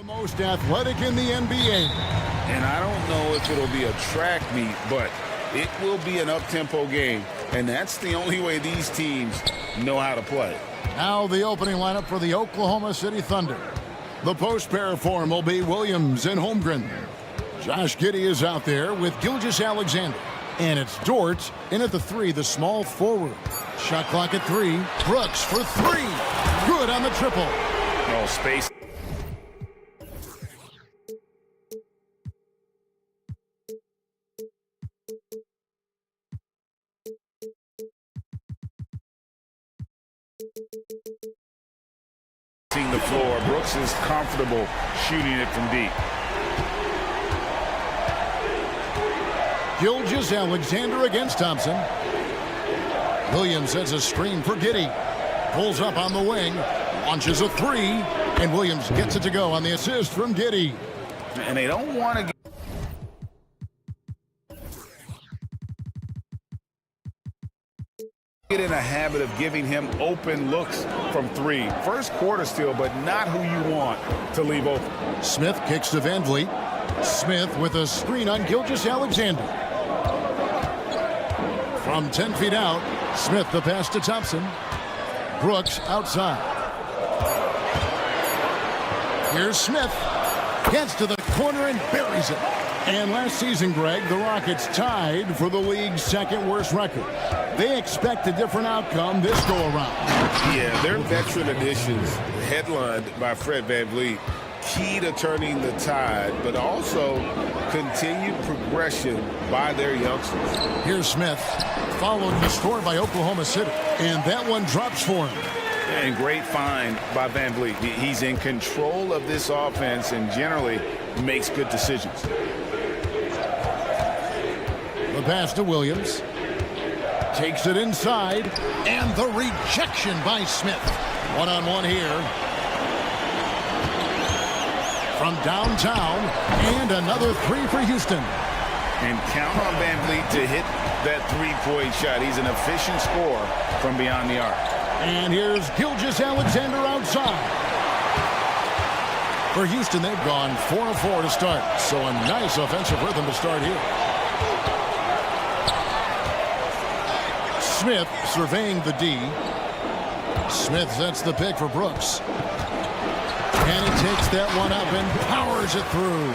The most athletic in the NBA. And I don't know if it'll be a track meet, but it will be an up-tempo game. And that's the only way these teams know how to play. Now the opening lineup for the Oklahoma City Thunder. The post pair form will be Williams and Holmgren. Josh Giddey is out there with Gilgeous-Alexander. And it's Dort in at the 3, the small forward. Shot clock at 3. Brooks for 3. Good on the triple. Oh, space. Seeing the floor, Brooks is comfortable shooting it from deep. Gilgeous-Alexander against Thompson. Williams sets a screen for Giddey. Pulls up on the wing. Launches a 3. And Williams gets it to go on the assist from Giddey. And they don't want to get in a habit of giving him open looks from 3. First quarter still, but not who you want to leave open. Smith kicks to Van Vliet. Smith with a screen on Gilgeous-Alexander. From 10 feet out, Smith the pass to Thompson. Brooks outside. Here's Smith. Gets to the corner and buries it. And last season, Greg, the Rockets tied for the league's second worst record. They expect a different outcome this go-around. Yeah, their veteran additions, headlined by Fred VanVleet, key to turning the tide, but also continued progression by their youngsters. Here's Smith, followed the score by Oklahoma City, and that one drops for him. And great find by VanVleet. He's in control of this offense and generally makes good decisions. The pass to Williams. Takes it inside, and the rejection by Smith. One-on-one here. From downtown, and another 3 for Houston. And count on VanVleet to hit that three-point shot. He's an efficient scorer from beyond the arc. And here's Gilgeous-Alexander outside. For Houston, they've gone 4 of 4 to start. So a nice offensive rhythm to start here. Smith surveying the D. Smith sets the pick for Brooks. And he takes that one up and powers it through.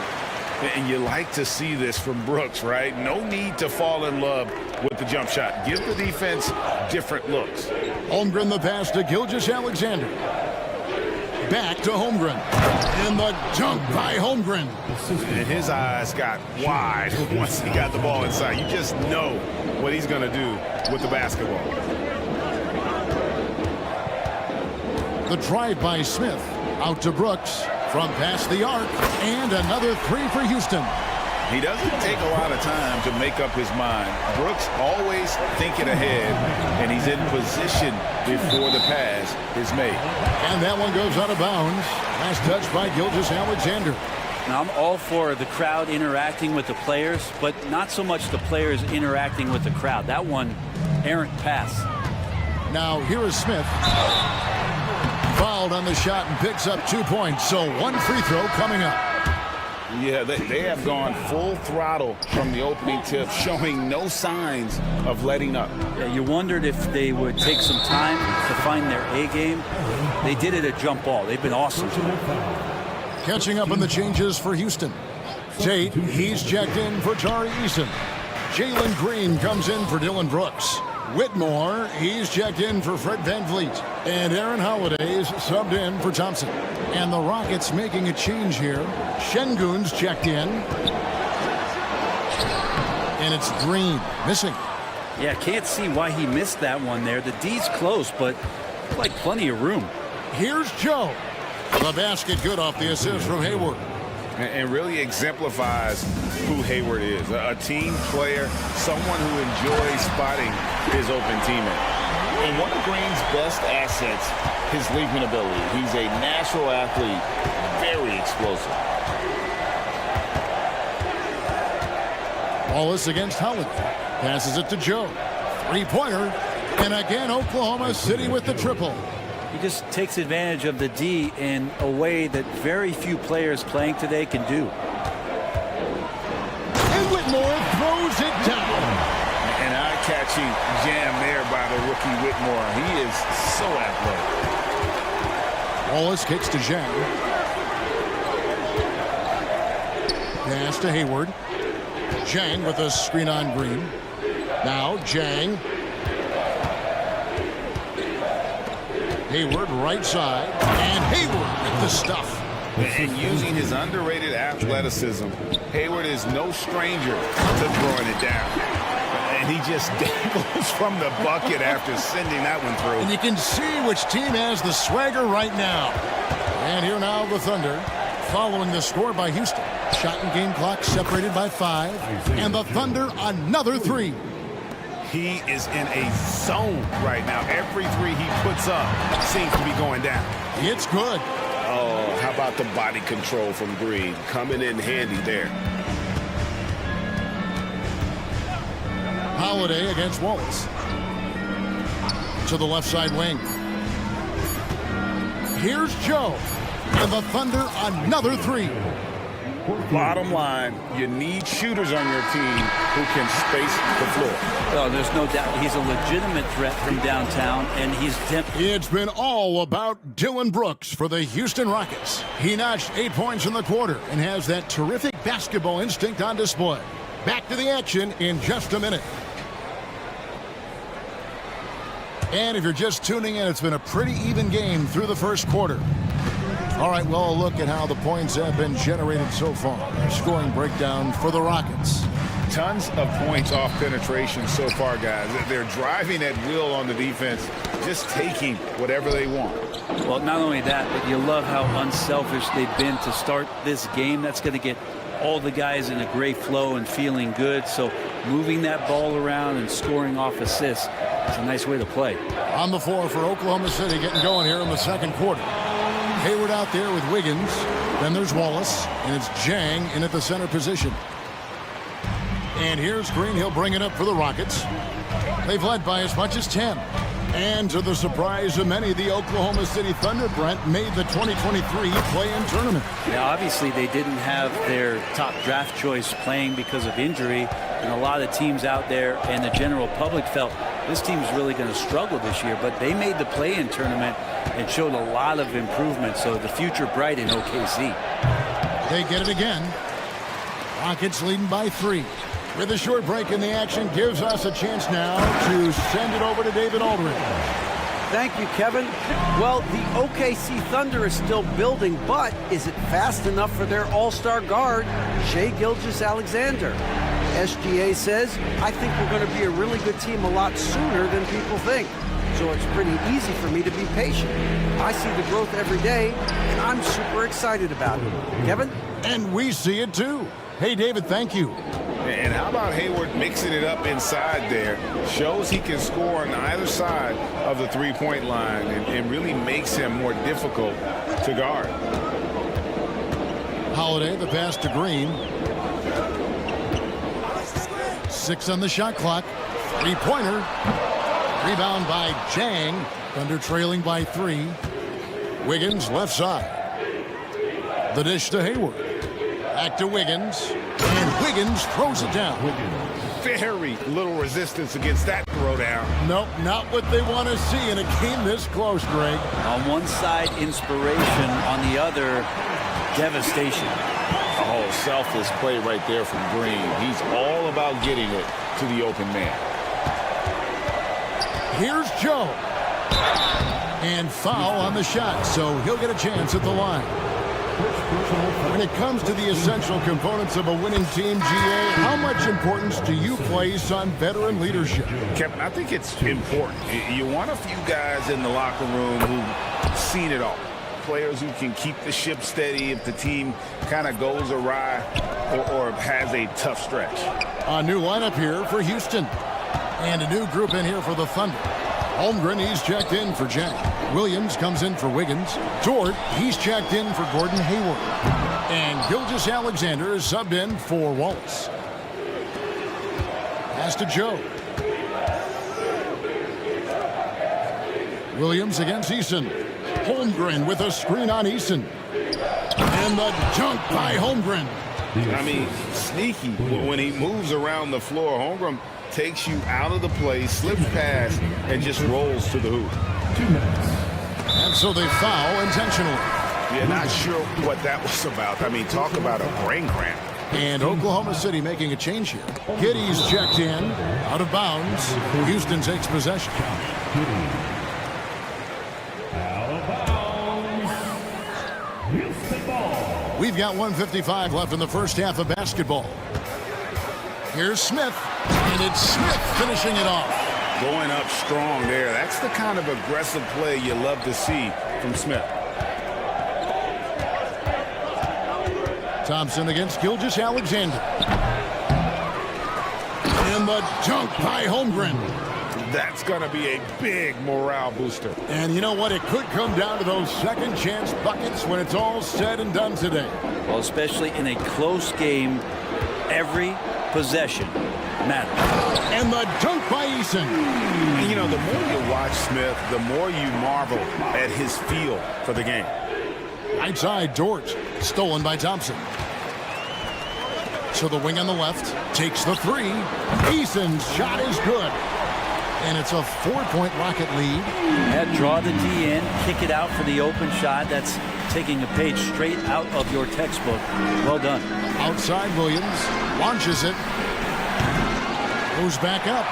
And you like to see this from Brooks, right? No need to fall in love with the jump shot. Give the defense different looks. Holmgren the pass to Gilgeous-Alexander. Back to Holmgren. And the dunk by Holmgren. And his eyes got wide once he got the ball inside. You just know what he's going to do with the basketball. The drive by Smith. Out to Brooks. From past the arc. And another 3 for Houston. He doesn't take a lot of time to make up his mind. Brooks always thinking ahead, and he's in position before the pass is made. And that one goes out of bounds. Last touch by Gilgeous-Alexander. Now, I'm all for the crowd interacting with the players, but not so much the players interacting with the crowd. That one, errant pass. Now, here is Smith. Fouled on the shot and picks up 2 points. So 1 free throw coming up. Yeah, they have gone full throttle from the opening tip, showing no signs of letting up. Yeah, you wondered if they would take some time to find their A game. They did it at jump ball. They've been awesome. Catching up on the changes for Houston. Tate, he's checked in for Tari Eason. Jalen Green comes in for Dylan Brooks. Whitmore, he's checked in for Fred VanVleet. And Aaron Holiday's subbed in for Thompson. And the Rockets making a change here. Şengün's checked in. And it's Green missing. Yeah, can't see why he missed that one there. The D's close, but like plenty of room. Here's Joe. The basket good off the assist from Hayward. And really exemplifies who Hayward is. A team player, someone who enjoys spotting his open teammate. And one of Green's best assets, his leaping ability. He's a natural athlete, very explosive. Wallace against Holiday. Passes it to Joe. Three-pointer. And again, Oklahoma City with the triple. He just takes advantage of the D in a way that very few players playing today can do. And Whitmore throws it down. An eye-catching jam there by the rookie Whitmore. He is so athletic. Wallace kicks to Zhang. Pass to Hayward. Zhang with a screen on Green. Now Zhang. Hayward right side. And Hayward with the stuff. And using his underrated athleticism, Hayward is no stranger to throwing it down. And he just dangles from the bucket after sending that one through. And you can see which team has the swagger right now. And here now the Thunder, following the score by Houston. Shot and game clock separated by 5. And the Thunder another 3. He is in a zone right now. Every three he puts up seems to be going down. It's good. Oh, how about the body control from Green? Coming in handy there. Holiday against Wallace. To the left side wing. Here's Joe. And the Thunder another 3. Bottom line, you need shooters on your team who can space the floor. Oh, there's no doubt he's a legitimate threat from downtown, and he's It's been all about Dillon Brooks for the Houston Rockets. He notched 8 points in the quarter and has that terrific basketball instinct on display. Back to the action in just a minute. And if you're just tuning in, it's been a pretty even game through the first quarter. All right, well, a look at how the points have been generated so far. Scoring breakdown for the Rockets. Tons of points off penetration so far, guys. They're driving at will on the defense, just taking whatever they want. Well, not only that, but you love how unselfish they've been to start this game. That's going to get all the guys in a great flow and feeling good. So moving that ball around and scoring off assists is a nice way to play. On the floor for Oklahoma City, getting going here in the second quarter. Hayward out there with Wiggins. Then there's Wallace, and it's Zhang in at the center position. And here's Green. He'll bring it up for the Rockets. They've led by as much as 10. And to the surprise of many, the Oklahoma City Thunder, Brent, made the 2023 play-in tournament. Now, obviously, they didn't have their top draft choice playing because of injury, and a lot of teams out there and the general public felt this team's really going to struggle this year, but they made the play-in tournament and showed a lot of improvement, so the future bright in OKC. They get it again. Rockets leading by 3. With a short break in the action, gives us a chance now to send it over to David Aldridge. Thank you, Kevin. Well, the OKC Thunder is still building, but is it fast enough for their all-star guard, Shai Gilgeous-Alexander? SGA says, I think we're going to be a really good team a lot sooner than people think. So it's pretty easy for me to be patient. I see the growth every day, and I'm super excited about it. Kevin? And we see it too. Hey, David, thank you. And how about Hayward mixing it up inside there? Shows he can score on either side of the three-point line and really makes him more difficult to guard. Holiday, the pass to Green. 6 on the shot clock. Three-pointer. Rebound by Zhang. Thunder trailing by 3. Wiggins, left side. The dish to Hayward. Back to Wiggins. And Wiggins throws it down. Very little resistance against that throwdown. Nope, not what they want to see in a game this close, Greg. On one side, inspiration. On the other, devastation. Oh, selfless play right there from Green. He's all about getting it to the open man. Here's Joe. And foul on the shot, so he'll get a chance at the line. When it comes to the essential components of a winning team, GA, how much importance do you place on veteran leadership? Kevin, I think it's important. You want a few guys in the locker room who've seen it all. Players who can keep the ship steady if the team kind of goes awry or has a tough stretch. A new lineup here for Houston. And a new group in here for the Thunder. Holmgren, he's checked in for Jack. Williams comes in for Wiggins. Dort, he's checked in for Gordon Hayward. And Gilgeous-Alexander is subbed in for Wallace. Pass to Joe. Williams against Eason. Holmgren with a screen on Eason. And the dunk by Holmgren. I mean, sneaky when he moves around the floor. Holmgren takes you out of the play, slips past, and just rolls to the hoop. 2 minutes. And so they foul intentionally. Yeah, not sure what that was about. I mean, talk about a brain cramp. And Oklahoma City making a change here. Giddy's checked in, out of bounds. Houston takes possession. Out of bounds. Houston ball. We've got 1:55 left in the first half of basketball. Here's Smith, and it's Smith finishing it off. Going up strong there. That's the kind of aggressive play you love to see from Smith. Thompson against Gilgeous-Alexander. And the dunk by Holmgren. That's going to be a big morale booster. And you know what? It could come down to those second chance buckets when it's all said and done today. Well, especially in a close game, every possession matters. And the dunk by Eason. You know, the more you watch Smith, the more you marvel at his feel for the game. Right side, Dort. Stolen by Thompson. So the wing on the left takes the three. Eason's shot is good. And it's a 4-point Rocket lead. Yeah, draw the D in, kick it out for the open shot. That's taking a page straight out of your textbook. Well done. Outside, Williams launches it. Goes back up.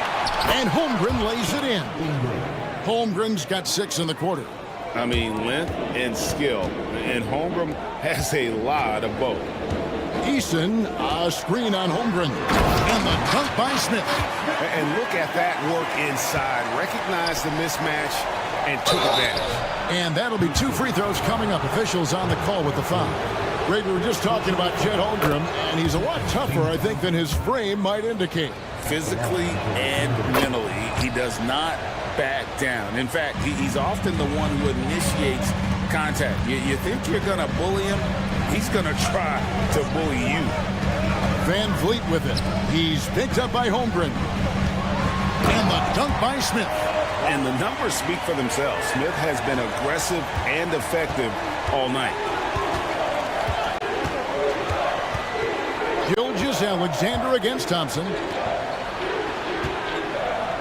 And Holmgren lays it in. Holmgren's got 6 in the quarter. I mean, length and skill. And Holmgren has a lot of both. Eason, a screen on Holmgren. And the dunk by Smith. And look at that work inside. Recognized the mismatch and took advantage. And that'll be 2 free throws coming up. Officials on the call with the foul. Greg, we were just talking about Chet Holmgren, and he's a lot tougher, I think, than his frame might indicate. Physically and mentally, he does not back down. In fact, he's often the one who initiates contact. You think you're going to bully him? He's going to try to bully you. Van Vliet with it. He's picked up by Holmgren. And the dunk by Smith. And the numbers speak for themselves. Smith has been aggressive and effective all night. Gilgeous-Alexander against Thompson.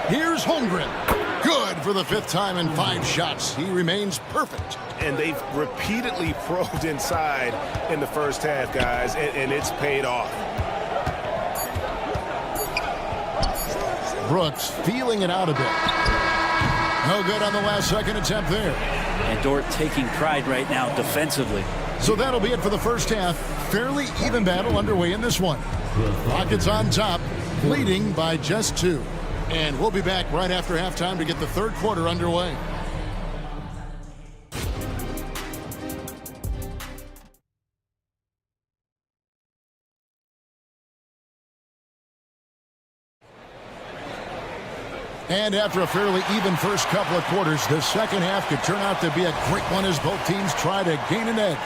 Here's Holmgren. Good for the 5th time in 5 shots. He remains perfect. And they've repeatedly probed inside in the first half, guys, and it's paid off. Brooks feeling it out a bit. No good on the last second attempt there. And Dort taking pride right now defensively. So that'll be it for the first half. Fairly even battle underway in this one. Rockets on top, leading by just 2. And we'll be back right after halftime to get the third quarter underway. And after a fairly even first couple of quarters, the second half could turn out to be a great one as both teams try to gain an edge.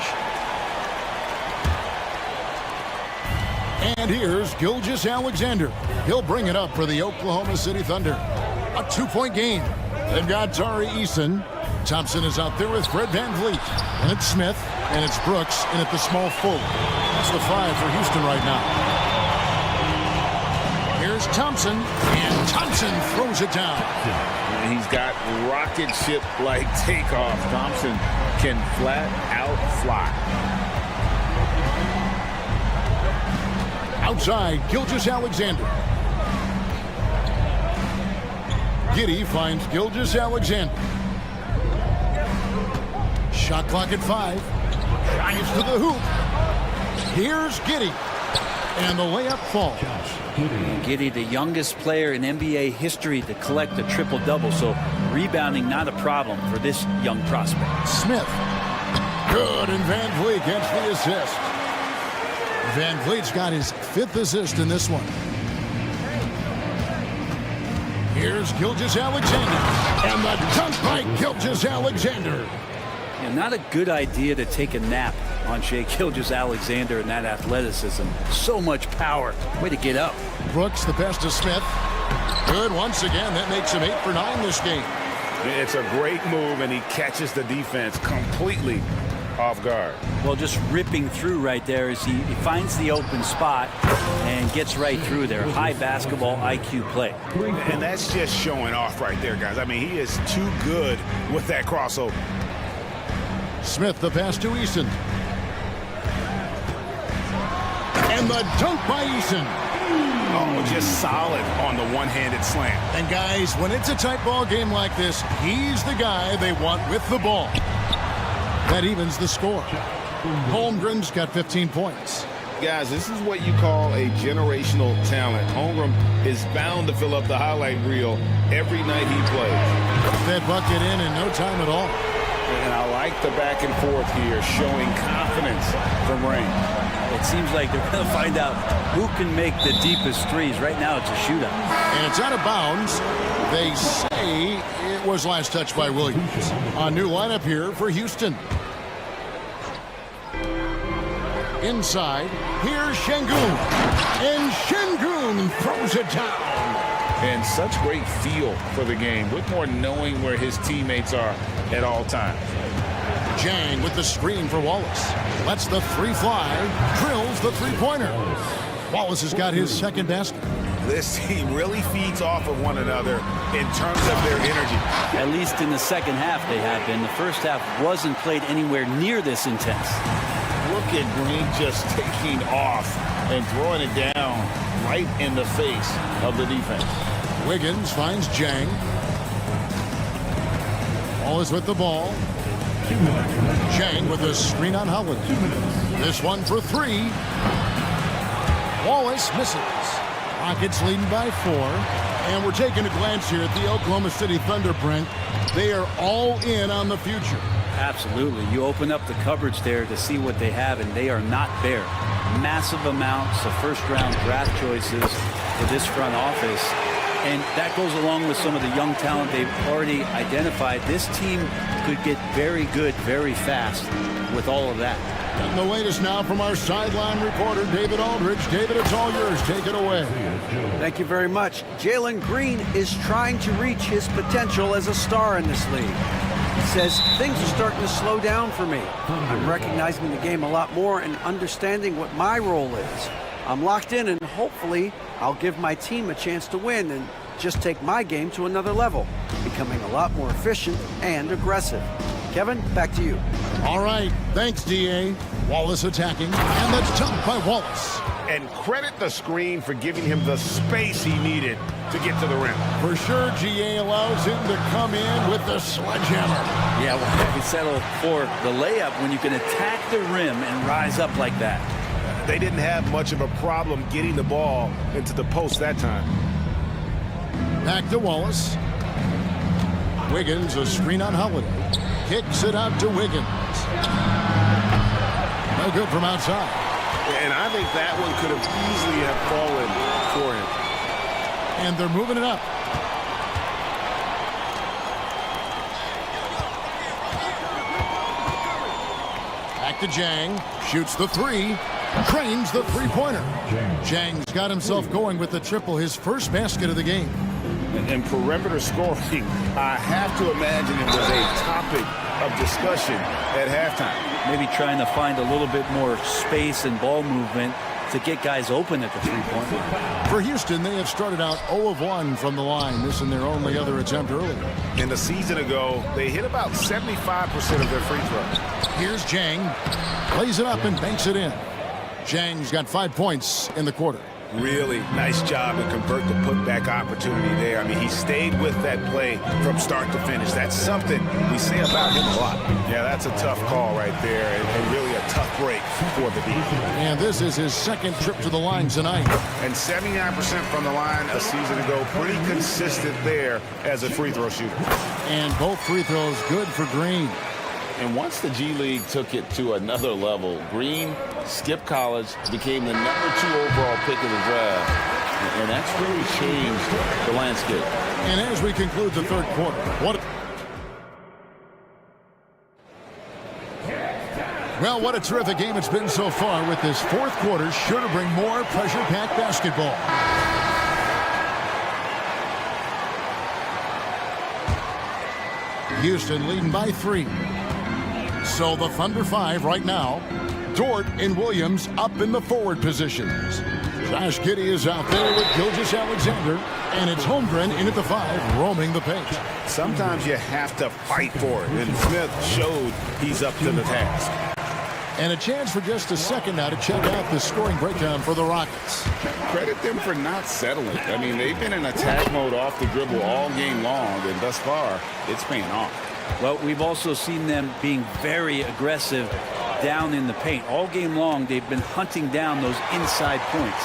And here's Gilgeous-Alexander. He'll bring it up for the Oklahoma City Thunder. A 2-point game. They've got Tari Eason. Thompson is out there with Fred Van Vliet. And it's Smith, and it's Brooks, and at the small forward. That's the 5 for Houston right now. Here's Thompson, and Thompson throws it down. He's got rocket ship-like takeoff. Thompson can flat out fly. Outside, Gilgeous-Alexander. Giddy finds Gilgeous-Alexander. Shot clock at 5. Drives to the hoop. Here's Giddy. And the layup falls. Giddy, the youngest player in NBA history to collect a triple-double, so rebounding not a problem for this young prospect. Smith. Good, and Van Vliet gets the assist. Van Vliet's got his 5th assist in this one. Here's Gilgeous-Alexander. And the dunk by Gilgeous-Alexander. Yeah, not a good idea to take a nap on Shai Gilgeous-Alexander and that athleticism. So much power. Way to get up. Brooks, the pass to Smith. Good once again. That makes him 8 for 9 this game. It's a great move, and he catches the defense completely off guard. Well, just ripping through right there as he finds the open spot and gets right through there. High basketball IQ play. And that's just showing off right there, guys. I mean, he is too good with that crossover. Smith, the pass to Eason. And the dunk by Eason. Oh, just solid on the one-handed slam. And guys, when it's a tight ball game like this, he's the guy they want with the ball. That evens the score. Holmgren's got 15 points. Guys, this is what you call a generational talent. Holmgren is bound to fill up the highlight reel every night he plays. That bucket in no time at all. And I like the back and forth here, showing confidence from Rain. It seems like they're going to find out who can make the deepest threes. Right now, it's a shootout. And it's out of bounds. They say it was last touched by Williams. A new lineup here for Houston. Inside, here's Şengün. And Şengün throws it down. And such great feel for the game. Whitmore knowing where his teammates are at all times. Jang with the screen for Wallace. Lets the three fly. Drills the three-pointer. Wallace has got his second basket. This team really feeds off of one another in terms of their energy. At least in the second half they have been. The first half wasn't played anywhere near this intense. Look at Green just taking off and throwing it down right in the face of the defense. Wiggins finds Jang. Wallace with the ball. Jang with a screen on Howland. This one for three. Wallace misses. Rockets leading by 4. And we're taking a glance here at the Oklahoma City Thunder, Brent. They are all in on the future. Absolutely. You open up the cupboards there to see what they have, and they are not bare. Massive amounts of first-round draft choices for this front office. And that goes along with some of the young talent they've already identified. This team could get very good very fast with all of that. And the latest now from our sideline reporter, David Aldridge. David, it's all yours. Take it away. Thank you very much. Jalen Green is trying to reach his potential as a star in this league. He says, things are starting to slow down for me. I'm recognizing the game a lot more and understanding what my role is. I'm locked in, and hopefully I'll give my team a chance to win and just take my game to another level, becoming a lot more efficient and aggressive. Kevin, back to you. All right. Thanks, D.A. Wallace attacking, and that's dunked by Wallace. And credit the screen for giving him the space he needed to get to the rim. For sure, GA allows him to come in with the sledgehammer. Yeah, well, you settle for the layup when you can attack the rim and rise up like that. They didn't have much of a problem getting the ball into the post that time. Back to Wallace. Wiggins, a screen on Holiday. Kicks it out to Wiggins. No good from outside. And I think that one could have easily have fallen for him. And they're moving it up. Back to Jang. Shoots the three. Cranes the three-pointer. Jang's got himself going with the triple, his first basket of the game. And perimeter scoring, I have to imagine it was a topic of discussion at halftime. Maybe trying to find a little bit more space and ball movement to get guys open at the three-point line. For Houston, they have started out 0 of 1 from the line, missing their only other attempt earlier. In the season ago, they hit about 75% of their free throws. Here's Jang. Plays it up and banks it in. Jang's got 5 points in the quarter. Really nice job to convert the putback opportunity there. I mean, he stayed with that play from start to finish. That's something we say about him a lot. Yeah, that's a tough call right there, and really a tough break for the defense. And this is his second trip to the line tonight. And 79% from the line a season ago. Pretty consistent there as a free throw shooter. And both free throws good for Green. And once the G League took it to another level, Green skipped college, became the #2 overall pick of the draft, and that's really changed the landscape. And as we conclude the third quarter, what a terrific game it's been so far, with this fourth quarter sure to bring more pressure-packed basketball. Houston leading by 3. So the Thunder 5 right now. Dort and Williams up in the forward positions. Josh Giddey is out there with Gilgeous-Alexander, and it's Holmgren in at the 5, roaming the paint. Sometimes you have to fight for it, and Smith showed he's up to the task. And a chance for just a second now to check out the scoring breakdown for the Rockets. Credit them for not settling. I mean, they've been in attack mode off the dribble all game long, and thus far, it's paying off. Well, we've also seen them being very aggressive down in the paint. All game long, they've been hunting down those inside points.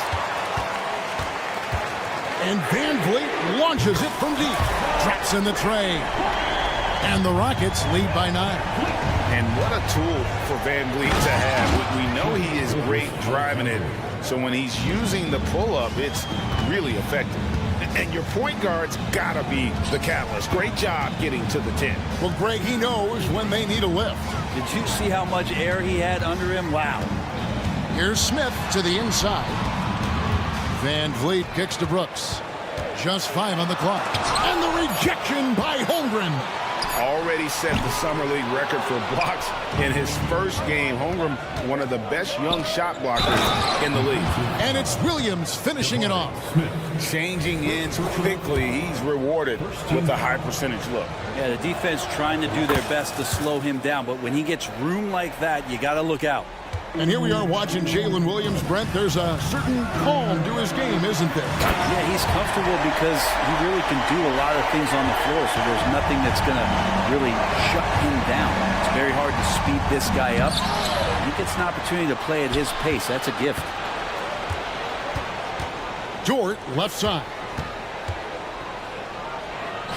And Van Vliet launches it from deep. Drops in the tray. And the Rockets lead by 9. And what a tool for Van Vliet to have. We know he is great driving it, so when he's using the pull-up, it's really effective. And your point guard's got to be the catalyst. Great job getting to the 10. Well, Greg, he knows when they need a lift. Did you see how much air he had under him? Wow. Here's Smith to the inside. Van Vliet kicks to Brooks. Just 5 on the clock. And the rejection by Holmgren. Already set the Summer League record for blocks in his first game. Holmgren, one of the best young shot blockers in the league. And it's Williams finishing it off. Changing ends quickly. He's rewarded with a high percentage look. Yeah, the defense trying to do their best to slow him down, but when he gets room like that, you got to look out. And here we are watching Jalen Williams. Brent, there's a certain calm to his game, isn't there? Yeah, he's comfortable because he really can do a lot of things on the floor, so there's nothing that's going to really shut him down. It's very hard to speed this guy up. He gets an opportunity to play at his pace. That's a gift. Dort, left side.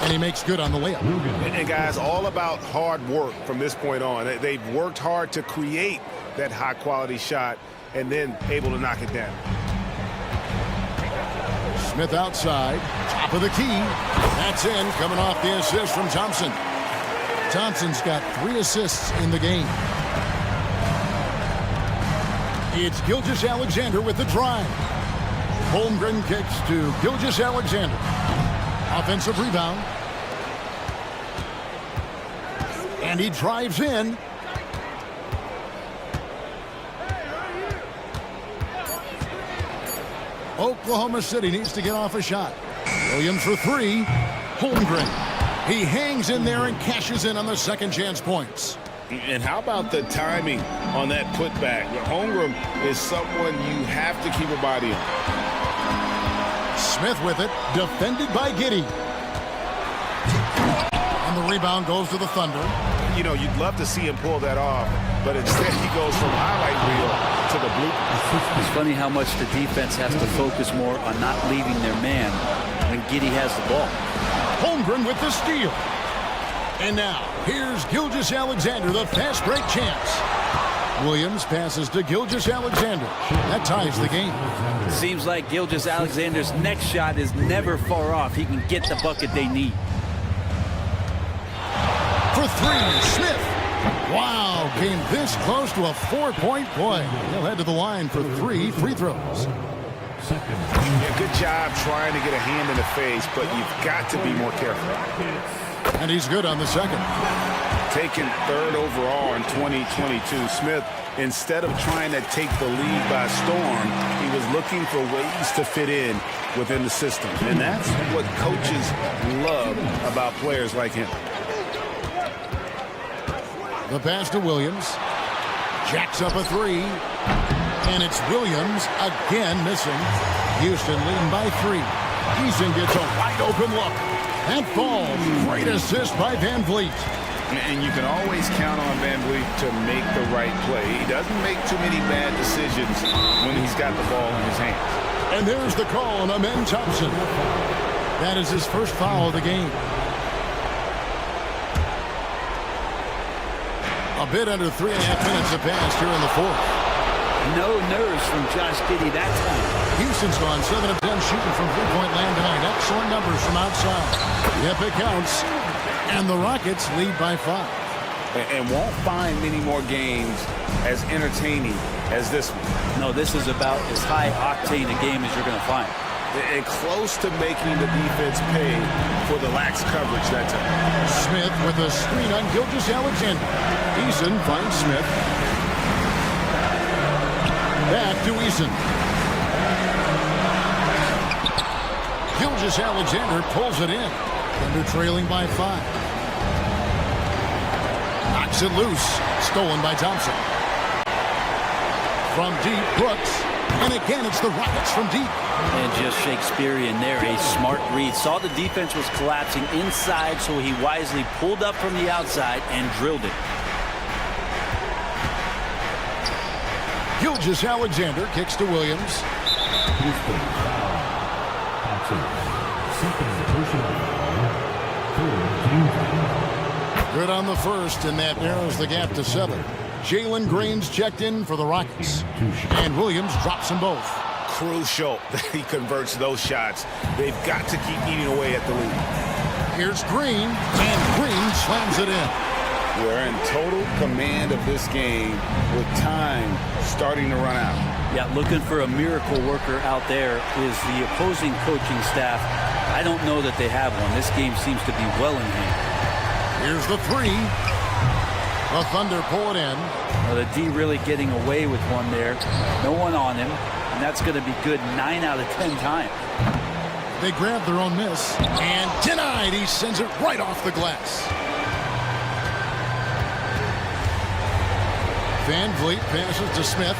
And he makes good on the layup. And guys, all about hard work from this point on. They've worked hard to create that high-quality shot and then able to knock it down. Smith outside, top of the key. That's in, coming off the assist from Thompson. Thompson's got 3 assists in the game. It's Gilgeous-Alexander with the drive. Holmgren kicks to Gilgeous-Alexander. Offensive rebound. And he drives in. Oklahoma City needs to get off a shot. Williams for 3. Holmgren. He hangs in there and cashes in on the second chance points. And how about the timing on that putback? Holmgren is someone you have to keep a body on. Smith with it, defended by Giddey. And the rebound goes to the Thunder. You know, you'd love to see him pull that off, but instead he goes from highlight reel to the blue. It's funny how much the defense has to focus more on not leaving their man when Giddey has the ball. Holmgren with the steal. And now, here's Gilgeous-Alexander, the fast break chance. Williams passes to Gilgeous-Alexander. That ties the game. Seems like Gilgeous-Alexander's next shot is never far off. He can get the bucket they need. For 3, Smith. Wow, came this close to a 4-point play. He'll head to the line for 3 free throws. Yeah, good job trying to get a hand in the face, but you've got to be more careful. And he's good on the second. Taken 3rd overall in 2022, Smith, instead of trying to take the lead by storm, he was looking for ways to fit in within the system. And that's what coaches love about players like him. The pass to Williams. Jacks up a 3. And it's Williams again missing. Houston leading by 3. Eason gets a wide open look. And falls. Great assist by Van Vliet. And you can always count on Van Vliet to make the right play. He doesn't make too many bad decisions when he's got the ball in his hands. And there's the call on Amen Thompson. That is his first foul of the game. A bit under 3.5 minutes have passed here in the 4th. No nerves from Josh Giddey that time. Houston's gone 7 of 10 shooting from three-point land tonight. Excellent numbers from outside. Yep, it counts. And the Rockets lead by 5. And won't find many more games as entertaining as this one. No, this is about as high octane a game as you're going to find. and close to making the defense pay for the lax coverage that time. Smith with a screen on Gilgeous-Alexander. Eason finds Smith. Back to Eason. Gilgeous-Alexander pulls it in. Thunder trailing by 5. Knocks it loose. Stolen by Thompson. From deep, Brooks. And again, it's the Rockets from deep. And just Shakespearean there, a smart read. Saw the defense was collapsing inside, so he wisely pulled up from the outside and drilled it. Gilgeous-Alexander kicks to Williams. Good on the first, and that narrows the gap to 7. Jalen Green's checked in for the Rockets. And Williams drops them both. Crucial that he converts those shots. They've got to keep eating away at the lead. Here's Green, and Green slams it in. We're in total command of this game with time starting to run out. Yeah, looking for a miracle worker out there is the opposing coaching staff. I don't know that they have one. This game seems to be well in hand. Here's the 3. The Thunder pull it in. Well, the D really getting away with one there. No one on him, and that's going to be good 9 out of 10 times. They grab their own miss, and denied. He sends it right off the glass. Van Vliet passes to Smith.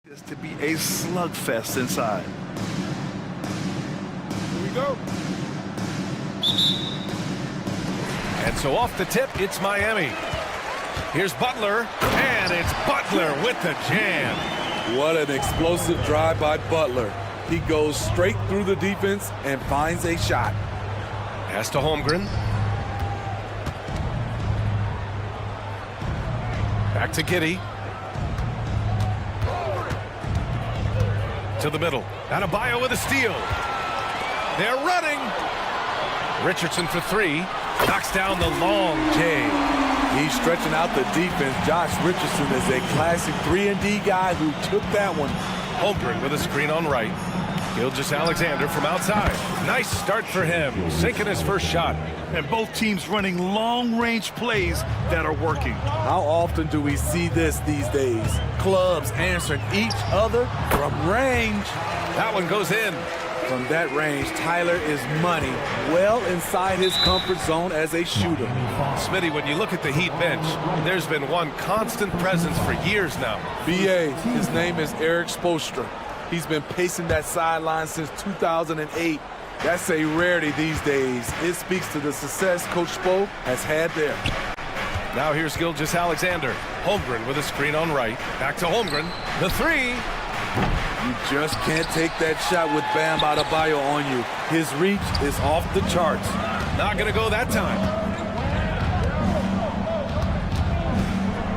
This to be a slugfest inside. Here we go. And so off the tip, it's Miami. Here's Butler, and it's Butler with the jam. What an explosive drive by Butler. He goes straight through the defense and finds a shot. Pass to Holmgren. Back to Giddey. To the middle. Adebayo with a steal. They're running. Richardson for three. Knocks down the long J. He's stretching out the defense. Josh Richardson is a classic 3-and-D guy who took that one. Holmgren with a screen on right. Gilgeous-Alexander from outside. Nice start for him, sinking his first shot. And both teams running long-range plays that are working. How often do we see this these days? Clubs answering each other from range. That one goes in. From that range, Tyler is money, well inside his comfort zone as a shooter. Smitty, when you look at the Heat bench, there's been one constant presence for years now. BA, his name is Eric Spoelstra. He's been pacing that sideline since 2008. That's a rarity these days. It speaks to the success Coach Spo has had there. Now here's Gilgeous-Alexander. Holmgren with a screen on right. Back to Holmgren. The three. You just can't take that shot with Bam Adebayo on you. His reach is off the charts. Not going to go that time.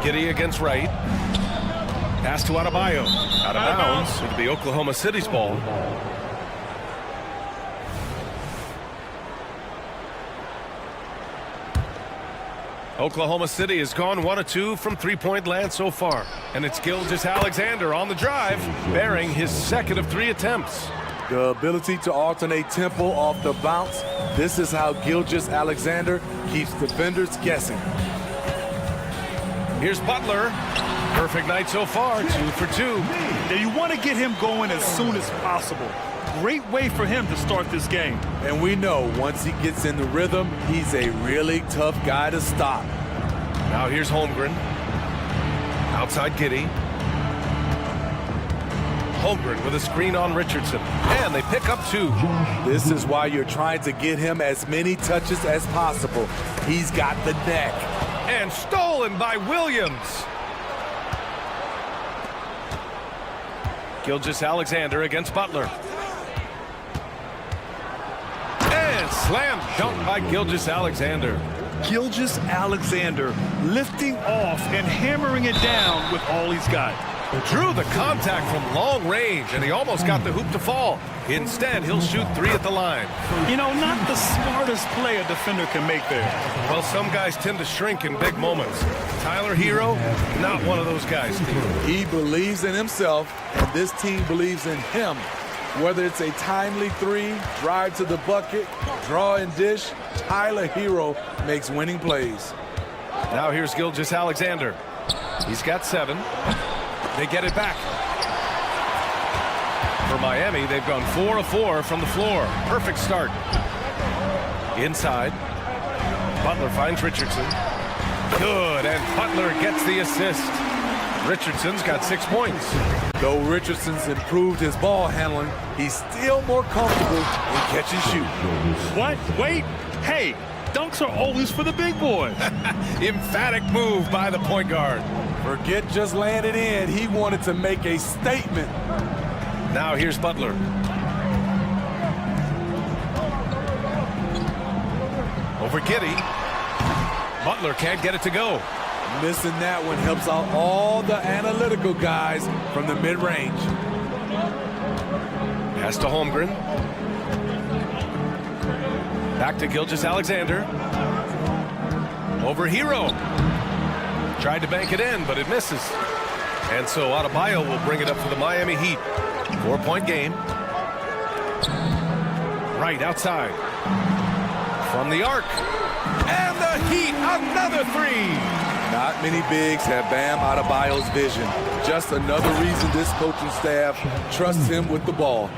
Giddey against right. Pass to Adebayo. Out of bounds. It'll be Oklahoma City's ball. Oklahoma City has gone 1 of 2 from three-point land so far. And it's Gilgeous-Alexander on the drive, bearing his second of 3 attempts. The ability to alternate tempo off the bounce. This is how Gilgeous-Alexander keeps defenders guessing. Here's Butler. Perfect night so far, 2 for 2. Now you want to get him going as soon as possible. Great way for him to start this game. And we know once he gets in the rhythm, he's a really tough guy to stop. Now here's Holmgren. Outside Giddey. Holmgren with a screen on Richardson. And they pick up 2. This is why you're trying to get him as many touches as possible. He's got the neck. And stolen by Williams. Gilgeous-Alexander against Butler. And slam dunk by Gilgeous-Alexander. Gilgeous-Alexander lifting off and hammering it down with all he's got. Drew the contact from long range, and he almost got the hoop to fall. Instead, he'll shoot 3 at the line. You know, not the smartest play a defender can make there. Well, some guys tend to shrink in big moments. Tyler Hero, not one of those guys. He believes in himself, and this team believes in him. Whether it's a timely 3, drive to the bucket, draw and dish, Tyler Hero makes winning plays. Now here's Gilgeous-Alexander. He's got 7. They get it back. For Miami, they've gone 4 of 4 from the floor. Perfect start. Inside. Butler finds Richardson. Good, and Butler gets the assist. Richardson's got 6 points. Though Richardson's improved his ball handling, he's still more comfortable in catch and shoot. What? Wait. Hey, dunks are always for the big boys. Emphatic move by the point guard. Forget just laying it in. He wanted to make a statement. Now here's Butler. Over Giddey. Butler can't get it to go. Missing that one helps out all the analytical guys from the mid-range. Pass to Holmgren. Back to Gilgeous-Alexander. Over Hero. Tried to bank it in, but it misses. And so Adebayo will bring it up for the Miami Heat. 4-point game. Right outside. From the arc. And the Heat, another 3. Not many bigs have Bam Adebayo's vision. Just another reason this coaching staff trusts him with the ball.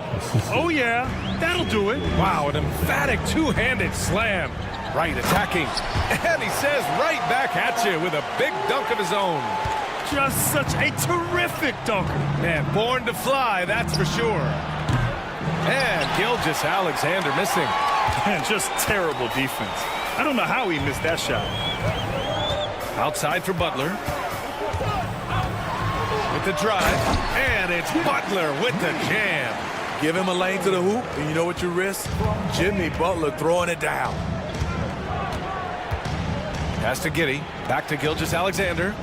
Oh, yeah, that'll do it. Wow, an emphatic 2-handed slam. Right attacking. And he says right back at you with a big dunk of his own. Just such a terrific dunker. Man, born to fly, that's for sure. And Gilgeous-Alexander missing. And just terrible defense. I don't know how he missed that shot. Outside for Butler. With the drive. And it's Butler with the jam. Give him a lane to the hoop, and you know what you risk? Jimmy Butler throwing it down. Pass to Giddey. Back to Gilgeous-Alexander.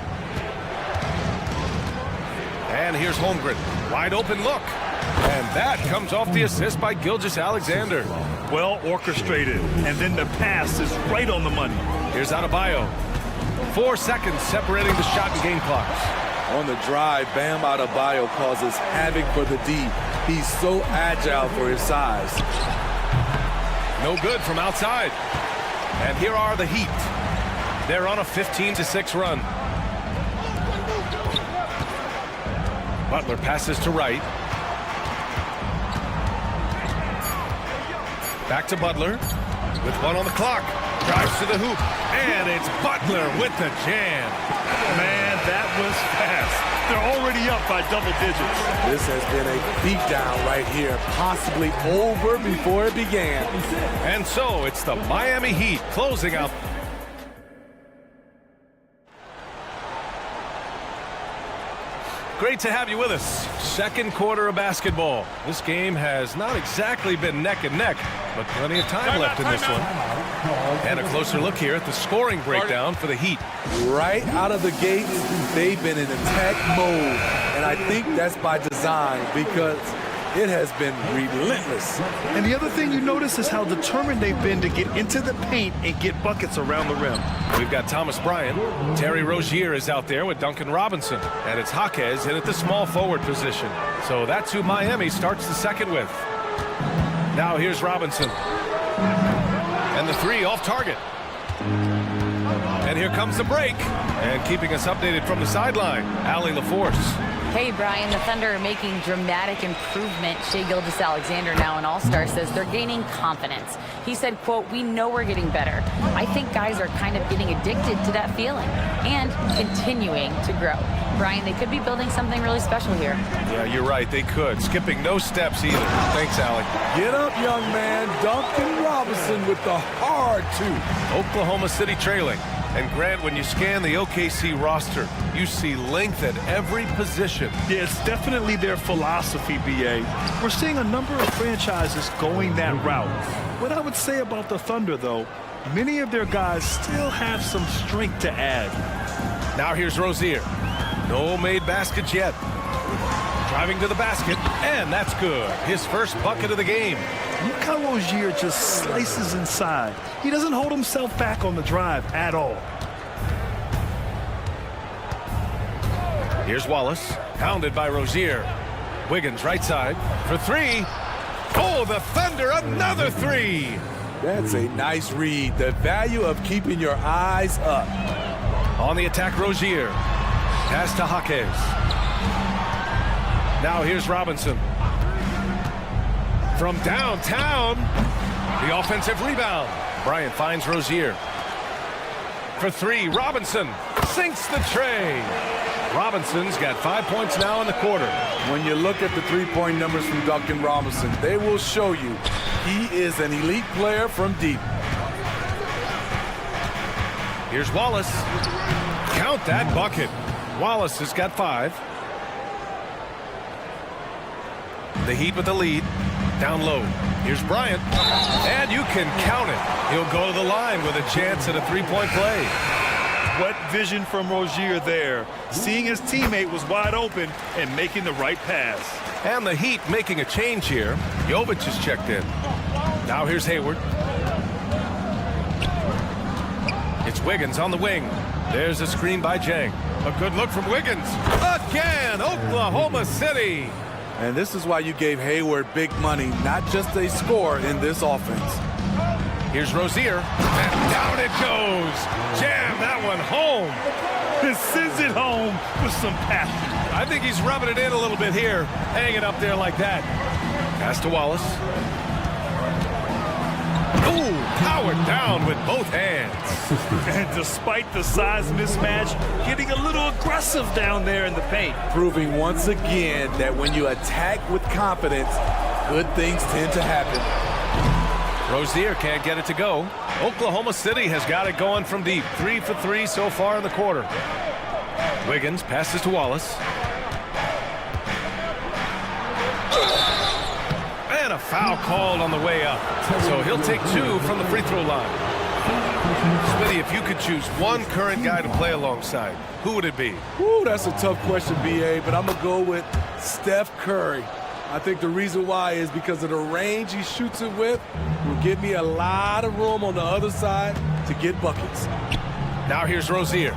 And here's Holmgren. Wide open look. And that comes off the assist by Gilgeous-Alexander. Well orchestrated. And then the pass is right on the money. Here's Adebayo. 4 seconds separating the shot and game clocks. On the drive, Bam Adebayo causes havoc for the D. He's so agile for his size. No good from outside. And here are the Heat. They're on a 15-6 run. Butler passes to Wright. Back to Butler with 1 on the clock. Drives to the hoop. And it's Butler with the jam. Man, that was fast. They're already up by double digits. This has been a beatdown right here, possibly over before it began. And so it's the Miami Heat closing out. Great to have you with us. Second quarter of basketball. This game has not exactly been neck and neck, but plenty of time left in this one. And a closer look here at the scoring breakdown for the Heat. Right out of the gates, they've been in attack mode. And I think that's by design because it has been relentless. And the other thing you notice is how determined they've been to get into the paint and get buckets around the rim. We've got Thomas Bryant. Terry Rozier is out there with Duncan Robinson. And it's Jaquez in at the small forward position. So that's who Miami starts the second with. Now here's Robinson. And the 3 off target. And here comes the break. And keeping us updated from the sideline, Allie LaForce. Hey, Brian, the Thunder are making dramatic improvement. Shai Gilgeous-Alexander, now an all-star, says they're gaining confidence. He said, quote, "We know we're getting better. I think guys are kind of getting addicted to that feeling and continuing to grow." Brian, they could be building something really special here. Yeah, you're right. They could. Skipping no steps either. Thanks, Allie. Get up, young man. Duncan Robinson with the hard 2. Oklahoma City trailing. And Grant, when you scan the OKC roster, you see length at every position. Yeah, it's definitely their philosophy, BA. We're seeing a number of franchises going that route. What I would say about the Thunder, though, many of their guys still have some strength to add. Now here's Rozier. No made baskets yet. Driving to the basket, and that's good. His first bucket of the game. Look how Rozier just slices inside. He doesn't hold himself back on the drive at all. Here's Wallace, pounded by Rozier. Wiggins right side for 3. Oh, the Thunder, another 3. That's a nice read. The value of keeping your eyes up. On the attack, Rozier. Pass to Jaquez. Now here's Robinson. From downtown, the offensive rebound. Bryant finds Rozier. For 3, Robinson sinks the tray. Robinson's got 5 points now in the quarter. When you look at the 3-point numbers from Duncan Robinson, they will show you he is an elite player from deep. Here's Wallace. Count that bucket. Wallace has got 5. The Heat with the lead. Down low. Here's Bryant. And you can count it. He'll go to the line with a chance at a 3-point play. What vision from Rozier there. Seeing his teammate was wide open and making the right pass. And the Heat making a change here. Jovic is checked in. Now here's Hayward. It's Wiggins on the wing. There's a screen by Jang. A good look from Wiggins. Again, Oklahoma City. And this is why you gave Hayward big money, not just a score in this offense. Here's Rozier. And down it goes. Jam that one home. He sends it home with some passion. I think he's rubbing it in a little bit here. Hanging up there like that. Pass to Wallace. Ooh, powered down with both hands. And despite the size mismatch, getting a little aggressive down there in the paint. Proving once again that when you attack with confidence, good things tend to happen. Rozier can't get it to go. Oklahoma City has got it going from deep. 3 for 3 so far in the quarter. Wiggins passes to Wallace. And a foul called on the way up. So he'll take 2 from the free throw line. Smitty, if you could choose one current guy to play alongside, who would it be? Ooh, that's a tough question, BA, but I'm going to go with Steph Curry. I think the reason why is because of the range he shoots it with will give me a lot of room on the other side to get buckets. Now here's Rozier.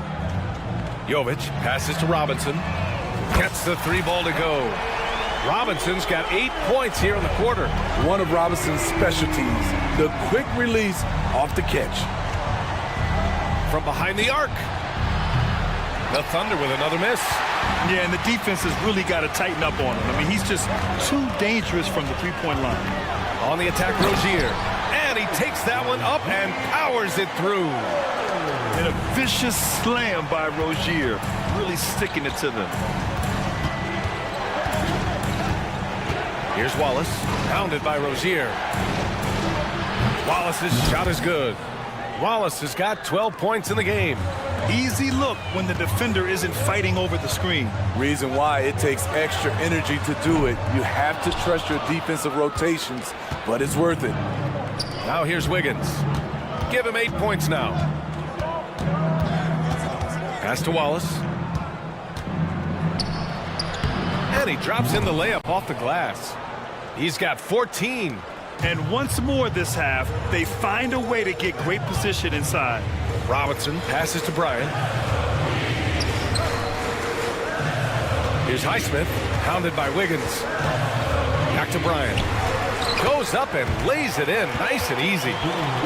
Jovic passes to Robinson. Gets the 3 ball to go. Robinson's got 8 points here in the quarter. One of Robinson's specialties, the quick release off the catch. From behind the arc. The Thunder with another miss. Yeah, and the defense has really got to tighten up on him. I mean, he's just too dangerous from the three-point line. On the attack, Rozier. And he takes that one up and powers it through. And a vicious slam by Rozier, really sticking it to them. Here's Wallace, pounded by Rozier. Wallace's shot is good. Wallace has got 12 points in the game. Easy look when the defender isn't fighting over the screen. Reason why it takes extra energy to do it. You have to trust your defensive rotations, but it's worth it. Now here's Wiggins. Give him 8 points now. Pass to Wallace. And he drops in the layup off the glass. He's got 14. And once more this half, they find a way to get great position inside. Robinson passes to Bryant. Here's Highsmith, pounded by Wiggins. Back to Bryant. Goes up and lays it in, nice and easy.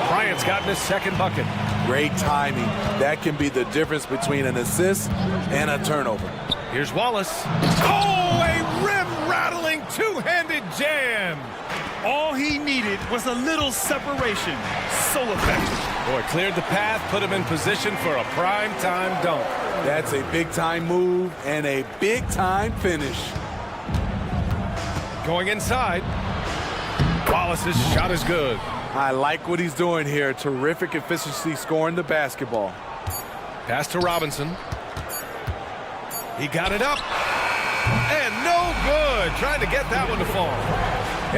Bryant's gotten his second bucket. Great timing. That can be the difference between an assist and a turnover. Here's Wallace. Oh, a rim-rattling two-handed jam. All he needed was a little separation. So effective. Boy, cleared the path, put him in position for a prime-time dunk. That's a big-time move and a big-time finish. Going inside. Wallace's shot is good. I like what he's doing here. Terrific efficiency scoring the basketball. Pass to Robinson. He got it up. And no good. Trying to get that one to fall.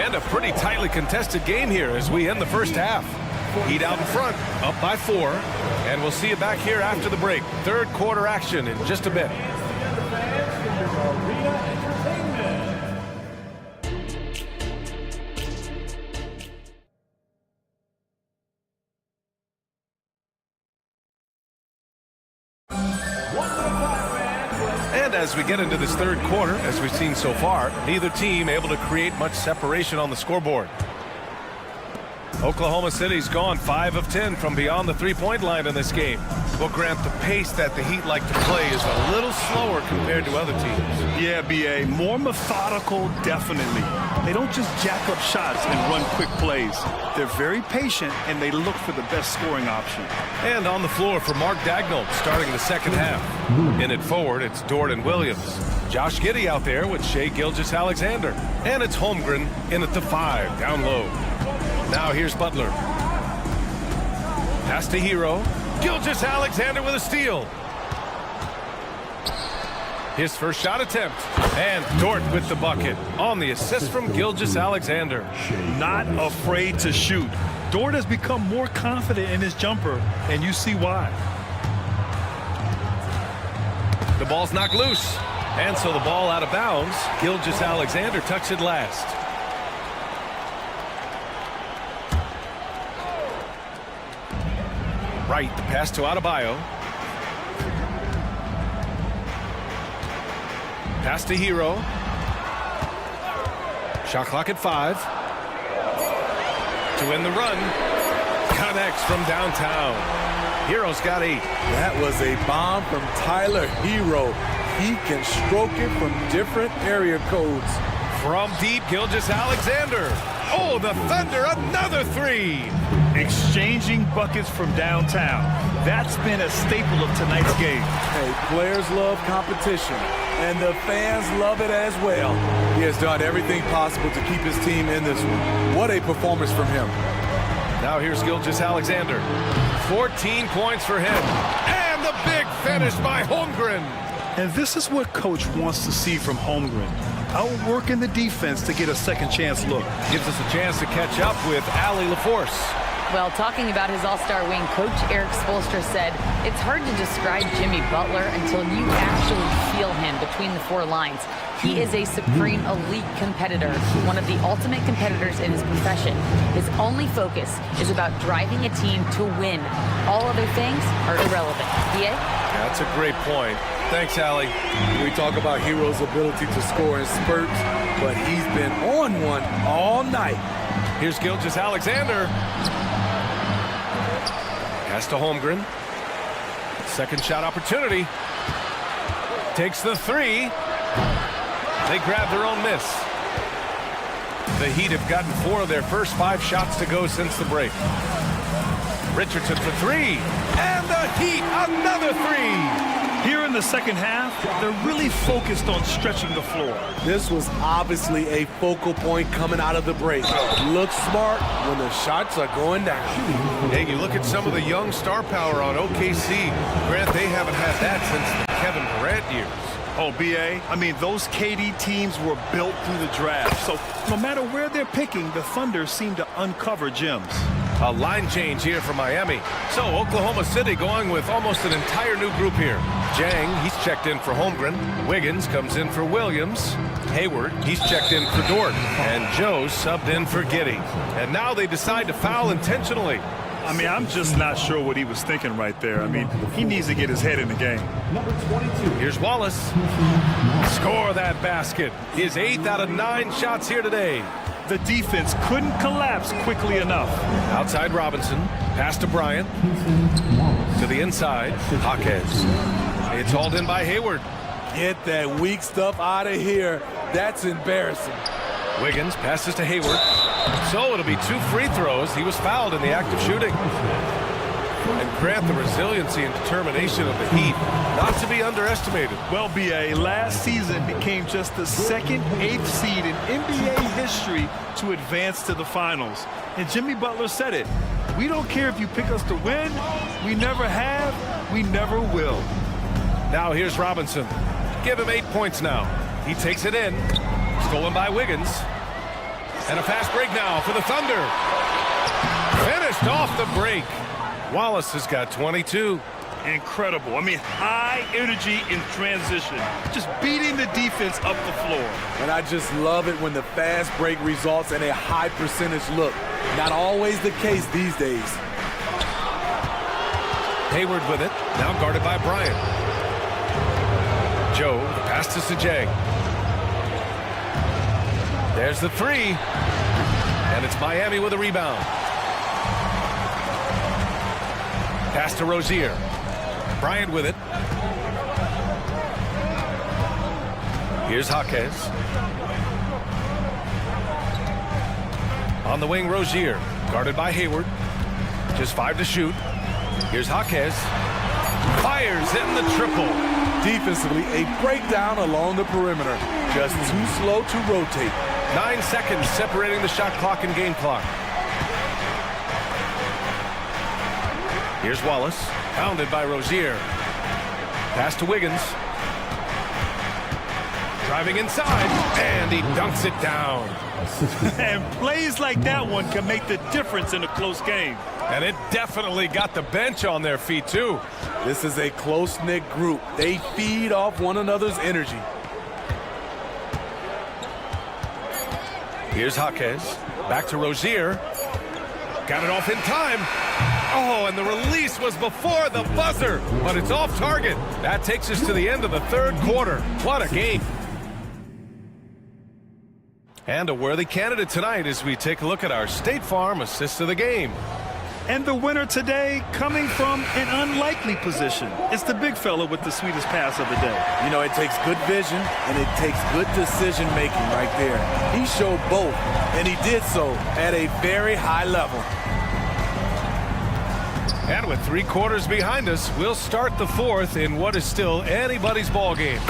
And a pretty tightly contested game here as we end the first half. Heat out in front, up by 4. And we'll see you back here after the break. Third quarter action in just a bit. And as we get into this third quarter, as we've seen so far, neither team able to create much separation on the scoreboard. Oklahoma City's gone 5 of 10 from beyond the three-point line in this game. Well, Grant, the pace that the Heat like to play is a little slower compared to other teams. Yeah, B.A., more methodical, definitely. They don't just jack up shots and run quick plays. They're very patient, and they look for the best scoring option. And on the floor for Mark Daigneault starting the second half. In it forward, it's Jordan Williams. Josh Giddey out there with Shai Gilgeous-Alexander. And it's Holmgren in at the 5, down low. Now here's Butler. Pass to Hero. Gilgeous-Alexander with a steal. His first shot attempt. And Dort with the bucket on the assist from Gilgeous-Alexander. Not afraid to shoot. Dort has become more confident in his jumper, and you see why. The ball's knocked loose. And so the ball out of bounds. Gilgeous-Alexander tucks it last. Right, the pass to Adebayo. Pass to Hero. Shot clock at 5. To win the run. Connects from downtown. Hero's got 8. That was a bomb from Tyler Hero. He can stroke it from different area codes. From deep, Gilgeous-Alexander. Oh, the Thunder, another three. Exchanging buckets from downtown. That's been a staple of tonight's game. Hey, players love competition, and the fans love it as well. He has done everything possible to keep his team in this one. What a performance from him. Now here's Gilgeous-Alexander. 14 points for him. And the big finish by Holmgren. And this is what coach wants to see from Holmgren. Outworking the defense to get a second chance look. Gives us a chance to catch up with Ali LaForce. Well, talking about his all-star wing, Coach Eric Spoelstra said, it's hard to describe Jimmy Butler until you actually feel him between the four lines. He is a supreme elite competitor, one of the ultimate competitors in his profession. His only focus is about driving a team to win. All other things are irrelevant. BA? That's a great point. Thanks, Ali. We talk about Hero's ability to score in spurts, but he's been on one all night. Here's Gilgeous-Alexander. Pass to Holmgren. Second shot opportunity. Takes the three. They grab their own miss. The Heat have gotten 4 of their first 5 shots to go since the break. Richardson for three. And the Heat, another three. Here in the second half, they're really focused on stretching the floor. This was obviously a focal point coming out of the break. Look smart when the shots are going down. Hey, you look at some of the young star power on OKC. Grant, they haven't had that since the Kevin Durant years. Oh, BA, I mean, those KD teams were built through the draft. So no matter where they're picking, the Thunder seem to uncover gems. A line change here for Miami. So Oklahoma City going with almost an entire new group here. Jang, he's checked in for Holmgren. Wiggins comes in for Williams. Hayward, he's checked in for Dort. And Joe subbed in for Giddey. And now they decide to foul intentionally. I mean, I'm just not sure what he was thinking right there. I mean, he needs to get his head in the game. Here's Wallace. Score that basket. His 8th out of 9 shots here today. The defense couldn't collapse quickly enough. Outside Robinson. Pass to Bryant. To the inside. Jaquez. It's hauled in by Hayward. Get that weak stuff out of here. That's embarrassing. Wiggins passes to Hayward. So it'll be 2 free throws. He was fouled in the act of shooting. And Grant, the resiliency and determination of the Heat, not to be underestimated. Well, BA, last season became just the second 8th seed in NBA history to advance to the finals. And Jimmy Butler said it. We don't care if you pick us to win. We never have. We never will. Now here's Robinson. Give him 8 points now. He takes it in. Stolen by Wiggins. And a fast break now for the Thunder. Finished off the break. Wallace has got 22. Incredible. I mean, high energy in transition. Just beating the defense up the floor. And I just love it when the fast break results in a high percentage look. Not always the case these days. Hayward with it. Now guarded by Bryant. Joe, the pass to Sajang. There's the three. And it's Miami with a rebound. Pass to Rozier. Bryant with it. Here's Jaquez. On the wing, Rozier. Guarded by Hayward. Just 5 to shoot. Here's Jaquez. Fires in the triple. Defensively, a breakdown along the perimeter. Just too slow to rotate. 9 seconds separating the shot clock and game clock. Here's Wallace, pounded by Rozier. Pass to Wiggins. Driving inside, and he dunks it down. And plays like that one can make the difference in a close game. And it definitely got the bench on their feet, too. This is a close-knit group. They feed off one another's energy. Here's Jaquez. Back to Rozier. Got it off in time. Oh, and the release was before the buzzer, but it's off target. That takes us to the end of the third quarter. What a game. And a worthy candidate tonight as we take a look at our State Farm assists of the game. And the winner today coming from an unlikely position. It's the big fella with the sweetest pass of the day. You know, it takes good vision and it takes good decision making right there. He showed both, and he did so at a very high level. And with 3 quarters behind us, we'll start the 4th in what is still anybody's ball game.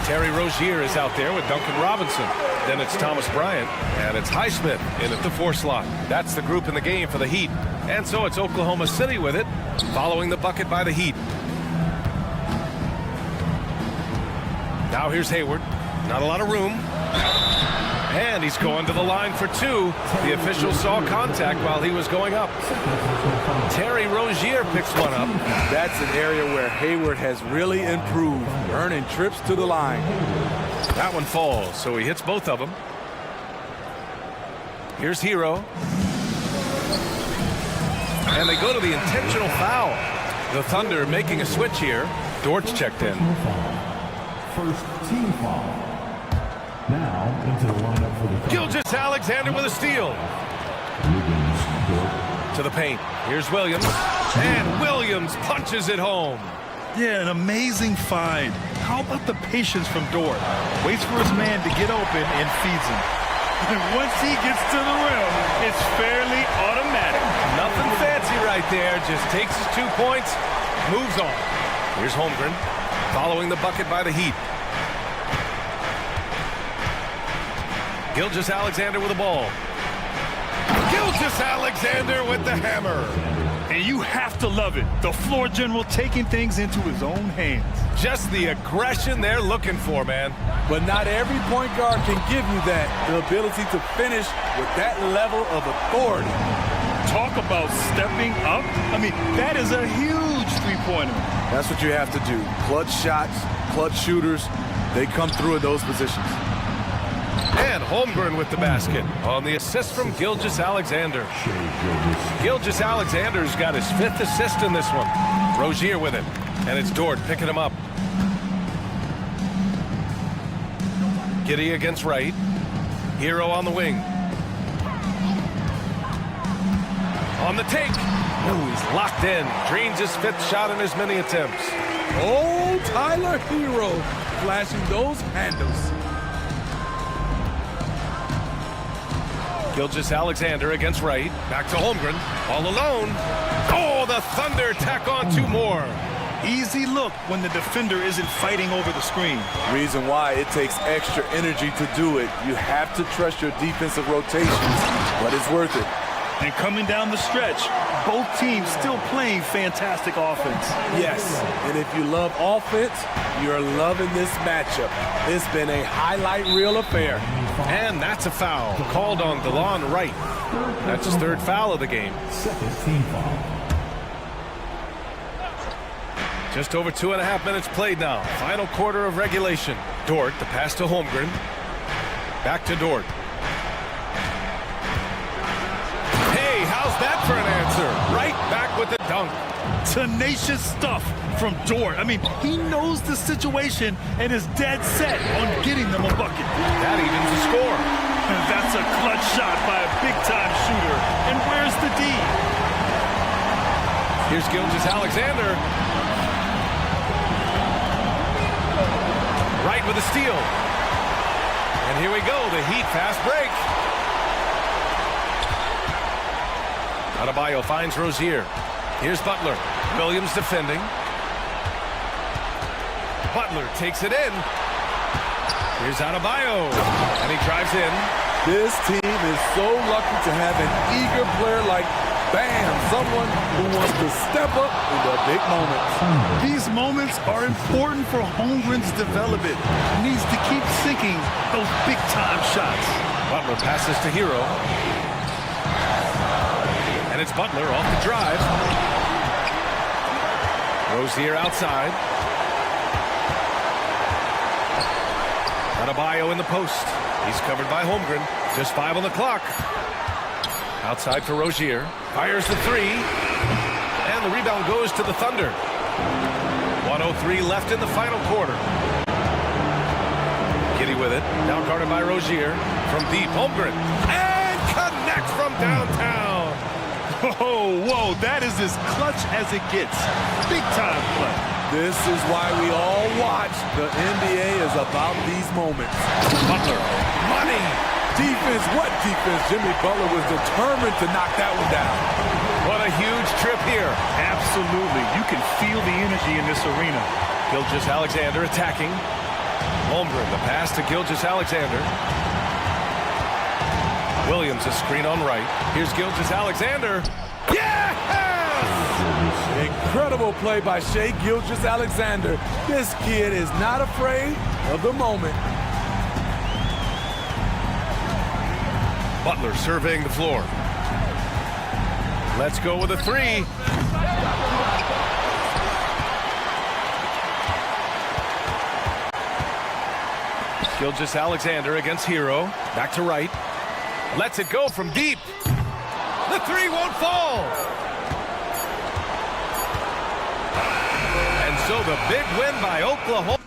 Terry Rozier is out there with Duncan Robinson. Then it's Thomas Bryant, and it's Highsmith in at the 4 slot. That's the group in the game for the Heat. And so it's Oklahoma City with it, following the bucket by the Heat. Now here's Hayward. Not a lot of room. And he's going to the line for 2. The official saw contact while he was going up. Terry Rozier picks one up. That's an area where Hayward has really improved, earning trips to the line. That one falls, so he hits both of them. Here's Hero. And they go to the intentional foul. The Thunder making a switch here. Dort's checked in. First team foul. Now into the lineup for the Thunder. Gilgeous-Alexander with a steal. To the paint. Here's Williams. And Williams punches it home. Yeah, an amazing find. How about the patience from Dort? Waits for his man to get open and feeds him. And once he gets to the rim, it's fairly automatic. Nothing fancy right there. Just takes his 2 points, moves on. Here's Holmgren, following the bucket by the Heat. Gilgeous-Alexander with the ball. Gilgeous-Alexander with the hammer. And you have to love it. The floor general taking things into his own hands. Just the aggression they're looking for, man. But not every point guard can give you that, the ability to finish with that level of authority. Talk about stepping up. I mean, that is a huge three-pointer. That's what you have to do. Clutch shots, clutch shooters, they come through in those positions. And Holmgren with the basket on the assist from Gilgeous-Alexander. Gilgeous-Alexander's got his 5th assist in this one. Rozier with it, and it's Dort picking him up. Giddey against Wright. Hero on the wing. On the take. Oh, he's locked in. Drains his 5th shot in as many attempts. Oh, Tyler Hero flashing those handles. Gilgeous-Alexander against Wright. Back to Holmgren. All alone. Oh, the Thunder tack on 2 more. Easy look when the defender isn't fighting over the screen. Reason why it takes extra energy to do it. You have to trust your defensive rotations, but it's worth it. And coming down the stretch, both teams still playing fantastic offense. Yes, and if you love offense, you're loving this matchup. It's been a highlight reel affair. And that's a foul called on DeLon Wright. That's his 3rd foul of the game. Second team foul. Just over 2.5 minutes played now. Final quarter of regulation. Dort, the pass to Holmgren. Back to Dort. Hey, how's that for an answer? Right back with the dunk. Tenacious stuff from Dort. I mean, he knows the situation and is dead set on getting them a bucket. That evens the score. And that's a clutch shot by a big-time shooter. And where's the D? Here's Gilgeous-Alexander. Right with a steal. And here we go, the Heat fast break. Adebayo finds Rozier. Here's Butler. Williams defending. Butler takes it in. Here's Adebayo. And he drives in. This team is so lucky to have an eager player like Bam, someone who wants to step up in the big moments. These moments are important for Holmgren's development. He needs to keep sinking those big-time shots. Butler passes to Hero. And it's Butler off the drive. Rozier outside. Adebayo in the post. He's covered by Holmgren. Just 5 on the clock. Outside for Rozier. Fires the 3. And the rebound goes to the Thunder. 1:03 left in the final quarter. Giddey with it. Now guarded by Rozier. From deep, Holmgren. And connects from downtown. Oh, whoa, that is as clutch as it gets. Big time play. This is why we all watch. The NBA is about these moments. Butler, money. Defense, what defense? Jimmy Butler was determined to knock that one down. What a huge trip here. Absolutely. You can feel the energy in this arena. Gilgeous-Alexander attacking. Holmgren, the pass to Gilgeous-Alexander. Williams, a screen on right. Here's Gilgeous-Alexander. Yes! Incredible play by Shai Gilgeous-Alexander. This kid is not afraid of the moment. Butler surveying the floor. Let's go with a three. Gilgeous-Alexander against Hero. Back to right. Lets it go from deep. The three won't fall. And so the big win by Oklahoma.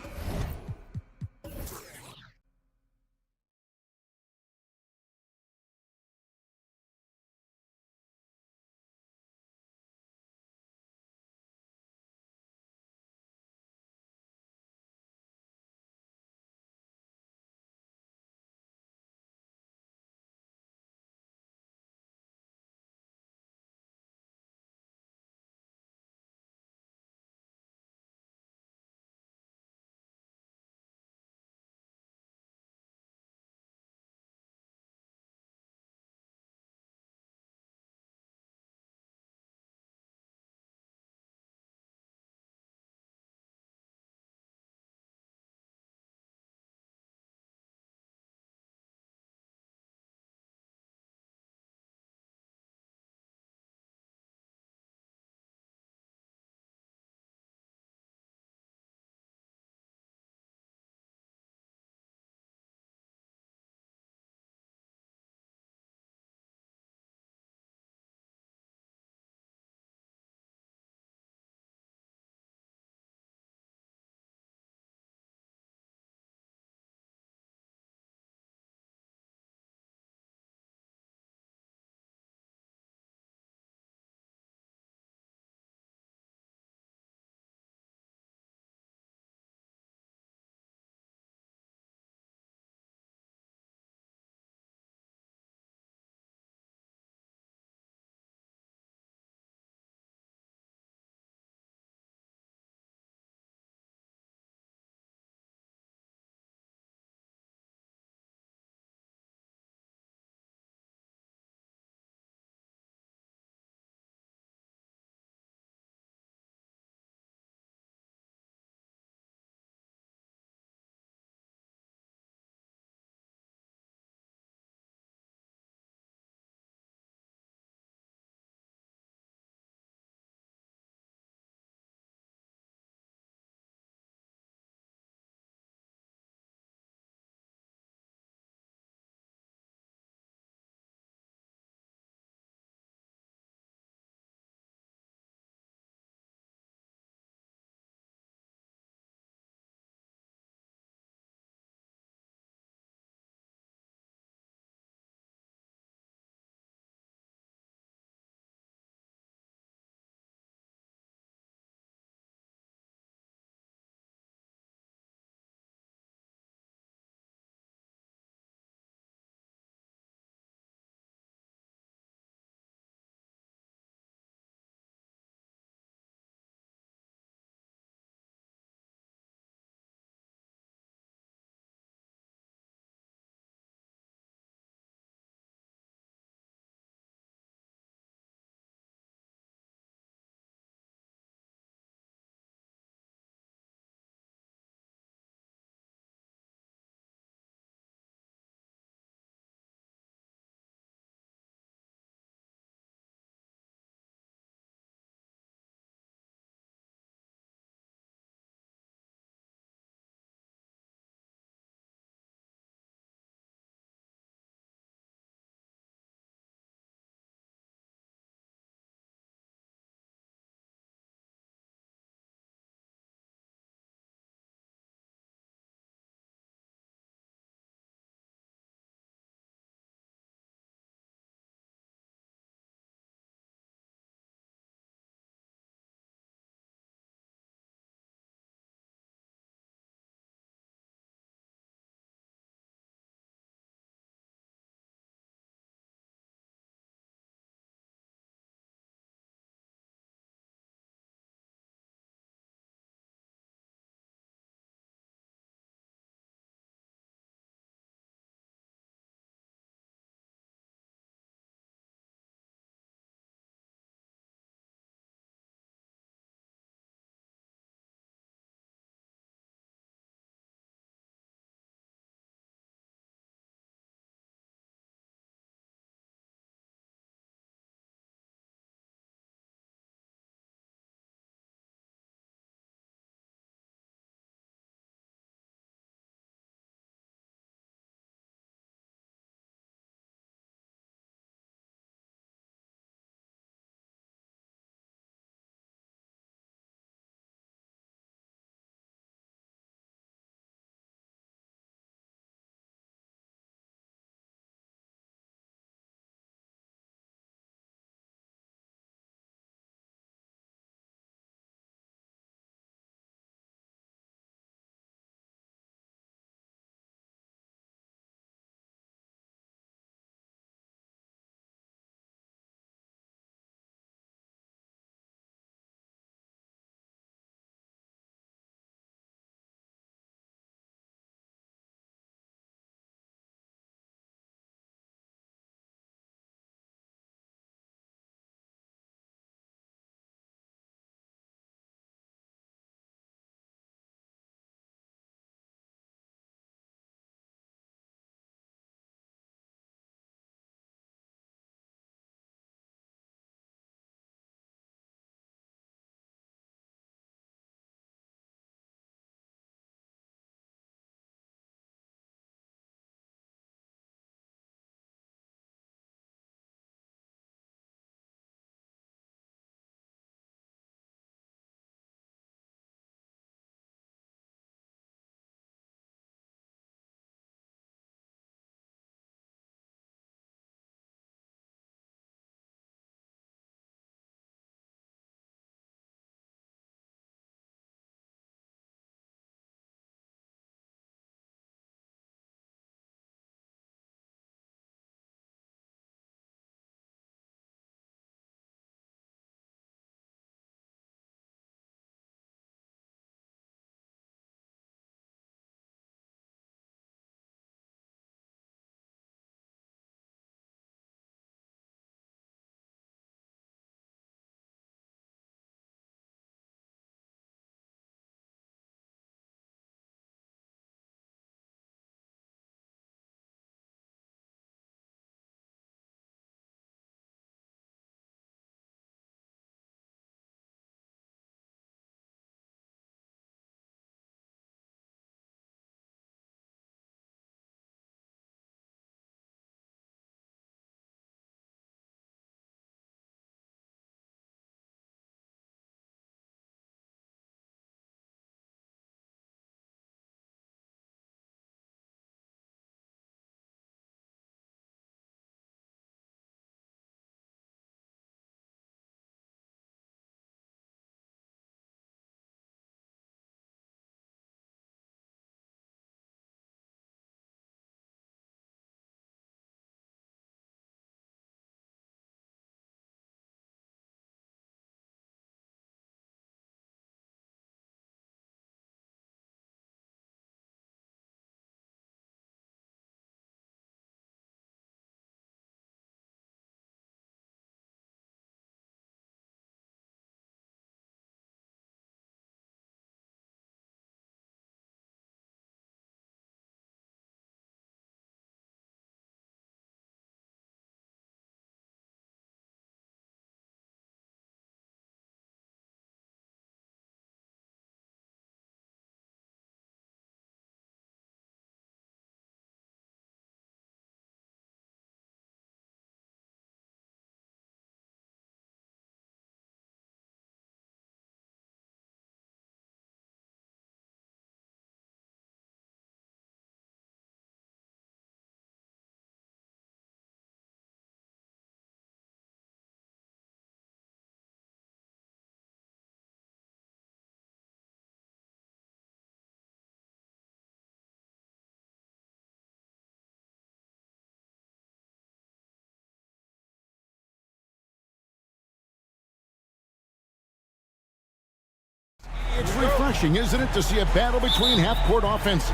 refreshing, isn't it, to see a battle between half-court offenses?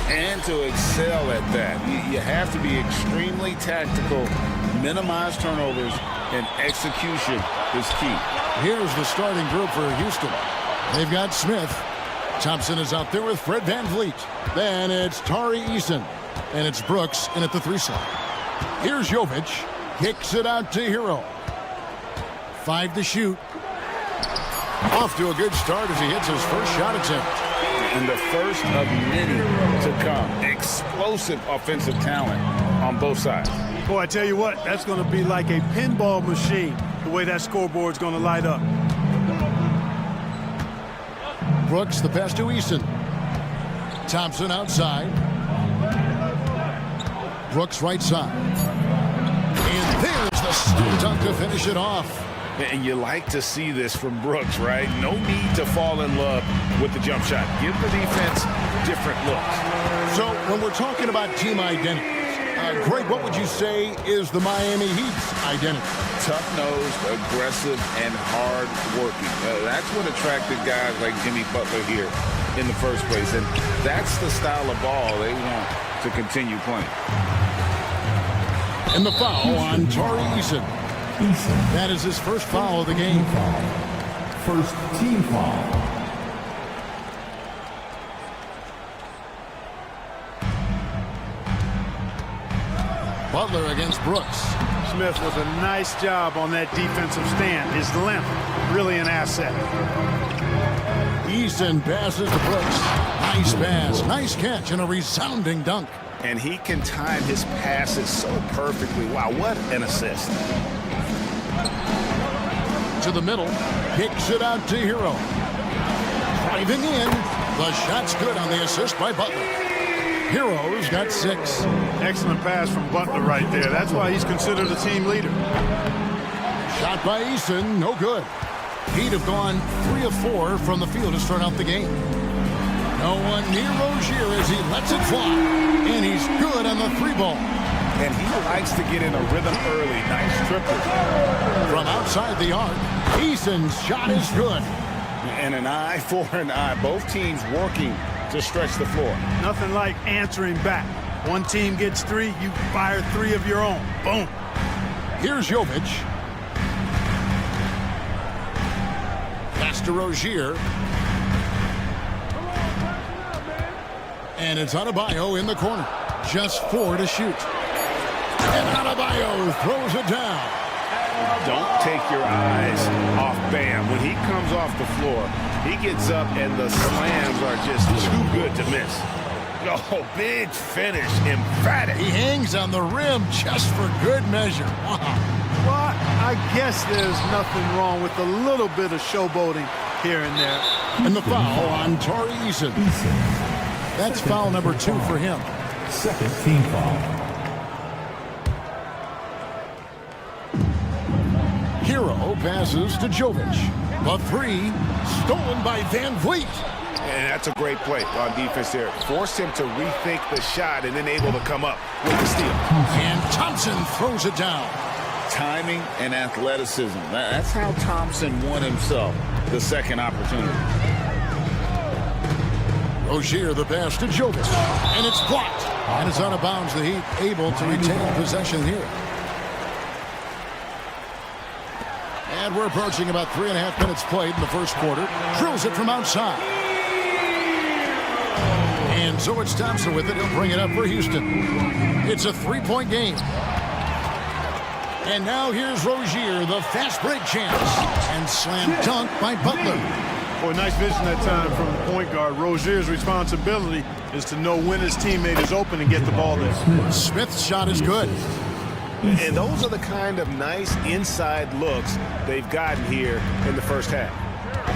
And to excel at that, you have to be extremely tactical, minimize turnovers, and execution is key. Here's the starting group for Houston. They've got Smith. Thompson is out there with Fred VanVleet. Then it's Tari Eason. And it's Brooks in at the 3 slot. Here's Jovic. Kicks it out to Hero. 5 to shoot. Off to a good start as he hits his first shot attempt. And the first of many to come. Explosive offensive talent on both sides. Boy, I tell you what, that's going to be like a pinball machine, the way that scoreboard's going to light up. Brooks, the pass to Eason. Thompson outside. Brooks right side. And there's the slam dunk to finish it off. And you like to see this from Brooks, right? No need to fall in love with the jump shot. Give the defense different looks. So when we're talking about team identity, Greg, what would you say is the Miami Heat's identity? Tough-nosed, aggressive, and hard-working. That's what attracted guys like Jimmy Butler here in the first place. And that's the style of ball they want to continue playing. And the foul on Tari Eason. That is his first foul of the game. First team foul. Butler against Brooks. Smith with a nice job on that defensive stand. His length, really an asset. Eason passes to Brooks. Nice pass, nice catch, and a resounding dunk. And he can time his passes so perfectly. Wow, what an assist. To the middle, kicks it out to Hero. Driving in, the shot's good on the assist by Butler. Hero's got 6. Excellent pass from Butler right there. That's why he's considered a team leader. Shot by Eason, no good. He'd have gone 3 of 4 from the field to start out the game. No one near Rozier as he lets it fly. And he's good on the 3-ball. And he likes to get in a rhythm early. Nice triple. From outside the arc, Eason's shot is good. And an eye for an eye. Both teams working to stretch the floor. Nothing like answering back. One team gets 3, you fire 3 of your own. Boom. Here's Jovic. Pass to Rozier. And it's Adebayo in the corner. Just 4 to shoot. And Adebayo throws it down. Don't take your eyes off Bam. When he comes off the floor, he gets up and the slams are just too good to miss. Oh, big finish, emphatic. He hangs on the rim just for good measure. Wow. Well, I guess there's nothing wrong with a little bit of showboating here and there. And the foul on Tari Eason. That's foul number 2 for him. Second team foul. Hero passes to Jovic. The 3 stolen by VanVleet. And that's a great play on defense there. Forced him to rethink the shot and then able to come up with the steal. And Thompson throws it down. Timing and athleticism. That's how Thompson won himself the second opportunity. Rozier the pass to Jovic. And it's blocked. And it's out of bounds. The Heat able to retain possession here. And we're approaching about 3.5 minutes played in the first quarter. Drills it from outside. And so it's Thompson with it. He'll bring it up for Houston. It's a 3-point game. And now here's Rozier, the fast break chance. And slam dunk by Butler. Boy, nice vision that time from the point guard. Rozier's responsibility is to know when his teammate is open and get the ball there. Smith's shot is good. And those are the kind of nice inside looks they've gotten here in the first half.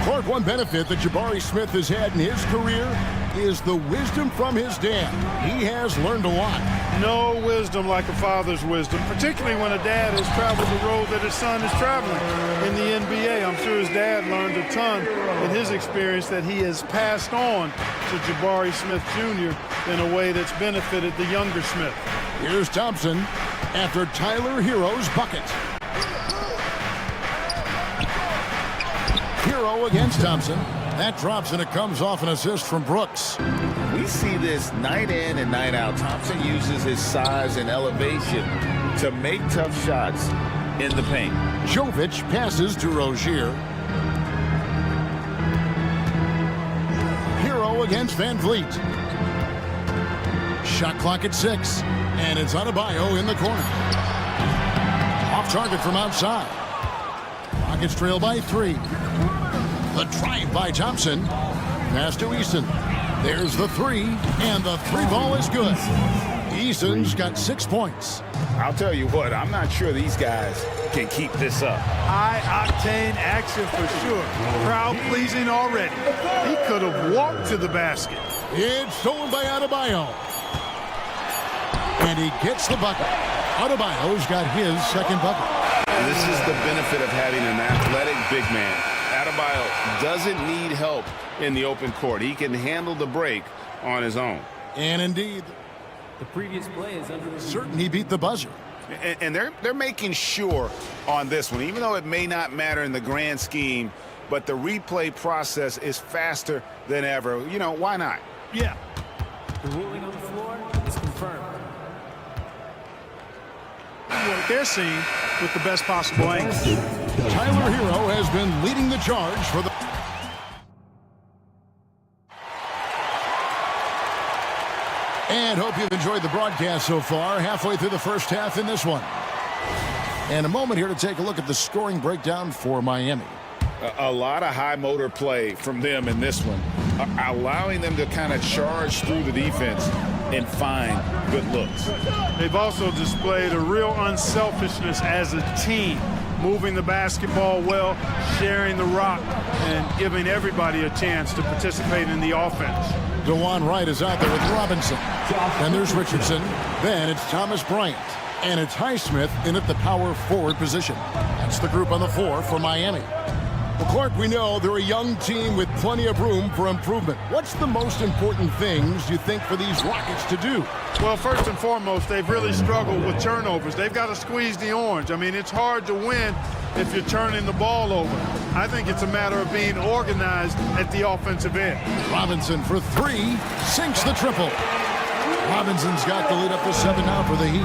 Clark, one benefit that Jabari Smith has had in his career is the wisdom from his dad. He has learned a lot. No wisdom like a father's wisdom, particularly when a dad has traveled the road that his son is traveling in the NBA. I'm sure his dad learned a ton in his experience that he has passed on to Jabari Smith Jr. in a way that's benefited the younger Smith. Here's Thompson after Tyler Hero's bucket. Hero against Thompson. That drops, and it comes off an assist from Brooks. We see this night in and night out. Thompson uses his size and elevation to make tough shots in the paint. Jovic passes to Rozier. Hero against Van Vliet. Shot clock at 6, and it's Adebayo in the corner. Off target from outside. Rockets trail by 3. The drive by Thompson. Pass to Eason. There's the 3, and the 3 ball is good. Eason's got 6 points. I'll tell you what, I'm not sure these guys can keep this up. High-octane action for sure. Crowd-pleasing already. He could have walked to the basket. It's stolen by Adebayo. And he gets the bucket. Adebayo's got his second bucket. This is the benefit of having an athletic big man. Adebayo doesn't need help in the open court. He can handle the break on his own. And indeed, the previous play is under certain he beat the buzzer. And they're making sure on this one, even though it may not matter in the grand scheme, but the replay process is faster than ever. You know, why not? Yeah. The ruling on the floor is confirmed. What they're seeing with the best possible angle. Tyler Hero has been leading the charge for the... And hope you've enjoyed the broadcast so far. Halfway through the first half in this one. And a moment here to take a look at the scoring breakdown for Miami. A lot of high motor play from them in this one, allowing them to kind of charge through the defense and find good looks. They've also displayed a real unselfishness as a team, moving the basketball well, sharing the rock, and giving everybody a chance to participate in the offense. DeJuan Wright is out there with Robinson. Then there's Richardson. Then it's Thomas Bryant. And it's Highsmith in at the power forward position. That's the group on the floor for Miami. Well, Clark, we know they're a young team with plenty of room for improvement. What's the most important things you think for these Rockets to do? Well, first and foremost, they've really struggled with turnovers. They've got to squeeze the orange. I mean, it's hard to win if you're turning the ball over. I think it's a matter of being organized at the offensive end. Robinson for 3, sinks the triple. Robinson's got the lead up to 7 now for the Heat.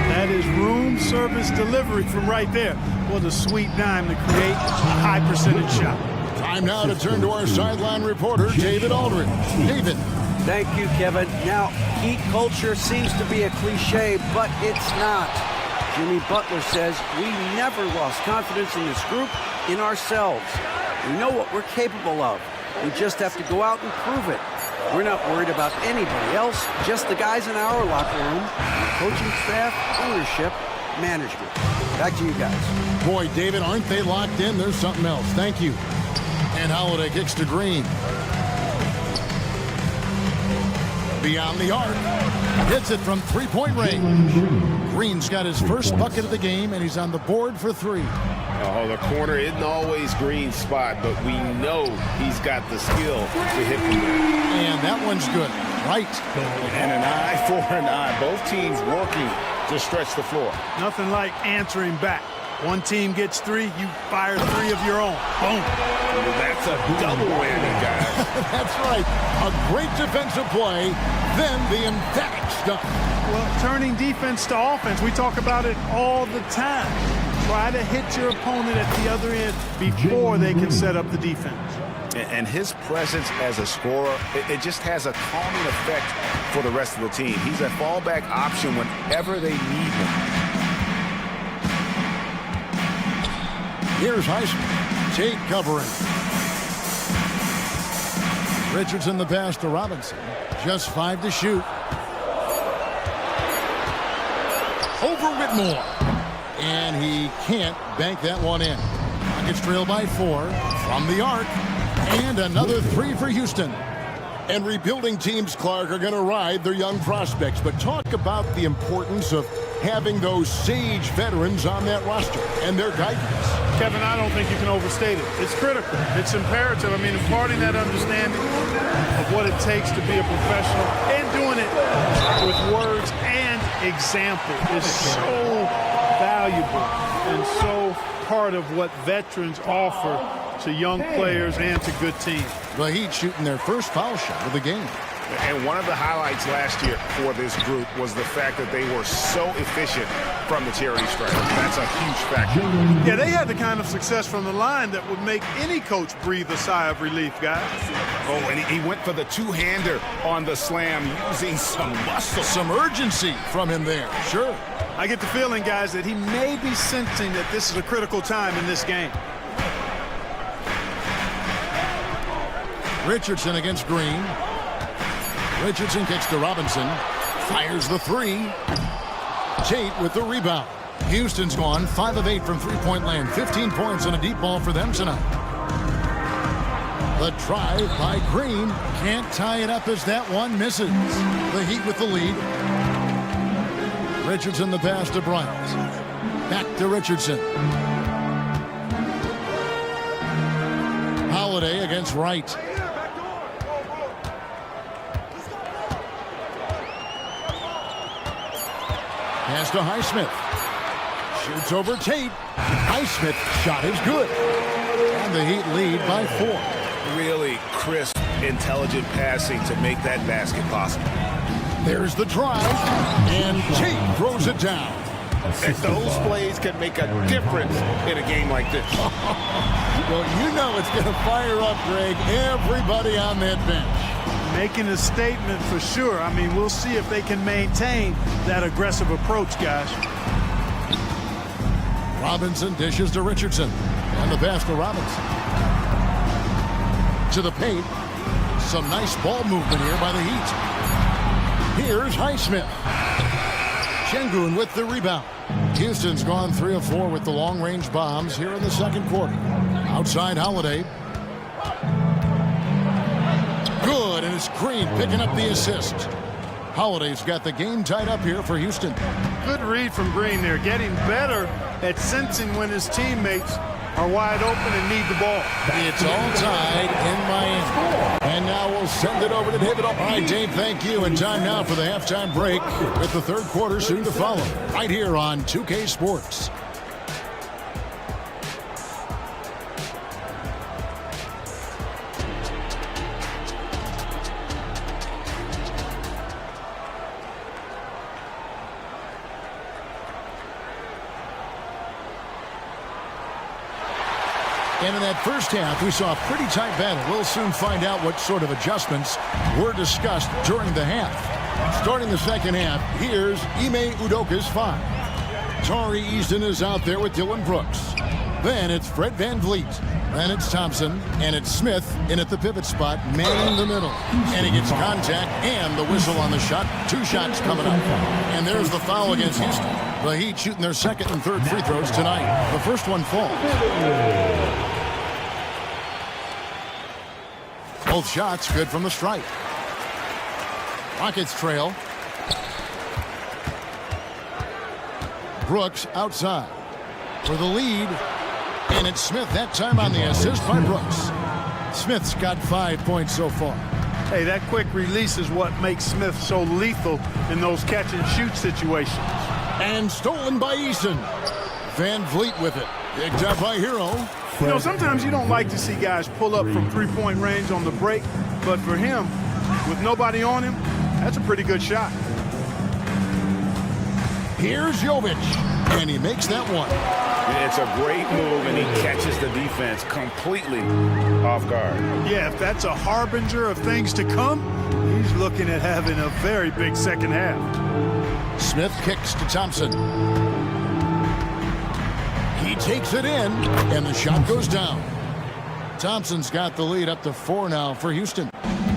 That is room service delivery from right there. What a sweet dime to create a high percentage shot. Time now to turn to our sideline reporter, David Aldridge. David. Thank you, Kevin. Now, Heat culture seems to be a cliche, but it's not. Jimmy Butler says we never lost confidence in this group, in ourselves. We know what we're capable of. We just have to go out and prove it. We're not worried about anybody else, just the guys in our locker room, coaching staff, ownership, management. Back to you guys. Boy, David, aren't they locked in? There's something else. Thank you. And Holiday kicks to Green. Beyond the arc. Hits it from three-point range. Green's got his first bucket of the game, and he's on the board for 3. Oh, the corner isn't always Green's spot, but we know he's got the skill to hit from there. And that one's good. Right. And an eye for an eye. Both teams working to stretch the floor. Nothing like answering back. One team gets 3, you fire 3 of your own. Boom. That's a double whammy, guys. That's right. A great defensive play, then the emphatic stuff. Well, turning defense to offense, we talk about it all the time. Try to hit your opponent at the other end before they can set up the defense. And his presence as a scorer, it just has a calming effect for the rest of the team. He's a fallback option whenever they need him. Here's Highsmith. Tate covering. Richardson the pass to Robinson. Just 5 to shoot. Over Whitmore. And he can't bank that one in. Rockets trail by 4 from the arc. And another 3 for Houston. And rebuilding teams, Clark, are going to ride their young prospects. But talk about the importance of having those sage veterans on that roster and their guidance. Kevin, I don't think you can overstate it. It's critical. It's imperative. I mean, imparting that understanding of what it takes to be a professional and doing it with words and example is so valuable and so part of what veterans offer to young players and to good teams. The Heat shooting their first foul shot of the game. And one of the highlights last year for this group was the fact that they were so efficient from the charity stripe. That's a huge factor. Yeah, they had the kind of success from the line that would make any coach breathe a sigh of relief, guys. Oh, and he went for the two-hander on the slam using some muscle. Some urgency from him there, sure. I get the feeling, guys, that he may be sensing that this is a critical time in this game. Richardson against Green. Richardson kicks to Robinson. Fires the three. Tate with the rebound. Houston's gone 5 of 8 from three-point land. 15 points on a deep ball for them tonight. The drive by Green. Can't tie it up as that one misses. The Heat with the lead. Richardson the pass to Bryant. Back to Richardson. Holiday against Wright. Pass to Highsmith. Shoots over Tate. Highsmith shot is good. And the Heat lead by 4. Really crisp, intelligent passing to make that basket possible. There's the drive. And Tate throws it down. And those plays can make a difference in a game like this. Well, you know it's going to fire up, Greg, everybody on that bench. Making a statement for sure. I mean, we'll see if they can maintain that aggressive approach, guys. Robinson dishes to Richardson. And the pass to Robinson. To the paint. Some nice ball movement here by the Heat. Here's Highsmith. Şengün with the rebound. Houston's gone 3 of 4 with the long-range bombs here in the second quarter. Outside Holiday. Good, and it's Green picking up the assist. Holiday's got the game tied up here for Houston. Good read from Green there, getting better at sensing when his teammates are wide open and need the ball. It's all tied in Miami. And now we'll send it over to David. All right, Dave, thank you. And time now for the halftime break with the third quarter soon to follow. Right here on 2K Sports. And in that first half, we saw a pretty tight battle. We'll soon find out what sort of adjustments were discussed during the half. Starting the second half, here's Ime Udoka's 5. Tari Easton is out there with Dylan Brooks. Then it's Fred VanVleet. Then it's Thompson. And it's Smith in at the pivot spot, manning the middle. And he gets contact and the whistle on the shot. 2 shots coming up. And there's the foul against Houston. The Heat shooting their second and third free throws tonight. The first one falls. Both shots good from the stripe. Rockets trail. Brooks outside for the lead. And it's Smith that time on the assist by Brooks. Smith's got 5 points so far. Hey, that quick release is what makes Smith so lethal in those catch-and-shoot situations. And stolen by Eason. VanVleet with it. Picked up by Hero. You know, sometimes you don't like to see guys pull up from three-point range on the break, but for him, with nobody on him, that's a pretty good shot. Here's Jovic, and he makes that one. It's a great move, and he catches the defense completely off guard. Yeah, if that's a harbinger of things to come, he's looking at having a very big second half. Smith kicks to Thompson. He takes it in, and the shot goes down. Thompson's got the lead up to 4 now for Houston.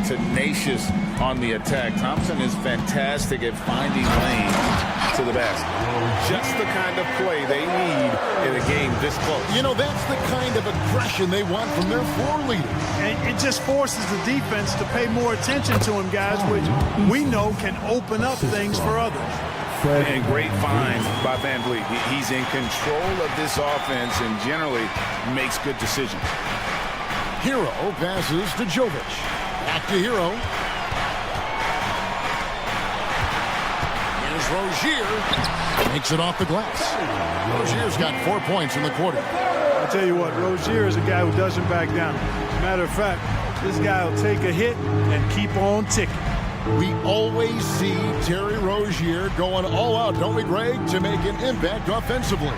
Tenacious on the attack. Thompson is fantastic at finding lanes to the basket. Just the kind of play they need in a game this close. You know, that's the kind of aggression they want from their floor leader. And it just forces the defense to pay more attention to him, guys, which we know can open up things for others. And great find by VanVleet. He's in control of this offense and generally makes good decisions. Hero passes to Jovic. Back to Hero. Here's Rozier. Makes it off the glass. Rozier's got 4 points in the quarter. I tell you what, Rozier is a guy who doesn't back down. Matter of fact, this guy will take a hit and keep on ticking. We always see Terry Rozier going all out, don't we, Greg, to make an impact offensively.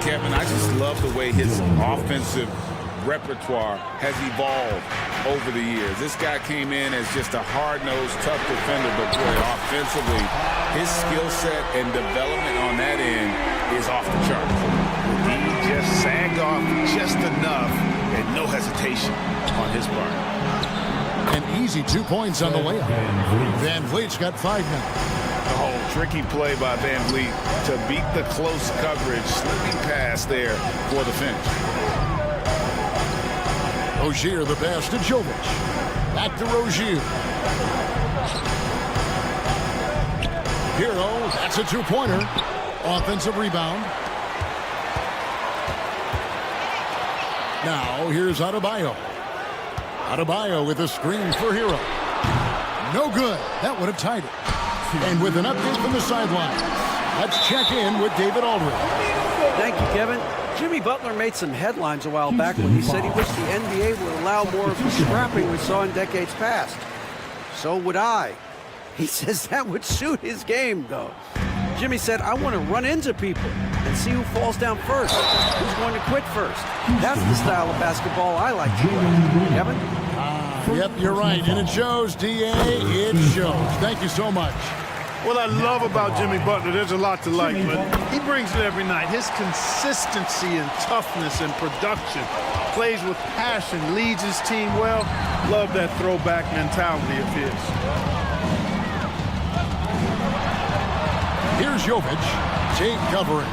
Kevin, I just love the way his offensive repertoire has evolved over the years. This guy came in as just a hard-nosed, tough defender, but boy, offensively, his skill set and development on that end is off the charts. He just sagged off just enough and no hesitation on his part. An easy 2 points on the layup. Van Vliet's got 5 now. Oh, tricky play by Van Vliet to beat the close coverage, slipping pass there for the finish. Rozier the pass to Jovic. Back to Rozier. Hero, that's a 2-pointer. Offensive rebound. Now here's Adebayo. Adebayo with a screen for Hero. No good. That would have tied it. And with an update from the sideline, let's check in with David Aldridge. Thank you, Kevin. Jimmy Butler made some headlines a while back when he said he wished the NBA would allow more of the scrapping we saw in decades past. So would I. He says that would suit his game, though. Jimmy said, I want to run into people and see who falls down first, who's going to quit first. That's the style of basketball I like to play. Kevin? Yep, you're right. And it shows, DA, it shows. Thank you so much. What I love about Jimmy Butler, there's a lot to like, but he brings it every night. His consistency and toughness and production, plays with passion, leads his team well. Love that throwback mentality of his. Here's Jovic. Team covering.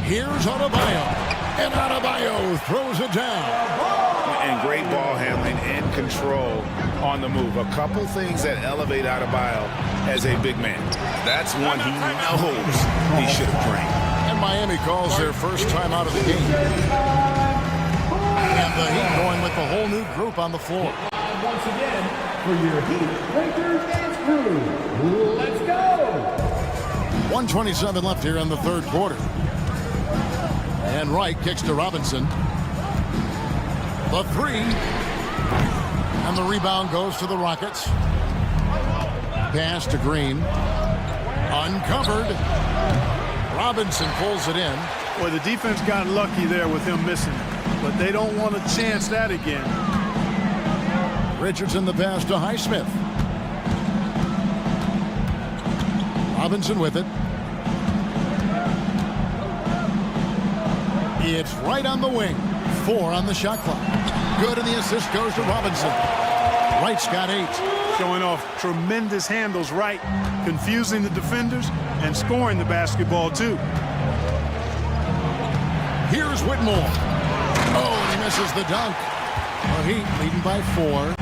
Here's Adebayo. And Adebayo throws it down. And great ball handling and control on the move. A couple things that elevate Adebayo as a big man. That's one he knows he should have drained. And Miami calls their first time out of the game. And the Heat going with the whole new group on the floor. And once again, for your Heat, Lakers dance crew, let's go! 1:27 left here in the third quarter. And Wright kicks to Robinson. The 3. And the rebound goes to the Rockets. Pass to Green. Uncovered. Robinson pulls it in. Boy, the defense got lucky there with him missing it, but they don't want to chance that again. Richardson the pass to Highsmith. Robinson with it. It's right on the wing. 4 on the shot clock. Good, and the assist goes to Robinson. Wright's got 8. Showing off tremendous handles, Wright, confusing the defenders and scoring the basketball too. Here's Whitmore. Oh, and he misses the dunk. The Heat leading by 4.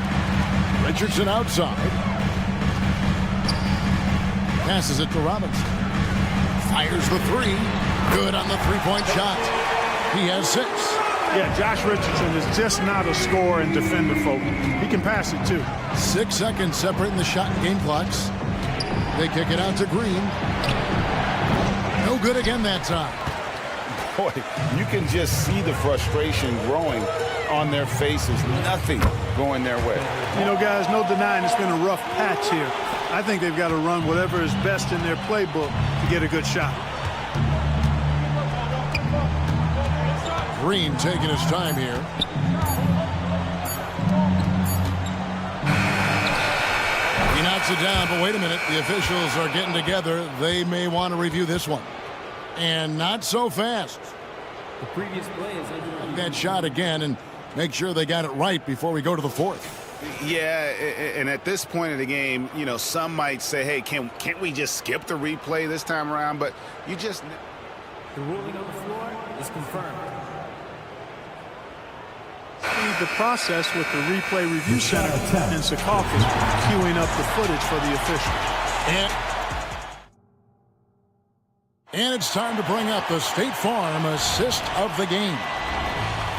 Richardson outside. Passes it to Robinson. Fires the 3. Good on the three-point shot. He has 6. Yeah, Josh Richardson is just not a scorer and defender, folk. He can pass it too. 6 seconds separating the shot and game clocks. They kick it out to Green. No good again that time. Boy, you can just see the frustration growing on their faces. Nothing going their way. You know, guys, no denying it's been a rough patch here. I think they've got to run whatever is best in their playbook to get a good shot. Green taking his time here. He knocks it down, but wait a minute. The officials are getting together. They may want to review this one. And not so fast. The previous play is under that shot again and make sure they got it right before we go to the 4th. Yeah, and at this point of the game, you know, some might say, hey, can't we just skip the replay this time around? But you just... The ruling on the floor is confirmed. The process with the replay review center in Secaucus queuing up the footage for the officials. And it's time to bring up the State Farm assist of the game.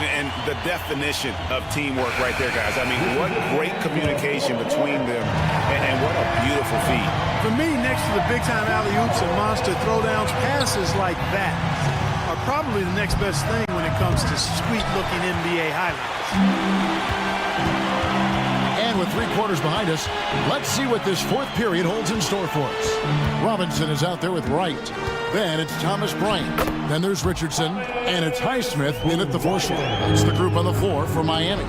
And the definition of teamwork right there, guys. I mean, what great communication between them, and what a beautiful feat. For me, next to the big-time alley-oops and monster throwdowns, passes like that are probably the next best thing when it comes to sweet-looking NBA highlights. And with 3 quarters behind us, let's see what this 4th period holds in store for us. Robinson is out there with Wright. Then it's Thomas Bryant. Then there's Richardson. And it's Highsmith in at the 4 slot. It's the group on the floor for Miami.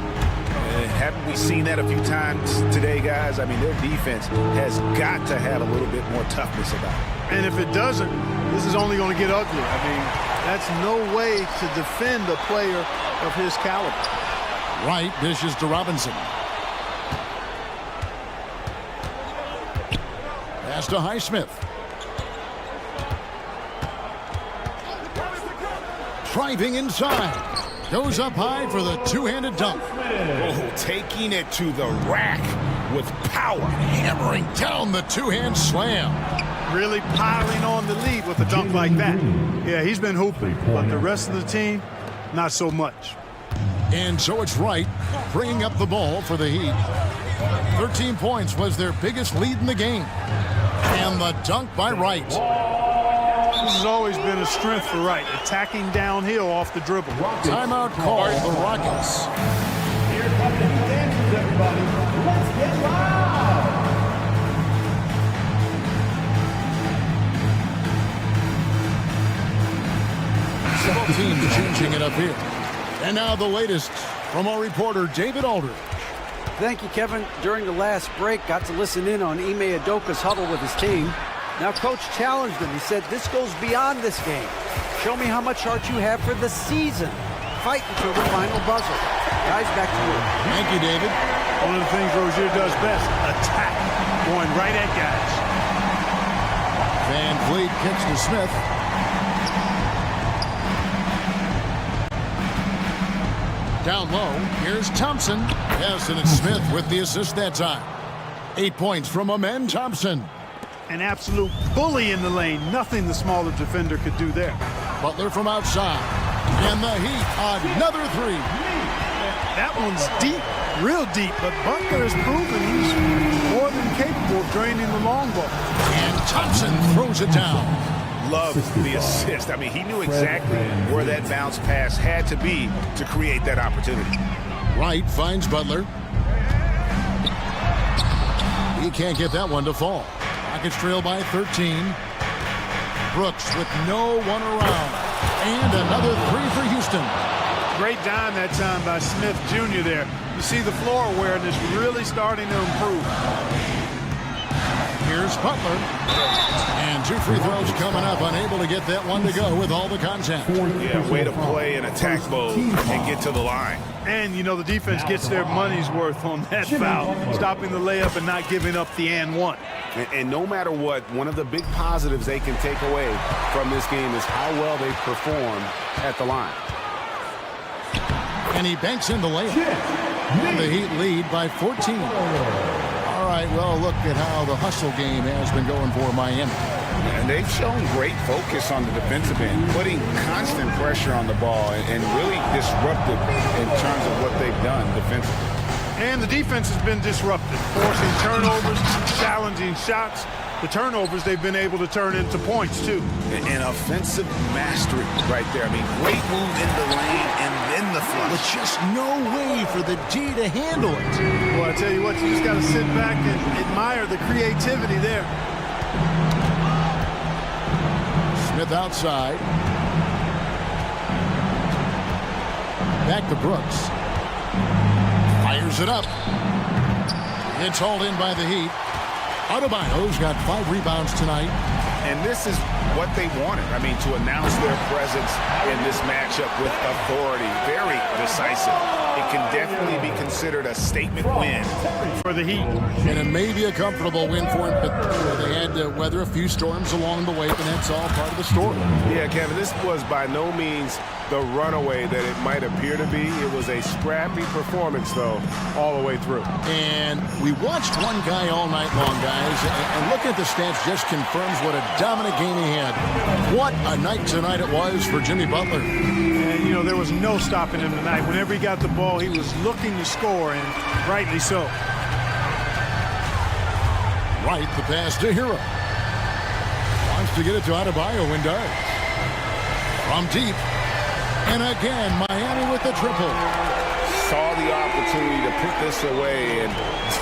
Haven't we seen that a few times today, guys? I mean, their defense has got to have a little bit more toughness about it. And if it doesn't, this is only going to get ugly. I mean, that's no way to defend a player of his caliber. Wright dishes to Robinson. Pass to Highsmith. Driving inside. Goes up high for the two-handed dunk. Oh, taking it to the rack with power. Hammering down the two-hand slam. Really piling on the lead with a dunk like that. Yeah, he's been hooping, but the rest of the team, not so much. And so it's Wright bringing up the ball for the Heat. 13 points was their biggest lead in the game. And the dunk by Wright. This has always been a strength for Wright, attacking downhill off the dribble. Timeout call, the Rockets. Here come the dancers, everybody. Let's get loud. Both teams changing it up here. And now the latest from our reporter, David Aldridge. Thank you, Kevin. During the last break, got to listen in on Ime Udoka's huddle with his team. Now, Coach challenged him. He said, this goes beyond this game. Show me how much heart you have for the season. Fight until the final buzzer. Guys, back to you. Thank you, David. One of the things Rozier does best, attack, going right at guys. Van Vliet kicks to Smith. Down low, here's Thompson. Yes, and it's Smith with the assist that time. 8 points from Amen Thompson. An absolute bully in the lane. Nothing the smaller defender could do there. Butler from outside. And the Heat, another 3. That one's deep, real deep, but Butler has proven he's more than capable of draining the long ball. And Thompson throws it down. Love the assist. I mean, he knew exactly where that bounce pass had to be to create that opportunity. Wright finds Butler. He can't get that one to fall. Rockets trail by 13. Brooks with no one around. And another 3 for Houston. Great dime that time by Smith Jr. there. You see the floor awareness really starting to improve. Here's Butler. And 2 free throws coming up. Unable to get that one to go with all the contact. Yeah, way to play in attack mode and get to the line. And, you know, the defense gets their money's worth on that foul. Stopping the layup and not giving up the and one. And no matter what, one of the big positives they can take away from this game is how well they perform at the line. And he banks in the layup. And the Heat lead by 14. All right, well, look at how the hustle game has been going for Miami. And they've shown great focus on the defensive end, putting constant pressure on the ball and really disruptive in terms of what they've done defensively. And the defense has been disrupted, forcing turnovers, challenging shots. The turnovers they've been able to turn into points, too. An offensive mastery right there. I mean, great move in the lane and then the flush. But just no way for the D to handle it. Well, I tell you what, you just got to sit back and admire the creativity there. Smith outside. Back to Brooks. Fires it up. It's hauled in by the Heat. Adebayo's got 5 rebounds tonight. And this is what they wanted. I mean, to announce their presence in this matchup with authority. Very decisive. It can definitely be considered a statement win for the Heat. And it may be a comfortable win for him, but they had to weather a few storms along the way, and that's all part of the story. Yeah, Kevin, this was by no means the runaway that it might appear to be. It was a scrappy performance, though, all the way through. And we watched one guy all night long, guys, and looking at the stats just confirms what a dominant game he had. What a night tonight it was for Jimmy Butler. And, you know, there was no stopping him tonight. Whenever he got the ball, he was looking to score, and rightly so. Right, the pass to Hero. Wants to get it to Adebayo and does. From deep. And again, Miami with the triple. Saw the opportunity to put this away and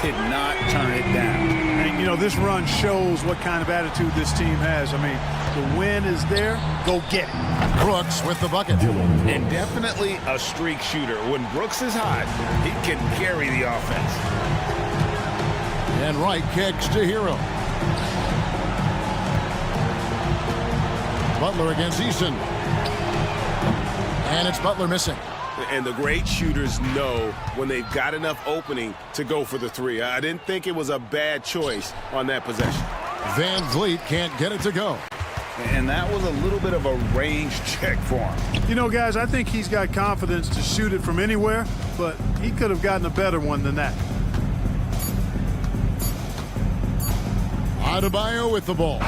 did not turn it down. And, you know, this run shows what kind of attitude this team has. I mean, the win is there. Go get it. Brooks with the bucket. And definitely a streak shooter. When Brooks is hot, he can carry the offense. And Wright kicks to Hero. Butler against Easton. And it's Butler missing. And the great shooters know when they've got enough opening to go for the three. I didn't think it was a bad choice on that possession. Van Vliet can't get it to go. And that was a little bit of a range check for him. You know, guys, I think he's got confidence to shoot it from anywhere, but he could have gotten a better one than that. Adebayo with the ball.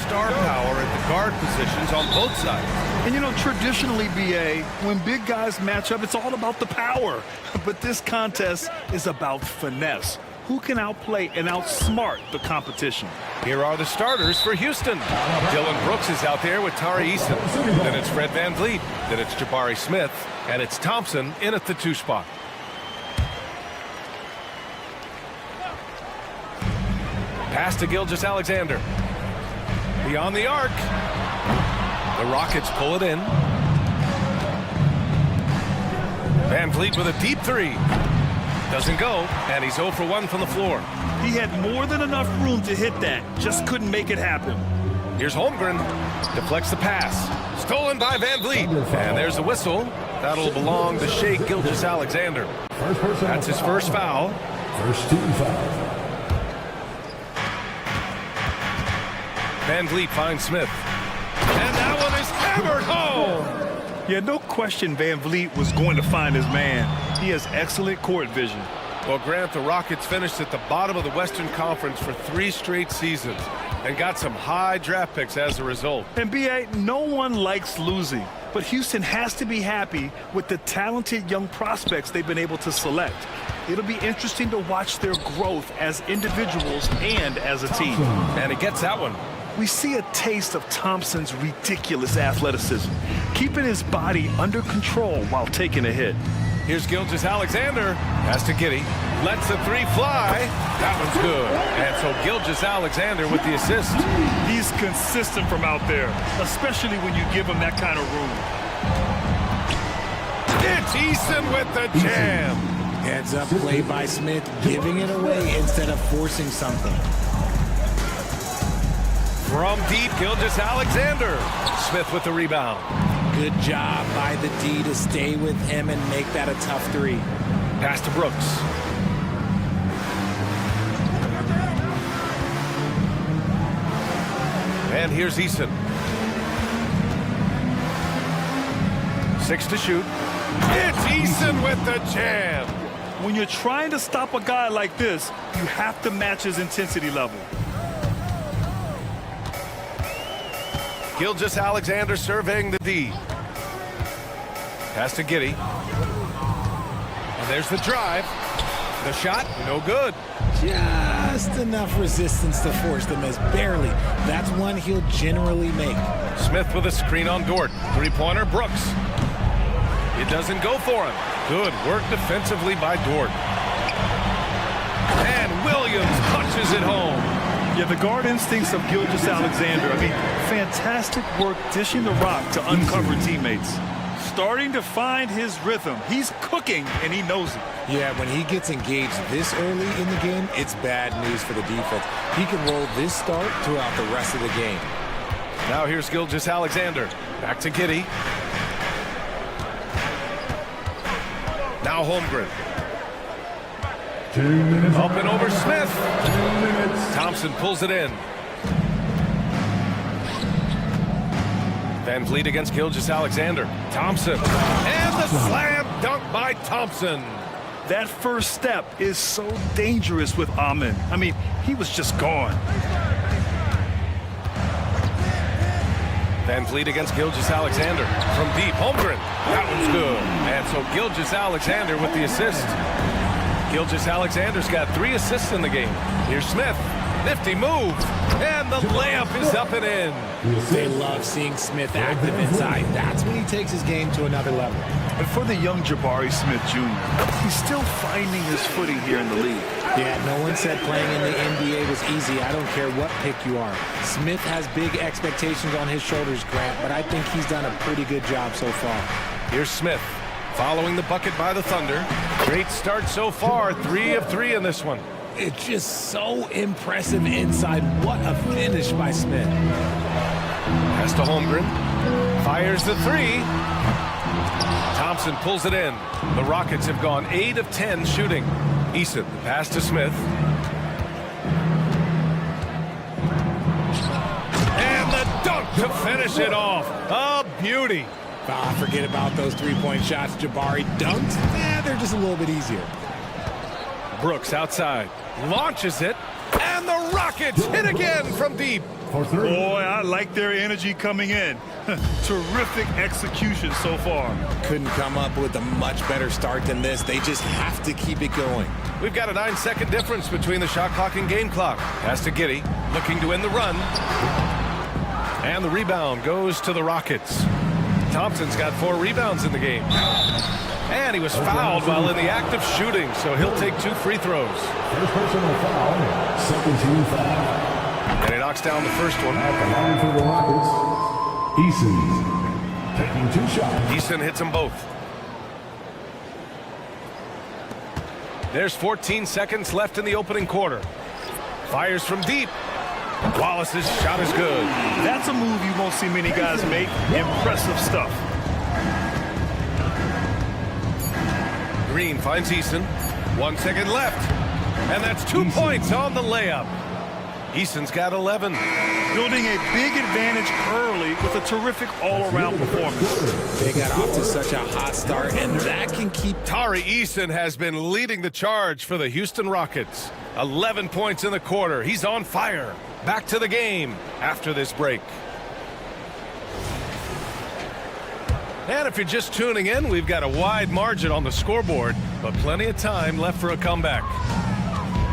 star power at the guard positions on both sides. And you know, traditionally, BA, when big guys match up, it's all about the power. But this contest is about finesse. Who can outplay and outsmart the competition? Here are the starters for Houston. Dylan Brooks is out there with Tari Eason. Then it's Fred VanVleet. Then it's Jabari Smith. And it's Thompson in at the 2 spot. Pass to Gilgeous-Alexander. Beyond the arc. The Rockets pull it in. VanVleet with a deep 3. Doesn't go, and he's 0 for 1 from the floor. He had more than enough room to hit that, just couldn't make it happen. Here's Holmgren, deflects the pass. Stolen by VanVleet, and there's the whistle. That'll belong to Shai Gilgeous-Alexander. That's his first foul. First team foul. VanVleet finds Smith. And that one is hammered home! Yeah, no question VanVleet was going to find his man. He has excellent court vision. Well, Grant, the Rockets finished at the bottom of the Western Conference for 3 straight seasons and got some high draft picks as a result. And BA, no one likes losing, but Houston has to be happy with the talented young prospects they've been able to select. It'll be interesting to watch their growth as individuals and as a team. And he gets that one. We see a taste of Thompson's ridiculous athleticism, keeping his body under control while taking a hit. Here's Gilgeous-Alexander. Pass to Giddey. Lets the 3 fly. That one's good. And so Gilgeous-Alexander with the assist. He's consistent from out there, especially when you give him that kind of room. It's Eason with the jam. Heads up play by Smith, giving it away instead of forcing something. From deep, Gilgeous-Alexander. Smith with the rebound. Good job by the D to stay with him and make that a tough 3. Pass to Brooks. And here's Eason. 6 to shoot. It's Eason with the jam. When you're trying to stop a guy like this, you have to match his intensity level. Gilgeous-Alexander surveying the D. Pass to Giddey. And there's the drive. The shot, no good. Just enough resistance to force the miss, barely. That's one he'll generally make. Smith with a screen on Dort. 3-pointer, Brooks. It doesn't go for him. Good work defensively by Dort. And Williams punches it home. Yeah, the guard instincts of Gilgeous-Alexander. I mean, fantastic work dishing the rock to uncover teammates. Starting to find his rhythm. He's cooking, and he knows it. Yeah, when he gets engaged this early in the game, it's bad news for the defense. He can roll this start throughout the rest of the game. Now here's Gilgeous-Alexander. Back to Giddey. Now Holmgren. 2 minutes. Up and over Smith. 2 minutes. Thompson pulls it in. VanVleet against Gilgeous-Alexander. Thompson. And the slam dunk by Thompson. That first step is so dangerous with Amin. I mean, he was just gone. VanVleet against Gilgeous-Alexander. From deep, Holmgren. That one's good. And so Gilgeous-Alexander with the assist. Gilgeous-Alexander's got 3 assists in the game. Here's Smith. Nifty move. And the layup is up and in. They love seeing Smith active inside. That's when he takes his game to another level. And for the young Jabari Smith Jr., he's still finding his footing here in the league. Yeah, no one said playing in the NBA was easy. I don't care what pick you are. Smith has big expectations on his shoulders, Grant, but I think he's done a pretty good job so far. Here's Smith. Following the bucket by the Thunder. Great start so far. 3 of 3 in this one. It's just so impressive inside. What a finish by Smith. Pass to Holmgren. Fires the 3. Thompson pulls it in. The Rockets have gone 8 of 10 shooting. Eason, pass to Smith. And the dunk to finish it off. A beauty. Forget about those 3-point shots. Jabari dunks. They're just a little bit easier. Brooks outside. Launches it. And the Rockets hit again from deep. for three. Boy, I like their energy coming in. Terrific execution so far. Couldn't come up with a much better start than this. They just have to keep it going. We've got a 9-second difference between the shot clock and game clock. Pass to Giddey, looking to win the run. And the rebound goes to the Rockets. Thompson's got 4 rebounds in the game. And he was fouled while in the act of shooting, so he'll take 2 free throws. First personal foul, second team foul. And he knocks down the first one. At the line for the Rockets, Eason taking 2 shots. Eason hits them both. There's 14 seconds left in the opening quarter. Fires from deep. Wallace's shot is good. That's a move you won't see many guys make. Impressive stuff. Green finds Eason. 1 second left. And that's 2 points on the layup. Eason's got 11. Building a big advantage early with a terrific all-around performance. They got off to such a hot start, and that can keep... Tari Eason has been leading the charge for the Houston Rockets. 11 points in the quarter. He's on fire. Back to the game after this break. And if you're just tuning in, we've got a wide margin on the scoreboard, but plenty of time left for a comeback.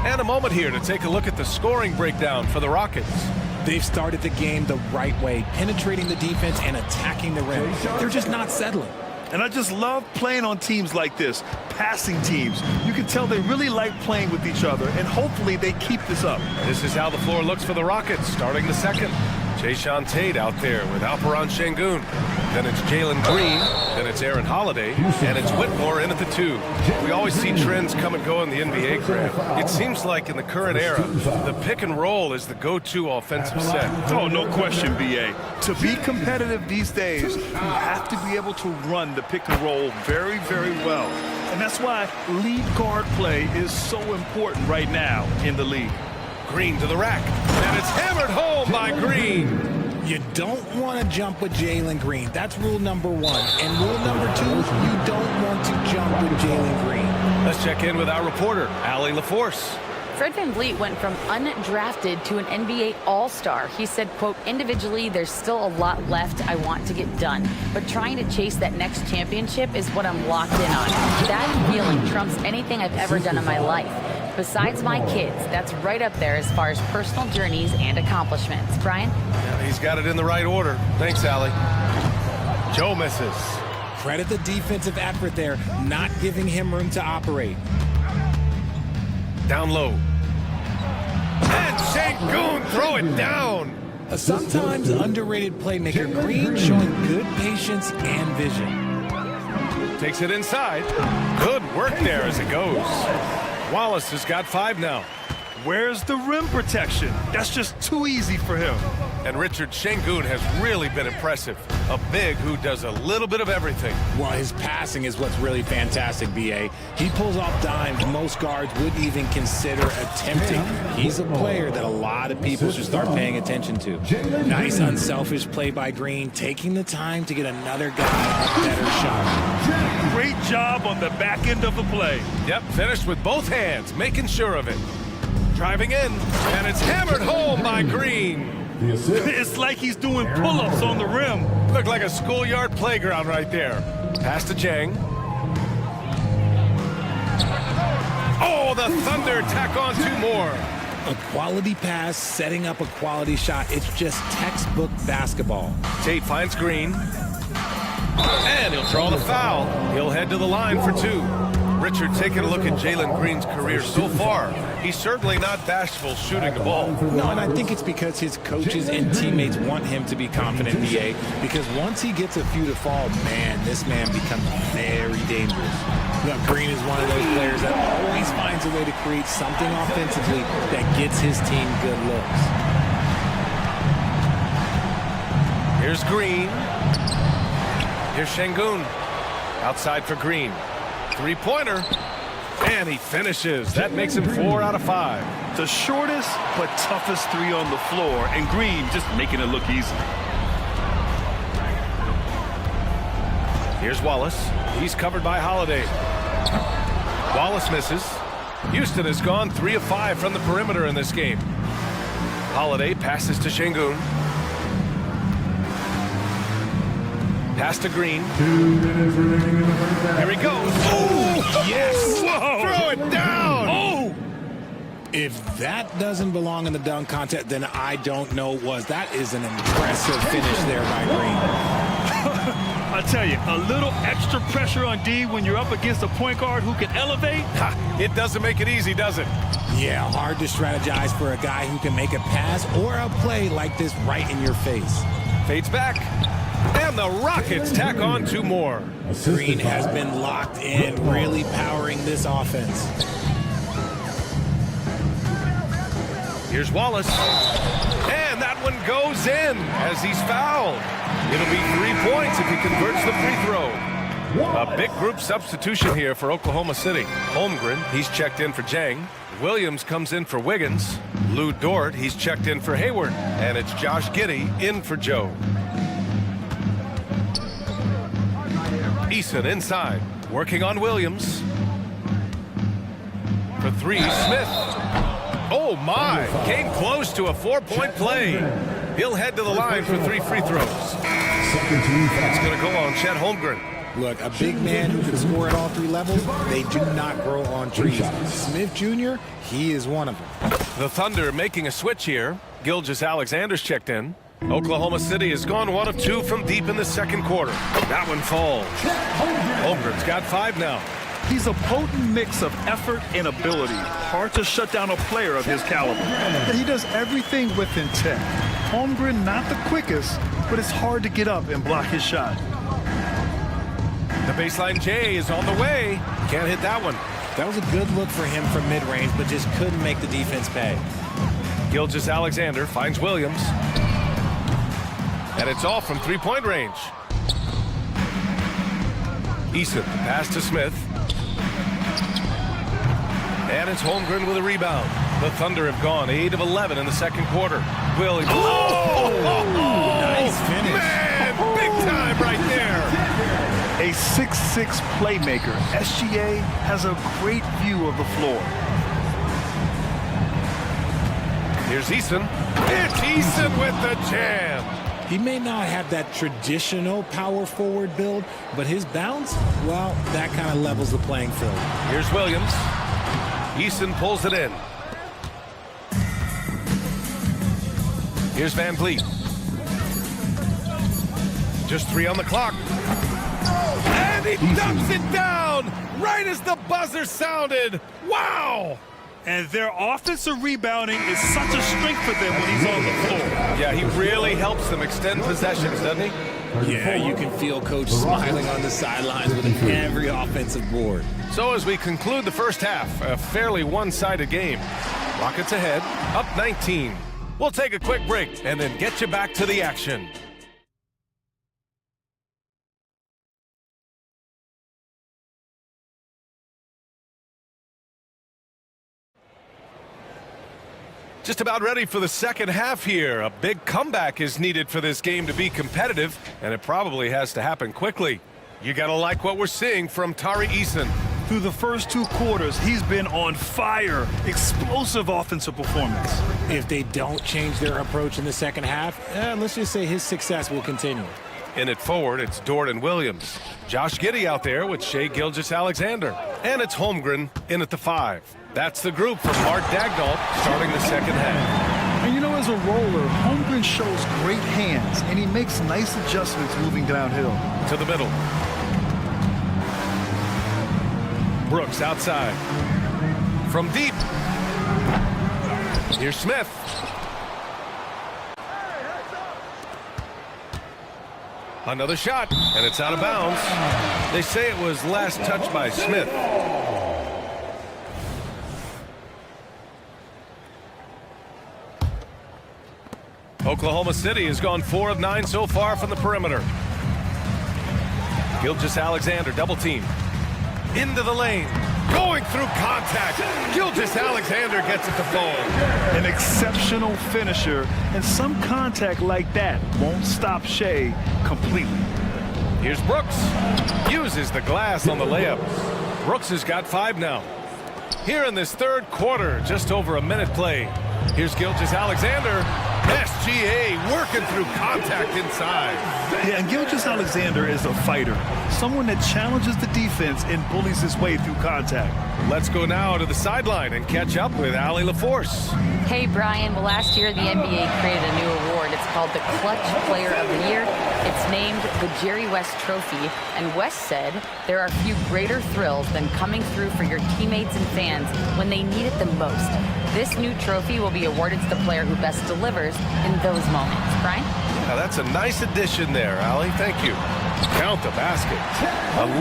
And a moment here to take a look at the scoring breakdown for the Rockets. They've started the game the right way, penetrating the defense and attacking the rim. They're just not settling. And I just love playing on teams like this, passing teams. You can tell they really like playing with each other, and hopefully they keep this up. This is how the floor looks for the Rockets, starting the second. Jayshawn Tate out there with Alperon Şengün. Then it's Jalen Green. Then it's Aaron Holiday. And it's Whitmore in at the 2. We always see trends come and go in the NBA, Graham. It seems like in the current era, the pick and roll is the go-to offensive set. Oh, no question, B.A. To be competitive these days, you have to be able to run the pick and roll very, very well. And that's why lead guard play is so important right now in the league. Green to the rack, and it's hammered home by Green. You don't want to jump with Jalen Green. That's rule number 1. And rule number 2, you don't want to jump with Jalen Green. Let's check in with our reporter, Allie LaForce. Fred VanVleet went from undrafted to an NBA All-Star. He said, quote, individually, there's still a lot left I want to get done, but trying to chase that next championship is what I'm locked in on. That feeling trumps anything I've ever done in my life. Besides my kids, that's right up there as far as personal journeys and accomplishments. Brian? Yeah, he's got it in the right order. Thanks, Allie. Joe misses. Credit the defensive effort there, not giving him room to operate. Down low. And Şengün throw it down. A sometimes underrated playmaker, Green showing good patience and vision. Takes it inside. Good work there as it goes. Wallace has got 5 now. Where's the rim protection? That's just too easy for him. And Richard Şengün has really been impressive. A big who does a little bit of everything. Well, his passing is what's really fantastic, B.A. He pulls off dimes most guards wouldn't even consider attempting. He's a player that a lot of people should start paying attention to. Nice, unselfish play by Green, taking the time to get another guy a better shot. Great job on the back end of the play. Yep, finished with both hands, making sure of it. Driving in, and it's hammered home by Green. It's like he's doing pull-ups on the rim. Looked like a schoolyard playground right there. Pass to Jang. Oh, the Thunder tack on 2 more. A quality pass, setting up a quality shot. It's just textbook basketball. Tate finds Green. And he'll draw the foul. He'll head to the line for 2. Richard, taking a look at Jalen Green's career so far, he's certainly not bashful shooting the ball. No, and I think it's because his coaches and teammates want him to be confident, BA, because once he gets a few to fall, man, this man becomes very dangerous. Look, Green is one of those players that always finds a way to create something offensively that gets his team good looks. Here's Green. Here's Şengün. Outside for Green. 3-pointer. And he finishes. That makes him 4 out of 5. The shortest but toughest 3 on the floor, and Green just making it look easy. Here's Wallace. He's covered by Holiday. Wallace misses. Houston has gone 3 of 5 from the perimeter in this game. Holiday passes to Şengün. Pass to Green. 2 minutes remaining in the first half. Here he goes. Oh, yes. Whoa. Throw it down. Oh. If that doesn't belong in the dunk contest, then I don't know what was. That is an impressive finish there by Green. I tell you, a little extra pressure on D when you're up against a point guard who can elevate. It doesn't make it easy, does it? Yeah, hard to strategize for a guy who can make a pass or a play like this right in your face. Fades back. And the Rockets tack on 2 more. Green has been locked in, really powering this offense. Here's Wallace. And that one goes in as he's fouled. It'll be 3 points if he converts the free throw. A big group substitution here for Oklahoma City. Holmgren, he's checked in for Jang. Williams comes in for Wiggins. Lou Dort, he's checked in for Hayward. And it's Josh Giddey in for Joe. Eason inside, working on Williams. For 3, Smith. Oh my, came close to a 4-point play. He'll head to the line for 3 free throws. It's going to go on Chet Holmgren. Look, a big man who can score at all 3 levels, they do not grow on trees. Smith Jr., he is one of them. The Thunder making a switch here. Gilgeous-Alexander's checked in. Oklahoma City has gone 1 of 2 from deep in the second quarter. That one falls. Holmgren's got 5 now. He's a potent mix of effort and ability. Hard to shut down a player of his caliber. And he does everything with intent. Holmgren not the quickest, but it's hard to get up and block his shot. The baseline J is on the way. Can't hit that one. That was a good look for him from mid-range, but just couldn't make the defense pay. Gilgeous-Alexander finds Williams. And it's off from 3-point range. Eason, pass to Smith. And it's Holmgren with a rebound. The Thunder have gone 8 of 11 in the second quarter. Williams. Oh! Nice finish. Man, big time right there. A 6'6 playmaker, SGA has a great view of the floor. Here's Eason. It's Eason with the jam. He may not have that traditional power forward build, but his bounce, well, that kind of levels the playing field. Here's Williams. Eason pulls it in. Here's Van Vliet. Just 3 on the clock. And he dumps it down right as the buzzer sounded. Wow! And their offensive rebounding is such a strength for them when he's on the floor. Yeah, he really helps them extend possessions, doesn't he? Yeah, you can feel Coach smiling on the sidelines with every offensive board. So as we conclude the first half, a fairly one-sided game. Rockets ahead, up 19. We'll take a quick break and then get you back to the action. Just about ready for the second half here. A big comeback is needed for this game to be competitive, and it probably has to happen quickly. You gotta like what we're seeing from Tari Eason. Through the first 2 quarters, he's been on fire. Explosive offensive performance. If they don't change their approach in the second half, let's just say his success will continue. In it forward, it's Dort and Williams. Josh Giddey out there with Shai Gilgeous-Alexander. And it's Holmgren in at the 5. That's the group from Art Dagnall starting the second half. And you know, as a roller, Holmgren shows great hands, and he makes nice adjustments moving downhill. To the middle. Brooks outside. From deep. Here's Smith. Another shot, and it's out of bounds. They say it was last touched by Smith. Oklahoma City has gone 4 of 9 so far from the perimeter. Gilgeous-Alexander double team. Into the lane. Going through contact. Gilgeous-Alexander gets it to fall. An exceptional finisher, and some contact like that won't stop Shai completely. Here's Brooks. Uses the glass on the layup. Brooks has got 5 now. Here in this third quarter, just over a minute played. Here's Gilgeous-Alexander. SGA working through contact inside. Yeah, and Gilgeous-Alexander is a fighter, someone that challenges the defense and bullies his way through contact. Let's go now to the sideline and catch up with Allie LaForce. Hey, Brian. Well, last year the NBA created a new award. It's called the Clutch Player of the Year. It's named the Jerry West Trophy. And West said there are few greater thrills than coming through for your teammates and fans when they need it the most. This new trophy will be awarded to the player who best delivers in those moments. Brian? Now that's a nice addition there, Allie. Thank you. Count the basket.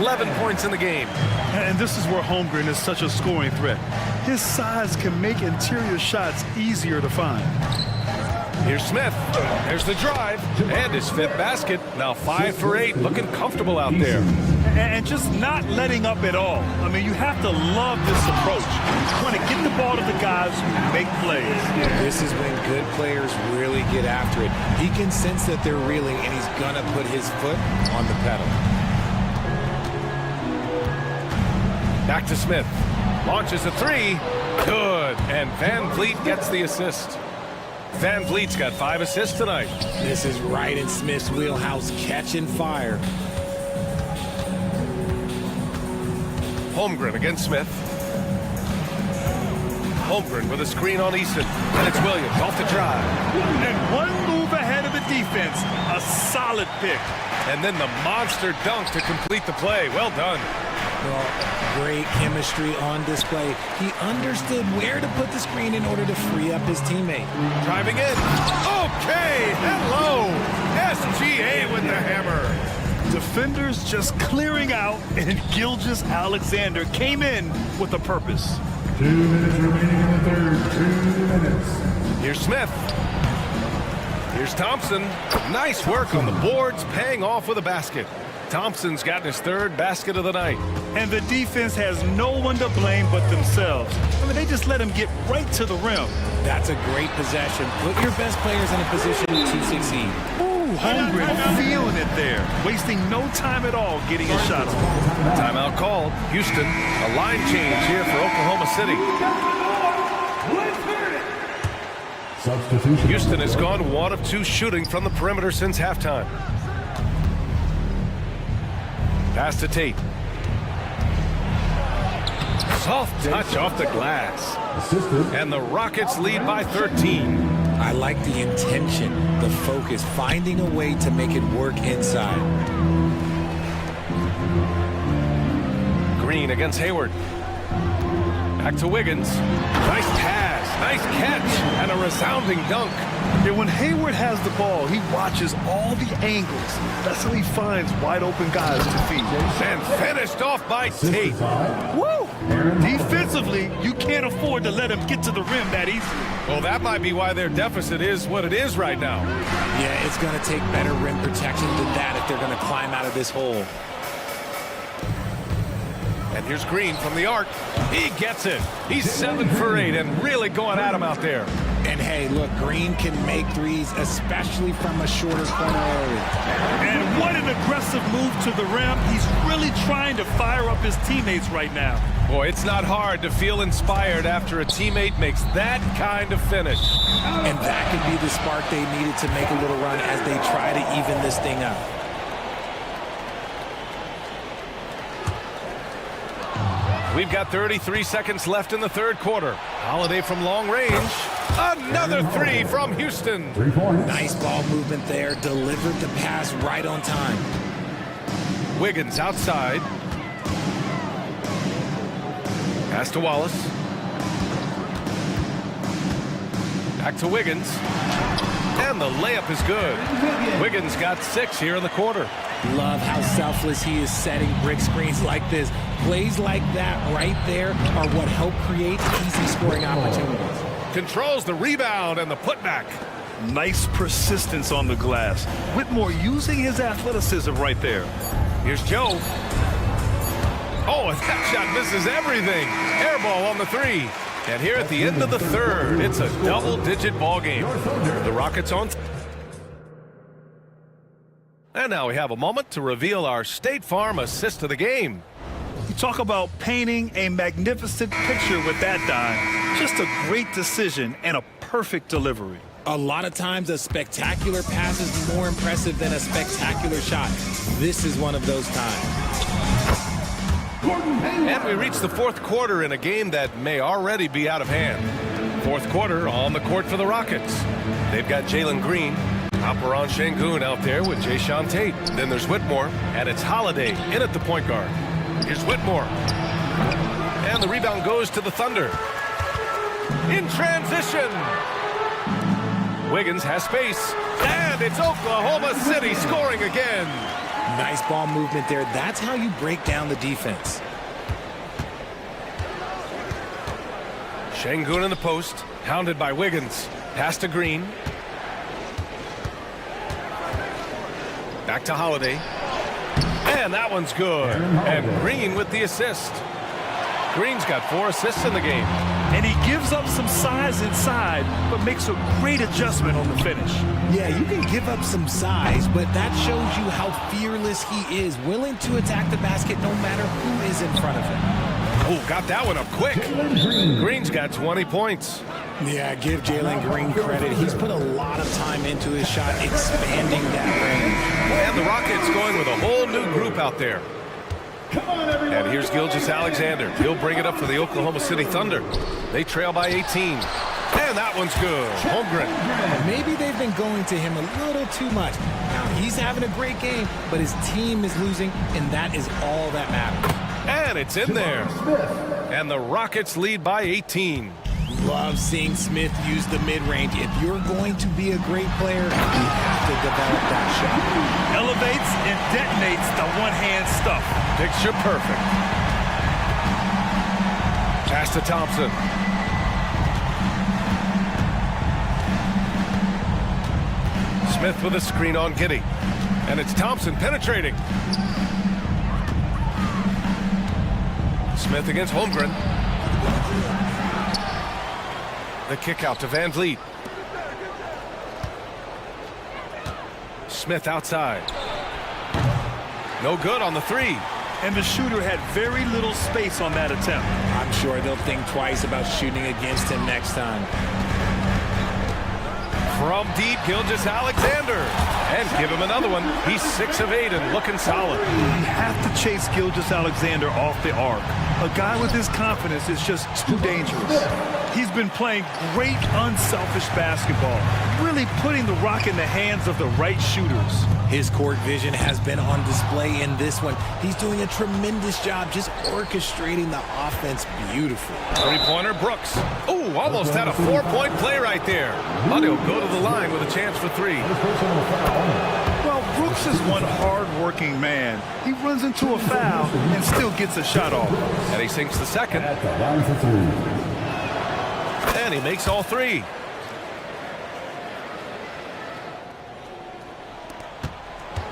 11 points in the game. And this is where Holmgren is such a scoring threat. His size can make interior shots easier to find. Here's Smith. There's the drive. And his fifth basket. Now 5 for 8. Looking comfortable out there. And just not letting up at all. I mean, you have to love this approach. Trying to get the ball to the guys who make plays. This is when good players really get after it. He can sense that they're reeling, and he's going to put his foot on the pedal. Back to Smith. Launches a three. Good. And Van Vliet gets the assist. Van Vliet's got 5 assists tonight. This is right in Smith's wheelhouse, catching fire. Holmgren against Smith. Holmgren with a screen on Easton. And it's Williams off the drive. And one move ahead of the defense. A solid pick. And then the monster dunk to complete the play. Well done. Well, great chemistry on display. He understood where to put the screen in order to free up his teammate. Driving in. Okay, hello. SGA with the hammer. Defenders just clearing out, and Gilgeous-Alexander came in with a purpose. 2 minutes remaining in the third. 2 minutes. Here's Smith. Here's Thompson. Nice work on the boards, paying off with a basket. Thompson's gotten his 3rd basket of the night. And the defense has no one to blame but themselves. I mean, they just let him get right to the rim. That's a great possession. Put your best players in a position to succeed. Ooh, Holmgren feeling it there. Wasting no time at all getting a shot off. Timeout called. Houston, a line change here for Oklahoma City. Substitution. Houston has gone 1 of 2 shooting from the perimeter since halftime. Pass to Tate. Soft touch off the glass. And the Rockets lead by 13. I like the intention, the focus, finding a way to make it work inside. Green against Hayward. Back to Wiggins. Nice pass, nice catch, and a resounding dunk. And when Hayward has the ball, he watches all the angles. That's how he finds wide open guys to feed. And finished off by Tate. Woo! Defensively, you can't afford to let him get to the rim that easily. Well, that might be why their deficit is what it is right now. Yeah, it's going to take better rim protection than that if they're going to climb out of this hole. And here's Green from the arc. He gets it. He's 7 for 8 and really going at him out there. And hey, look, Green can make threes, especially from a shorter corner area. And what an aggressive move to the rim. He's really trying to fire up his teammates right now. Boy, it's not hard to feel inspired after a teammate makes that kind of finish. And that could be the spark they needed to make a little run as they try to even this thing up. We've got 33 seconds left in the 3rd quarter. Holiday from long range. Another 3 from Houston. 3 points. Nice ball movement there. Delivered the pass right on time. Wiggins outside. Pass to Wallace. Back to Wiggins. And the layup is good. Wiggins got 6 here in the quarter. Love how selfless he is setting brick screens like this. Plays like that right there are what help create easy scoring opportunities. Controls the rebound and the putback. Nice persistence on the glass. Whitmore using his athleticism right there. Here's Joe. Oh, and that shot misses everything. Air ball on the 3. And here at the end of the 3rd, it's a double-digit ball game. The Rockets on. And now we have a moment to reveal our State Farm assist of the game. You talk about painting a magnificent picture with that dime. Just a great decision and a perfect delivery. A lot of times a spectacular pass is more impressive than a spectacular shot. This is one of those times. And we reach the fourth quarter in a game that may already be out of hand. Fourth quarter on the court for the Rockets. They've got Jalen Green, Alperon Şengün out there with Jayshawn Tate. Then there's Whitmore, and it's Holiday in at the point guard. Here's Whitmore. And the rebound goes to the Thunder. In transition. Wiggins has space. And it's Oklahoma City scoring again. Nice ball movement there. That's how you break down the defense. Şengün in the post, hounded by Wiggins. Pass to Green. Back to Holiday. And that one's good. And Green with the assist. Green's got 4 assists in the game. And he gives up some size inside, but makes a great adjustment on the finish. Yeah, you can give up some size, but that shows you how fearless he is, willing to attack the basket no matter who is in front of him. Oh, got that one up quick. Green's got 20 points. Yeah, give Jalen Green credit. He's put a lot of time into his shot, expanding that range. And the Rockets going with a whole new group out there. And here's Gilgeous-Alexander. He'll bring it up for the Oklahoma City Thunder. They trail by 18. And that one's good. Holmgren. Maybe they've been going to him a little too much. Now, he's having a great game, but his team is losing, and that is all that matters. And it's in there. And the Rockets lead by 18. Love seeing Smith use the mid-range. If you're going to be a great player, you have to develop that shot. Elevates and detonates the one-hand stuff. Picture perfect. Pass to Thompson. Smith with a screen on Giddey. And it's Thompson penetrating. Smith against Holmgren. The kick out to Van Vliet. Smith outside. No good on the 3. And the shooter had very little space on that attempt. I'm sure they'll think twice about shooting against him next time. From deep, Gilgeous-Alexander. And give him another one. He's 6 of 8 and looking solid. You have to chase Gilgeous-Alexander off the arc. A guy with his confidence is just too dangerous. He's been playing great, unselfish basketball, really putting the rock in the hands of the right shooters. His court vision has been on display in this one. He's doing a tremendous job just orchestrating the offense beautifully. 3-pointer Brooks. Oh, almost had a 4-point play right there. But he'll go to the line with a chance for 3. Well, Brooks is one hard-working man. He runs into a foul and still gets a shot off. And he sinks the second. And he makes all 3.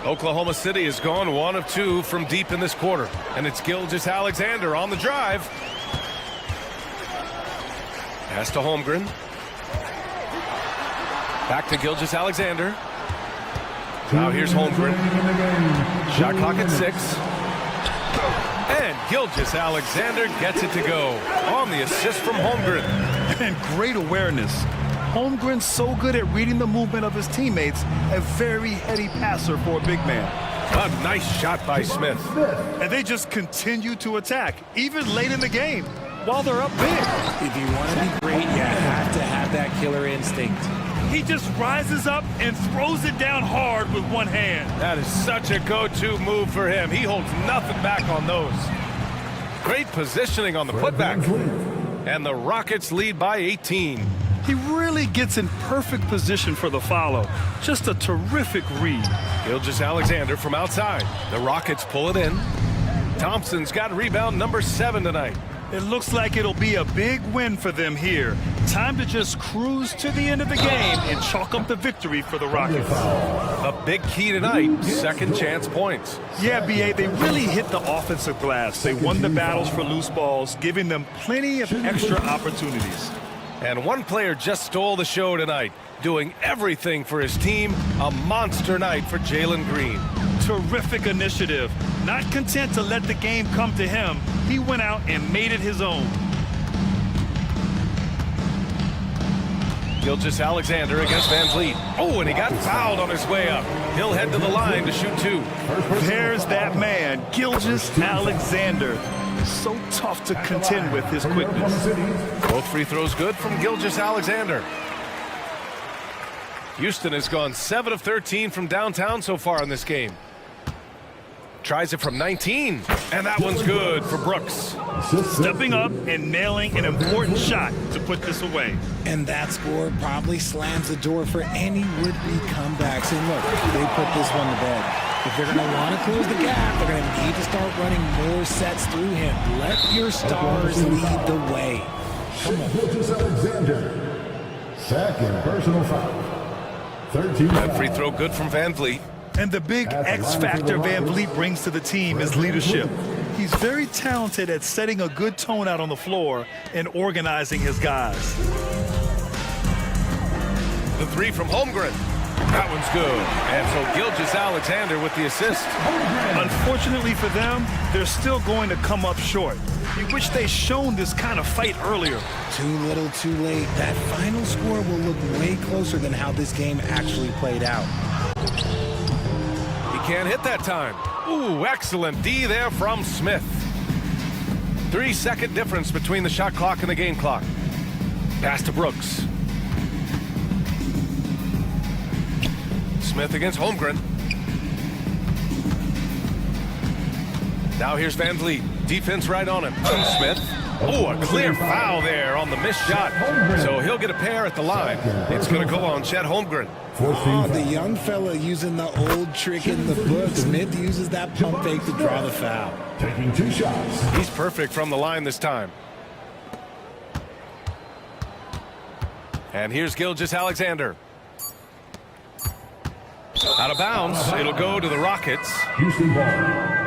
Oklahoma City has gone 1 of 2 from deep in this quarter. And it's Gilgeous-Alexander on the drive. Pass to Holmgren. Back to Gilgeous-Alexander. Now here's Holmgren. Shot clock at 6. And Gilgeous-Alexander gets it to go on the assist from Holmgren. And great awareness. Holmgren's so good at reading the movement of his teammates, a very heady passer for a big man. A nice shot by Smith. And they just continue to attack, even late in the game, while they're up big. If you want to be great, you have to have that killer instinct. He just rises up and throws it down hard with one hand. That is such a go-to move for him. He holds nothing back on those. Great positioning on the putback. And the Rockets lead by 18. He really gets in perfect position for the follow. Just a terrific read. Gilgeous-Alexander from outside. The Rockets pull it in. Thompson's got rebound number 7 tonight. It looks like it'll be a big win for them here. Time to just cruise to the end of the game and chalk up the victory for the Rockets. A big key tonight, second chance points. Yeah, B.A., they really hit the offensive glass. They won the battles for loose balls, giving them plenty of extra opportunities. And one player just stole the show tonight, doing everything for his team. A monster night for Jalen Green. Terrific initiative. Not content to let the game come to him, he went out and made it his own. Gilgeous-Alexander against Van Vliet. Oh, and he got fouled on his way up. He'll head to the line to shoot 2. There's that man, Gilgeous-Alexander. So tough to contend with his quickness. Both free throws good from Gilgeous-Alexander. Houston has gone 7 of 13 from downtown so far in this game. Tries it from 19, and that one's good for Brooks. Stepping up and nailing an important shot to put this away. And that score probably slams the door for any would-be comebacks. And look, they put this one to bed. If they're going to want to close the gap, they're going to need to start running more sets through him. Let your stars lead the way. Come on. Gilgeous-Alexander. Second personal foul. 13. That free throw good from Van Vliet. And the big X factor Van Vliet brings to the team is leadership. He's very talented at setting a good tone out on the floor and organizing his guys. The 3 from Holmgren. That one's good. And so Gilgeous-Alexander with the assist. Unfortunately for them, they're still going to come up short. We wish they'd shown this kind of fight earlier. Too little, too late. That final score will look way closer than how this game actually played out. Can't hit that time. Ooh, excellent D there from Smith. 3-second difference between the shot clock and the game clock. Pass to Brooks. Smith against Holmgren. Now here's Van Vliet. Defense right on him. Smith. Oh, a clear foul there on the missed shot. So he'll get a pair at the line. It's going to go on Chet Holmgren. Oh, the young fella using the old trick in the book. Smith uses that pump fake to draw the foul. Taking 2 shots. He's perfect from the line this time. And here's Gilgeous-Alexander. Out of bounds. It'll go to the Rockets. Houston ball.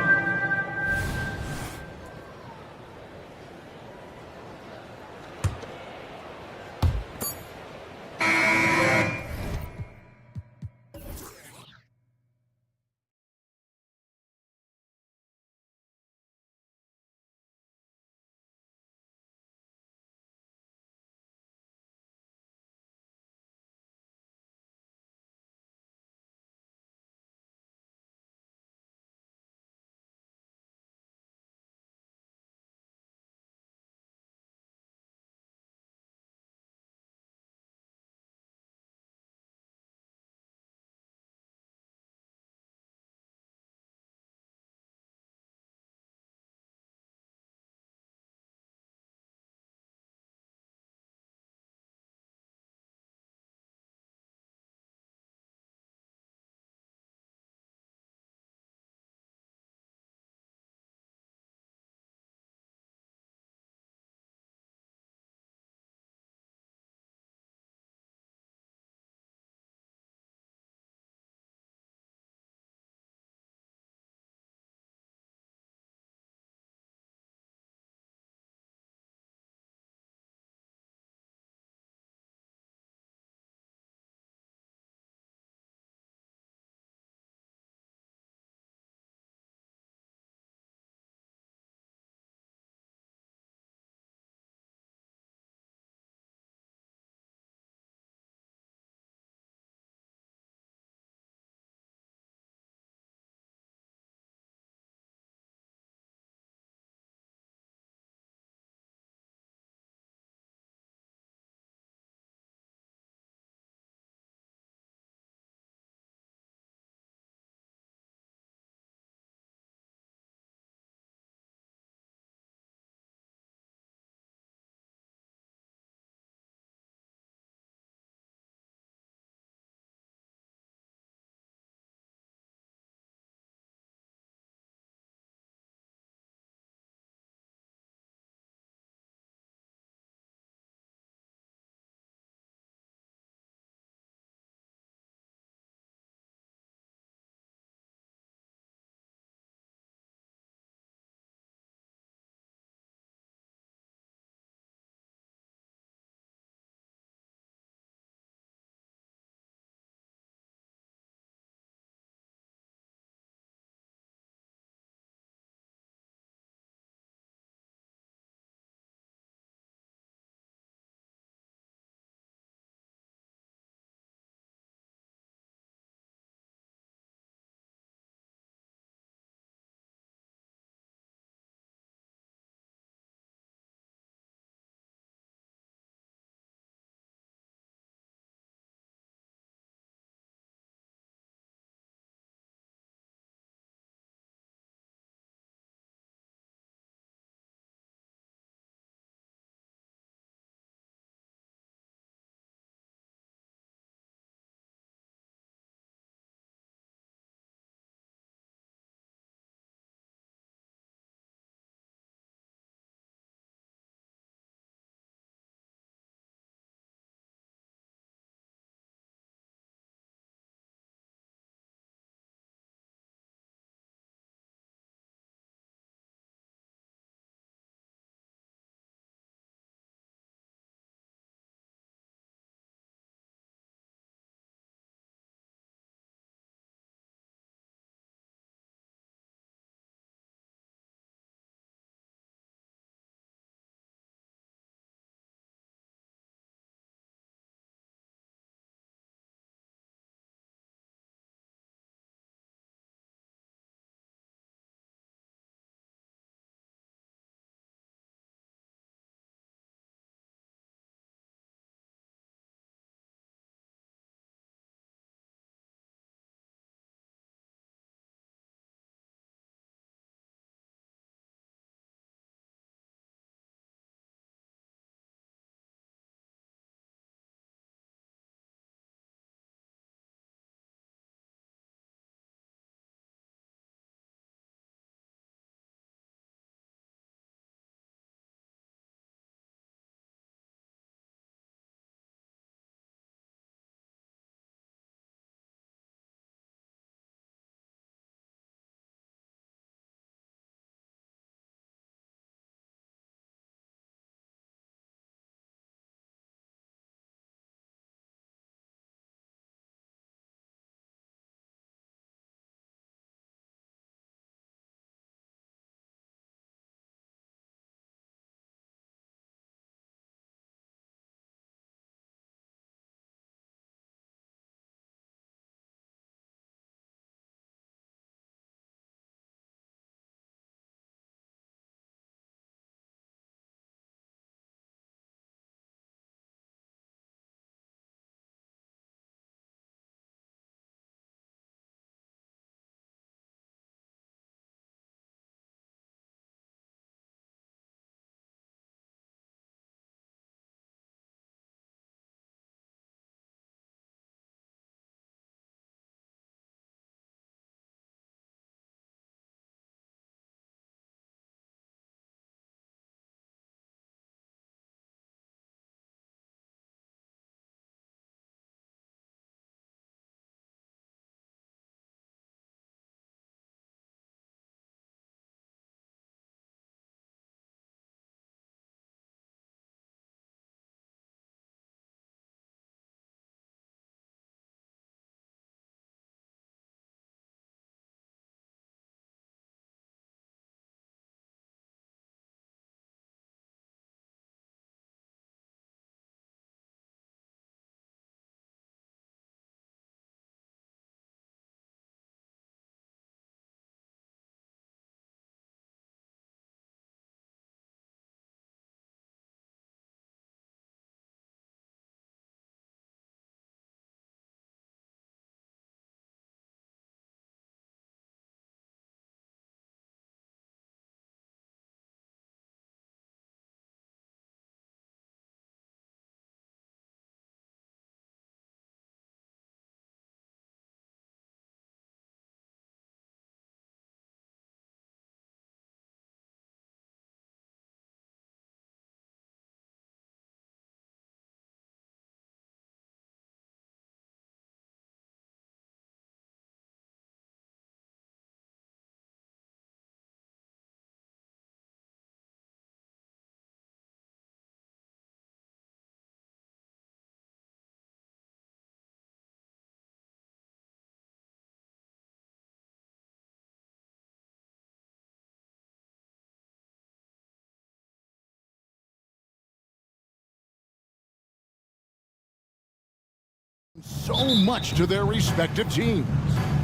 so much to their respective teams.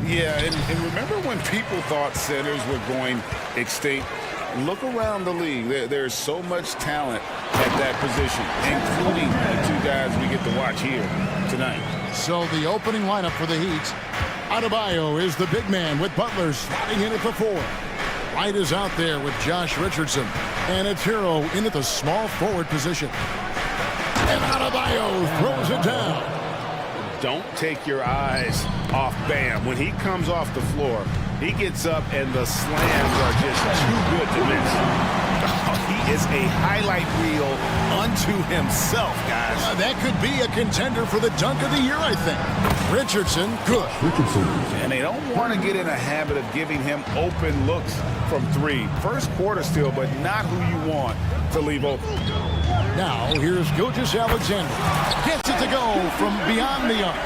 Yeah, and remember when people thought centers were going extinct? Look around the league. There's so much talent at that position, including the two guys we get to watch here tonight. So the opening lineup for the Heat. Adebayo is the big man with Butler sliding in at the 4. White is out there with Josh Richardson. And it's Hero in at the small forward position. And Adebayo throws it down. Don't take your eyes off Bam. When he comes off the floor, he gets up and the slams are just too good to miss. He is a highlight reel unto himself, guys. That could be a contender for the dunk of the year, I think. Richardson, good. And they don't want to get in a habit of giving him open looks from 3. First quarter still, but not who you want to leave open. Now, here's Gilgeous-Alexander. Gets it to go from beyond the arc.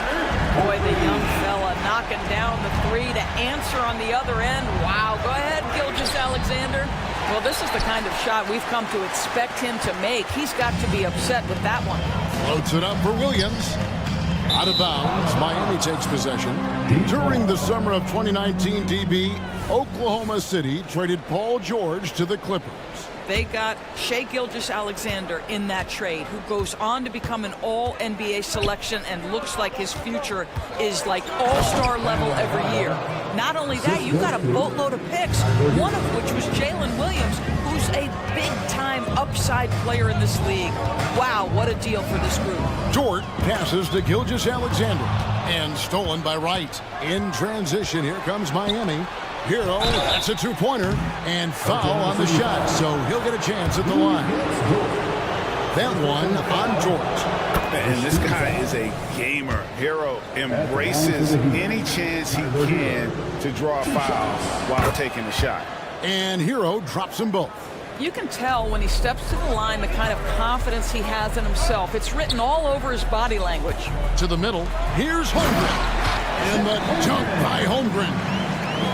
Boy, the young fella knocking down the 3 to answer on the other end. Wow, go ahead, Gilgeous-Alexander. Well, this is the kind of shot we've come to expect him to make. He's got to be upset with that one. Floats it up for Williams. Out of bounds, Miami takes possession. During the summer of 2019 DB, Oklahoma City traded Paul George to the Clippers. They got Shai Gilgeous-Alexander in that trade, who goes on to become an all-NBA selection and looks like his future is like all-star level every year. Not only that, you got a boatload of picks, one of which was Jalen Williams, who's a big-time upside player in this league. Wow, what a deal for this group. Dort passes to Gilgeous-Alexander and stolen by Wright. In transition, here comes Miami. Hero, that's a 2-pointer, and foul on the shot, so he'll get a chance at the line. That one on Dort. And this guy is a gamer. Hero embraces any chance he can to draw a foul while taking the shot. And Hero drops them both. You can tell when he steps to the line the kind of confidence he has in himself. It's written all over his body language. To the middle, here's Holmgren. And the dunk by Holmgren.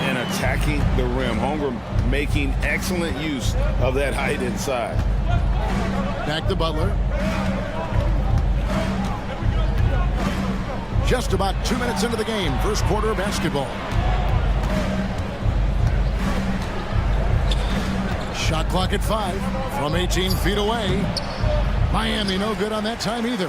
And attacking the rim. Holmgren making excellent use of that height inside. Back to Butler. Just about 2 minutes into the game. First quarter of basketball. Shot clock at 5 from 18 feet away. Miami no good on that time either.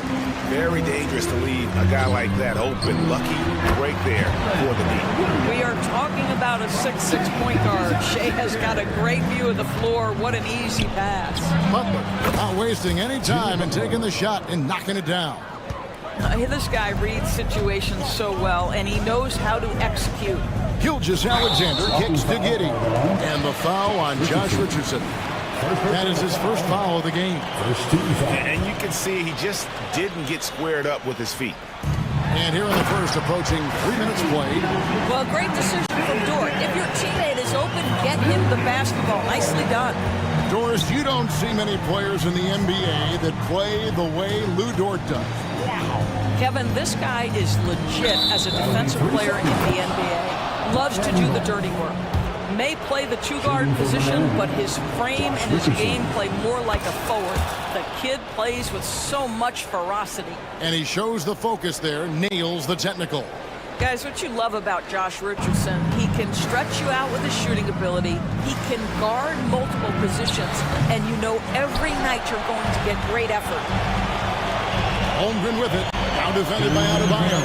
Very dangerous to leave a guy like that open. Lucky break there for the D. We are talking about a 6'6" point guard. Shai has got a great view of the floor. What an easy pass. Butler not wasting any time and taking the shot and knocking it down. This guy reads situations so well, and he knows how to execute. Gilgeous-Alexander kicks to Giddey. And the foul on Josh Richardson. That is his first foul of the game. And you can see he just didn't get squared up with his feet. And here in the first, approaching 3 minutes played. Well, great decision from Dort. If your teammate is open, get him the basketball. Nicely done. Doris, you don't see many players in the NBA that play the way Lou Dort does. Kevin, this guy is legit as a defensive player in the NBA. Loves to do the dirty work. May play the 2-guard position, but his frame and his game play more like a forward. The kid plays with so much ferocity. And he shows the focus there, nails the technical. Guys, what you love about Josh Richardson, he can stretch you out with his shooting ability. He can guard multiple positions, and you know every night you're going to get great effort. Holmgren with it. Now defended by Adebayo.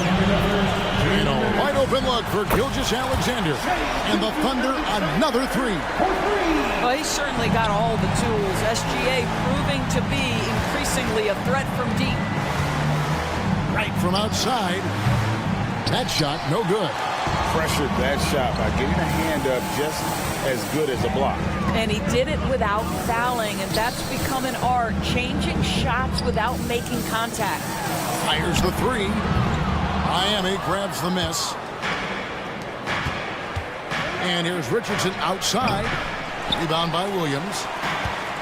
And a wide open look for Gilgeous-Alexander. And the Thunder another 3. Well, he's certainly got all the tools. SGA proving to be increasingly a threat from deep. Right from outside. That shot, no good. Pressured that shot by getting a hand up just as good as a block. And he did it without fouling, and that's become an art, changing shots without making contact. Fires the 3. Miami grabs the miss. And here's Richardson outside. Rebound by Williams.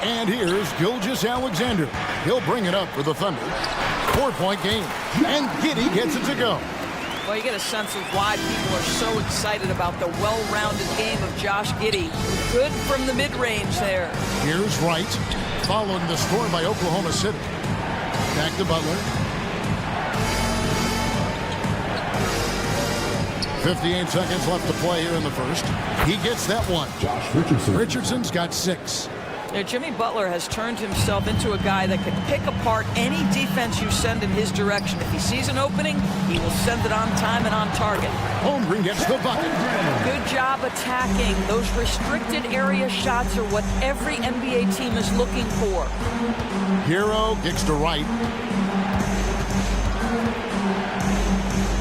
And here's Gilgeous-Alexander. He'll bring it up for the Thunder. 4-point game. And Giddey gets it to go. Well, you get a sense of why people are so excited about the well-rounded game of Josh Giddey. Good from the mid-range there. Here's Wright, following the score by Oklahoma City. Back to Butler. 58 seconds left to play here in the first. He gets that one. Richardson's got 6. Jimmy Butler has turned himself into a guy that can pick apart any defense you send in his direction. If he sees an opening, he will send it on time and on target. Holmgren gets the bucket. Good job attacking. Those restricted area shots are what every NBA team is looking for. Hero kicks to right.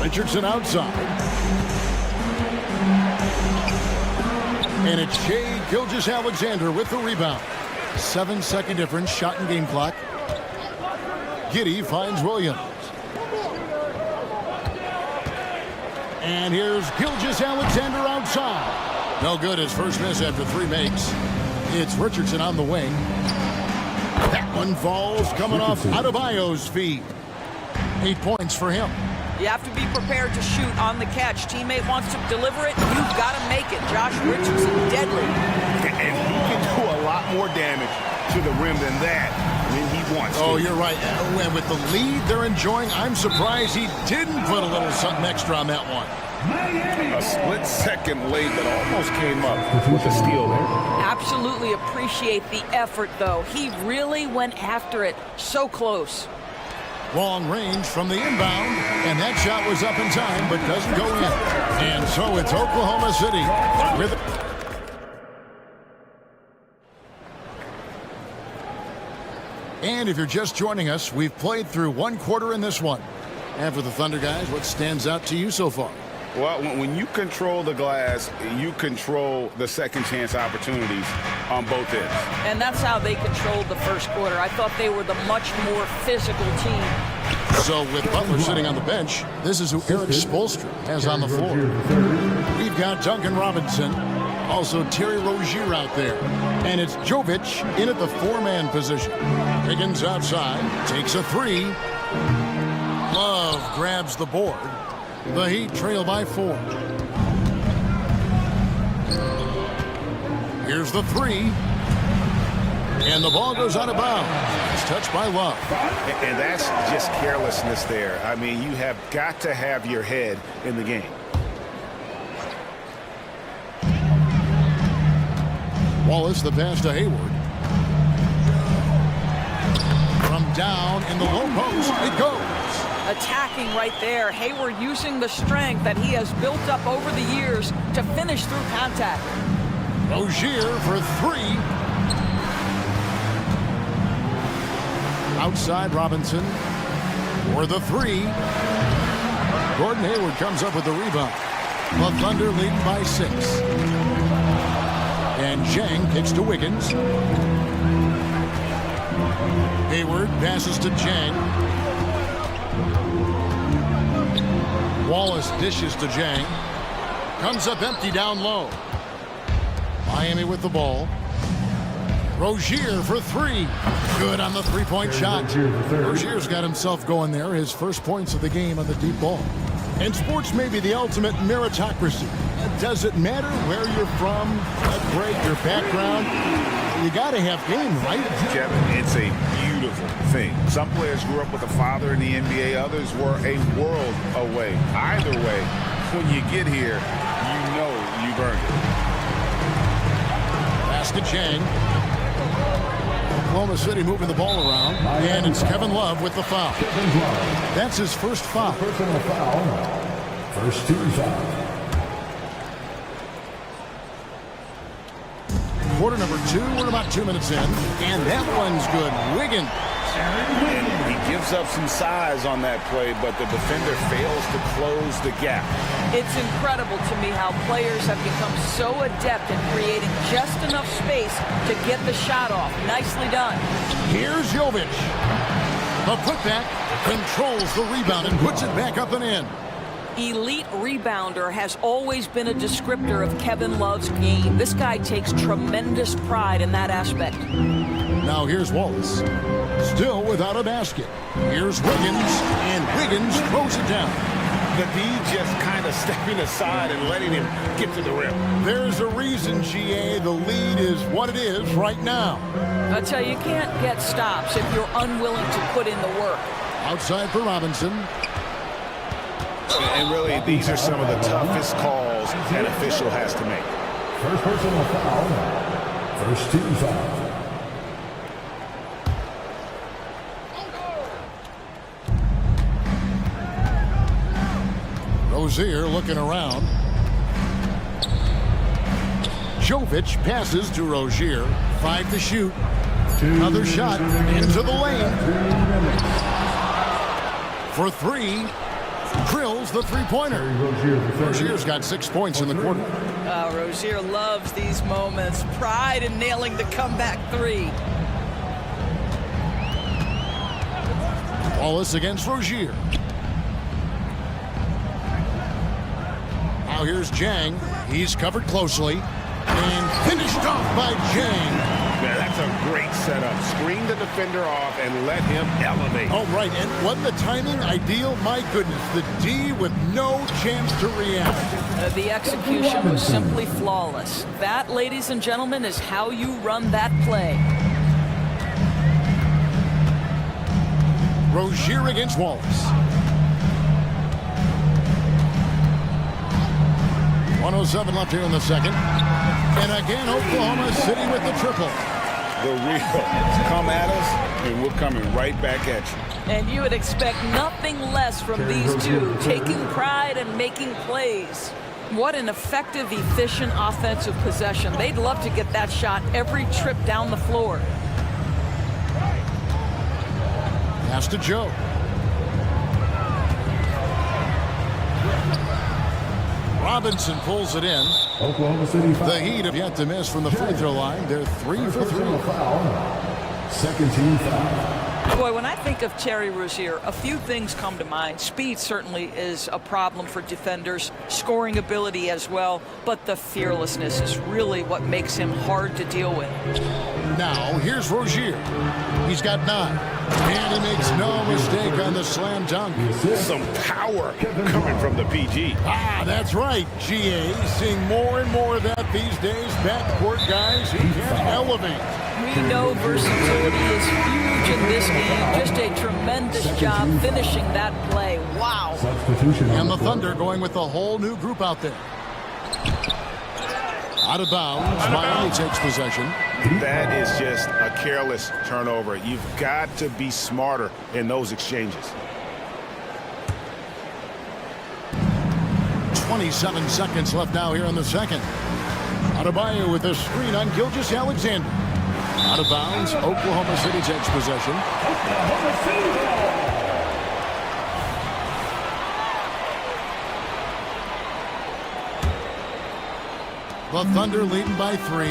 Richardson outside. And it's Shai Gilgeous-Alexander with the rebound. 7-second difference, shot and game clock. Giddey finds Williams. And here's Gilgeous-Alexander outside. No good, his first miss after 3 makes. It's Richardson on the wing. That one falls coming off Adebayo's feet. 8 points for him. You have to be prepared to shoot on the catch. Teammate wants to deliver it, you've got to make it. Josh Richardson, deadly. And he can do a lot more damage to the rim than that when he wants to. Oh, you're right. And with the lead they're enjoying, I'm surprised he didn't put a little something extra on that one. A split second late, but almost came up with a steal there. Absolutely appreciate the effort, though. He really went after it. So close. Long range from the inbound, and that shot was up in time, but doesn't go in. And so it's Oklahoma City with it. And if you're just joining us, we've played through 1 quarter in this one. And for the Thunder guys, what stands out to you so far? Well, when you control the glass, you control the second chance opportunities on both ends. And that's how they controlled the first quarter. I thought they were the much more physical team. So with Butler sitting on the bench, this is who Eric Spoelstra has on the floor. We've got Duncan Robinson, also Terry Rozier out there. And it's Jovic in at the 4-man position. Higgins outside, takes a 3. Love grabs the board. The Heat trail by 4. Here's the 3. And the ball goes out of bounds. It's touched by Love. And that's just carelessness there. I mean, you have got to have your head in the game. Wallace, the pass to Hayward. From down in the low post, it goes. Attacking right there. Hayward using the strength that he has built up over the years to finish through contact. Rozier for 3. Outside Robinson for the 3. Gordon Hayward comes up with the rebound. The Thunder lead by 6. And Zhang kicks to Wiggins. Hayward passes to Zhang. Wallace dishes to Zhang. Comes up empty down low. Miami with the ball. Rozier for 3. Good on the 3-point shot. Rozier's got himself going there. His first points of the game on the deep ball. And sports may be the ultimate meritocracy. Does it matter where you're from, what grade, your background? You got to have game, right? Kevin, it's a beautiful thing. Some players grew up with a father in the NBA. Others were a world away. Either way, when you get here, you know you've earned it. Pass to Zhang. Oklahoma City moving the ball around. And it's Kevin Love with the foul. That's his first foul. Personal foul. First team foul. Quarter number 2, we're about 2 minutes in. And that one's good. Wiggins. And he gives up some size on that play, but the defender fails to close the gap. It's incredible to me how players have become so adept in creating just enough space to get the shot off. Nicely done. Here's Jovic. The putback controls the rebound and puts it back up and in. Elite rebounder has always been a descriptor of Kevin Love's game. This guy takes tremendous pride in that aspect. Now here's Wallace. Still without a basket. Here's Wiggins, and Wiggins throws it down. The D just kind of stepping aside and letting him get to the rim. There's a reason, GA, the lead is what it is right now. I tell you, you can't get stops if you're unwilling to put in the work. Outside for Robinson. And really, these are some of the toughest calls an official has to make. First personal foul. First team foul. Rozier looking around. Jovic passes to Rozier. 5 to shoot. Another shot into the lane. For 3. Drills the three-pointer. Rozier's got 6 points in the quarter. Rozier loves these moments. Pride in nailing the comeback three. Wallace against Rozier. Now here's Jang. He's covered closely. And finished off by Jang. Yeah, that's a great setup. Screen the defender off and let him elevate. Oh, right. And wasn't the timing ideal? My goodness. The D with no chance to react. The execution was simply flawless. That, ladies and gentlemen, is how you run that play. Rozier against Wallace. 1:07 left here in the second. And again, Oklahoma City with the triple. The real come at us, and we're coming right back at you. And you would expect nothing less from these two, taking pride and making plays. What an effective, efficient offensive possession. They'd love to get that shot every trip down the floor. Pass to Joe. Robinson pulls it in. Oklahoma City foul. The Heat have yet to miss from the free throw line. They're 3 for 3. Second team foul. Boy, when I think of Terry Rozier, a few things come to mind. Speed certainly is a problem for defenders, scoring ability as well, but the fearlessness is really what makes him hard to deal with. Now, here's Rozier. He's got 9. And he makes no mistake on the slam dunk. Some power coming from the PG. Ah, that's right. GA seeing more and more of that these days. Backcourt guys who can elevate. We know versatility is huge in this game. Just a tremendous job finishing that play. Wow. Substitution. And the Thunder going with a whole new group out there. Out of bounds. Miami takes possession. That is just a careless turnover. You've got to be smarter in those exchanges. 27 seconds left now here in the second. Adebayo with a screen on Gilgeous-Alexander. Out of bounds. Oklahoma City takes possession. The Thunder leading by 3.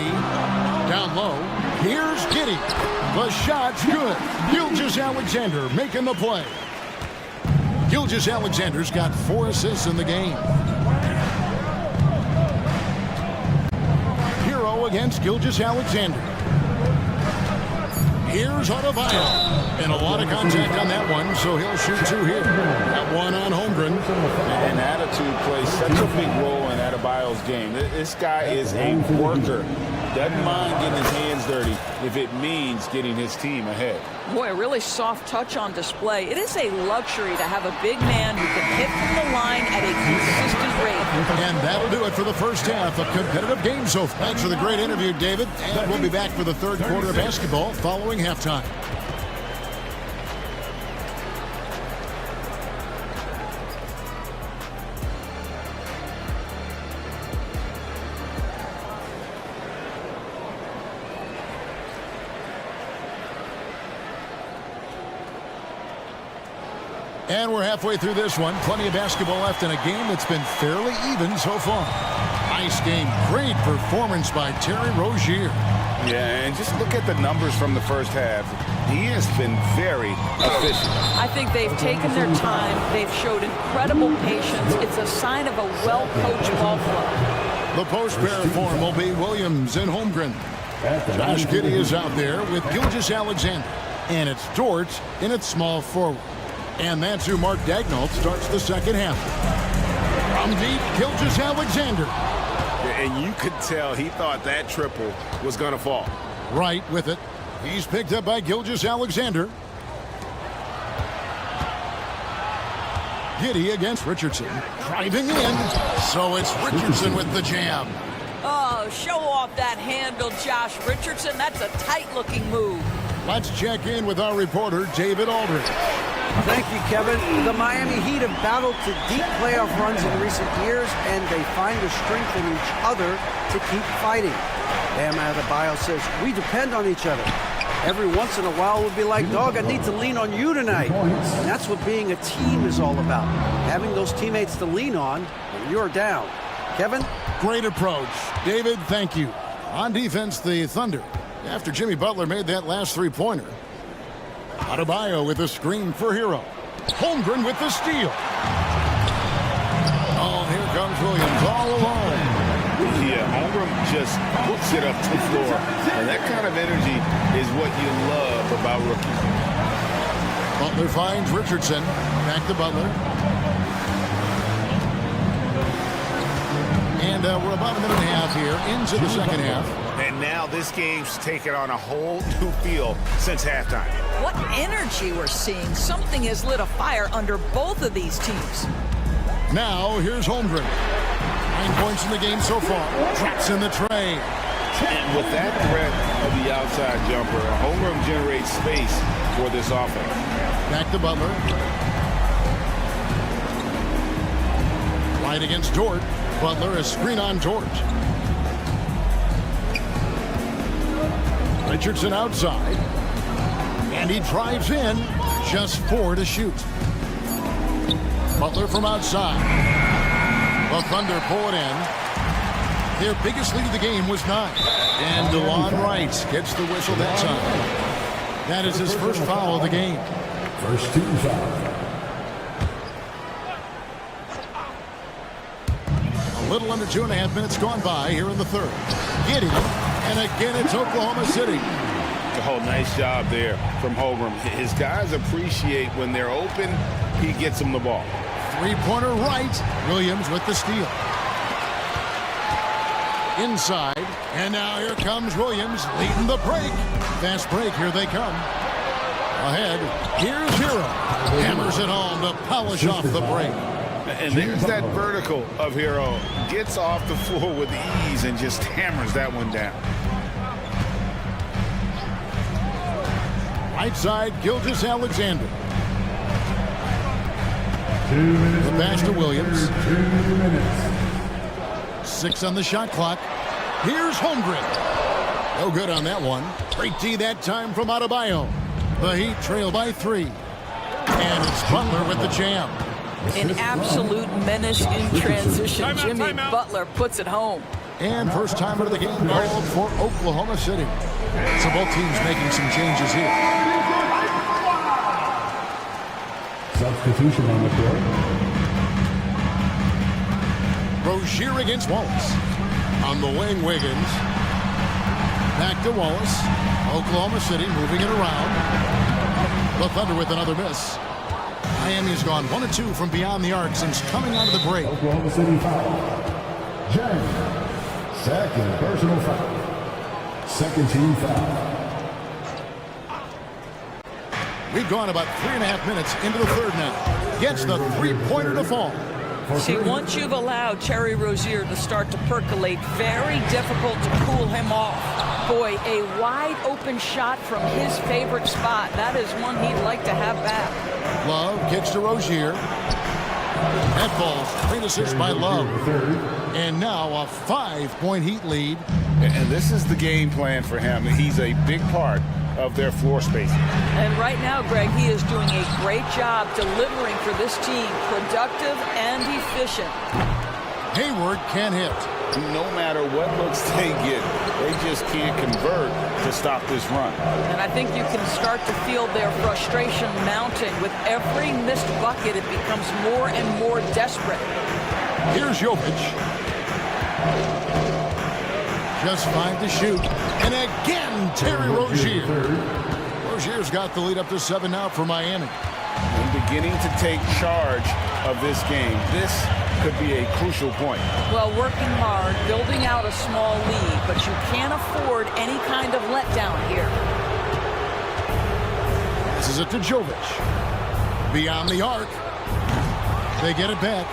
Down low. Here's Giddey. The shot's good. Gilgeous-Alexander making the play. Gilgeous-Alexander's got 4 assists in the game. Hero against Gilgeous-Alexander. Here's Adebayo. And a lot of contact on that one, so he'll shoot 2 here. That one on Holmgren. And attitude plays such a big role in Adebayo's game. This guy is a worker. Doesn't mind getting his hands dirty if it means getting his team ahead. Boy, a really soft touch on display. It is a luxury to have a big man who can hit from the line at a consistent rate. And that'll do it for the first half. A competitive game so far. Thanks for the great interview, David. And we'll be back for the third quarter of basketball following halftime. And we're halfway through this one. Plenty of basketball left in a game that's been fairly even so far. Nice game. Great performance by Terry Rozier. Yeah, and just look at the numbers from the first half. He has been very efficient. I think they've taken their time. They've showed incredible patience. It's a sign of a well-coached ball club. The post pair form will be Williams and Holmgren. Josh Giddey is out there with Gilgeous-Alexander. And it's Dort in its small forward. And that's who Mark Daigneault starts the second half. From deep, Gilgeous-Alexander. And you could tell he thought that triple was going to fall. Right with it. He's picked up by Gilgeous-Alexander. Giddy against Richardson. Driving in. So it's Richardson with the jam. Oh, show off that handle, Josh Richardson. That's a tight-looking move. Let's check in with our reporter, David Aldridge. Thank you, Kevin. The Miami Heat have battled to deep playoff runs in recent years, and they find the strength in each other to keep fighting. Bam Adebayo says, we depend on each other. Every once in a while we'll be like, dog, I need to lean on you tonight. And that's what being a team is all about. Having those teammates to lean on when you're down. Kevin? Great approach. David, thank you. On defense, the Thunder, after Jimmy Butler made that last three-pointer. Adebayo with a screen for Hero. Holmgren with the steal. Oh, here comes Williams all alone. Yeah, Holmgren just puts it up to the floor. And that kind of energy is what you love about rookies. Butler finds Richardson. Back to Butler. And we're about a minute and a half here into the second half. And now this game's taken on a whole new feel since halftime. What energy we're seeing. Something has lit a fire under both of these teams. Now, here's Holmgren. 9 points in the game so far. Drops in the tray. And with that threat of the outside jumper, Holmgren generates space for this offense. Back to Butler. Right against Dort. Butler, a screen on Dort. Richardson outside. And he drives in. Just 4 to shoot. Butler from outside. The Thunder pull it in. Their biggest lead of the game was 9. And DeLon Wright gets the whistle that time. That is his first foul of the game. First team foul. A little under 2.5 minutes gone by here in the third. Giddy. And again, it's Oklahoma City. Oh, nice job there from Holmgren. His guys appreciate when they're open, he gets them the ball. Three-pointer right. Williams with the steal. Inside. And now here comes Williams leading the break. Fast break. Here they come. Ahead. Here's Hero. Hammers it home to polish off the break. And there's that vertical of Hero. Gets off the floor with ease and just hammers that one down. Right side, Gilgeous Alexander. 2 minutes. The pass to Williams. 2 minutes. 6 on the shot clock. Here's Holmgren. No good on that one. Great D that time from Adebayo. The Heat trail by 3. And it's Butler with the jam. An absolute menace in transition. Jimmy Butler puts it home. And first time out of the game called for Oklahoma City. So both teams making some changes here. Substitution on the court. Rozier against Wallace. On the wing, Wiggins. Back to Wallace. Oklahoma City moving it around. The Thunder with another miss. Miami's gone 1 of 2 from beyond the arc since coming out of the break. Oklahoma City foul. James. Second personal foul. Second team foul. We've gone about 3.5 minutes into the third now. Gets the three-pointer to fall. See, once you've allowed Terry Rozier to start to percolate, very difficult to cool him off. Boy, a wide open shot from his favorite spot. That is one he'd like to have back. Love kicks to Rozier. That ball's great assist by Love. And now a 5-point Heat lead. And this is the game plan for him. He's a big part of their floor spacing. And right now, Greg, he is doing a great job delivering for this team. Productive and efficient. Hayward can't hit. No matter what looks they get, they just can't convert to stop this run. And I think you can start to feel their frustration mounting. With every missed bucket, it becomes more and more desperate. Here's Jokic. Just 5 to shoot. And again, Terry Rozier. Rozier's got the lead up to 7 now for Miami. And beginning to take charge of this game. This could be a crucial point. Well, working hard, building out a small lead, but you can't afford any kind of letdown here. This is it to Jokic. Beyond the arc. They get it back.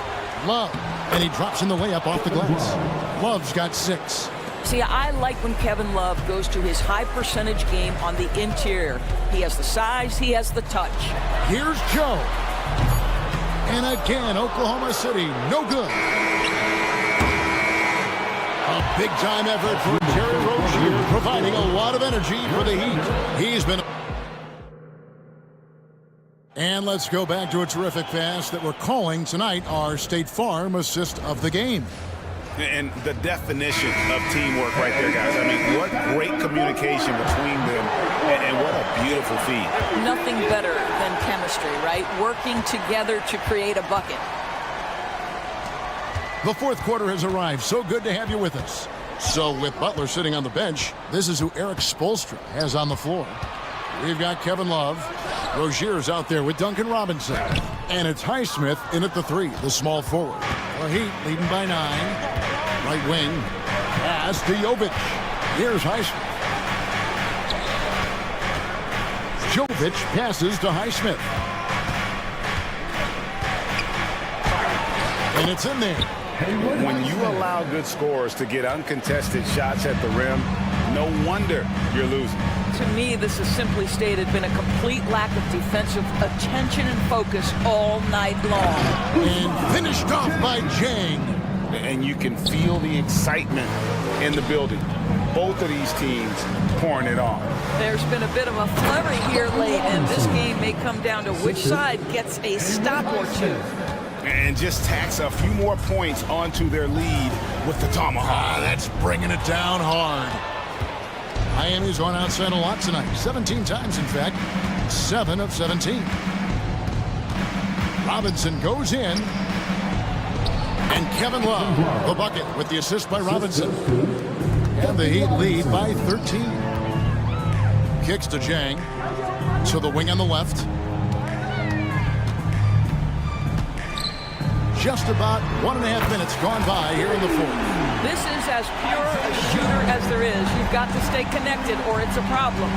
Love. And he drops in the layup off the glass. Love's got 6. See, I like when Kevin Love goes to his high percentage game on the interior. He has the size, he has the touch. Here's Joe. And again, Oklahoma City, no good. A big-time effort for Terry Rozier, providing a lot of energy for the Heat. He's been... And let's go back to a terrific pass that we're calling tonight our State Farm assist of the game. And the definition of teamwork right there, guys. I mean, what great communication between them, and what a beautiful feed. Nothing better than chemistry, right? Working together to create a bucket. The fourth quarter has arrived. So good to have you with us. So with Butler sitting on the bench, this is who Eric Spoelstra has on the floor. We've got Kevin Love. Rozier's out there with Duncan Robinson. And it's Highsmith in at the 3, the small forward. The Heat leading by 9. Right wing. Pass to Jovic. Here's Highsmith. Jovic passes to Highsmith. And it's in there. When you allow good scorers to get uncontested shots at the rim, no wonder you're losing. To me, this has simply stated been a complete lack of defensive attention and focus all night long. And finished off by Jang. And you can feel the excitement in the building. Both of these teams pouring it on. There's been a bit of a flurry here late, and this game may come down to which side gets a stop or two. And just tacks a few more points onto their lead with the tomahawk. That's bringing it down hard. Miami's gone outside a lot tonight. 17 times, in fact. 7 of 17. Robinson goes in. And Kevin Love, the bucket with the assist by Robinson. And the Heat lead by 13. Kicks to Jang. To the wing on the left. Just about 1.5 minutes gone by here in the fourth. This is as pure a shooter as there is. You've got to stay connected or it's a problem.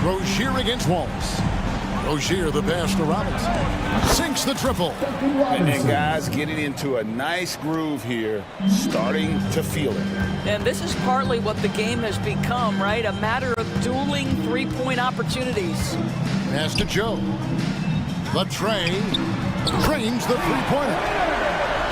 Rozier against Wallace. Rozier the pass to Robinson. Sinks the triple. And guys getting into a nice groove here, starting to feel it. And this is partly what the game has become, right? A matter of dueling three-point opportunities. Pass to Joe. The tray drains the three-pointer.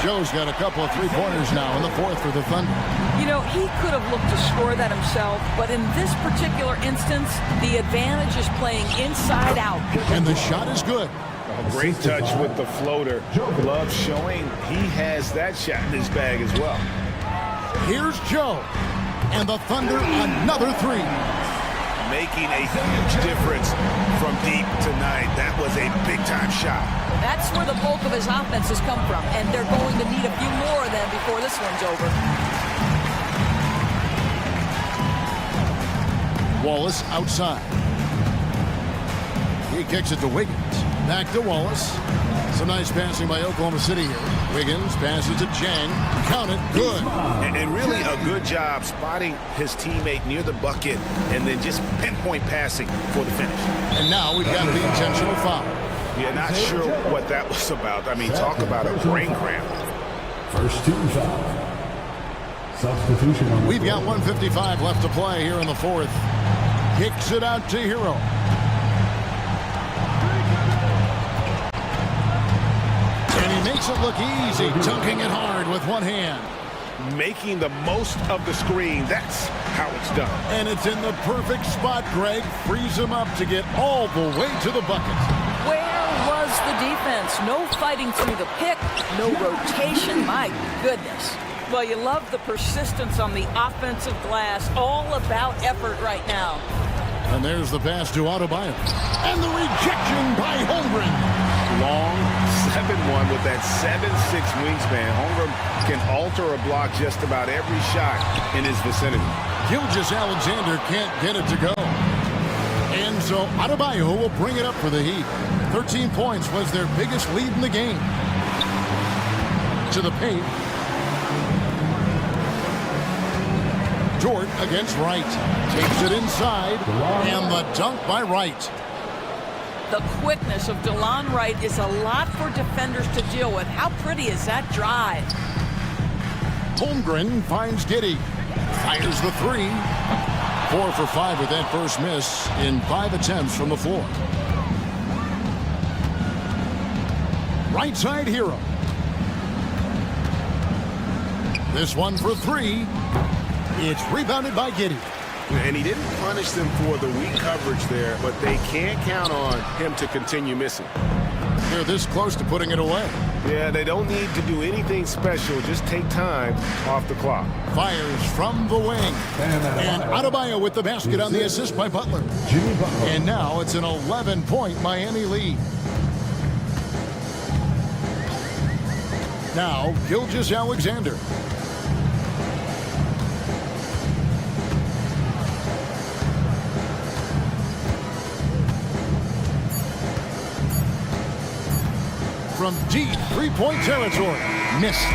Joe's got a couple of three-pointers now in the fourth for the Thunder. You know, he could have looked to score that himself, but in this particular instance, the advantage is playing inside out. And the shot is good. A great touch with the floater. Love showing he has that shot in his bag as well. Here's Joe. And the Thunder another 3. Making a huge difference from deep tonight. That was a big-time shot. That's where the bulk of his offense has come from, and they're going to need a few more of them before this one's over. Wallace outside. He kicks it to Wiggins. Back to Wallace. Some nice passing by Oklahoma City here. Wiggins passes to Jang. Count it. Good. And really a good job spotting his teammate near the bucket and then just pinpoint passing for the finish. And now we've got the intentional foul. Yeah, not sure what that was about. I mean, talk about a brain cramp. First team foul. Substitution on We've got 1:55 left to play here in the fourth. Kicks it out to Hero. Makes it look easy, dunking it hard with one hand. Making the most of the screen. That's how it's done. And it's in the perfect spot, Greg. Frees him up to get all the way to the bucket. Where was the defense? No fighting through the pick, no rotation. My goodness. Well, you love the persistence on the offensive glass. All about effort right now. And there's the pass to Adebayo. And the rejection by Holmgren. Long 7-1 with that 7'6" wingspan. Holmgren can alter a block just about every shot in his vicinity. Gilgeous-Alexander can't get it to go. And so Adebayo will bring it up for the Heat. 13 points was their biggest lead in the game. To the paint. Dort against Wright. Takes it inside. And the dunk by Wright. The quickness of DeLon Wright is a lot for defenders to deal with. How pretty is that drive? Holmgren finds Giddy. Fires the three. 4 for 5 with that first miss in 5 attempts from the floor. Right side Hero. This one for 3. It's rebounded by Giddy. And he didn't punish them for the weak coverage there, but they can't count on him to continue missing. They're this close to putting it away. Yeah, they don't need to do anything special. Just take time off the clock. Fires from the wing. And Adebayo with the basket on the assist by Butler. And now it's an 11-point Miami lead. Now, Gilgeous-Alexander. From deep three-point territory. Missed.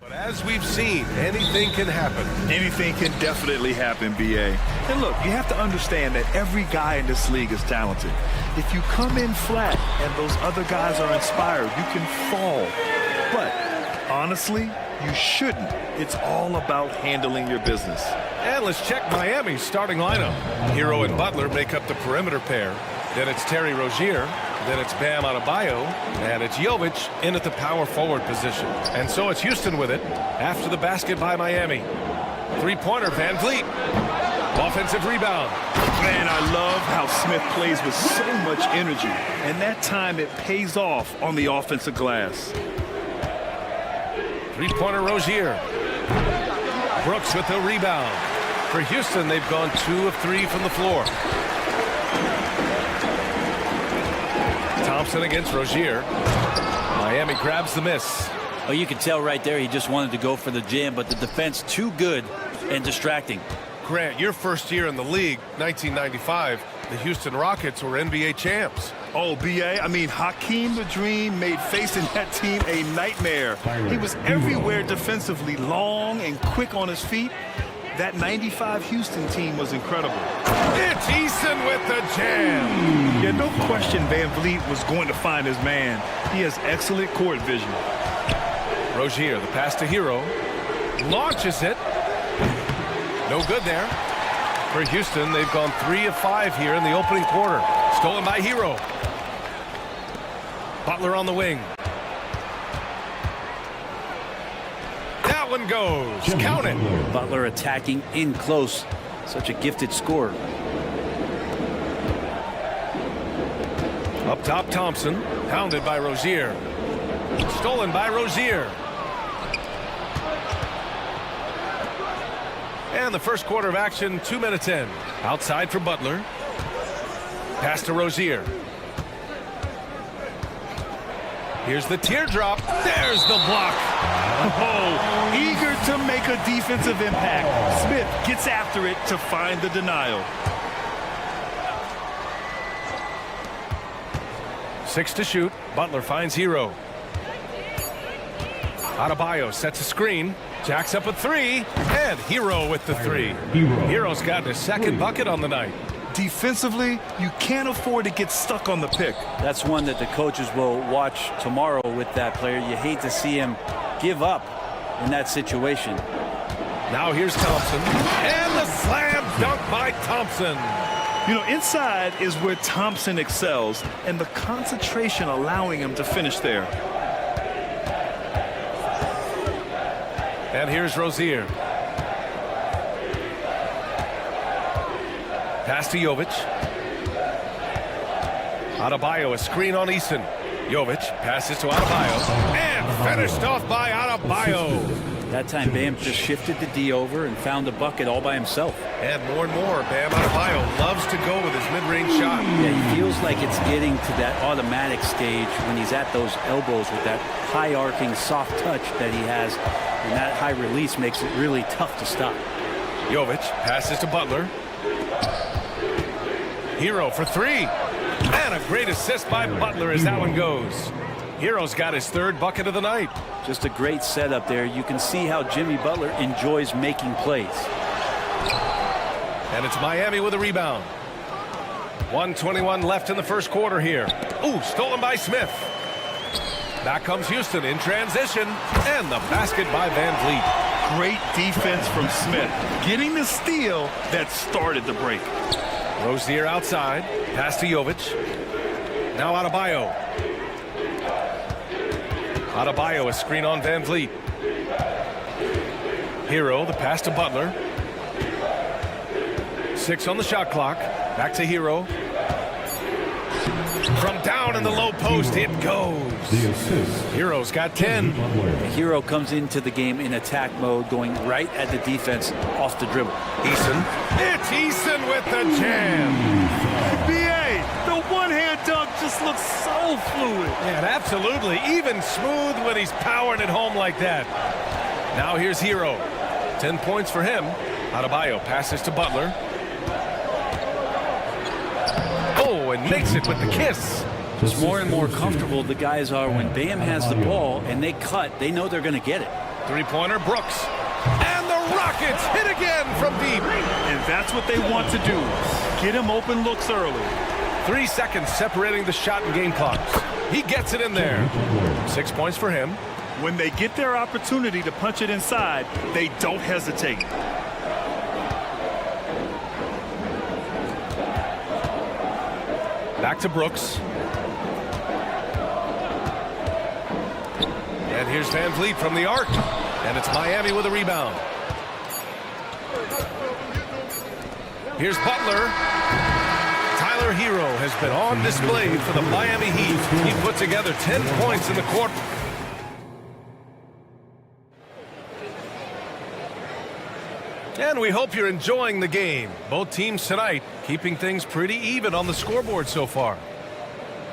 But as we've seen, anything can happen. Anything can definitely happen, BA. And look, you have to understand that every guy in this league is talented. If you come in flat and those other guys are inspired, you can fall. But honestly, you shouldn't. It's all about handling your business. And let's check Miami's starting lineup. Hero and Butler make up the perimeter pair. Then it's Terry Rozier. Then it's Bam Adebayo. And it's Jovic in at the power forward position. And so it's Houston with it after the basket by Miami. Three-pointer, Van Vliet. Offensive rebound. Man, I love how Smith plays with so much energy. And that time it pays off on the offensive glass. Three-pointer, Rozier. Brooks with the rebound. For Houston, they've gone 2 of 3 from the floor. Thompson against Rozier. Miami grabs the miss. Oh, you can tell right there he just wanted to go for the jam, but the defense too good and distracting. Grant, your first year in the league, 1995, the Houston Rockets were NBA champs. Oh, BA, I mean, Hakeem the Dream made facing that team a nightmare. He was everywhere defensively, long and quick on his feet. That 95 Houston team was incredible. It's Eason with the jam. Yeah, no question Van Vliet was going to find his man. He has excellent court vision. Rozier, the pass to Hero. Launches it. No good there. For Houston, they've gone 3 of 5 here in the opening quarter. Stolen by Hero. Butler on the wing. That one goes. Count it. Butler attacking in close. Such a gifted scorer. Up top, Thompson. Pounded by Rozier. Stolen by Rozier. And the first quarter of action, 2 minutes in. Outside for Butler. Pass to Rozier. Here's the teardrop. There's the block. Oh, eager to make a defensive impact. Smith gets after it to find the denial. 6 to shoot. Butler finds Hero. Adebayo sets a screen. Jacks up a 3. And Hero with the 3. Hero's got his second bucket on the night. Defensively, you can't afford to get stuck on the pick. That's one that the coaches will watch tomorrow with that player. You hate to see him give up in that situation. Now here's Thompson. And the slam dunk by Thompson. You know, inside is where Thompson excels, and the concentration allowing him to finish there. And here's Rozier. Pass to Jovic. Adebayo, a screen on Easton. Jovic passes to Adebayo. And finished off by Adebayo. That time Bam just shifted the D over and found the bucket all by himself. And more, Bam Adebayo loves to go with his mid-range shot. Yeah, he feels like it's getting to that automatic stage when he's at those elbows with that high arcing soft touch that he has. And that high release makes it really tough to stop. Jovic passes to Butler. Hero for 3. And a great assist by Butler as that one goes. Hero's got his 3rd bucket of the night. Just a great setup there. You can see how Jimmy Butler enjoys making plays. And it's Miami with a rebound. 1:21 left in the first quarter here. Ooh, stolen by Smith. Back comes Houston in transition. And the basket by Van Vliet. Great defense from Smith, getting the steal that started the break. Rozier outside. Pass to Jovic. Now Adebayo. Adebayo, a screen on Van Vliet. Hero, the pass to Butler. 6 on the shot clock. Back to Hero. From down in the low post, it goes. Hero's got 10. Hero comes into the game in attack mode, going right at the defense off the dribble. Eason. It's Eason with the jam. BA, the one-hand dunk just looks so fluid. And absolutely, even smooth when he's powering it home like that. Now here's Hero. 10 points for him. Adebayo passes to Butler. Oh, and makes it with the kiss. Just more and more comfortable the guys are when Bam has the ball and they cut. They know they're going to get it. Three-pointer, Brooks. And the Rockets hit again from deep. And that's what they want to do. Get him open looks early. 3 seconds separating the shot and game clocks. He gets it in there. 6 points for him. When they get their opportunity to punch it inside, they don't hesitate. Back to Brooks. And here's Van Vliet from the arc. And it's Miami with a rebound. Here's Butler. Tyler Hero has been on display for the Miami Heat. He put together 10 points in the quarter. And we hope you're enjoying the game. Both teams tonight keeping things pretty even on the scoreboard so far.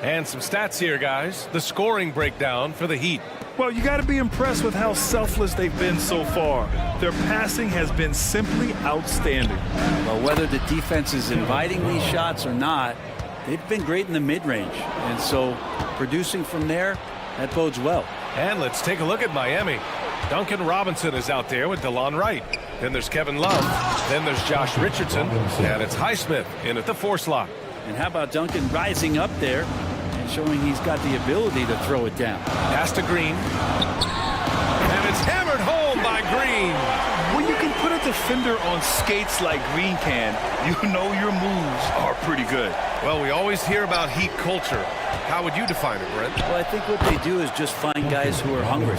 And some stats here, guys. The scoring breakdown for the Heat. Well, you got to be impressed with how selfless they've been so far. Their passing has been simply outstanding. Well, whether the defense is inviting these shots or not, they've been great in the mid-range. And so producing from there, that bodes well. And let's take a look at Miami. Duncan Robinson is out there with DeLon Wright. Then there's Kevin Love. Then there's Josh Richardson. And it's Highsmith in at the 4 slot. And how about Duncan rising up there and showing he's got the ability to throw it down. Pass to Green. And it's hammered home by Green. When you can put a defender on skates like Green can, you know your moves are pretty good. Well, we always hear about Heat culture. How would you define it, Brent? Well, I think what they do is just find guys who are hungry.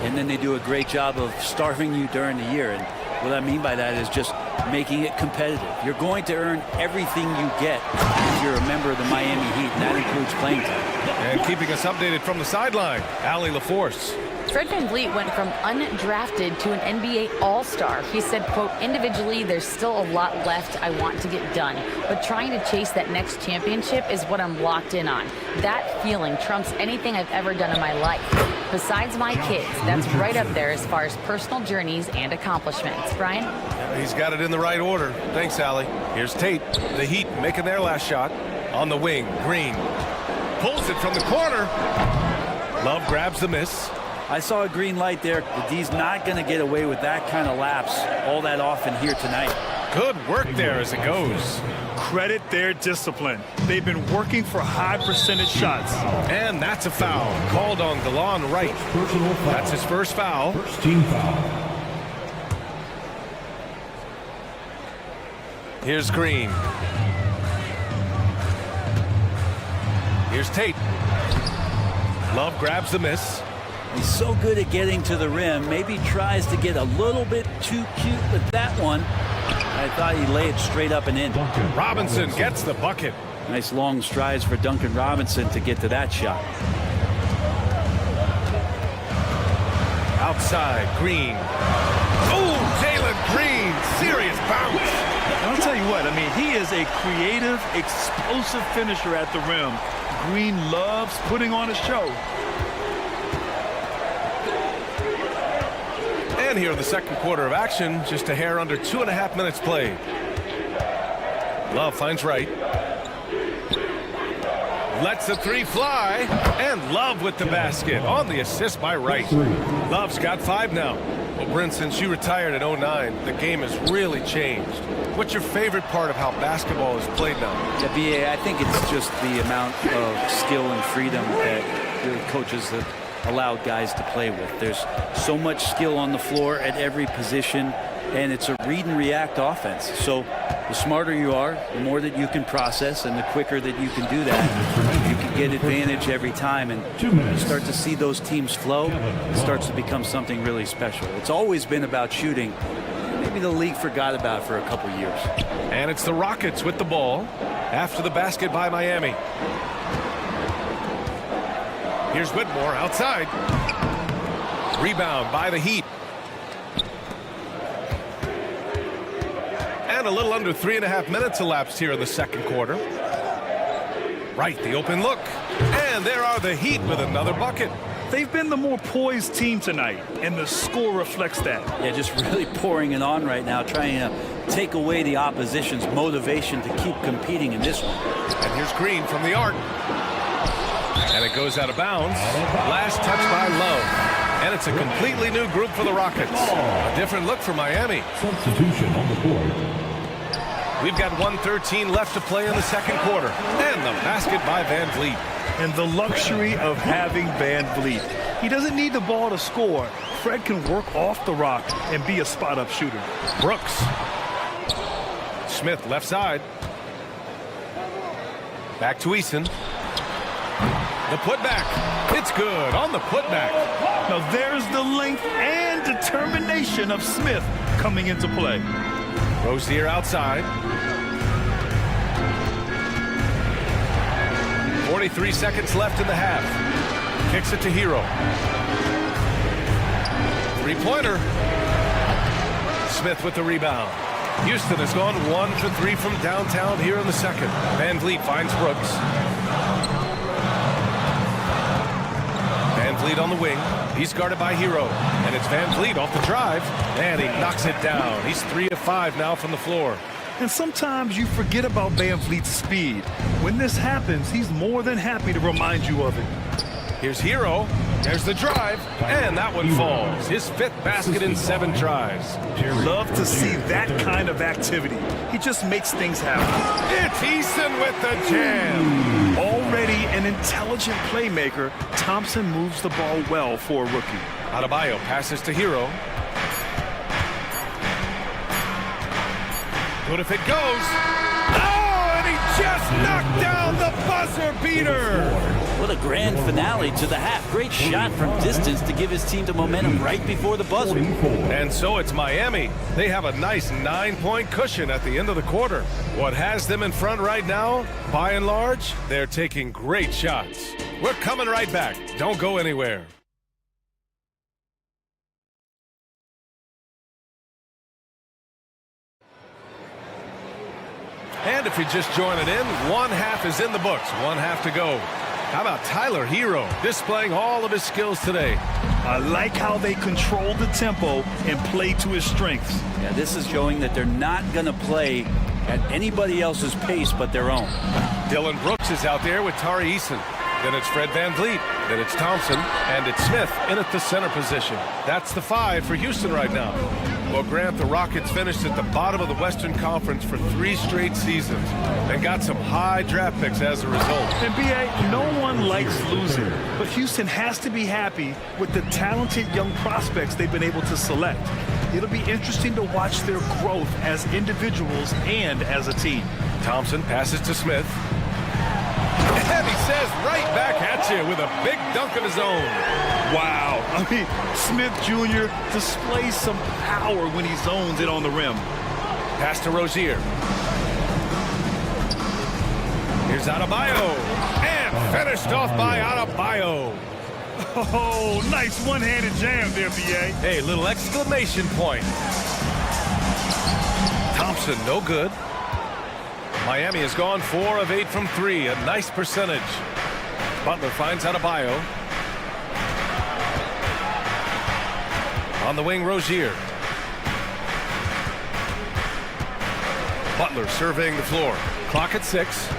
And then they do a great job of starving you during the year. And what I mean by that is just making it competitive. You're going to earn everything you get if you're a member of the Miami Heat, and that includes playing time. And keeping us updated from the sideline, Allie LaForce. Fred VanVleet went from undrafted to an NBA All-Star. He said, quote, individually, there's still a lot left I want to get done, but trying to chase that next championship is what I'm locked in on. That feeling trumps anything I've ever done in my life. Besides my kids, that's right up there as far as personal journeys and accomplishments. Brian? He's got it in the right order. Thanks, Allie. Here's Tate. The Heat making their last shot. On the wing, Green pulls it from the corner. Love grabs the miss. I saw a green light there. The D's not going to get away with that kind of lapse all that often here tonight. Good work there as it goes. Credit their discipline. They've been working for high percentage shots. And that's a foul called on DeLon Wright. That's his first foul. First team foul. Here's Green. Here's Tate. Love grabs the miss. He's so good at getting to the rim. Maybe tries to get a little bit too cute with that one. I thought he laid it straight up and in. Robinson gets the bucket. Nice long strides for Duncan Robinson to get to that shot. Outside, Green. Oh, Jalen Green. Serious bounce. And I'll tell you what, I mean, he is a creative, explosive finisher at the rim. Green loves putting on a show. And here in the second quarter of action, just a hair under 2.5 minutes played. Love finds Wright. Lets the three fly. And Love with the basket on the assist by Wright. Love's got 5 now. Well, Brent, since you retired in 09, the game has really changed. What's your favorite part of how basketball is played now? Yeah, BA, I think it's just the amount of skill and freedom that the coaches have allowed guys to play with. There's so much skill on the floor at every position, and it's a read and react offense. So the smarter you are, the more that you can process, and the quicker that you can do that, you can get advantage every time. And you start to see those teams flow. It starts to become something really special. It's always been about shooting. Maybe the league forgot about it for a couple years. And it's the Rockets with the ball after the basket by Miami. Here's Whitmore outside. Rebound by the Heat. And a little under 3.5 minutes elapsed here in the second quarter. Right, the open look. And there are the Heat with another bucket. They've been the more poised team tonight, and the score reflects that. Yeah, just really pouring it on right now, trying to take away the opposition's motivation to keep competing in this one. And here's Green from the arc. And it goes out of bounds. Last touch by Love. And it's a completely new group for the Rockets. A different look for Miami. Substitution on the court. We've got 1:13 left to play in the second quarter. And the basket by Van Vliet. And the luxury of having Van Vliet. He doesn't need the ball to score. Fred can work off the rock and be a spot-up shooter. Brooks. Smith left side. Back to Eason. The putback. It's good on the putback. Now there's the length and determination of Smith coming into play. Rozier outside. 43 seconds left in the half. Kicks it to Hero. Three-pointer. Smith with the rebound. Houston has gone 1 for 3 from downtown here in the second. Van Vliet finds Brooks. Van Vliet on the wing. He's guarded by Hero. And it's Van Vliet off the drive. And he knocks it down. He's 3 of 5 now from the floor. And sometimes you forget about Van Vliet's speed. When this happens, he's more than happy to remind you of it. Here's Hero. There's the drive. And that one falls. His 5th basket in 7 tries. Love to see that kind of activity. He just makes things happen. It's Eason with the jam. Already an intelligent playmaker, Thompson moves the ball well for a rookie. Adebayo passes to Hero. Good if it goes. Oh, and he just knocked down the buzzer beater. What a grand finale to the half. Great shot from distance to give his team the momentum right before the buzzer. And so it's Miami. They have a nice 9-point cushion at the end of the quarter. What has them in front right now? By and large, they're taking great shots. We're coming right back. Don't go anywhere. And if you just join it in, one half is in the books. One half to go. How about Tyler Hero displaying all of his skills today? I like how they control the tempo and play to his strengths. Yeah, this is showing that they're not going to play at anybody else's pace but their own. Dylan Brooks is out there with Tari Eason. Then it's Fred Van Vliet. Then it's Thompson. And it's Smith in at the center position. That's the 5 for Houston right now. Well, Grant, the Rockets finished at the bottom of the Western Conference for 3 straight seasons and got some high draft picks as a result. And B.A., no one likes losing, but Houston has to be happy with the talented young prospects they've been able to select. It'll be interesting to watch their growth as individuals and as a team. Thompson passes to Smith. And he says right back at you with a big dunk of his own. Wow. I mean, Smith Jr. displays some power when he zones it on the rim. Pass to Rozier. Here's Adebayo. And finished off by Adebayo. Oh, nice one-handed jam there, B.A. Hey, little exclamation point. Thompson, no good. Miami has gone 4 of 8 from 3, a nice percentage. Butler finds Adebayo. On the wing, Rozier. Butler surveying the floor. Clock at 6.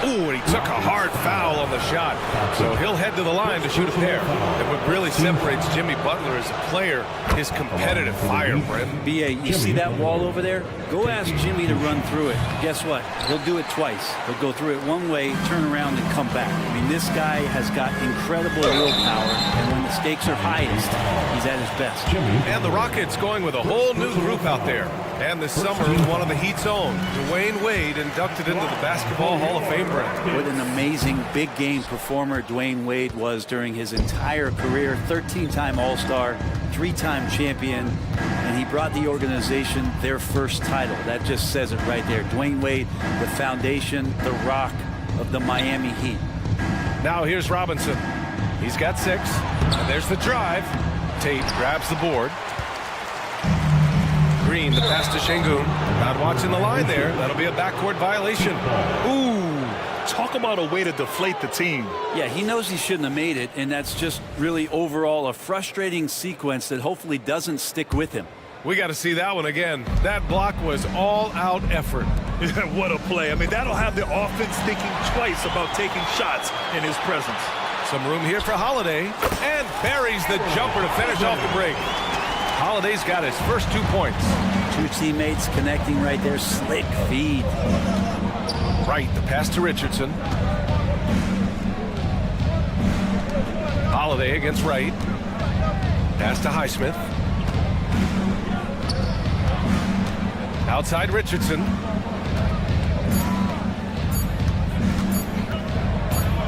Ooh, and he took a hard foul on the shot. So he'll head to the line to shoot a pair. And what really separates Jimmy Butler as a player is competitive fire, Brent. B.A., you see that wall over there? Go ask Jimmy to run through it. Guess what? He'll do it twice. He'll go through it one way, turn around, and come back. I mean, this guy has got incredible willpower, and when the stakes are highest, he's at his best. And the Rockets going with a whole new group out there. And this summer, one of the Heat's own, Dwayne Wade, inducted into the Basketball Hall of Fame, Brent. What an amazing big game performer Dwayne Wade was during his entire career. 13-time All-Star, 3-time champion, and he brought the organization their first title. That just says it right there. Dwayne Wade, the foundation, the rock of the Miami Heat. Now here's Robinson. He's got 6. And there's the drive. Tate grabs the board. Green, the pass to Şengün. Not watching the line there. That'll be a backcourt violation. Ooh, talk about a way to deflate the team. Yeah, he knows he shouldn't have made it, and that's just really overall a frustrating sequence that hopefully doesn't stick with him. We got to see that one again. That block was all-out effort. What a play. I mean, that'll have the offense thinking twice about taking shots in his presence. Some room here for Holiday, and buries the jumper to finish off the break. Holiday's got his first 2 points. Two teammates connecting right there. Slick feed. Wright, the pass to Richardson. Holiday against Wright. Pass to Highsmith. Outside Richardson.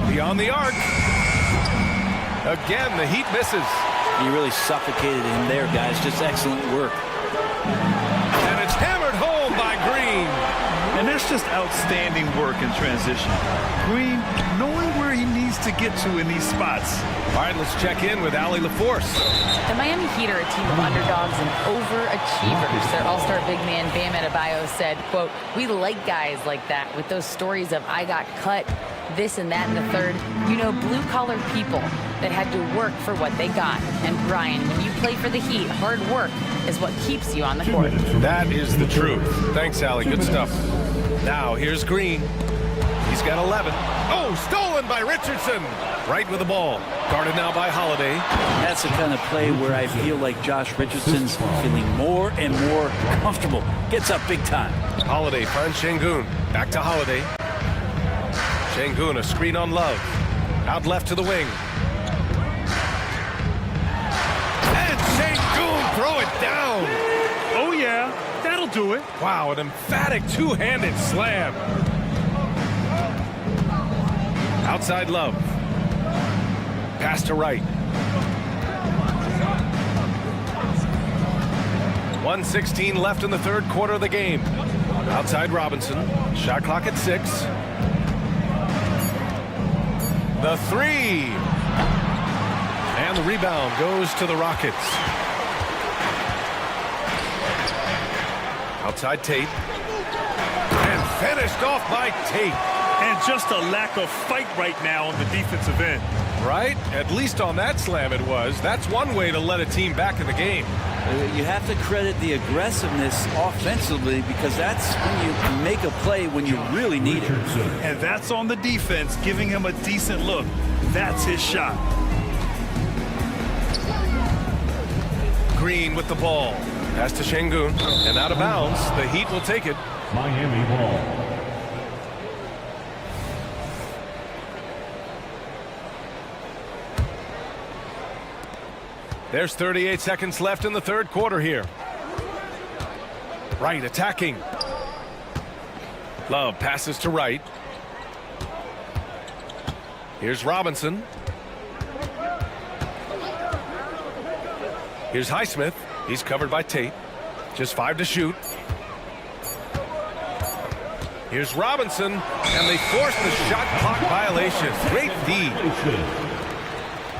Beyond the arc. Again, the Heat misses. He really suffocated him there, guys. Just excellent work. And it's hammered home by Green. And that's just outstanding work in transition. Green, knowing where he needs to get to in these spots. All right, let's check in with Allie LaForce. The Miami Heat are a team of underdogs and overachievers. Their all-star big man, Bam Adebayo, said, quote, "We like guys like that with those stories of I got cut, this and that and the third. You know, blue-collar people that had to work for what they got. And Brian, when you play for the Heat, hard work is what keeps you on the court." That is the truth. Thanks, Allie. Good stuff. Now, here's Green. He's got 11. Oh, stolen by Richardson. Right with the ball. Guarded now by Holiday. That's the kind of play where I feel like Josh Richardson's feeling more and more comfortable. Gets up big time. Holiday finds Şengün. Back to Holiday. Şengün, a screen on Love. Out left to the wing. And Şengün, throw it down. Oh, yeah, that'll do it. Wow, an emphatic two-handed slam. Outside Love. Pass to Wright. 1:16 left in the third quarter of the game. Outside Robinson. Shot clock at 6. The three. And the rebound goes to the Rockets. Outside Tate. And finished off by Tate. And just a lack of fight right now on the defensive end. Right? At least on that slam it was. That's one way to let a team back in the game. You have to credit the aggressiveness offensively because that's when you make a play when you really need it. And that's on the defense, giving him a decent look. That's his shot. Green with the ball. Pass to Şengün. And out of bounds. The Heat will take it. Miami ball. There's 38 seconds left in the third quarter here. Wright attacking. Love passes to Wright. Here's Robinson. Here's Highsmith. He's covered by Tate. Just 5 to shoot. Here's Robinson, and they force the shot clock violation. Great feed.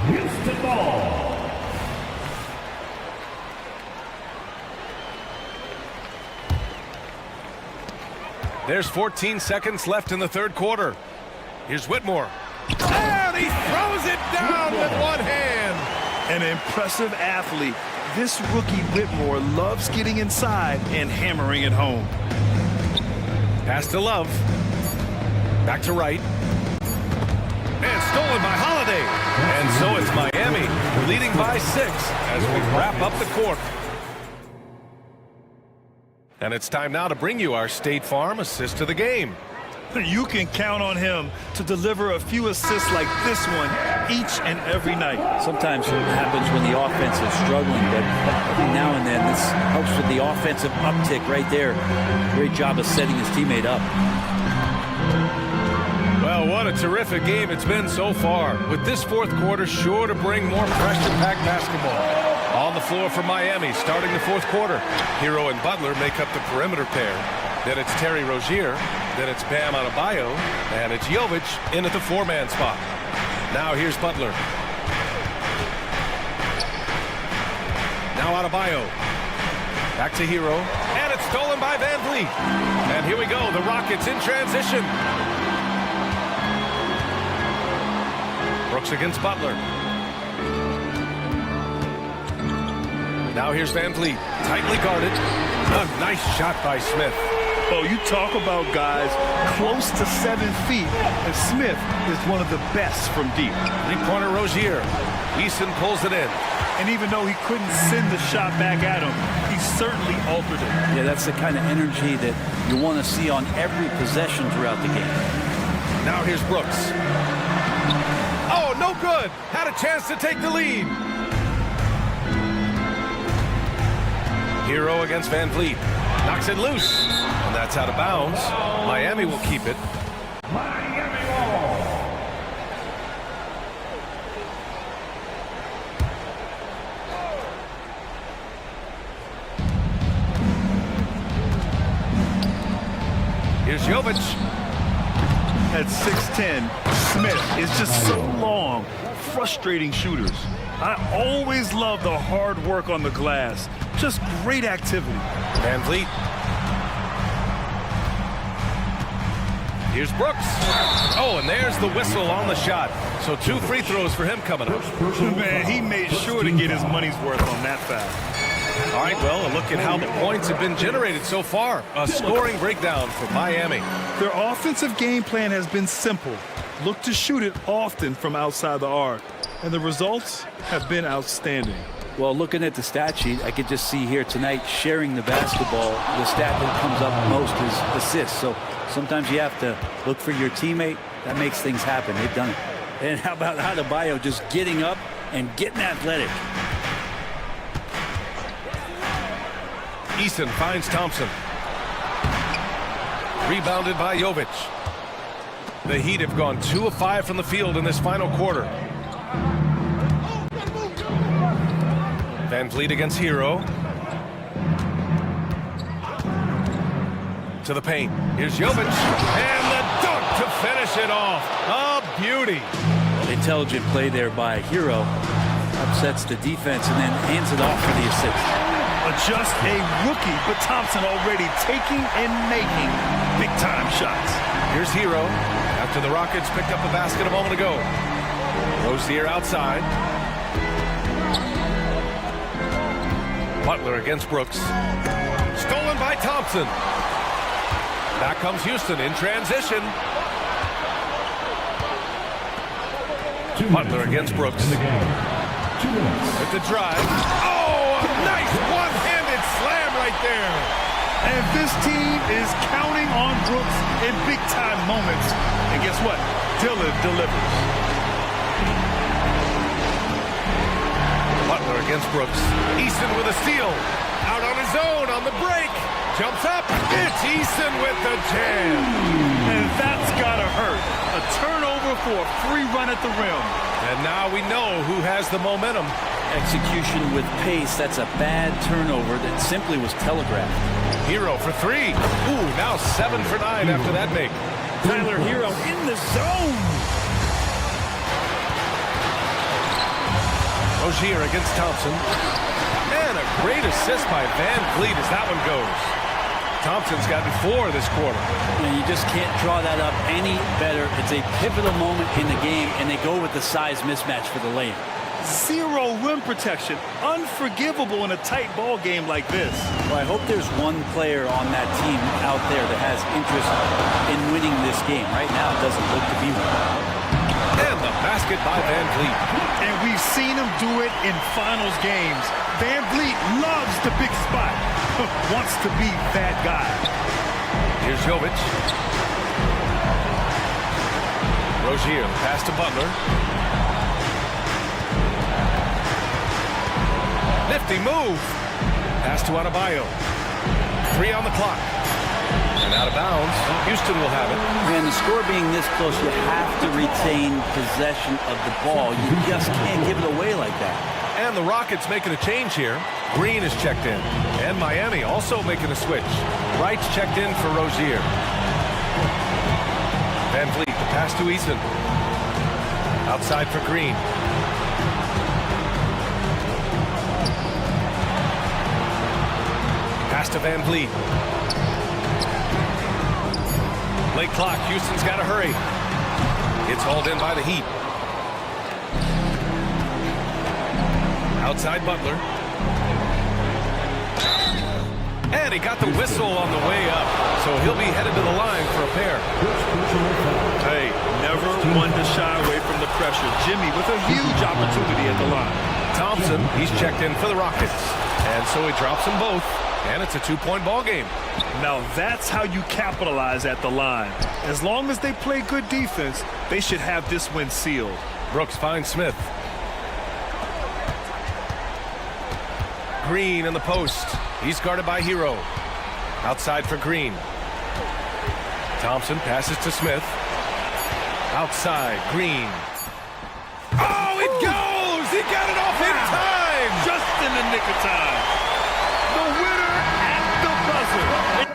Houston ball. There's 14 seconds left in the third quarter. Here's Whitmore. And he throws it down with one hand. An impressive athlete. This rookie Whitmore loves getting inside and hammering it home. Pass to Love. Back to Wright. And stolen by Holiday. And so it's Miami leading by 6 as we wrap up the quarter. And it's time now to bring you our State Farm assist of the game. You can count on him to deliver a few assists like this one each and every night. Sometimes it happens when the offense is struggling, but every now and then this helps with the offensive uptick right there. Great job of setting his teammate up. Well, what a terrific game it's been so far, with this fourth quarter sure to bring more pressure-packed basketball. On the floor for Miami, starting the fourth quarter. Hero and Butler make up the perimeter pair. Then it's Terry Rozier. Then it's Bam Adebayo. And it's Jovic in at the four-man spot. Now here's Butler. Now Adebayo. Back to Hero. And it's stolen by Van Vliet. And here we go, the Rockets in transition. Brooks against Butler. Now here's Van Vliet, tightly guarded. A nice shot by Smith. Oh, you talk about guys close to 7 feet, and Smith is one of the best from deep. Three-pointer Rozier. Easton pulls it in. And even though he couldn't send the shot back at him, he certainly altered it. Yeah, that's the kind of energy that you want to see on every possession throughout the game. Now here's Brooks. Oh, no good. Had a chance to take the lead. Hero against Van Vliet. Knocks it loose. And that's out of bounds. Miami will keep it. Miami ball. Here's Jovic. At 6'10", Smith is just so long, frustrating shooters. I always love the hard work on the glass. Just great activity. Van Vliet. Here's Brooks. Oh, and there's the whistle on the shot. So 2 free throws for him coming up. Man, he made sure to get his money's worth on that foul. All right, well, a look at how the points have been generated so far. A scoring breakdown for Miami. Their offensive game plan has been simple. Look to shoot it often from outside the arc. And the results have been outstanding. Well, looking at the stat sheet, I could just see here tonight sharing the basketball. The stat that comes up most is assists. So sometimes you have to look for your teammate. That makes things happen. They've done it. And how about Adebayo just getting up and getting athletic? Easton finds Thompson. Rebounded by Jovic. The Heat have gone 2 of 5 from the field in this final quarter. Van Vliet against Hero. To the paint. Here's Jovic. And the dunk to finish it off. A beauty. Intelligent play there by Hero. Upsets the defense and then hands it off for the assist. Just a rookie, but Thompson already taking and making big-time shots. Here's Hero after the Rockets picked up a basket a moment ago. Rozier outside. Butler against Brooks. Stolen by Thompson. Back comes Houston in transition. Butler against Brooks. With the drive. Oh, a nice one-handed slam right there. And this team is counting on Brooks in big-time moments. And guess what? Dillon delivers. Butler against Brooks. Easton with a steal. Out on his own on the break. Jumps up. It's Easton with the jam. And that's gotta hurt. A turnover for a free run at the rim. And now we know who has the momentum. Execution with pace. That's a bad turnover that simply was telegraphed. Hero for 3. Ooh, now 7 for 9 after that make. Tyler Hero in the zone. Rozier against Thompson. And a great assist by Van Vliet as that one goes. Thompson's got 4 this quarter. And you just can't draw that up any better. It's a pivotal moment in the game, and they go with the size mismatch for the lane. Zero rim protection. Unforgivable in a tight ball game like this. Well, I hope there's one player on that team out there that has interest in winning this game. Right now, it doesn't look to be one. And the basket by Van Vliet. And we've seen him do it in finals games. Van Vliet loves the big spot. Wants to be that guy. Here's Jovic. Rozier, pass to Butler. Nifty move. Pass to Adebayo. 3 on the clock. And out of bounds. Houston will have it. Man, the score being this close, you have to retain possession of the ball. You just can't give it away like that. And the Rockets making a change here. Green is checked in. And Miami also making a switch. Wright's checked in for Rozier. Van Vliet, the pass to Easton. Outside for Green. Pass to Van Vliet. Late clock, Houston's got to hurry. It's hauled in by the Heat. Outside Butler. And he got the whistle on the way up, so he'll be headed to the line for a pair. Hey, never one to shy away from the pressure. Jimmy with a huge opportunity at the line. Thompson, he's checked in for the Rockets. And so he drops them both, and it's a two-point ball game. Now that's how you capitalize at the line. As long as they play good defense, they should have this win sealed. Brooks finds Smith. Green in the post. He's guarded by Hero. Outside for Green. Thompson passes to Smith. Outside, Green. Oh, it goes! He got it off in time! Just in the nick of time. The winner at the buzzer.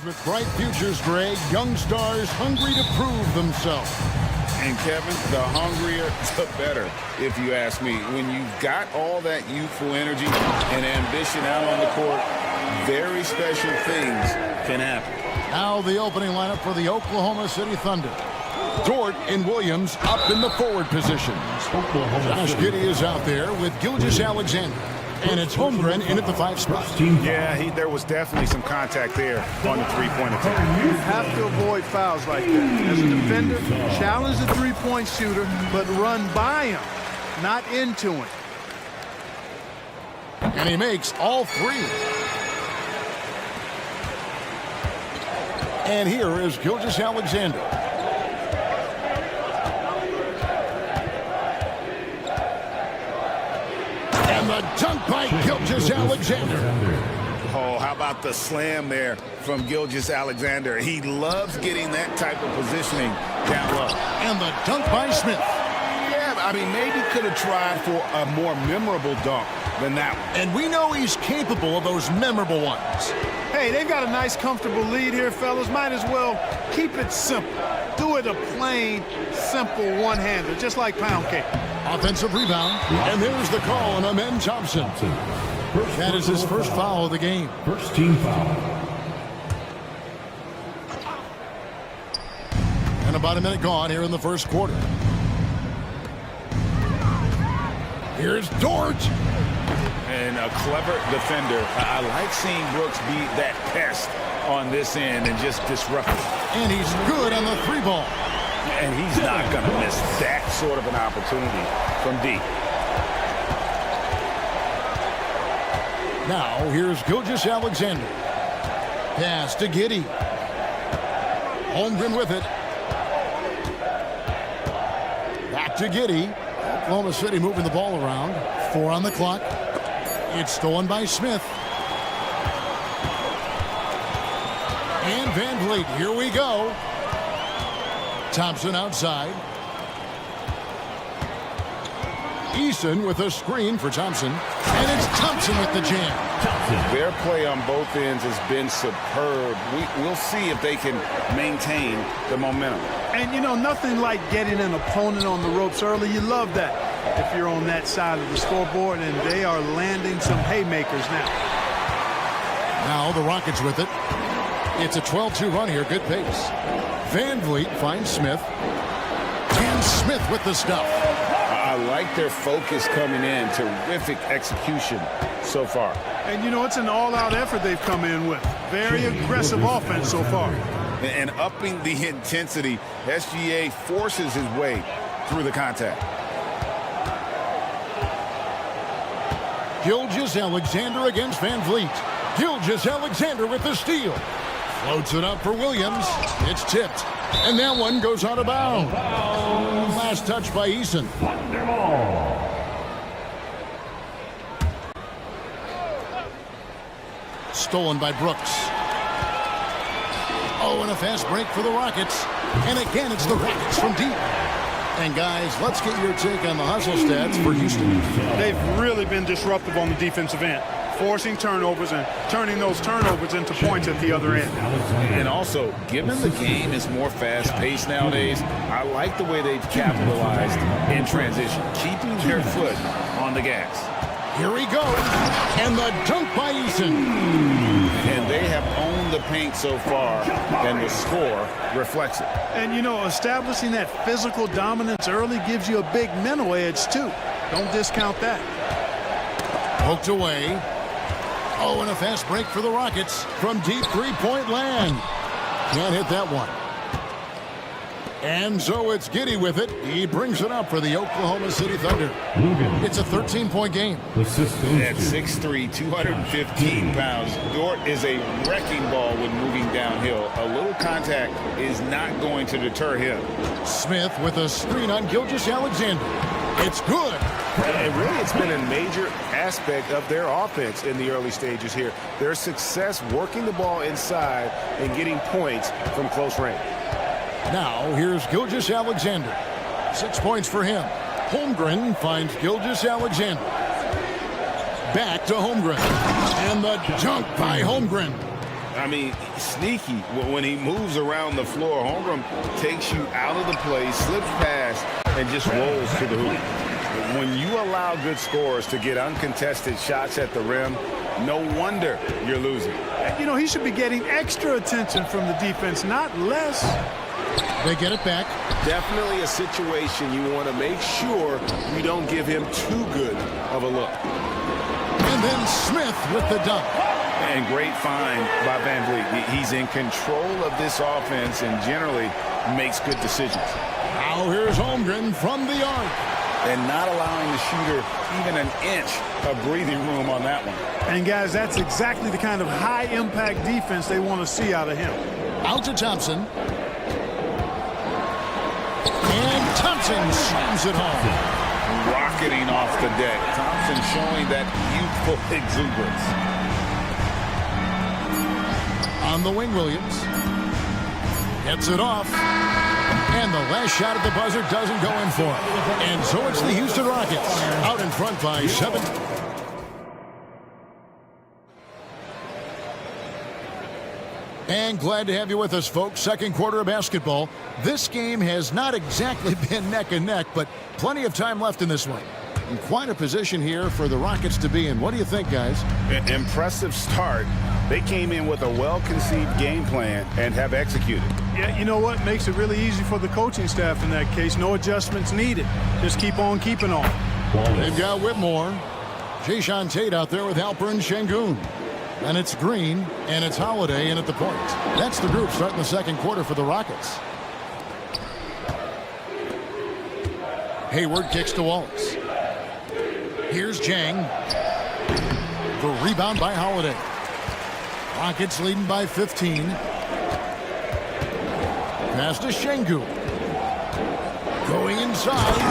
with bright futures, Greg. Young stars hungry to prove themselves. And Kevin, the hungrier, the better, if you ask me. When you've got all that youthful energy and ambition out on the court, very special things can happen. Now the opening lineup for the Oklahoma City Thunder. Dort and Williams up in the forward position. Josh Giddey is out there with Gilgeous-Alexander. And it's Holmgren in at the 5 spot. Yeah, there was definitely some contact there on the three-point attempt. You have to avoid fouls like that. As a defender, challenge the three-point shooter, but run by him, not into him. And he makes all 3. And here is Gilgeous-Alexander. And the dunk by Gilgeous-Alexander. Oh, how about the slam there from Gilgeous-Alexander? He loves getting that type of positioning down low. And the dunk by Smith. Yeah, I mean, maybe could have tried for a more memorable dunk than that one. And we know he's capable of those memorable ones. Hey, they've got a nice, comfortable lead here, fellas. Might as well keep it simple. Do it a plain, simple one-hander, just like pound cake. Offensive rebound. And there's the call on Amen Thompson. That is his first foul of the game. First team foul. And about a minute gone here in the first quarter. Here's Dort. And a clever defender. I like seeing Brooks be that pest on this end and just disrupt it. And he's good on the 3 ball. And he's not going to miss that sort of an opportunity from deep. Now, here's Gilgeous-Alexander. Pass to Giddey. Holmgren with it. Back to Giddey. Oklahoma City moving the ball around. 4 on the clock. It's stolen by Smith. And Van Vliet, here we go. Thompson outside. Eason with a screen for Thompson. And it's Thompson with the jam. Their play on both ends has been superb. We'll see if they can maintain the momentum. And, you know, nothing like getting an opponent on the ropes early. You love that if you're on that side of the scoreboard, and they are landing some haymakers now. Now the Rockets with it. It's a 12-2 run here. Good pace. Van Vliet finds Smith. And Smith with the stuff. I like their focus coming in. Terrific execution so far. And, you know, it's an all-out effort they've come in with. Very aggressive offense so far. And upping the intensity, SGA forces his way through the contact. Gilgeous-Alexander against Van Vliet. Gilgeous-Alexander with the steal. Floats it up for Williams. It's tipped. And that one goes out of bounds. Last touch by Eason. Stolen by Brooks. Oh, and a fast break for the Rockets. And again, it's the Rockets from deep. And guys, let's get your take on the hustle stats for Houston. They've really been disruptive on the defensive end, forcing turnovers and turning those turnovers into points at the other end. And also, given the game is more fast-paced nowadays, I like the way they've capitalized in transition, keeping their foot on the gas. Here he goes, and the dunk by Eason. And they have owned the paint so far, and the score reflects it. And, you know, establishing that physical dominance early gives you a big mental edge, too. Don't discount that. Poked away. Oh, and a fast break for the Rockets from deep three-point land. Can't hit that one. And so it's Giddey with it. He brings it up for the Oklahoma City Thunder. It's a 13-point game. At 6'3", 215 pounds, Dort is a wrecking ball when moving downhill. A little contact is not going to deter him. Smith with a screen on Gilgeous-Alexander. It's good. And really, it's been a major aspect of their offense in the early stages here. Their success working the ball inside and getting points from close range. Now, here's Gilgeous-Alexander. 6 points for him. Holmgren finds Gilgeous-Alexander. Back to Holmgren. And the dunk by Holmgren. I mean, sneaky. When he moves around the floor, Holmgren takes you out of the play, slips past, and just rolls to the hoop. When you allow good scorers to get uncontested shots at the rim, no wonder you're losing. You know, he should be getting extra attention from the defense, not less. They get it back. Definitely a situation you want to make sure you don't give him too good of a look. And then Smith with the dunk. And great find by Van Vliet. He's in control of this offense and generally makes good decisions. Now here's Holmgren from the arc. And not allowing the shooter even an inch of breathing room on that one. And guys, that's exactly the kind of high-impact defense they want to see out of him. Out to Thompson. And Thompson slams it home. Rocketing off the deck. Thompson showing that youthful exuberance. On the wing, Williams. Gets it off. And the last shot at the buzzer doesn't go in for it. And so it's the Houston Rockets out in front by 7. And glad to have you with us, folks. Second quarter of basketball. This game has not exactly been neck and neck, but plenty of time left in this one. And quite a position here for the Rockets to be in. What do you think, guys? Impressive start. They came in with a well-conceived game plan and have executed. Yeah, you know what? Makes it really easy for the coaching staff in that case. No adjustments needed. Just keep on keeping on. They've got Whitmore. Jayshawn Tate out there with Alperen Şengün. And it's Green, and it's Holiday in at the point. That's the group starting the second quarter for the Rockets. Hayward kicks to Wallace. Here's Jang. The rebound by Holiday. Rockets leading by 15. Pass to Şengün. Going inside,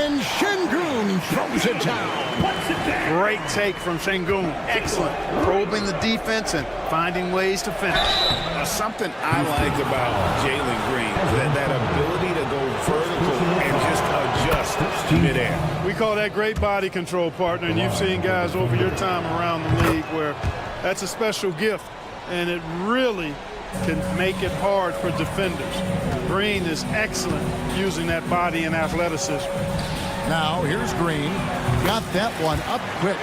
and Şengün throws it down. Great take from Şengün. Excellent. Probing the defense and finding ways to finish. Something I like about Jalen Green, that ability to go vertical and just adjust midair. We call that great body control, partner, and you've seen guys over your time around the league where that's a special gift, and it really can make it hard for defenders. Green is excellent using that body and athleticism. Now here's Green. Got that one up quick.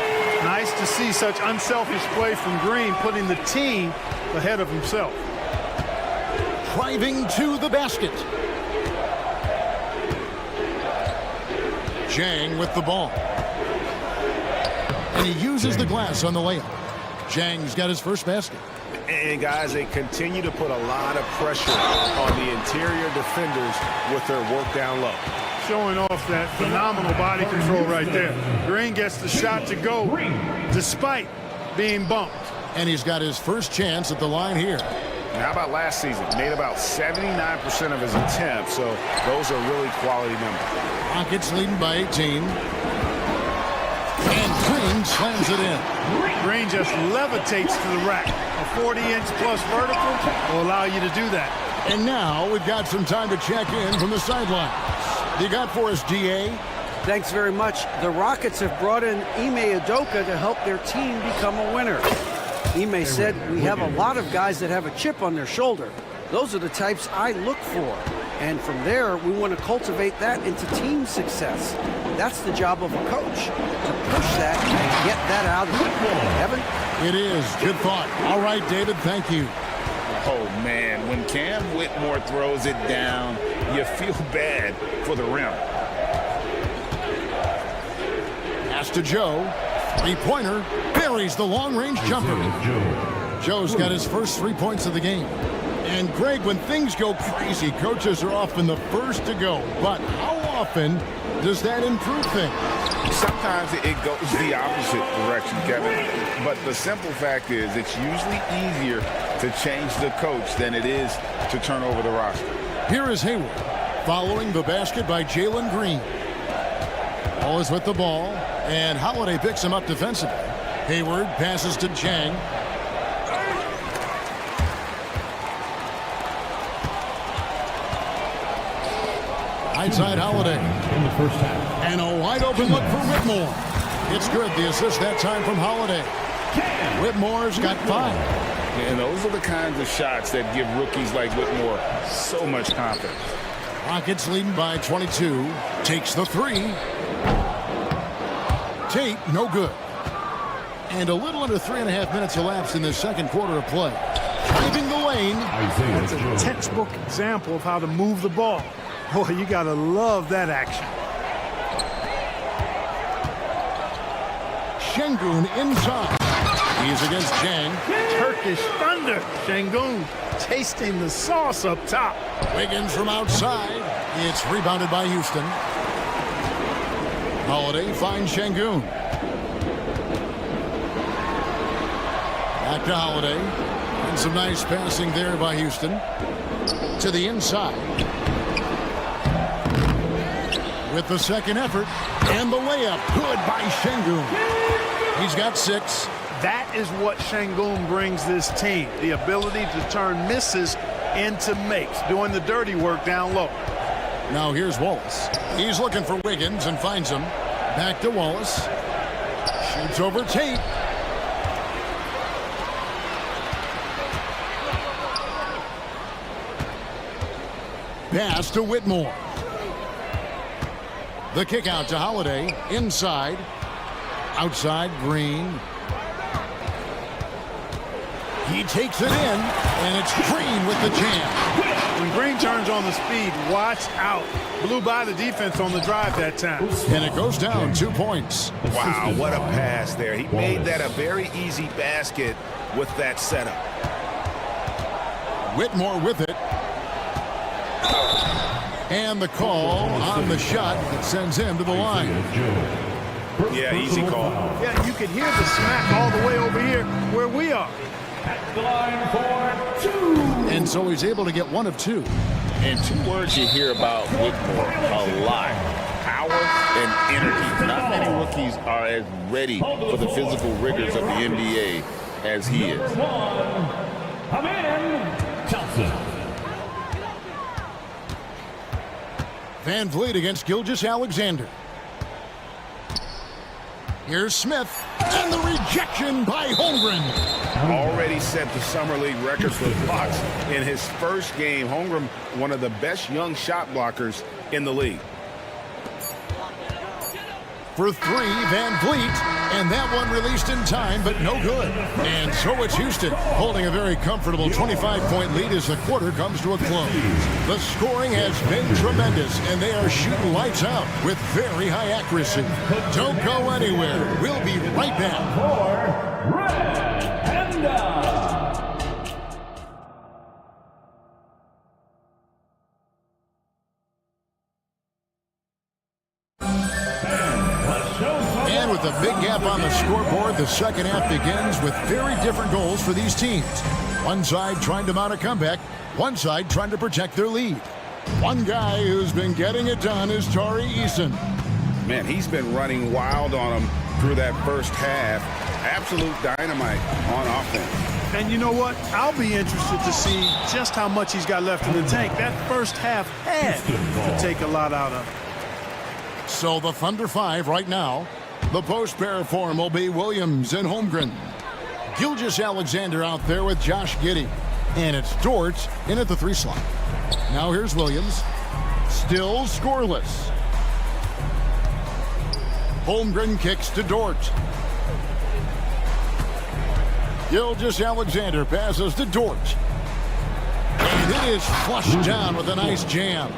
Nice to see such unselfish play from Green, putting the team ahead of himself. Driving to the basket. Jang with the ball. And he uses the glass on the layup. Jang's got his first basket. And guys, they continue to put a lot of pressure on the interior defenders with their work down low. Showing off that phenomenal body control right there. Green gets the shot to go despite being bumped. And he's got his first chance at the line here. And how about last season? Made about 79% of his attempts, so those are really quality numbers. Rockets leading by 18. And Green slams it in. Green just levitates to the rack. A 40-inch plus vertical will allow you to do that. And now we've got some time to check in from the sidelines. You got for us, DA? Thanks very much. The Rockets have brought in Ime Udoka to help their team become a winner. Ime said, "We have a lot of guys that have a chip on their shoulder. Those are the types I look for. And from there, we want to cultivate that into team success. That's the job of a coach, to push that and get that out of them." Evan? It is. Good thought. All right, David, thank you. Oh, man, when Cam Whitmore throws it down, you feel bad for the rim. Pass to Joe. Three-pointer. Buries the long-range jumper. Joe's got his first 3 points of the game. And, Greg, when things go crazy, coaches are often the first to go. But how often does that improve things? Sometimes it goes the opposite direction, Kevin. But the simple fact is it's usually easier to change the coach than it is to turn over the roster. Here is Hayward following the basket by Jalen Green. Ball is with the ball, and Holiday picks him up defensively. Hayward passes to Jang. Outside Holiday. In the first half. And a wide open look for Whitmore. It's good. The assist that time from Holiday. Whitmore's got 5. And those are the kinds of shots that give rookies like Whitmore so much confidence. Rockets leading by 22. Takes the three. Tate, no good. And a little under 3.5 minutes elapsed in the second quarter of play. Driving the lane. That's a textbook example of how to move the ball. Boy, you got to love that action. Şengün inside. He's against Jang. Turkish thunder. Şengün tasting the sauce up top. Wiggins from outside. It's rebounded by Houston. Holiday finds Şengün. Back to Holiday. And some nice passing there by Houston. To the inside. With the second effort. And the layup. Good by Şengün. He's got 6. That is what Şengün brings this team. The ability to turn misses into makes. Doing the dirty work down low. Now here's Wallace. He's looking for Wiggins and finds him. Back to Wallace. Shoots over Tate. Pass to Whitmore. The kick out to Holiday. Inside. Outside Green. He takes it in, and it's Green with the jam. When Green turns on the speed, watch out. Blew by the defense on the drive that time. And it goes down 2 points. Wow, what a pass there. He made that a very easy basket with that setup. Whitmore with it. And the call on the shot that sends him to the line. Yeah, easy call. Yeah, you can hear the smack all the way over here where we are. At the line for 2. And so he's able to get 1 of 2. And 2 words you hear about Whitmore a lot. Power and energy. Not many rookies are as ready for the physical rigors of the NBA as he is. Johnson. Van Vliet against Gilgeous-Alexander. Here's Smith, and the rejection by Holmgren. Already set the Summer League record for blocks in his first game. Holmgren, one of the best young shot blockers in the league. For 3, Van Vliet, and that one released in time, but no good. And so it's Houston, holding a very comfortable 25-point lead as the quarter comes to a close. The scoring has been tremendous, and they are shooting lights out with very high accuracy. Don't go anywhere. We'll be right back. For Red Panda. And with a big gap on the scoreboard, the second half begins with very different goals for these teams. One side trying to mount a comeback, one side trying to protect their lead. One guy who's been getting it done is Tari Eason. Man, he's been running wild on him through that first half. Absolute dynamite on offense. And you know what? I'll be interested to see just how much he's got left in the tank. That first half had to take a lot out of him. So the Thunder 5 right now. The post pair form will be Williams and Holmgren. Gilgeous-Alexander out there with Josh Giddey. And it's Dort in at the 3 slot. Now here's Williams. Still scoreless. Holmgren kicks to Dort. Gilgeous-Alexander passes to Dort. And it is flushed down with a nice jam.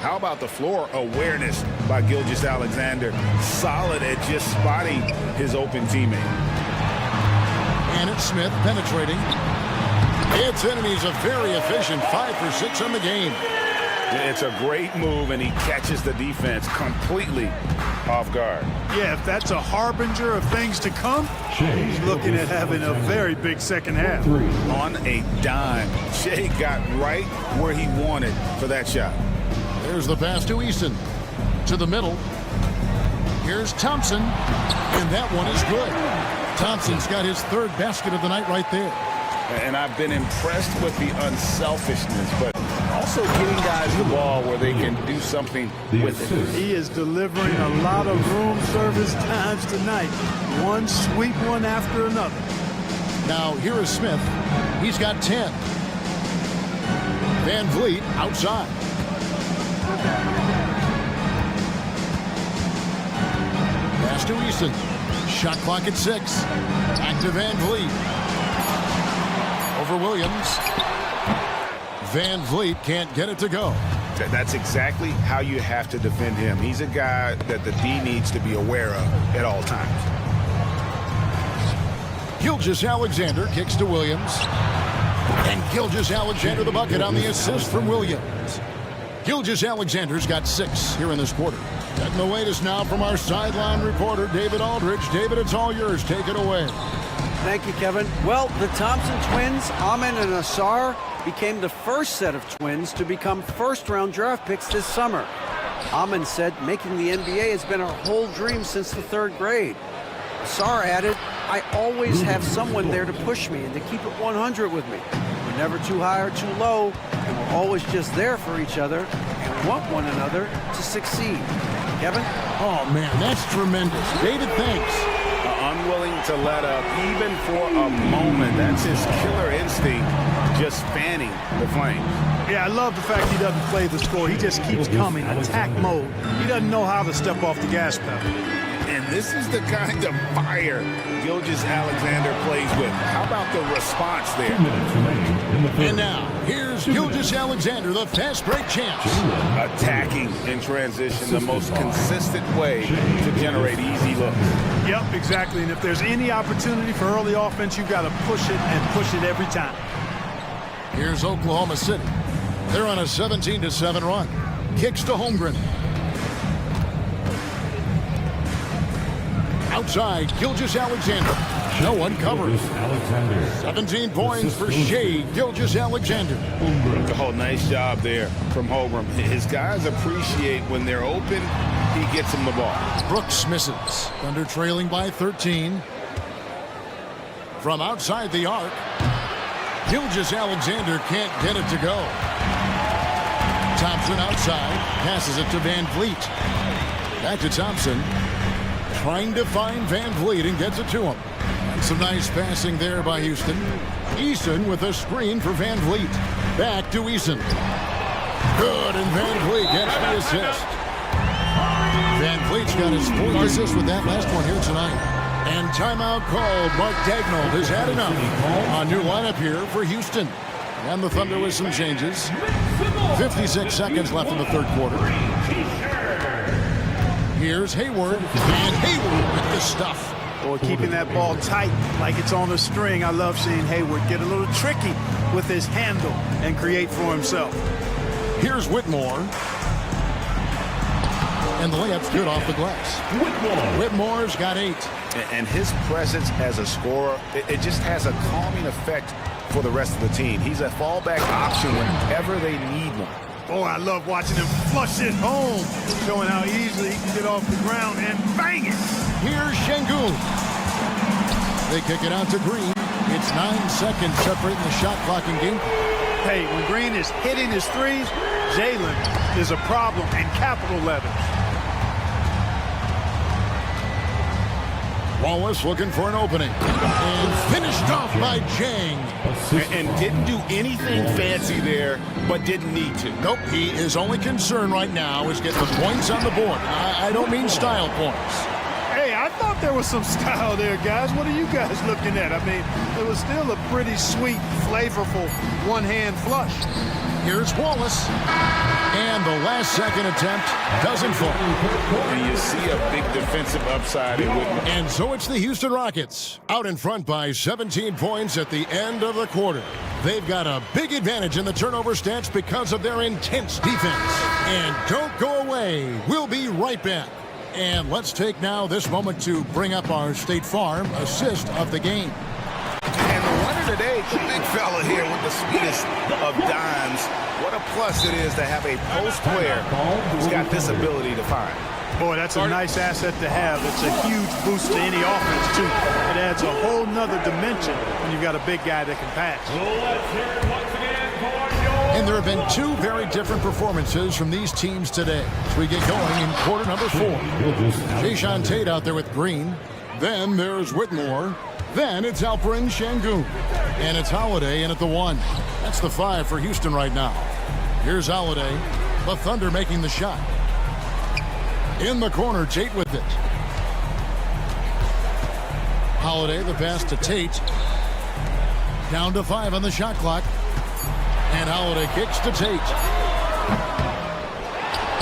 How about the floor awareness by Gilgeous-Alexander? Solid at just spotting his open teammate. And it's Smith penetrating. It's in, and he's a very efficient 5 for 6 on the game. It's a great move, and he catches the defense completely off guard. Yeah, if that's a harbinger of things to come, he's looking at having a very big second half. On a dime, Shea got right where he wanted for that shot. There's the pass to Eason. To the middle. Here's Thompson. And that one is good. Thompson's got his 3rd basket of the night right there. And I've been impressed with the unselfishness, but also getting guys the ball where they can do something with it. He is delivering a lot of room service times tonight. One sweet one after another. Now here is Smith. He's got 10. Van Vliet outside. Pass to Easton. Shot clock at 6. Back to Van Vliet. Over Williams. Van Vliet can't get it to go. That's exactly how you have to defend him. He's a guy that the D needs to be aware of at all times. Gilgeous-Alexander kicks to Williams. And Gilgeous-Alexander the bucket on the assist from Williams. Gilgeous-Alexander's got 6 here in this quarter. Getting the latest now from our sideline reporter, David Aldridge. David, it's all yours. Take it away. Thank you, Kevin. Well, the Thompson twins, Amin and Asar, became the first set of twins to become first-round draft picks this summer. Amin said making the NBA has been our whole dream since the 3rd grade. Asar added, I always have someone there to push me and to keep it 100 with me. We're never too high or too low, and we're always just there for each other and want one another to succeed. Kevin? Oh, man, that's tremendous. David, thanks. Unwilling to let up even for a moment. That's his killer instinct, just fanning the flames. Yeah, I love the fact he doesn't play the score. He just keeps coming, attack mode. He doesn't know how to step off the gas pedal. And this is the kind of fire Gilgeous-Alexander plays with. How about the response there? And now, here's Gilgeous-Alexander, the fast break champs. Attacking in transition, the most consistent way to generate easy looks. Yep, exactly. And if there's any opportunity for early offense, you've got to push it and push it every time. Here's Oklahoma City. They're on a 17-7 run. Kicks to Holmgren. Outside, Gilgeous-Alexander. No one covers. 17 points for Shea Gilgeous-Alexander. Oh, nice job there from Holmgren. His guys appreciate when they're open, he gets them the ball. Brooks misses. Thunder trailing by 13. From outside the arc, Gilgeous-Alexander can't get it to go. Thompson outside, passes it to Van Vliet. Back to Thompson. Trying to find Van Vliet and gets it to him. And some nice passing there by Houston. Easton with a screen for Van Vliet. Back to Easton. Good, and Van Vliet gets the assist. Van Vliet's got his 4th assist with that last one here tonight. And timeout called. Mark Daigneault has had enough. A new lineup here for Houston. And the Thunder with some changes. 56 seconds left in the 3rd quarter. Here's Hayward, and Hayward with the stuff. Boy, keeping that ball tight like it's on a string. I love seeing Hayward get a little tricky with his handle and create for himself. Here's Whitmore. And the layup's good off the glass. Whitmore's got 8. And his presence as a scorer, it just has a calming effect for the rest of the team. He's a fallback option whenever they need one. Boy, I love watching him flush it home, showing how easily he can get off the ground and bang it. Here's Şengün. They kick it out to Green. It's 9 seconds separating the shot clock and game. Hey, when Green is hitting his threes, Jalen is a problem in capital letters. Wallace looking for an opening. And finished off by Jang. And didn't do anything fancy there, but didn't need to. Nope, he is only concerned right now is getting the points on the board. I don't mean style points. Hey, I thought there was some style there, guys. What are you guys looking at? I mean, it was still a pretty sweet, flavorful one-hand flush. Here's Wallace. And the last second attempt doesn't fall. And you see a big defensive upside in Whitmore. And so it's the Houston Rockets out in front by 17 points at the end of the quarter. They've got a big advantage in the turnover stats because of their intense defense. And don't go away. We'll be right back. And let's take now this moment to bring up our State Farm assist of the game. And the winner today, the big fella here with the sweetest of dimes. What a plus it is to have a post player who's got this ability to find. Boy, that's a nice asset to have. It's a huge boost to any offense, too. It adds a whole nother dimension when you've got a big guy that can pass. And there have been 2 very different performances from these teams today as we get going in quarter number 4. Jayshawn Tate out there with Green. Then there's Whitmore. Then it's Alperin Şengün. And it's Holiday in at the 1. That's the 5 for Houston right now. Here's Holiday. The Thunder making the shot. In the corner, Tate with it. Holiday, the pass to Tate. Down to 5 on the shot clock. And Holiday kicks to Tate.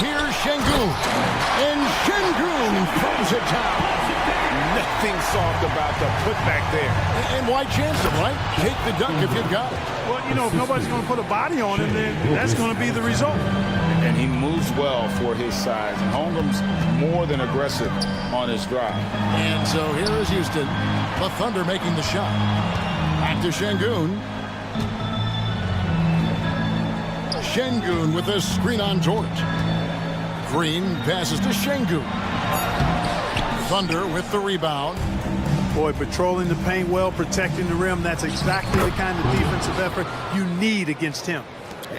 Here's Şengün. And Şengün throws it down. Nothing soft about the putback there. And why chance it, right? Take the dunk if you've got it. Well, you know, if nobody's going to put a body on him, then that's going to be the result. And he moves well for his size. And Holmgren's more than aggressive on his drive. And so here is Houston. The Thunder making the shot. Back to Şengün. Şengün with a screen on George. Green passes to Şengün. Thunder with the rebound. Boy, patrolling the paint well, protecting the rim. That's exactly the kind of defensive effort you need against him.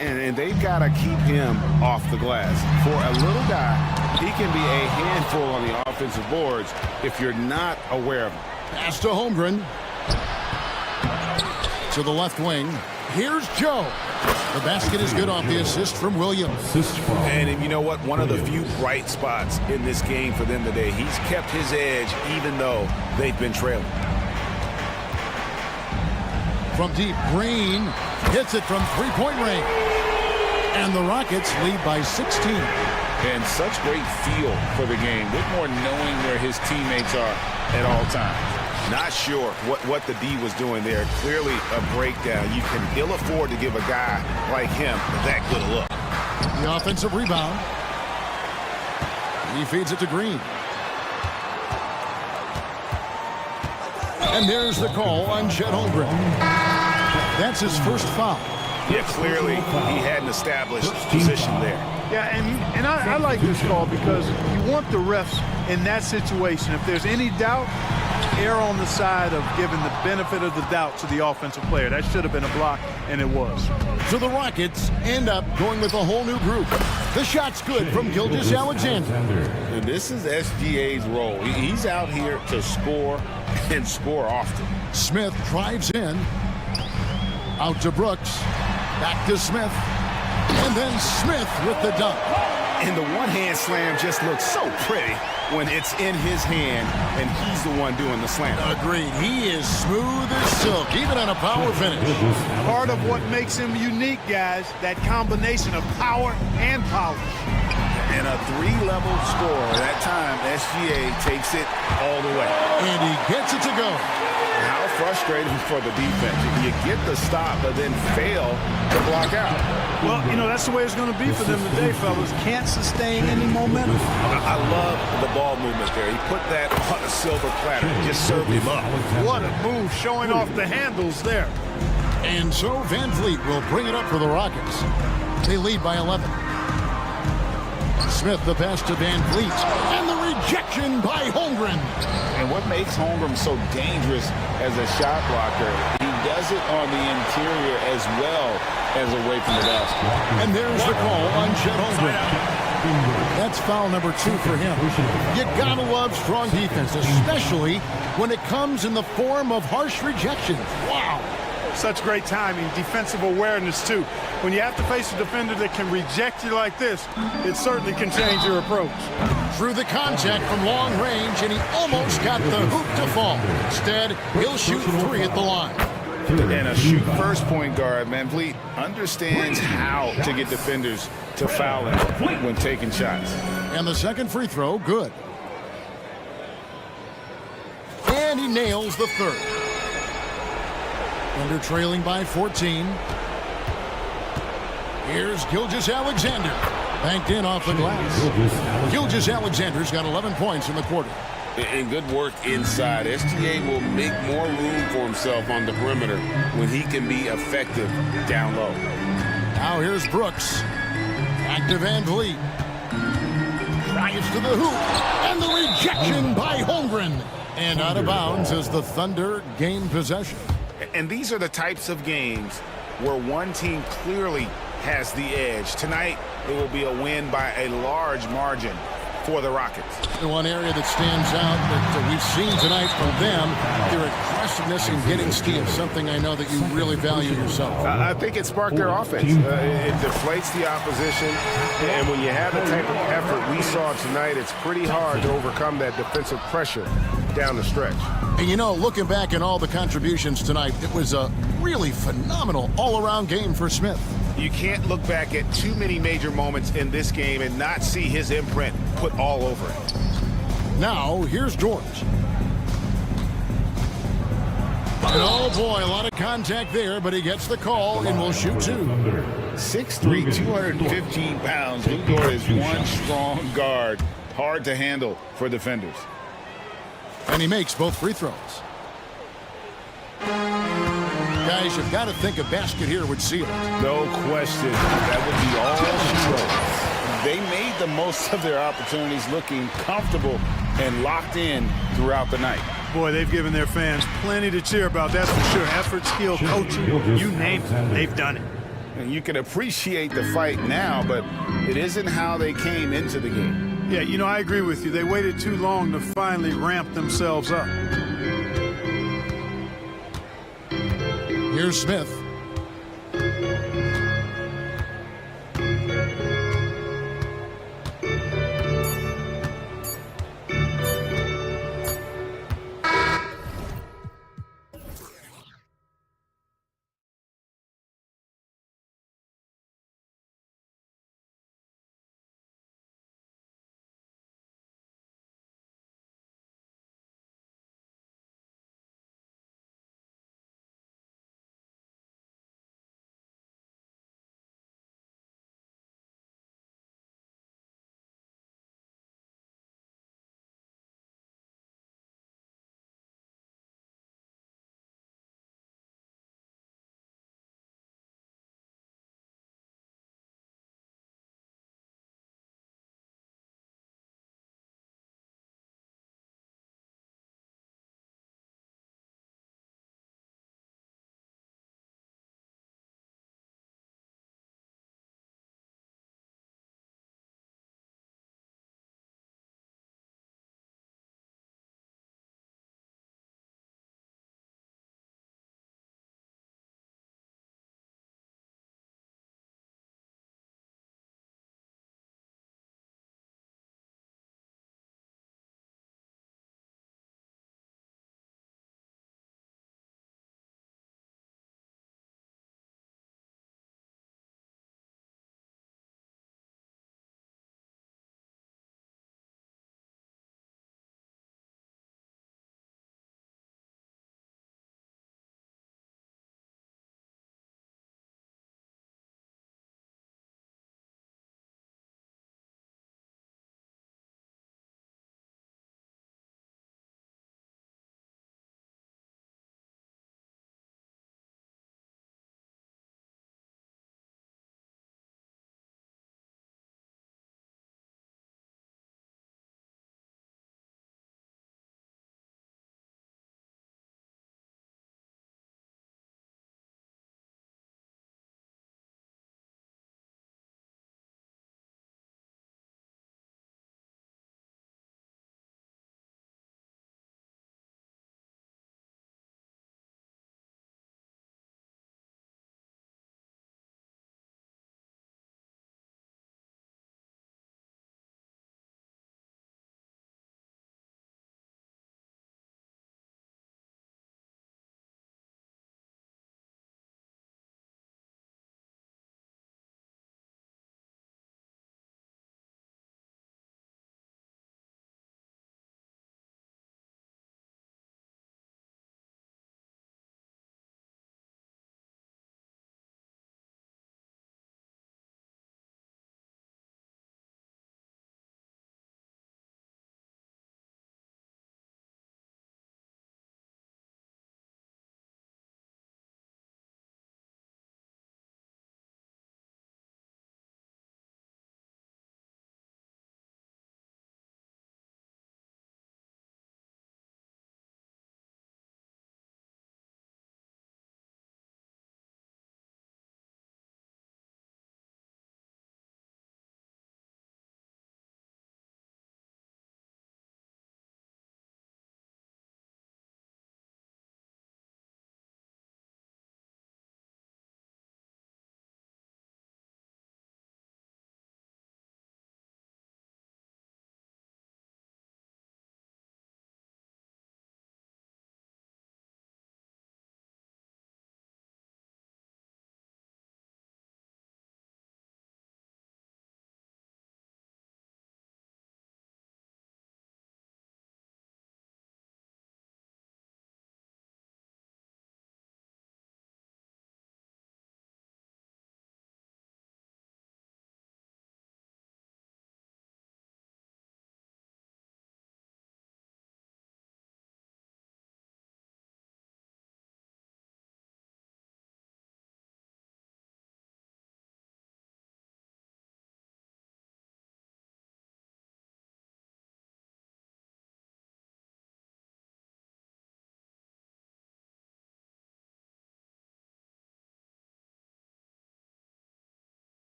And they've got to keep him off the glass. For a little guy, he can be a handful on the offensive boards if you're not aware of him. Pass to Holmgren. To the left wing. Here's Joe. The basket is good off the assist from Williams. And you know what? One of the few bright spots in this game for them today. He's kept his edge even though they've been trailing. From deep, Green hits it from three-point range. And the Rockets lead by 16. And such great feel for the game. Whitmore knowing where his teammates are at all times. Not sure what the D was doing there. Clearly a breakdown. You can ill afford to give a guy like him that good a look. The offensive rebound. He feeds it to Green. And there's the call on Chet Holmgren. That's his first foul. Yeah, clearly he had an established position there. Yeah, and I like this call because you want the refs in that situation. If there's any doubt, err on the side of giving the benefit of the doubt to the offensive player. That should have been a block, and it was. So the Rockets end up going with a whole new group. The shot's good from Gilgeous-Alexander. And this is SGA's role. He's out here to score and score often. Smith drives in. Out to Brooks. Back to Smith. And then Smith with the dunk. And the one-hand slam just looks so pretty when it's in his hand and he's the one doing the slam. Agreed. He is smooth as silk, even on a power finish. Part of what makes him unique, guys, that combination of power and polish. And a three-level score. That time, SGA takes it all the way. And he gets it to go. How frustrating for the defense. You get the stop, but then fail to block out. Well, you know, that's the way it's going to be for them today, fellas. Can't sustain any momentum. I love the ball movement there. He put that on a silver platter. Just served him up. What a move, showing off the handles there. And so Van Vliet will bring it up for the Rockets. They lead by 11. Smith, the pass to Van Vliet. And the rejection by Holmgren. And what makes Holmgren so dangerous as a shot blocker, he does it on the interior as well as away from the basket. And there's the call on Chet Holmgren. That's foul number 2 for him. You gotta love strong defense, especially when it comes in the form of harsh rejections. Wow. Such great timing, defensive awareness too. When you have to face a defender that can reject you like this, it certainly can change your approach. Through the contact from long range, and he almost got the hoop to fall. Instead, he'll shoot 3 at the line. And a shoot-first point guard, Van Vliet understands how to get defenders to foul him when taking shots. And the second free throw, good. And he nails the third. Thunder trailing by 14. Here's Gilgeous-Alexander. Banked in off the glass. Gilgeous-Alexander's got 11 points in the quarter. And good work inside. SGA will make more room for himself on the perimeter when he can be effective down low. Now here's Brooks. Back to Van Vliet. Drives to the hoop. And the rejection by Holmgren. And out of bounds as the Thunder gain possession. And these are the types of games where one team clearly has the edge. Tonight, it will be a win by a large margin for the Rockets. The one area that stands out that we've seen tonight from them, their aggressiveness in getting steals, something I know that you really value yourself. I think it sparked their offense. It deflates the opposition, and when you have the type of effort we saw tonight, it's pretty hard to overcome that defensive pressure down the stretch. And you know, looking back at all the contributions tonight, it was a really phenomenal all-around game for Smith. You can't look back at too many major moments in this game and not see his imprint put all over it. Now, here's George. And oh boy, a lot of contact there, but he gets the call and will shoot two. 6'3", 215 pounds. Luke Dort is one strong guard. Hard to handle for defenders. And he makes both free throws. Guys, you've got to think a basket here would seal it. No question. That would be all she wrote. They made the most of their opportunities, looking comfortable and locked in throughout the night. Boy, they've given their fans plenty to cheer about, that's for sure. Effort, skill, coaching, you name it, they've done it. And you can appreciate the fight now, but it isn't how they came into the game. Yeah, you know, I agree with you. They waited too long to finally ramp themselves up. Here's Smith.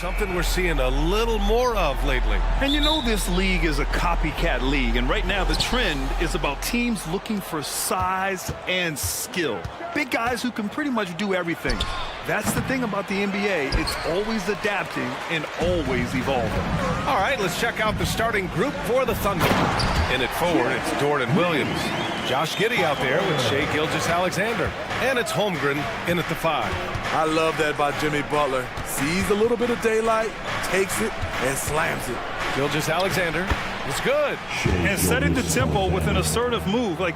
Something we're seeing a little more of lately. And you know this league is a copycat league, and right now the trend is about teams looking for size and skill. Big guys who can pretty much do everything. That's the thing about the NBA. It's always adapting and always evolving. All right, let's check out the starting group for the Thunder. In at forward, it's Jordan Williams. Josh Giddey out there with Shai Gilgeous-Alexander. And it's Holmgren in at the 5. I love that by Jimmy Butler. Sees a little bit of daylight, takes it, and slams it. Gilgeous-Alexander is good. And setting the tempo with an assertive move. Like,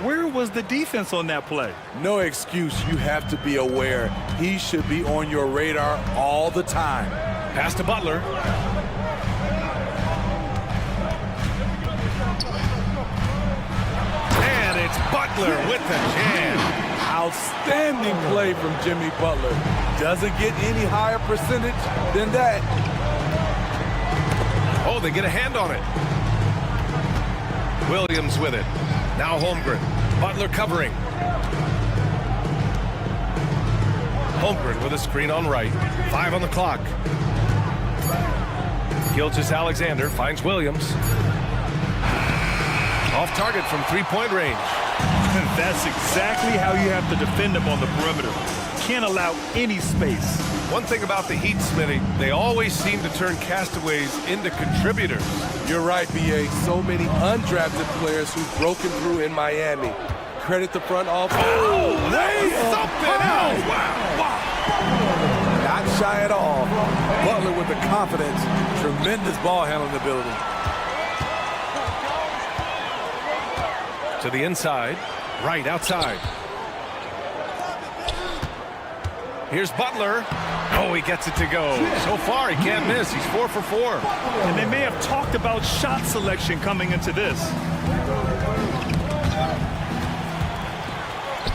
where was the defense on that play? No excuse. You have to be aware. He should be on your radar all the time. Pass to Butler. And it's Butler with the jam. Outstanding play from Jimmy Butler. Doesn't get any higher percentage than that. Oh, they get a hand on it. Williams with it. Now Holmgren. Butler covering. Holmgren with a screen on right. 5 on the clock. Gilgeous-Alexander finds Williams. Off target from three-point range. That's exactly how you have to defend them on the perimeter. Can't allow any space. One thing about the Heat, Smitty, they always seem to turn castaways into contributors. You're right, B.A. So many undrafted players who've broken through in Miami. Credit the front office. Oh, something else. Wow. Not shy at all. Butler with the confidence. Tremendous ball handling ability. To the inside. Right outside. Here's Butler. Oh, he gets it to go. So far, he can't miss. He's 4 for 4. And they may have talked about shot selection coming into this.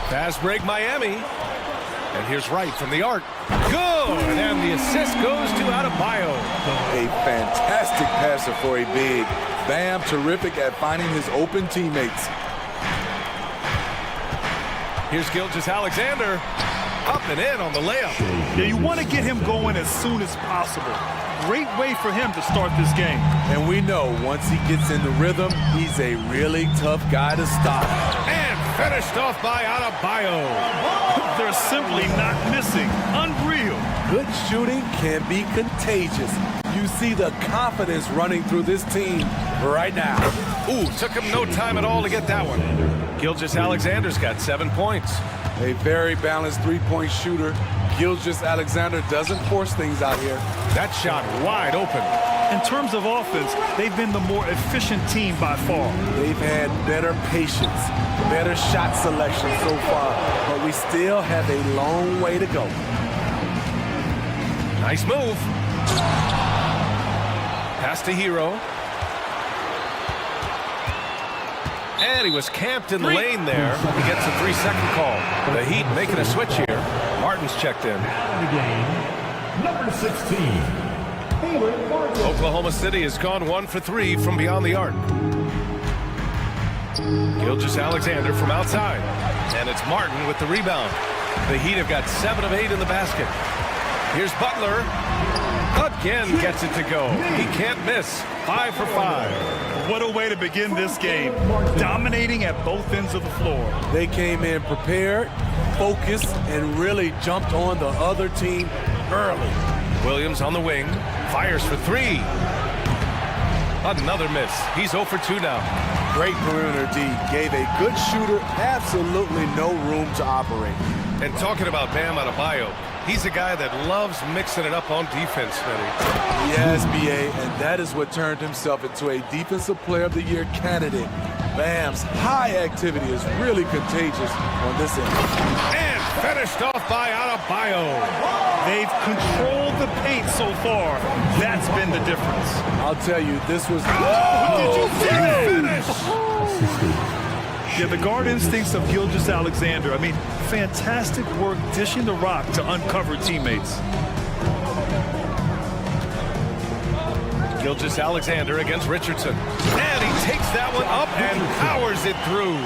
Fast break, Miami. And here's Wright from the arc. Good! And the assist goes to Adebayo. A fantastic passer for a big. Bam, terrific at finding his open teammates. Here's Gilgeous-Alexander. Up and in on the layup. Yeah, you want to get him going as soon as possible. Great way for him to start this game. And we know once he gets in the rhythm, he's a really tough guy to stop. And finished off by Adebayo. They're simply not missing. Unreal. Good shooting can be contagious. You see the confidence running through this team right now. Ooh, took him no time at all to get that one. Gilgeous-Alexander's got 7 points. A very balanced three-point shooter. Gilgeous-Alexander doesn't force things out here. That shot wide open. In terms of offense, they've been the more efficient team by far. They've had better patience, better shot selection so far, but we still have a long way to go. Nice move. Pass to Hero. And he was camped in the lane there. He gets a 3-second call. The Heat making a switch here. Martin's checked in. Number 16. Oklahoma City has gone 1 for 3 from beyond the arc. Gilgeous-Alexander from outside. And it's Martin with the rebound. The Heat have got 7 of 8 in the basket. Here's Butler. Again gets it to go. He can't miss. 5 for 5. What a way to begin this game. Dominating at both ends of the floor. They came in prepared, focused, and really jumped on the other team early. Williams on the wing. Fires for 3. Another miss. He's 0 for 2 now. Great perimeter D. Gave a good shooter absolutely no room to operate. And talking about Bam Adebayo, he's a guy that loves mixing it up on defense, Smitty. Yes, B.A., and that is what turned himself into a Defensive Player of the Year candidate. Bam's high activity is really contagious on this end. And finished off by Adebayo. They've controlled the paint so far. That's been the difference. I'll tell you, this was... Did you see that finish? Yeah, the guard instincts of Gilgeous-Alexander. I mean, fantastic work dishing the rock to uncover teammates. Gilgeous-Alexander against Richardson. And he takes that one up and powers it through.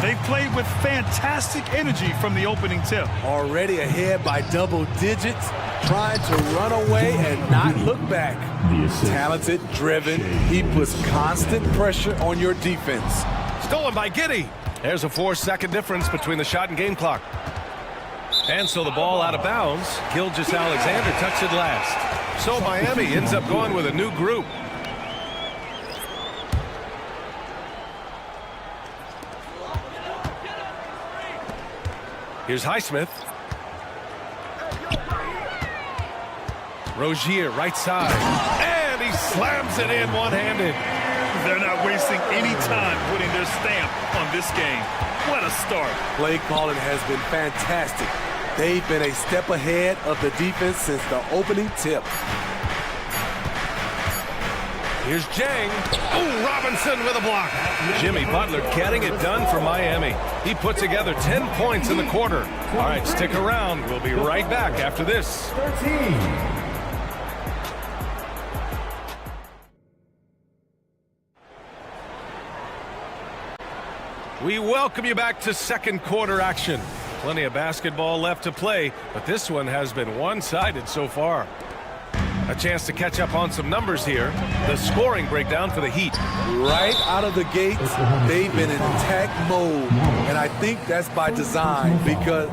They've played with fantastic energy from the opening tip. Already ahead by double digits. trying to run away and not look back. Talented, driven, he puts constant pressure on your defense. Stolen by Giddey. There's a 4-second difference between the shot and game clock. And so the ball out of bounds. Gilgeous-Alexander touched it last. So Miami ends up going with a new group. Here's Highsmith. Rozier, right side. And he slams it in one-handed. They're not wasting any time putting their stamp on this game. What a start. Play calling has been fantastic. They've been a step ahead of the defense since the opening tip. Here's Jang. Oh, Robinson with a block. Jimmy Butler getting it done for Miami. He put together 10 points in the quarter. All right, stick around. We'll be right back after this. 13. We welcome you back to second quarter action. Plenty of basketball left to play, but this one has been one-sided so far. A chance to catch up on some numbers here. The scoring breakdown for the Heat. Right out of the gates, they've been in attack mode. And I think that's by design because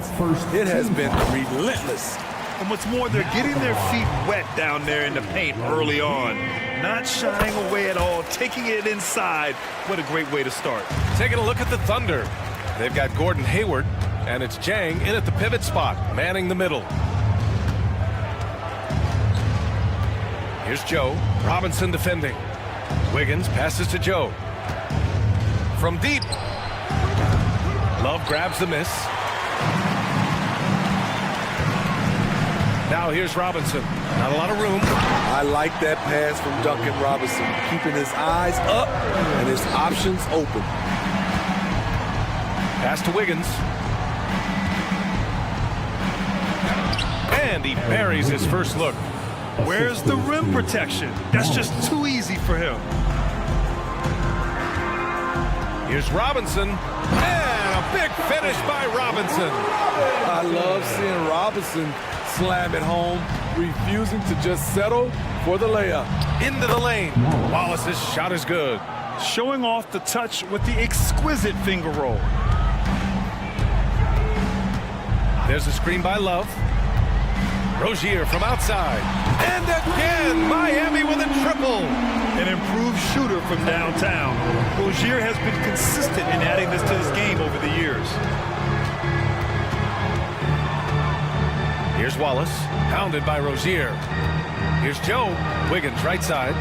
it has been relentless. And what's more, they're getting their feet wet down there in the paint early on. Not shying away at all, taking it inside. What a great way to start. Taking a look at the Thunder. They've got Gordon Hayward, and it's Jang in at the pivot spot, manning the middle. Here's Joe. Robinson defending. Wiggins passes to Joe. From deep. Love grabs the miss. Now here's Robinson. Not a lot of room. I like that pass from Duncan Robinson, keeping his eyes up and his options open. Pass to Wiggins. And he buries his first look. Where's the rim protection? That's just too easy for him. Here's Robinson. And a big finish by Robinson. I love seeing Robinson slam it home, refusing to just settle for the layup. Into the lane. Wallace's shot is good. Showing off the touch with the exquisite finger roll. There's a screen by Love. Rozier from outside. And again, Miami with a triple. An improved shooter from downtown. Rozier has been consistent in adding this to his game over the years. Here's Wallace, pounded by Rozier. Here's Joe. Wiggins right side.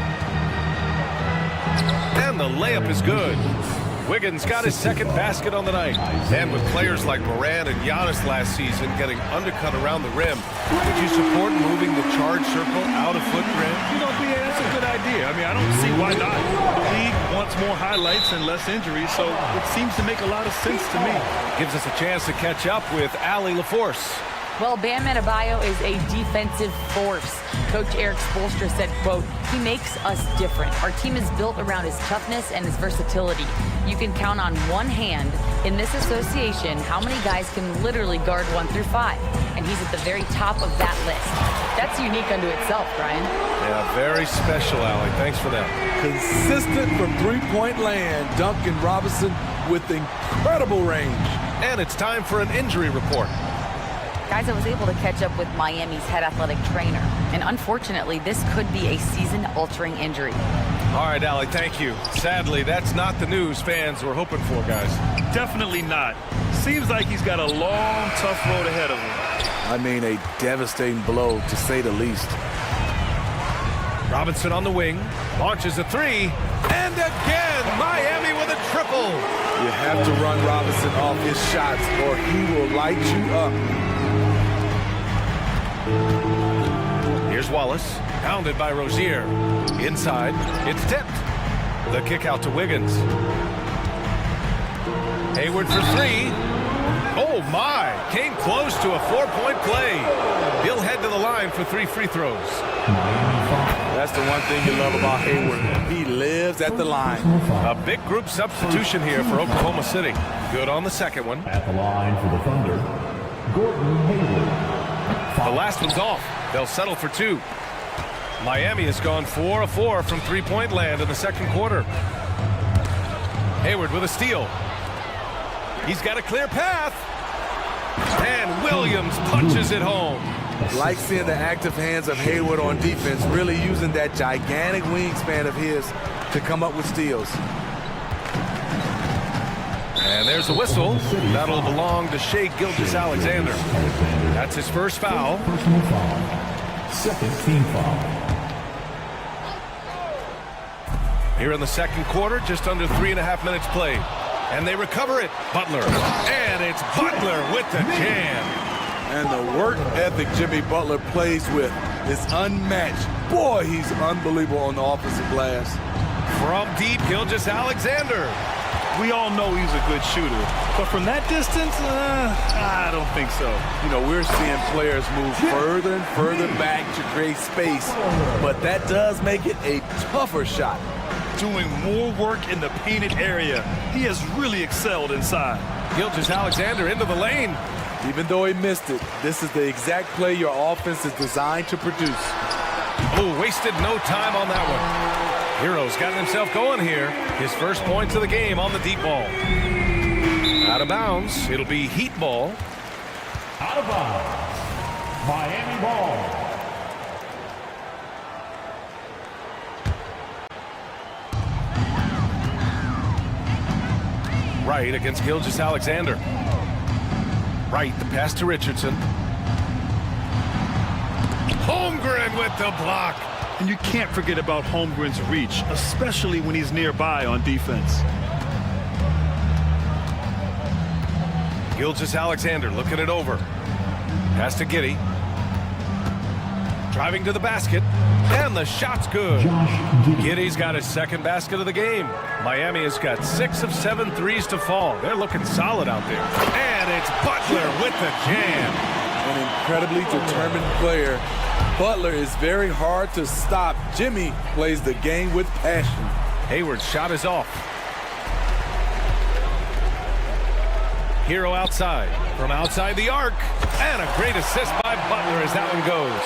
And the layup is good. Wiggins got his second basket on the night. And with players like Morant and Giannis last season getting undercut around the rim, would you support moving the charge circle out of foot rim? You know, BA, that's a good idea. I mean, I don't see why not. The league wants more highlights and less injuries, so it seems to make a lot of sense to me. Gives us a chance to catch up with Allie LaForce. Well, Bam Adebayo is a defensive force. Coach Eric Spoelstra said, quote, he makes us different. Our team is built around his toughness and his versatility. You can count on one hand in this association how many guys can literally guard 1 through 5. And he's at the very top of that list. That's unique unto itself, Brian. Yeah, very special, Allie. Thanks for that. Consistent from three-point land, Duncan Robinson with incredible range. And it's time for an injury report. Guys, I was able to catch up with Miami's head athletic trainer. And unfortunately, this could be a season-altering injury. All right, Allie, thank you. Sadly, that's not the news fans were hoping for, guys. Definitely not. Seems like he's got a long, tough road ahead of him. I mean, a devastating blow, to say the least. Robinson on the wing, launches a three, and again, Miami with a triple. You have to run Robinson off his shots, or he will light you up. Here's Wallace, pounded by Rozier. Inside, it's tipped. The kick out to Wiggins. Hayward for three. Oh my, came close to a 4-point play. He'll head to the line for 3 free throws. That's the one thing you love about Hayward. He lives at the line. A big group substitution here for Oklahoma City. Good on the second one. At the line for the Thunder, Gordon Hayward. The last one's off. They'll settle for 2. Miami has gone 4 of 4 from three-point land in the second quarter. Hayward with a steal. He's got a clear path. And Williams punches it home. Like seeing the active hands of Hayward on defense, really using that gigantic wingspan of his to come up with steals. And there's a whistle. That'll belong to Shai Gilgeous-Alexander. That's his first foul. Personal foul. Second team foul. Here in the second quarter, just under 3.5 minutes played. And they recover it. Butler. And it's Butler with the jam. And the work ethic Jimmy Butler plays with is unmatched. Boy, he's unbelievable on the offensive glass. From deep, Gilgeous-Alexander. We all know he's a good shooter, but from that distance, I don't think so. You know, we're seeing players move further and further back to create space, but that does make it a tougher shot. Doing more work in the painted area. He has really excelled inside. Gilgeous-Alexander into the lane. Even though he missed it, this is the exact play your offense is designed to produce. Oh, wasted no time on that one. Hero's got himself going here. His first points of the game on the deep ball. Out of bounds. It'll be Heat ball. Out of bounds. Miami ball. Wright against Gilgeous-Alexander. Wright, the pass to Richardson. Holmgren with the block. And you can't forget about Holmgren's reach, especially when he's nearby on defense. Gilgeous-Alexander looking it over. Pass to Giddey. Driving to the basket. And the shot's good. Giddey's got his second basket of the game. Miami has got 6 of 7 threes to fall. They're looking solid out there. And it's Butler with the jam. An incredibly determined player. Butler is very hard to stop. Jimmy plays the game with passion. Hayward's shot is off. Hero outside. From outside the arc. And a great assist by Butler as that one goes.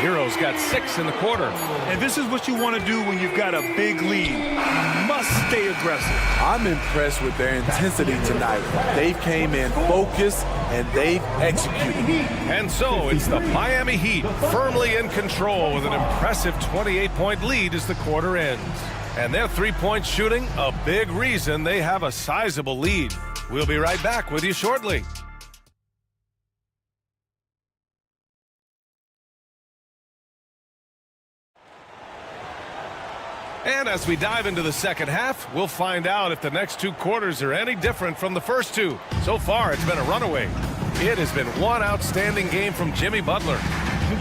Hero's got 6 in the quarter. And this is what you want to do when you've got a big lead. You must stay aggressive. I'm impressed with their intensity tonight. They came in focused and they've executed. And so it's the Miami Heat firmly in control with an impressive 28-point lead as the quarter ends. And their three-point shooting, a big reason they have a sizable lead. We'll be right back with you shortly. And as we dive into the second half, we'll find out if the next 2 quarters are any different from the first 2. So far, it's been a runaway. It has been one outstanding game from Jimmy Butler.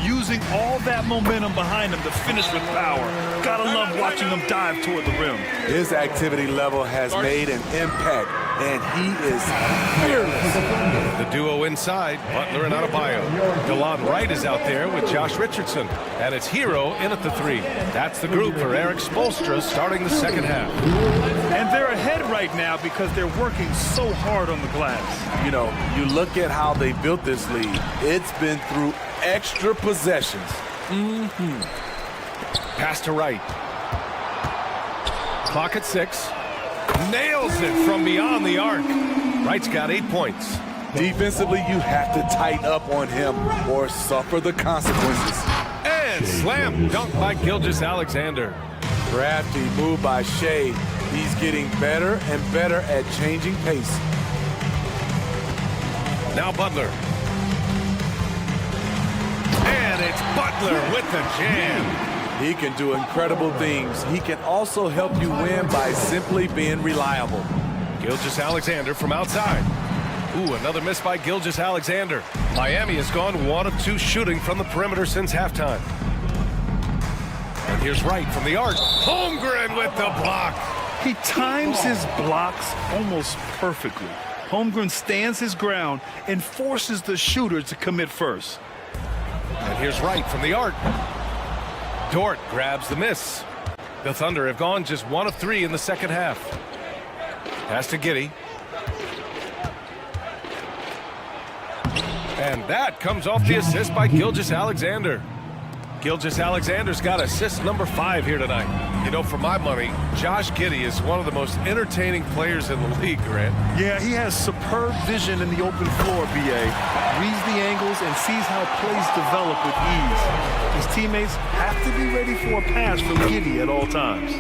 Using all that momentum behind him to finish with power. Gotta love watching him dive toward the rim. His activity level has made an impact, and he is fearless. The duo inside, Butler and Adebayo. Delon Wright is out there with Josh Richardson. And it's Hero in at the 3. That's the group for Eric Spoelstra starting the second half. And they're ahead right now because they're working so hard on the glass. You know, you look at how they built this lead. It's been through extra possessions. Pass to Wright. Clock at 6. Nails it from beyond the arc. Wright's got 8 points. Defensively, you have to tighten up on him or suffer the consequences. And slam dunk by Gilgeous-Alexander. Crafty move by Shai. He's getting better and better at changing pace. Now Butler. And it's Butler with the jam. He can do incredible things. He can also help you win by simply being reliable. Gilgeous-Alexander from outside. Ooh, another miss by Gilgeous-Alexander. Miami has gone 1 of 2 shooting from the perimeter since halftime. And here's Wright from the arc. Holmgren with the block. He times his blocks almost perfectly. Holmgren stands his ground and forces the shooter to commit first. And here's Wright from the arc. Dort grabs the miss. The Thunder have gone just 1 of 3 in the second half. Pass to Giddey. And that comes off the assist by Gilgeous-Alexander. Gilgeous-Alexander's got assist number 5 here tonight. You know, for my money, Josh Giddey is one of the most entertaining players in the league, Grant. Yeah, he has superb vision in the open floor, B.A. Reads the angles and sees how plays develop with ease. His teammates have to be ready for a pass from Giddey at all times.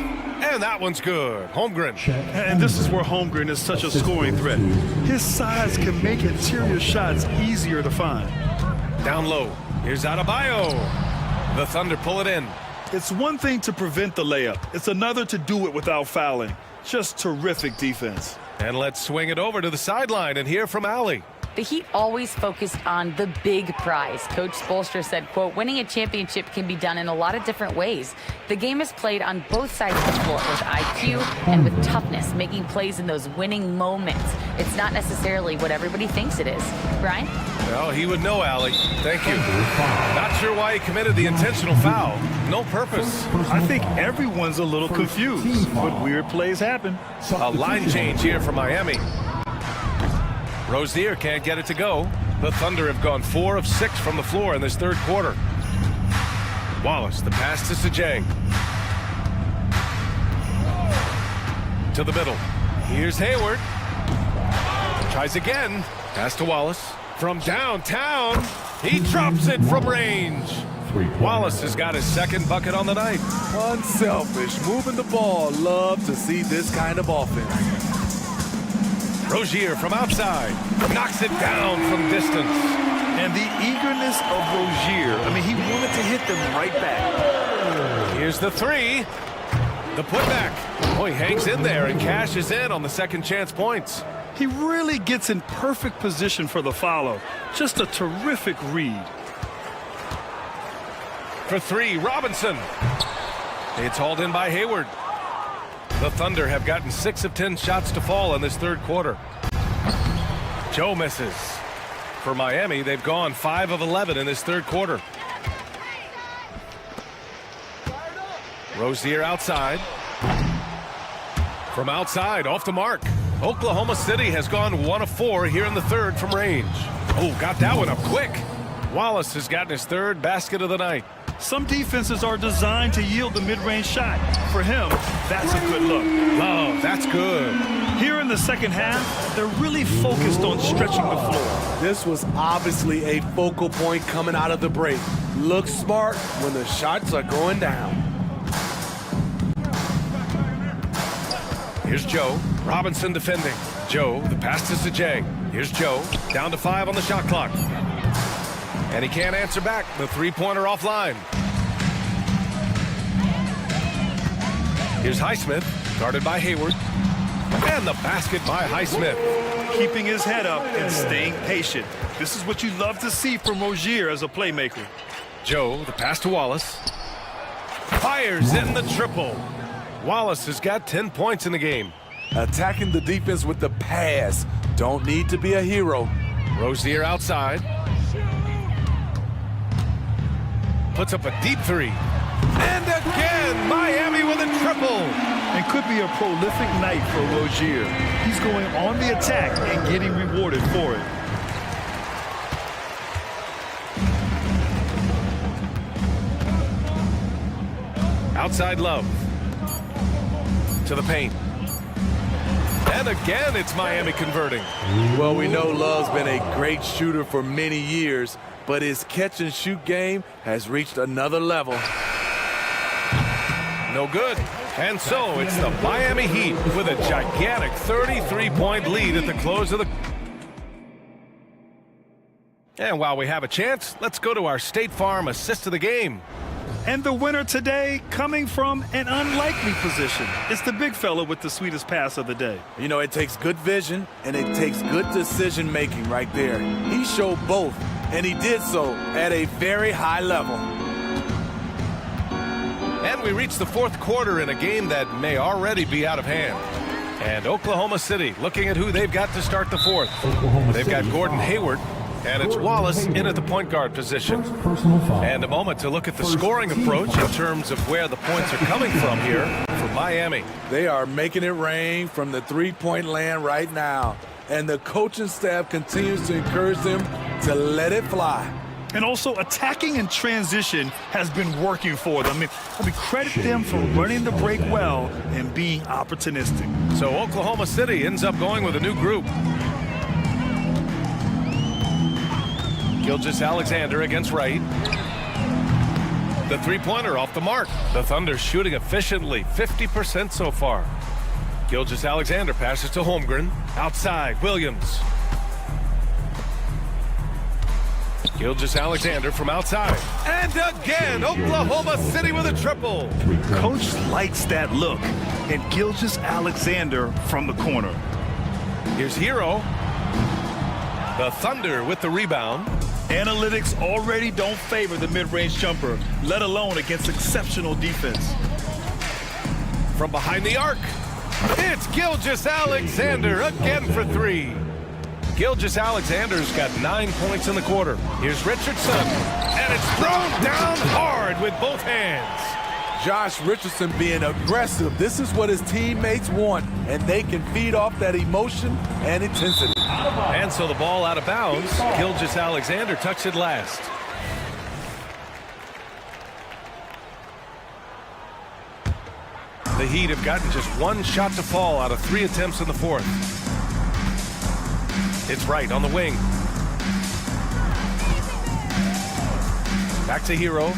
And that one's good. Holmgren. And this is where Holmgren is such a scoring threat. His size can make interior shots easier to find. Down low. Here's Adebayo. The Thunder pull it in. It's one thing to prevent the layup. It's another to do it without fouling. Just terrific defense. And let's swing it over to the sideline and hear from Allie. The Heat always focused on the big prize. Coach Spoelstra said, quote, winning a championship can be done in a lot of different ways. The game is played on both sides of the floor with IQ and with toughness, making plays in those winning moments. It's not necessarily what everybody thinks it is. Brian? Well, he would know, Allie. Thank you. Not sure why he committed the intentional foul. No purpose. I think everyone's a little confused, but weird plays happen. A line change here for Miami. Rozier can't get it to go. The Thunder have gone 4 of 6 from the floor in this third quarter. Wallace, the pass to Sajang. To the middle. Here's Hayward. Tries again. Pass to Wallace. From downtown, he drops it from range. Wallace has got his second bucket on the night. Unselfish, moving the ball. Love to see this kind of offense. Rozier from outside, knocks it down from distance. And the eagerness of Rozier, I mean, he wanted to hit them right back. Here's the 3. The putback. Oh, he hangs in there and cashes in on the second chance points. He really gets in perfect position for the follow. Just a terrific read. For 3, Robinson. It's hauled in by Hayward. The Thunder have gotten 6 of 10 shots to fall in this third quarter. Joe misses. For Miami, they've gone 5 of 11 in this third quarter. Rozier outside. From outside, off the mark. Oklahoma City has gone 1 of 4 here in the third from range. Oh, got that one up quick. Wallace has gotten his 3rd basket of the night. Some defenses are designed to yield the mid-range shot. For him, that's a good look. Oh, that's good. Here in the second half, they're really focused on stretching the floor. This was obviously a focal point coming out of the break. Look smart when the shots are going down. Here's Joe. Robinson defending. Joe, the pass to Sajang. Here's Joe. Down to 5 on the shot clock. And he can't answer back. The 3-pointer offline. Here's Highsmith, guarded by Hayward. And the basket by Highsmith. Keeping his head up and staying patient. This is what you love to see from Rozier as a playmaker. Joe, the pass to Wallace. Fires in the triple. Wallace has got 10 points in the game. Attacking the defense with the pass. Don't need to be a hero. Rozier outside. Puts up a deep 3. And again, Miami with a triple. And could be a prolific night for Rozier. He's going on the attack and getting rewarded for it. Outside Love. To the paint. And again, it's Miami converting. Well, we know Love's been a great shooter for many years, but his catch-and-shoot game has reached another level. No good. And so it's the Miami Heat with a gigantic 33-point lead at the close of the... And while we have a chance, let's go to our State Farm assist of the game. And the winner today coming from an unlikely position. It's the big fella with the sweetest pass of the day. You know, it takes good vision and it takes good decision-making right there. He showed both, and he did so at a very high level. And we reach the fourth quarter in a game that may already be out of hand. And Oklahoma City looking at who they've got to start the fourth. They've got Gordon Hayward, and it's Wallace in at the point guard position. And a moment to look at the scoring approach in terms of where the points are coming from here for Miami. They are making it rain from the three-point land right now. And the coaching staff continues to encourage them to let it fly. And also, attacking in transition has been working for them. I mean, credit them for running the break well and being opportunistic. So Oklahoma City ends up going with a new group. Gilgeous-Alexander against Wright. The three-pointer off the mark. The Thunder shooting efficiently, 50% so far. Gilgeous-Alexander passes to Holmgren. Outside, Williams. Gilgeous-Alexander from outside. And again, Oklahoma City with a triple. Coach likes that look. And Gilgeous-Alexander from the corner. Here's Hero. The Thunder with the rebound. Analytics already don't favor the mid-range jumper, let alone against exceptional defense. From behind the arc, it's Gilgeous-Alexander again for three. Gilgeous-Alexander's got 9 points in the quarter. Here's Richardson, and it's thrown down hard with both hands. Josh Richardson being aggressive. This is what his teammates want, and they can feed off that emotion and intensity. And so the ball out of bounds. Gilgeous-Alexander touched it last. The Heat have gotten just one shot to fall out of 3 attempts in the fourth. It's Wright on the wing. Back to Hero.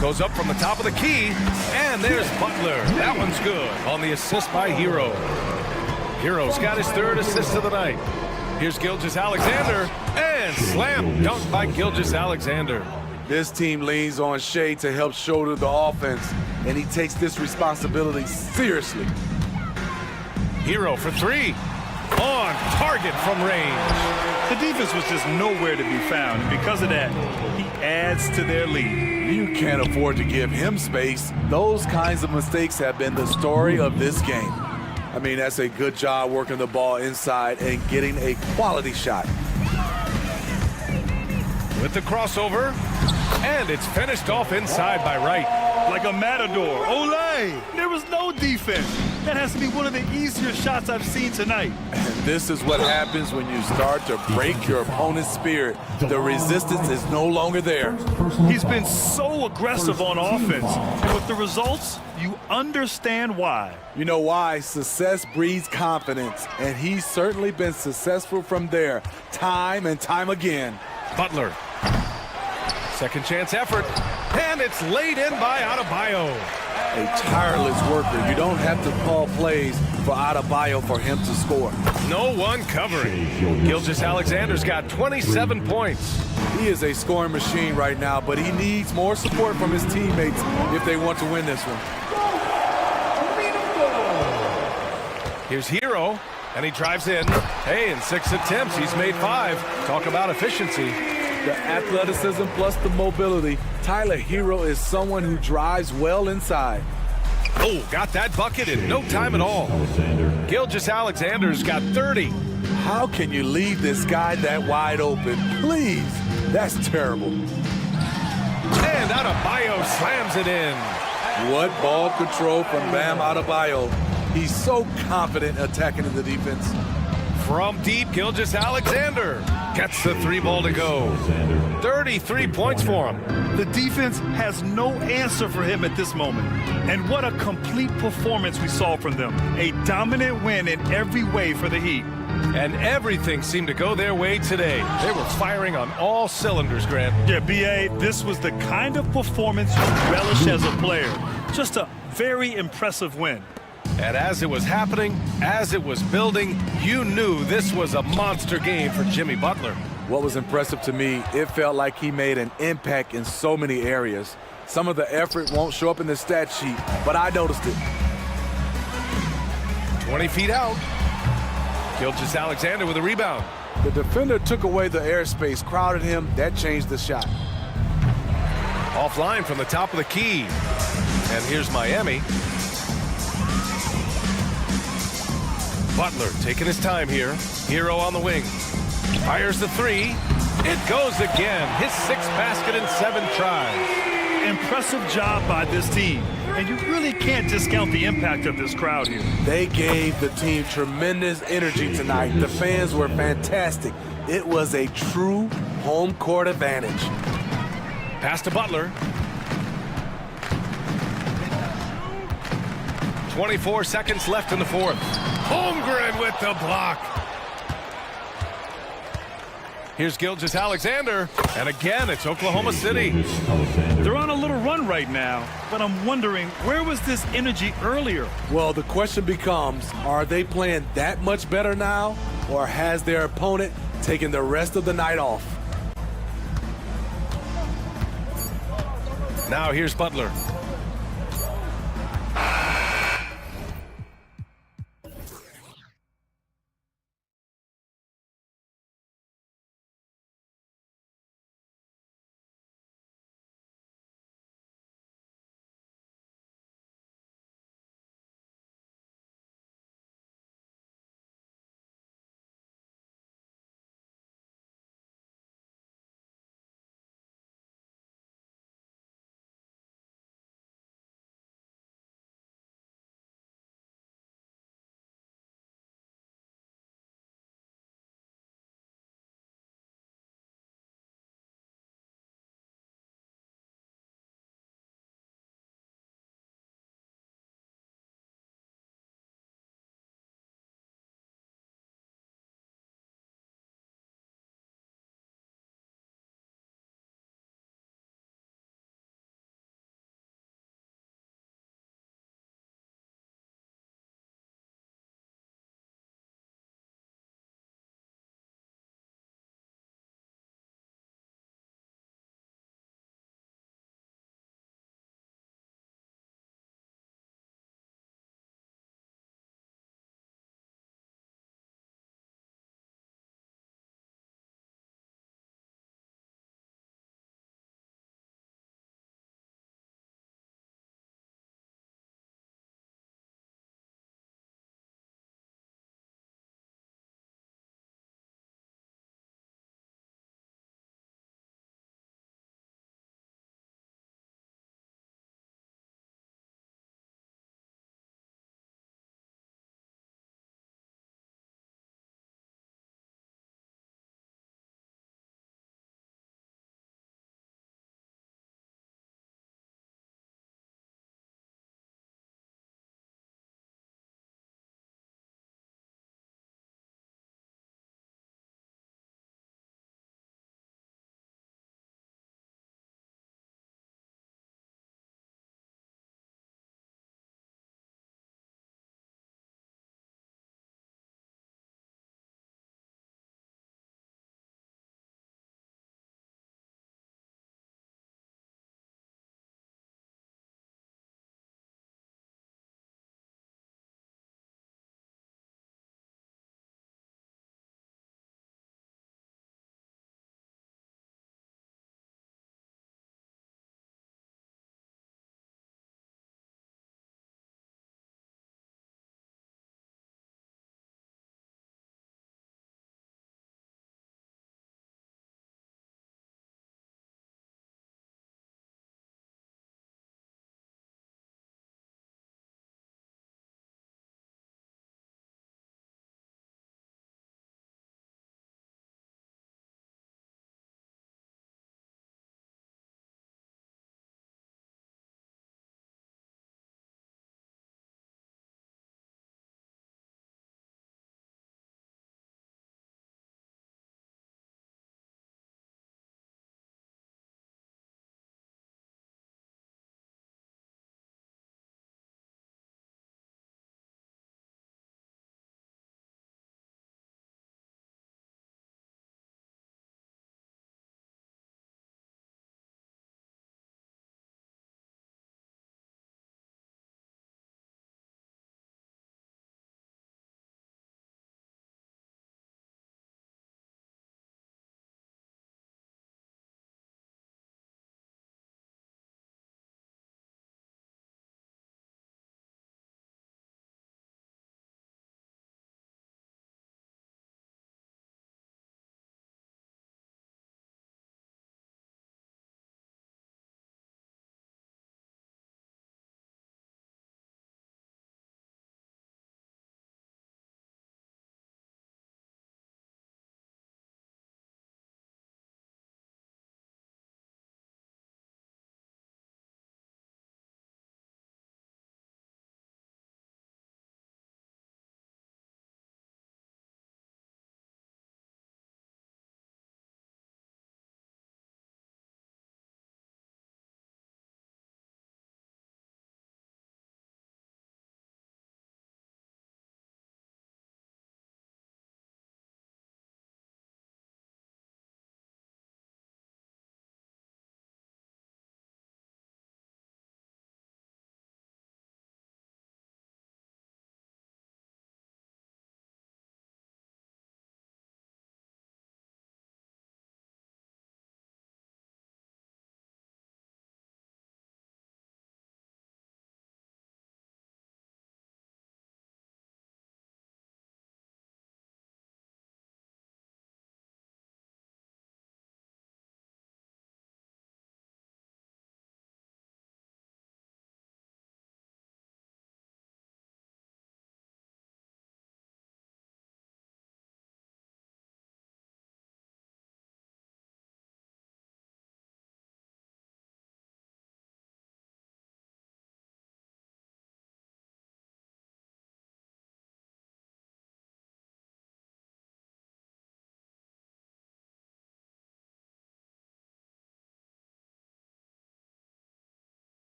Goes up from the top of the key, and there's Butler. That one's good on the assist by Hero. Hero's got his third assist of the night. Here's Gilgeous-Alexander, and slam dunk by Gilgeous-Alexander. This team leans on Shea to help shoulder the offense, and he takes this responsibility seriously. Hero for three. On target from range. The defense was just nowhere to be found, and because of that, he adds to their lead. You can't afford to give him space. Those kinds of mistakes have been the story of this game. I mean, that's a good job working the ball inside and getting a quality shot. With the crossover, and it's finished off inside by Wright. Like a matador. Olay! There was no defense. That has to be one of the easier shots I've seen tonight. And this is what happens when you start to break your opponent's spirit. The resistance is no longer there. He's been so aggressive on offense. And with the results, you understand why. You know why? Success breeds confidence. And he's certainly been successful from there, time and time again. Butler. Second chance effort. And it's laid in by Adebayo. A tireless worker. You don't have to call plays for Adebayo for him to score. No one covering. Gilgeous-Alexander's got 27 points. He is a scoring machine right now, but he needs more support from his teammates if they want to win this one. Here's Hero, and he drives in. Hey, in 6 attempts, he's made 5. Talk about efficiency. The athleticism plus the mobility. Tyler Hero is someone who drives well inside. Oh, got that bucket in no time at all. Gilgeous-Alexander's got 30. How can you leave this guy that wide open? Please, that's terrible. And Adebayo slams it in. What ball control from Bam Adebayo. He's so confident attacking in the defense. From deep, Gilgeous-Alexander gets the 3 ball to go. 33 points for him. The defense has no answer for him at this moment. And what a complete performance we saw from them. A dominant win in every way for the Heat. And everything seemed to go their way today. They were firing on all cylinders, Grant. Yeah, B.A., this was the kind of performance you relish as a player. Just a very impressive win. And as it was happening, as it was building, you knew this was a monster game for Jimmy Butler. What was impressive to me, it felt like he made an impact in so many areas. Some of the effort won't show up in the stat sheet, but I noticed it. 20 feet out. Gilgeous-Alexander with a rebound. The defender took away the airspace, crowded him. That changed the shot. Offline from the top of the key. And here's Miami. Butler taking his time here. Hero on the wing. Fires the 3. It goes again. His 6th basket in 7 tries. Impressive job by this team. and you really can't discount the impact of this crowd here. They gave the team tremendous energy tonight. The fans were fantastic. It was a true home court advantage. Pass to Butler. 24 seconds left in the fourth. Holmgren with the block. Here's Gilgeous-Alexander, and again, it's Oklahoma City. They're on a little run right now, but I'm wondering, where was this energy earlier? Well, the question becomes, are they playing that much better now, or has their opponent taken the rest of the night off? Now here's Butler.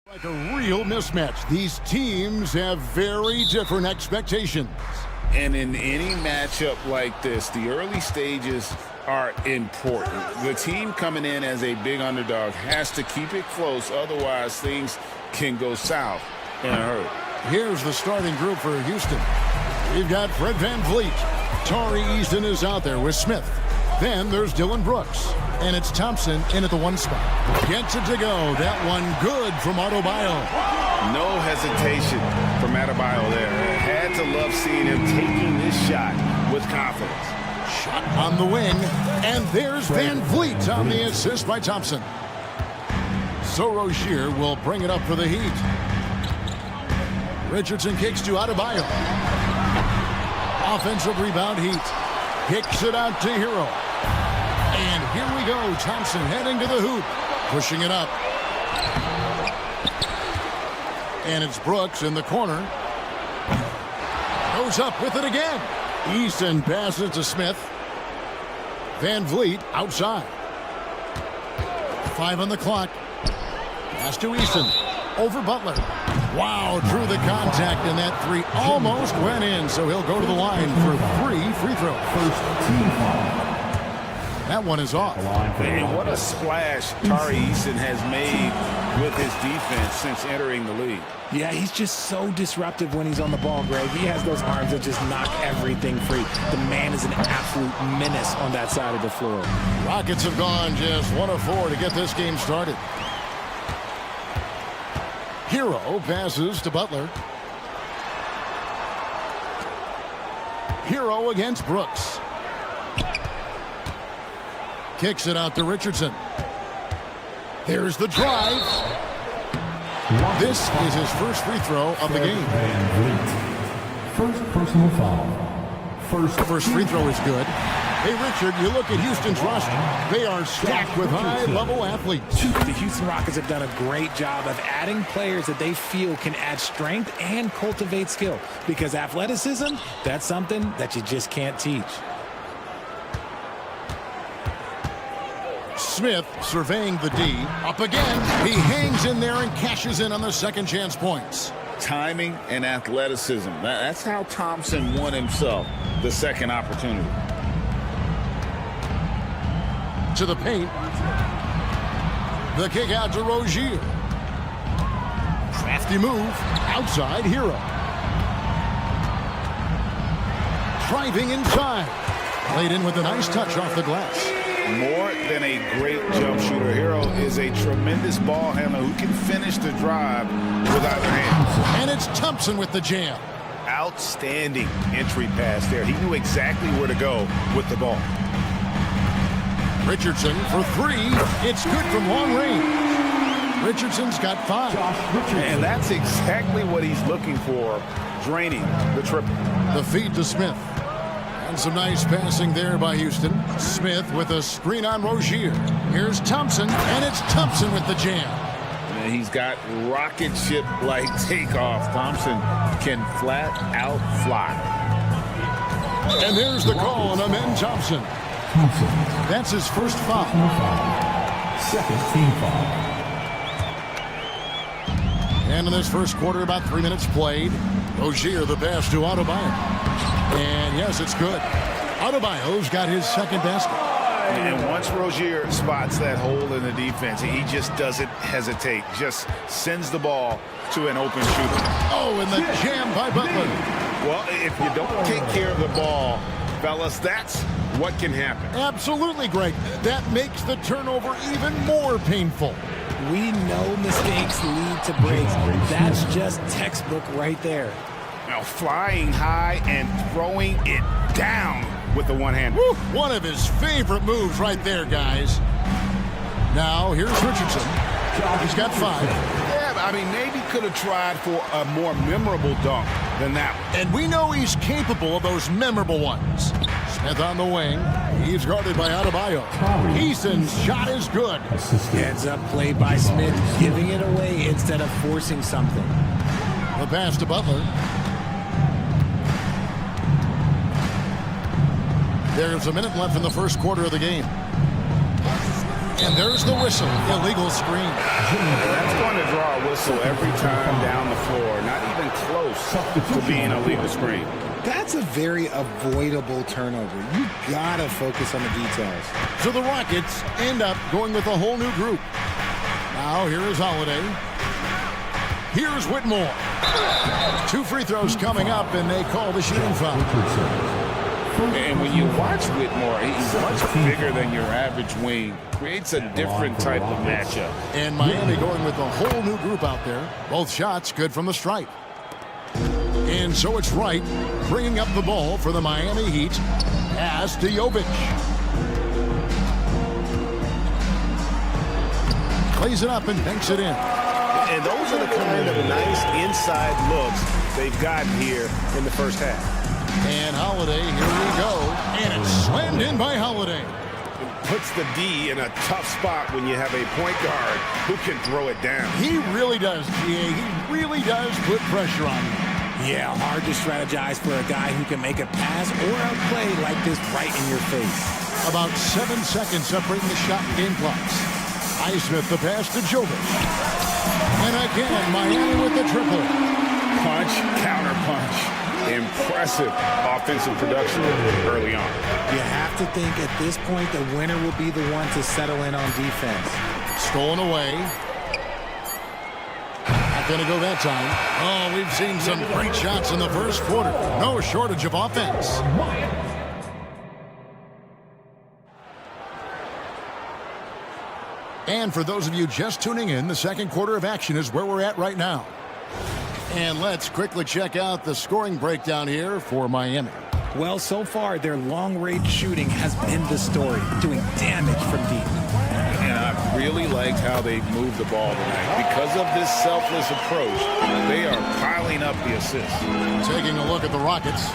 Like a real mismatch. These teams have very different expectations. And in any matchup like this, the early stages are important. The team coming in as a big underdog has to keep it close, otherwise things can go south in a hurry. Here's the starting group for Houston. We've got Fred VanVleet. Tari Easton is out there with Smith. Then there's Dylan Brooks. And it's Thompson in at the 1 spot. Gets it to go. That one good from Adebayo. No hesitation from Adebayo there. Had to love seeing him taking this shot with confidence. Shot on the wing. And there's VanVleet on the assist by Thompson. So Rozier will bring it up for the Heat. Richardson kicks to Adebayo. Offensive rebound Heat. Kicks it out to Hero. And here we go. Thompson heading to the hoop. Pushing it up. And it's Brooks in the corner. Goes up with it again. Easton passes to Smith. VanVleet outside. 5 on the clock. Pass to Easton. Over Butler. Wow, drew the contact, and that 3 almost went in, so he'll go to the line for 3 free throws. First team foul. That one is off. And what a splash Tari Easton has made with his defense since entering the league. Yeah, he's just so disruptive when he's on the ball, Greg. He has those arms that just knock everything free. The man is an absolute menace on that side of the floor. Rockets have gone just 1 of 4 to get this game started. Hero passes to Butler. Hero against Brooks. Kicks it out to Richardson. There's the drive. This is his first free throw of the game. First personal foul. First free throw is good. Hey, Richard, you look at Houston's roster. They are stacked with high-level athletes. The Houston Rockets have done a great job of adding players that they feel can add strength and cultivate skill. Because athleticism, that's something that you just can't teach. Smith surveying the D. Up again. He hangs in there and cashes in on the second chance points. Timing and athleticism. That's how Thompson won himself the second opportunity. To the paint. The kick out to Rozier. Crafty move. Outside Hero. Driving inside. Played in with a nice touch off the glass. More than a great jump shooter, Hero is a tremendous ball handler who can finish the drive with either hand. And it's Thompson with the jam. Outstanding entry pass there. He knew exactly where to go with the ball. Richardson for 3. It's good from long range. Richardson's got 5. And that's exactly what he's looking for, draining the triple. The feed to Smith. And some nice passing there by Houston. Smith with a screen on Rozier. Here's Thompson, and it's Thompson with the jam. And he's got rocket ship-like takeoff. Thompson can flat out fly. And there's the call on Amen Thompson. That's his first foul. Second team foul. And in this first quarter, about 3 minutes played. Rozier the pass to Adebayo. And yes, it's good. Adebayo's got his second basket. And once Rozier spots that hole in the defense, he just doesn't hesitate. Just sends the ball to an open shooter. Oh, and the jam by Butler. Well, if you don't take care of the ball, fellas, that's what can happen. Absolutely, Greg. That makes the turnover even more painful. We know mistakes lead to breaks. That's just textbook right there. Now flying high and throwing it down with the one hand. One of his favorite moves right there, guys. Now here's Richardson. He's got 5. Yeah, I mean, maybe could have tried for a more memorable dunk than that one. And we know he's capable of those memorable ones. Smith on the wing. He's guarded by Adebayo. Easton's shot is good. Heads up play by Smith, giving it away instead of forcing something. The pass to Butler. There's a minute left in the first quarter of the game. And there's the whistle. Illegal screen. That's going to draw a whistle every time down the floor. Not even close to being a legal screen. That's a very avoidable turnover. You gotta focus on the details. So the Rockets end up going with a whole new group. Now here is Holiday. Here's Whitmore. 2 free throws coming up, and they call the shooting foul. And when you watch Whitmore, he's much bigger than your average wing. Creates a different type of matchup. And Miami going with a whole new group out there. Both shots good from the stripe. And so it's Wright bringing up the ball for the Miami Heat. Pass to Jovic. Plays it up and banks it in. And those are the kind of nice inside looks they've gotten here in the first half. And Holiday, here we go. And it's slammed in by Holiday. It puts the D in a tough spot when you have a point guard who can throw it down. He really does, GA. He really does put pressure on him. Yeah, hard to strategize for a guy who can make a pass or a play like this right in your face. About 7 seconds separating the shot and game clocks. Highsmith the pass to Jovic. And again, Miami with the triple. Punch, counter punch. Impressive offensive production early on. You have to think at this point the winner will be the one to settle in on defense. Stolen away. Not going to go that time. Oh, we've seen some great shots in the first quarter. No shortage of offense. And for those of you just tuning in, the second quarter of action is where we're at right now. And let's quickly check out the scoring breakdown here for Miami. Well, so far, their long-range shooting has been the story, doing damage from deep. And I really liked how they moved the ball tonight. Because of this selfless approach, they are piling up the assists. Taking a look at the Rockets,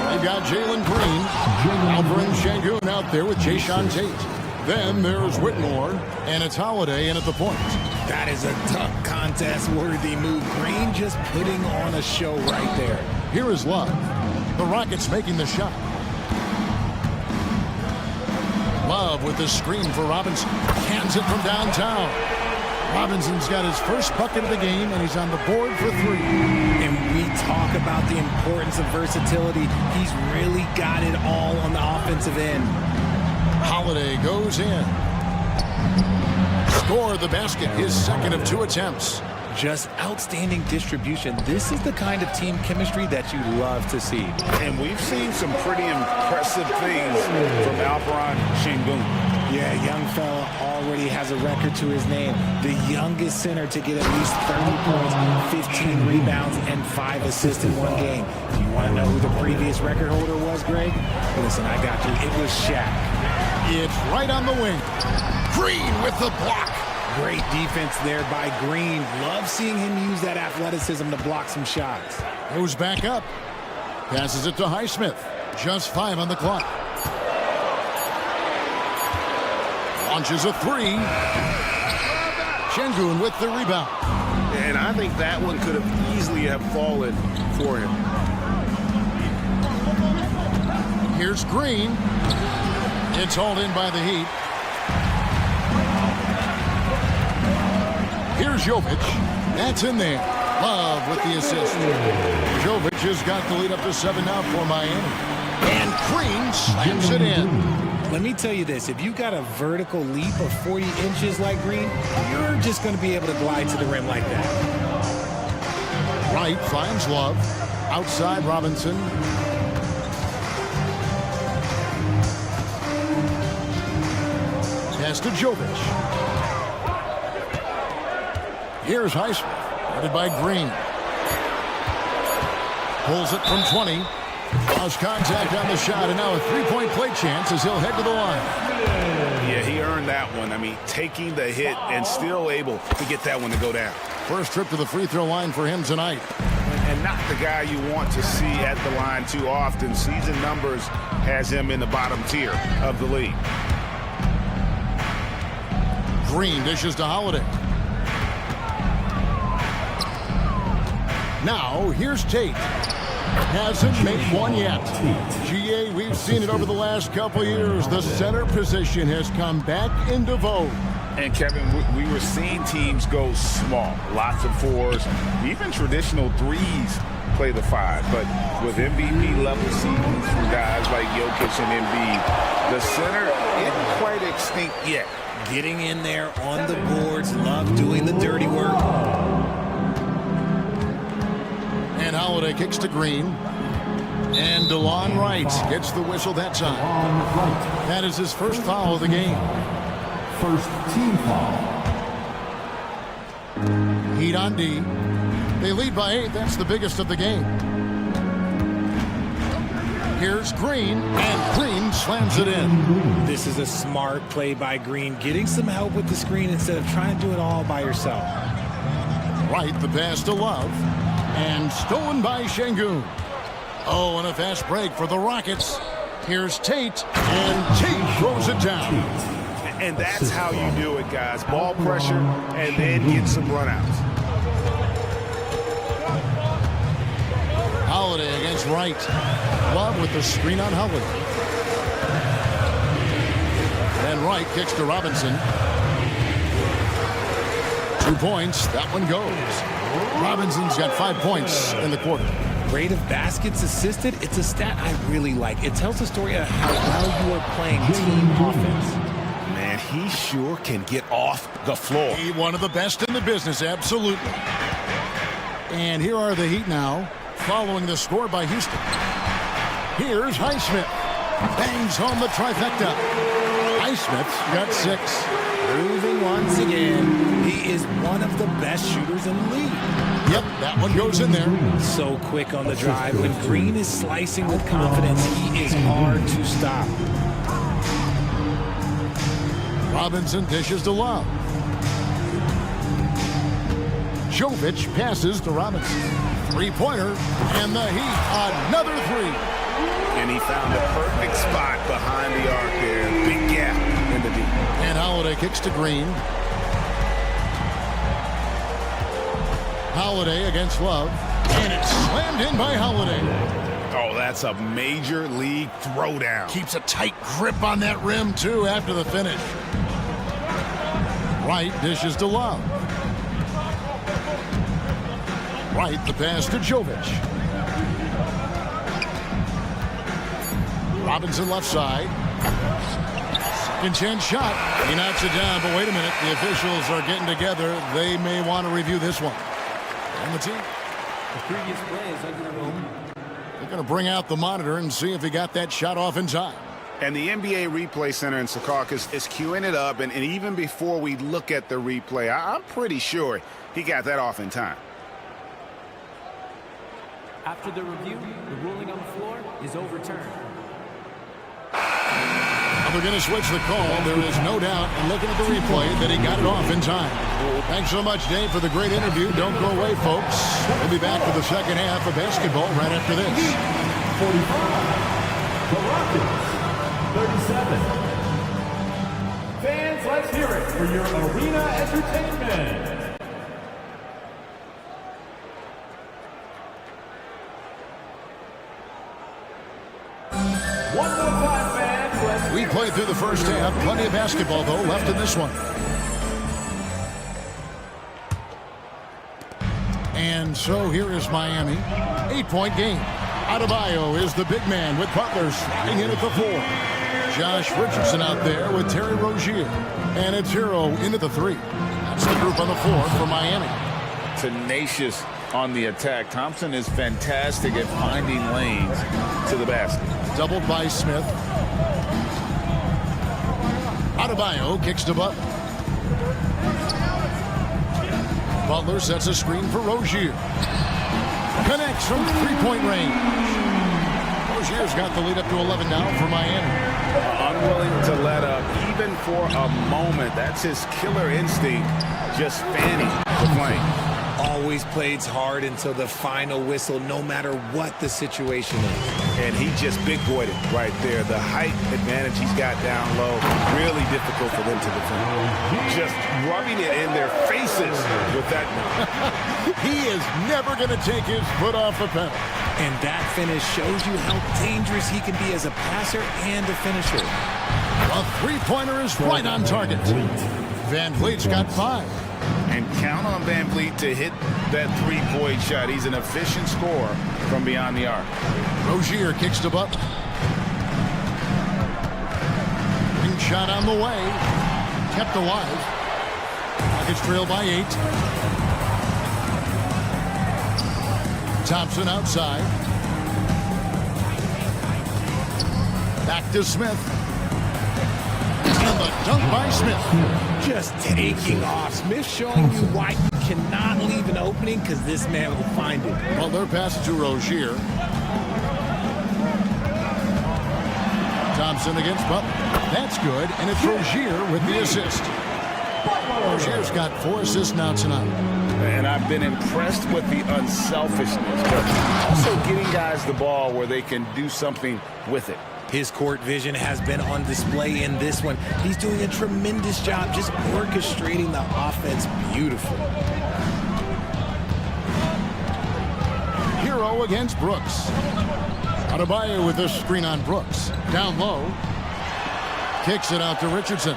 they've got Jalen Green, Alperen Şengün out there with Jayshawn Tate. Then there's Whitmore, and it's Holiday in at the point. That is a tough contest-worthy move. Green just putting on a show right there. Here is Love. The Rockets making the shot. Love with the screen for Robinson. Hands it from downtown. Robinson's got his first bucket of the game, and he's on the board for 3. And we talk about the importance of versatility. He's really got it all on the offensive end. Holiday goes in. Score the basket, his second of 2 attempts. Just outstanding distribution. This is the kind of team chemistry that you love to see. And we've seen some pretty impressive things from Alperen Şengün. Yeah, young fella already has a record to his name. The youngest center to get at least 30 points, 15 rebounds, and 5 assists in one game. Do you want to know who the previous record holder was, Greg? Listen, I got you. It was Shaq. It's right on the wing. Green with the block. Great defense there by Green. Love seeing him use that athleticism to block some shots. Goes back up. Passes it to Highsmith. Just 5 on the clock. Launches a 3. Şengün with the rebound. And I think that one could have easily have fallen for him. Here's Green. It's hauled in by the Heat. Here's Jovic. That's in there. Love with the assist. Jovic has got the lead up to 7 now for Miami. And Green slams it in. Let me tell you this. If you got a vertical leap of 40 inches like Green, you're just going to be able to glide to the rim like that. Wright finds Love. Outside Robinson. Pass to Jovic. Here's Highsmith, headed by Green. Pulls it from 20. Lost contact on the shot, and now a 3-point play chance as he'll head to the line. Yeah, he earned that one. I mean, taking the hit and still able to get that one to go down. First trip to the free throw line for him tonight. And not the guy you want to see at the line too often. Season numbers has him in the bottom tier of the league. Green dishes to Holiday. Now, here's Tate. hasn't made one yet. GA, we've seen it over the last couple years. The center position has come back into vogue. And Kevin, we were seeing teams go small, lots of fours, even traditional threes play the five. But with MVP level seasons from guys like Jokic and Embiid, the center isn't quite extinct yet. Getting in there on the boards, love doing the dirty work. And Holiday kicks to Green. And DeLon Wright gets the whistle that time. That is his first foul of the game. First team foul. Heat on D. They lead by 8. That's the biggest of the game. Here's Green, and Green slams it in. This is a smart play by Green, getting some help with the screen instead of trying to do it all by yourself. Right, the pass to Love, and stolen by Şengün. Oh, and a fast break for the Rockets. Here's Tate, and Tate throws it down. And that's how you do it, guys. Ball pressure, and then get some runouts. Holiday against Wright. Love with the screen on Holiday. Then Wright kicks to Robinson. 2 points. That one goes. Robinson's got 5 points in the quarter. Rate of baskets assisted, it's a stat I really like. It tells the story of how well you are playing team offense. Man, he sure can get off the floor. He one of the best in the business, absolutely. And here are the Heat now, following the score by Houston. Here's Highsmith. Bangs home the trifecta. Highsmith's got 6. Proving once again, he is one of the best shooters in the league. Yep, that one goes in there. So quick on the drive. When Green is slicing with confidence, he is hard to stop. Robinson dishes to Love. Jovic passes to Robinson. Three-pointer, and the Heat, another 3. And he found the perfect spot behind the arc there. Big gap in the deep. And Holiday kicks to Green. Holiday against Love. And it's slammed in by Holiday. Oh, that's a major league throwdown. Keeps a tight grip on that rim, too, after the finish. Wright dishes to Love. Wright, the pass to Jovic. Robinson left side. Second chance shot. He knocks it down, but wait a minute. The officials are getting together. They may want to review this one. And the team. The previous play is under the moment. They're going to bring out the monitor and see if he got that shot off in time. And the NBA Replay Center in Secaucus is queuing it up. And even before we look at the replay, I'm pretty sure he got that off in time. After the review, the ruling on the floor is overturned. We're going to switch the call. There is no doubt, looking at the replay, that he got it off in time. Thanks so much, Dave, for the great interview. Don't go away, folks. We'll be back for the second half of basketball right after this. 45. The Rockets, 37. Fans, let's hear it for your arena entertainment. One more time, fans. Let's We played through the first half. Plenty of basketball, though, left in this one. And so here is Miami. 8-point game. Adebayo is the big man with Butler sliding in at the 4. Josh Richardson out there with Terry Rozier. And it's Hero into the 3. That's the group on the floor for Miami. Tenacious on the attack. Thompson is fantastic at finding lanes to the basket. Doubled by Smith. Adebayo kicks to Butler. Butler sets a screen for Rozier. Connects from three-point range. Rozier's got the lead up to 11 now for Miami. Unwilling to let up even for a moment. That's his killer instinct, just fanning the flame. Always plays hard until the final whistle, no matter what the situation is. and he just big-boyed it right there. The height advantage he's got down low, really difficult for them to defend. Just rubbing it in their faces with that. He is never going to take his foot off the pedal. And that finish shows you how dangerous he can be as a passer and a finisher. A three-pointer is right on target. Van Vliet's got 5. And count on Van Vliet to hit that three-point shot. He's an efficient scorer from beyond the arc. Rozier kicks to Butler. Ring shot on the way. Kept alive. Rockets trail by 8. Thompson outside. Back to Smith. And the dunk by Smith. Just taking off. Smith showing you why you cannot leave an opening because this man will find it. Well, their pass to Rozier. Thompson against Butler. That's good, and it's Rozier with the assist. Rozier's got 4 assists now tonight. And I've been impressed with the unselfishness, but also getting guys the ball where they can do something with it. His court vision has been on display in this one. He's doing a tremendous job just orchestrating the offense beautifully. Hero against Brooks. Adebayo with a screen on Brooks. Down low. Kicks it out to Richardson.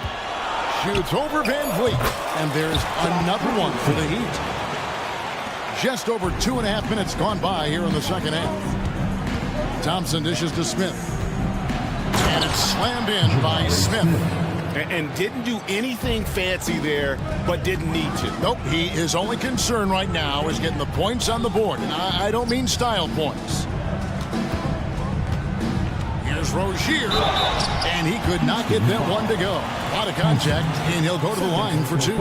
Shoots over Van Vliet. And there's another one for the Heat. Just over 2.5 minutes gone by here in the second half. Thompson dishes to Smith. And it's slammed in by Smith. And didn't do anything fancy there, but didn't need to. Nope, his only concern right now is getting the points on the board. And I don't mean style points. Here's Rozier. And he could not get that one to go. A lot of contact, and he'll go to the line for 2.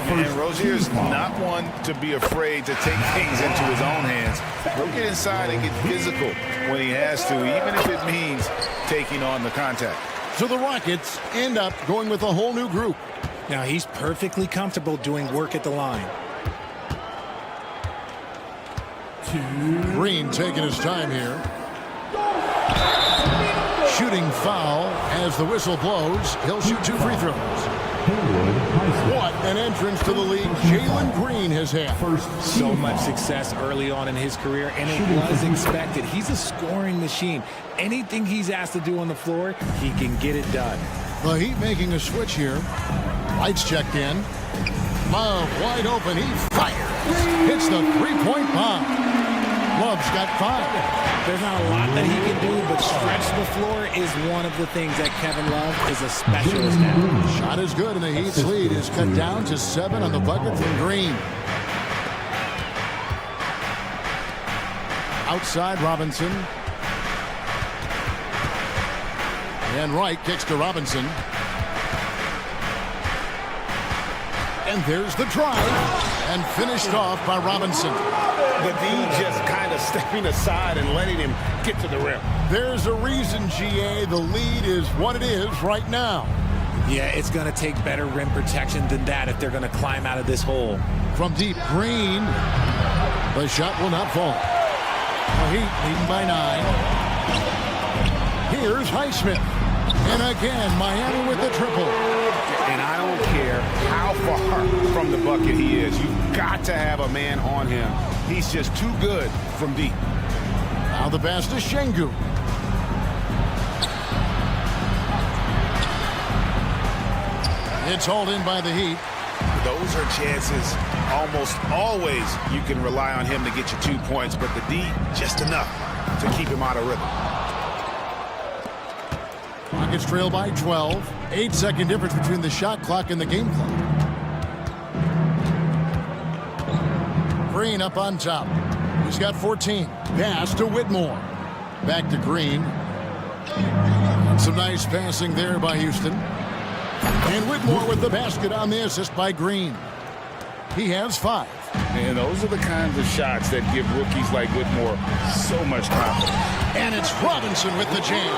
And Rozier's not one to be afraid to take things into his own hands. He'll get inside and get physical when he has to, even if it means taking on the contact. So the Rockets end up going with a whole new group. Now he's perfectly comfortable doing work at the line. Green taking his time here. Shooting foul as the whistle blows. He'll shoot 2 free throws. What an entrance to the league Jalen Green has had. So much success early on in his career, and it was expected. He's a scoring machine. Anything he's asked to do on the floor, he can get it done. The Heat making a switch here. Lights checked in. Love wide open. He fires. Hits the three-point bomb. Love's got 5. There's not a lot that he can do, but stretch the floor is one of the things that Kevin Love is a specialist at. Shot is good, and the Heat's lead is cut down to 7 on the bucket from Green. Outside Robinson. And Wright kicks to Robinson. And there's the drive. And finished off by Robinson. The D just kind of stepping aside and letting him get to the rim. There's a reason, GA, the lead is what it is right now. Yeah, it's going to take better rim protection than that if they're going to climb out of this hole. From deep, Green. The shot will not fall. The Heat leading by 9. Here's Highsmith. And again, Miami with the triple. And I don't care how far from the bucket he is. You've got to have a man on him. He's just too good from deep. Now the pass to Şengün. It's hauled in by the Heat. Those are chances almost always you can rely on him to get you 2 points, but the D just enough to keep him out of rhythm. Rockets trail by 12. 8-second difference between the shot clock and the game clock. Green up on top. He's got 14. Pass to Whitmore. Back to Green. Some nice passing there by Houston. And Whitmore with the basket on the assist by Green. He has 5. And those are the kinds of shots that give rookies like Whitmore so much confidence. And it's Robinson with the jam.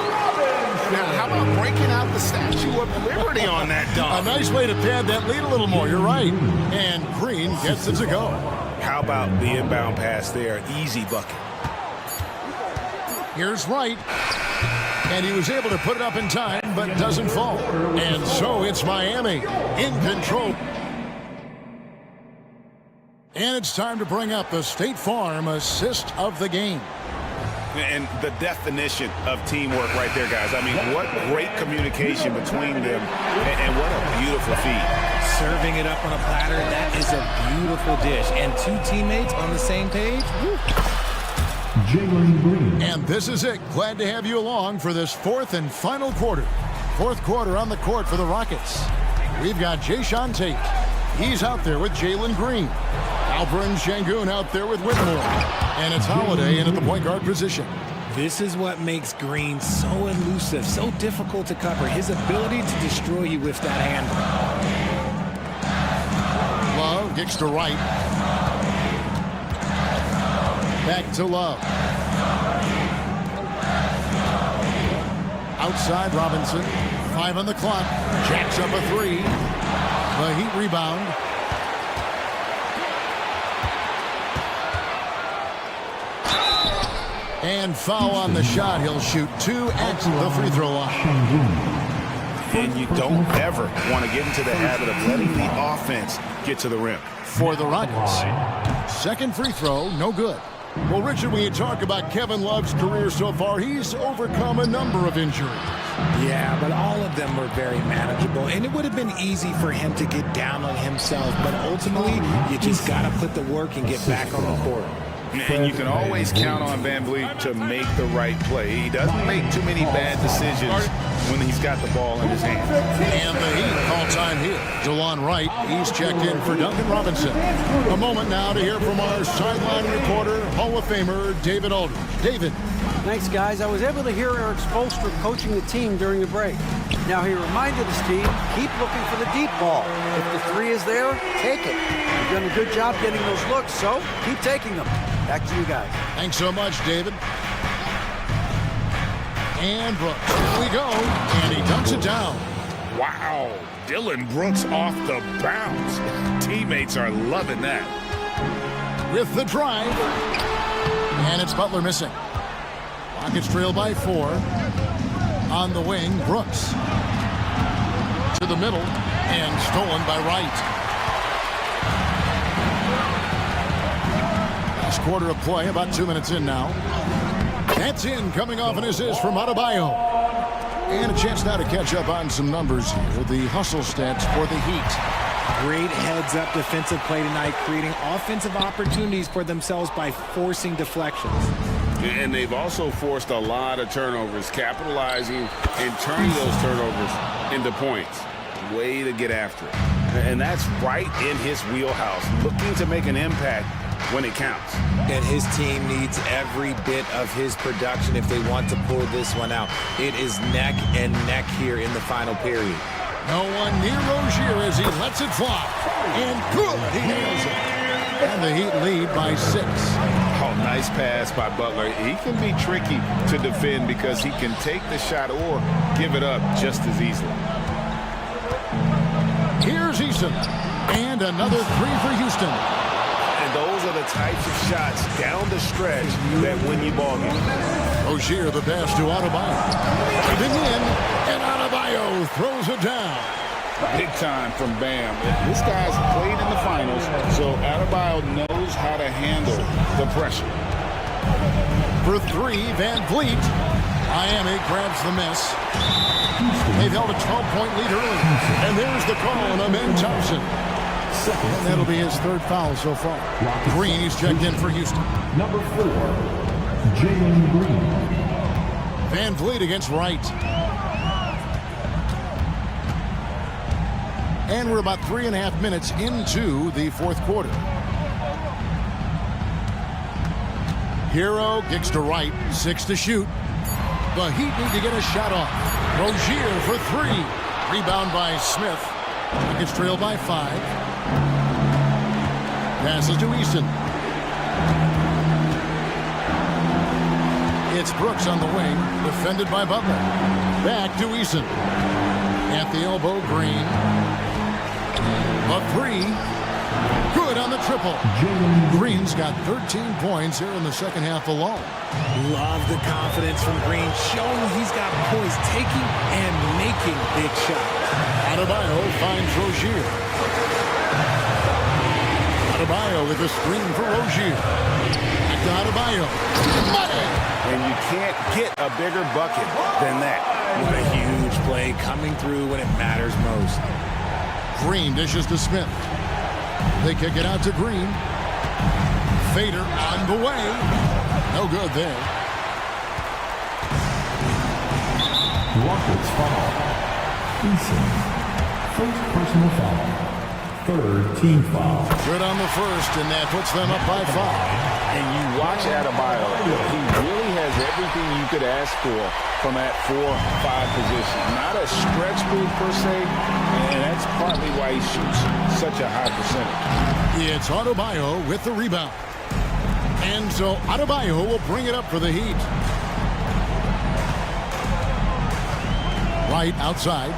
Now, how about breaking out the Statue of Liberty on that dunk? A nice way to pad that lead a little more. You're right. And Green gets it to go. How about the inbound pass there? Easy bucket. Here's Wright. And he was able to put it up in time, but doesn't fall. And so it's Miami in control. And it's time to bring up the State Farm assist of the game. And the definition of teamwork right there, guys. I mean, what great communication between them, and what a beautiful feed. Serving it up on a platter, that is a beautiful dish. And two teammates on the same page. Woo. Jalen Green. And this is it. Glad to have you along for this fourth and final quarter. Fourth quarter on the court for the Rockets. We've got Jayshawn Tate. He's out there with Jalen Green. Alperin Şengün out there with Whitmore. And it's Holiday in at the point guard position. This is what makes Green so elusive, so difficult to cover. His ability to destroy you with that handle. Love kicks to Wright. Back to Love. Outside Robinson. 5 on the clock. Jacks up a 3. The Heat rebound. And foul on the shot. He'll shoot 2 at the free throw line. And you don't ever want to get into the habit of letting the offense get to the rim. For the Rockets. Second free throw, no good. Well, Richard, when you talk about Kevin Love's career so far, he's overcome a number of injuries. Yeah, but all of them were very manageable, and it would have been easy for him to get down on himself, but ultimately, you just got to put the work and get back on the court. And you can always count on Van Vliet to make the right play. He doesn't make too many bad decisions when he's got the ball in his hands. And the Heat call time here. DeLon Wright, he's checked in for Duncan Robinson. A moment now to hear from our sideline reporter, Hall of Famer David Aldridge. David. Thanks, guys. I was able to hear Eric Spoelstra coaching the team during the break. Now, he reminded his team, keep looking for the deep ball. If the 3 is there, take it. You've done a good job getting those looks, so keep taking them. Back to you guys. Thanks so much, David. And Brooks. Here we go. And he dunks it down. Wow. Dylan Brooks off the bounce. Teammates are loving that. With the drive. And it's Butler missing. Rockets trail by 4. On the wing, Brooks. To the middle. And stolen by Wright. Last quarter of play, about 2 minutes in now. That's in, coming off an assist from Adebayo. And a chance now to catch up on some numbers here. The hustle stats for the Heat. Great heads-up defensive play tonight, creating offensive opportunities for themselves by forcing deflections. And they've also forced a lot of turnovers, capitalizing and turning those turnovers into points. Way to get after it. And that's right in his wheelhouse, looking to make an impact when it counts. And his team needs every bit of his production if they want to pull this one out. It is neck and neck here in the final period. No one near Rozier as he lets it fly. And good, he nails it. And the Heat lead by 6. Oh, nice pass by Butler. He can be tricky to defend because he can take the shot or give it up just as easily. Here's Eason. And another 3 for Houston. Those are the types of shots down the stretch that win you ball games. Rozier the pass to Adebayo. Driving in, and Adebayo throws it down. Big time from Bam. This guy's played in the finals, so Adebayo knows how to handle the pressure. For 3, Van Vliet. Miami grabs the miss. They've held a 12-point lead early. And there's the call on Amen Thompson. And that'll be his 3rd foul so far. Green, he's checked in for Houston. Number 4, Jalen Green. Van Vliet against Wright. And we're about 3.5 minutes into the 4th quarter. Hero kicks to Wright, 6 to shoot. The Heat need to get a shot off. Rozier for 3. Rebound by Smith. Rockets trail by 5. Passes to Easton. It's Brooks on the wing, defended by Butler. Back to Easton. At the elbow, Green. A 3. Good on the triple. Green's got 13 points here in the second half alone. Love the confidence from Green, showing he's got poise, taking and making big shots. Adebayo finds Rozier. Adebayo with a screen for Rozier. Back to Adebayo. Money! And you can't get a bigger bucket than that. What a huge play coming through when it matters most. Green dishes to Smith. They kick it out to Green. Fader on the way. No good there. Rockets foul. Eason. First personal foul. Third team foul. Good on the first, and that puts them up by 5. And you watch Adebayo. He really has everything you could ask for from that 4-5 position. Not a stretch big per se, and that's partly why he shoots such a high percentage. It's Adebayo with the rebound. And so Adebayo will bring it up for the Heat. Right outside.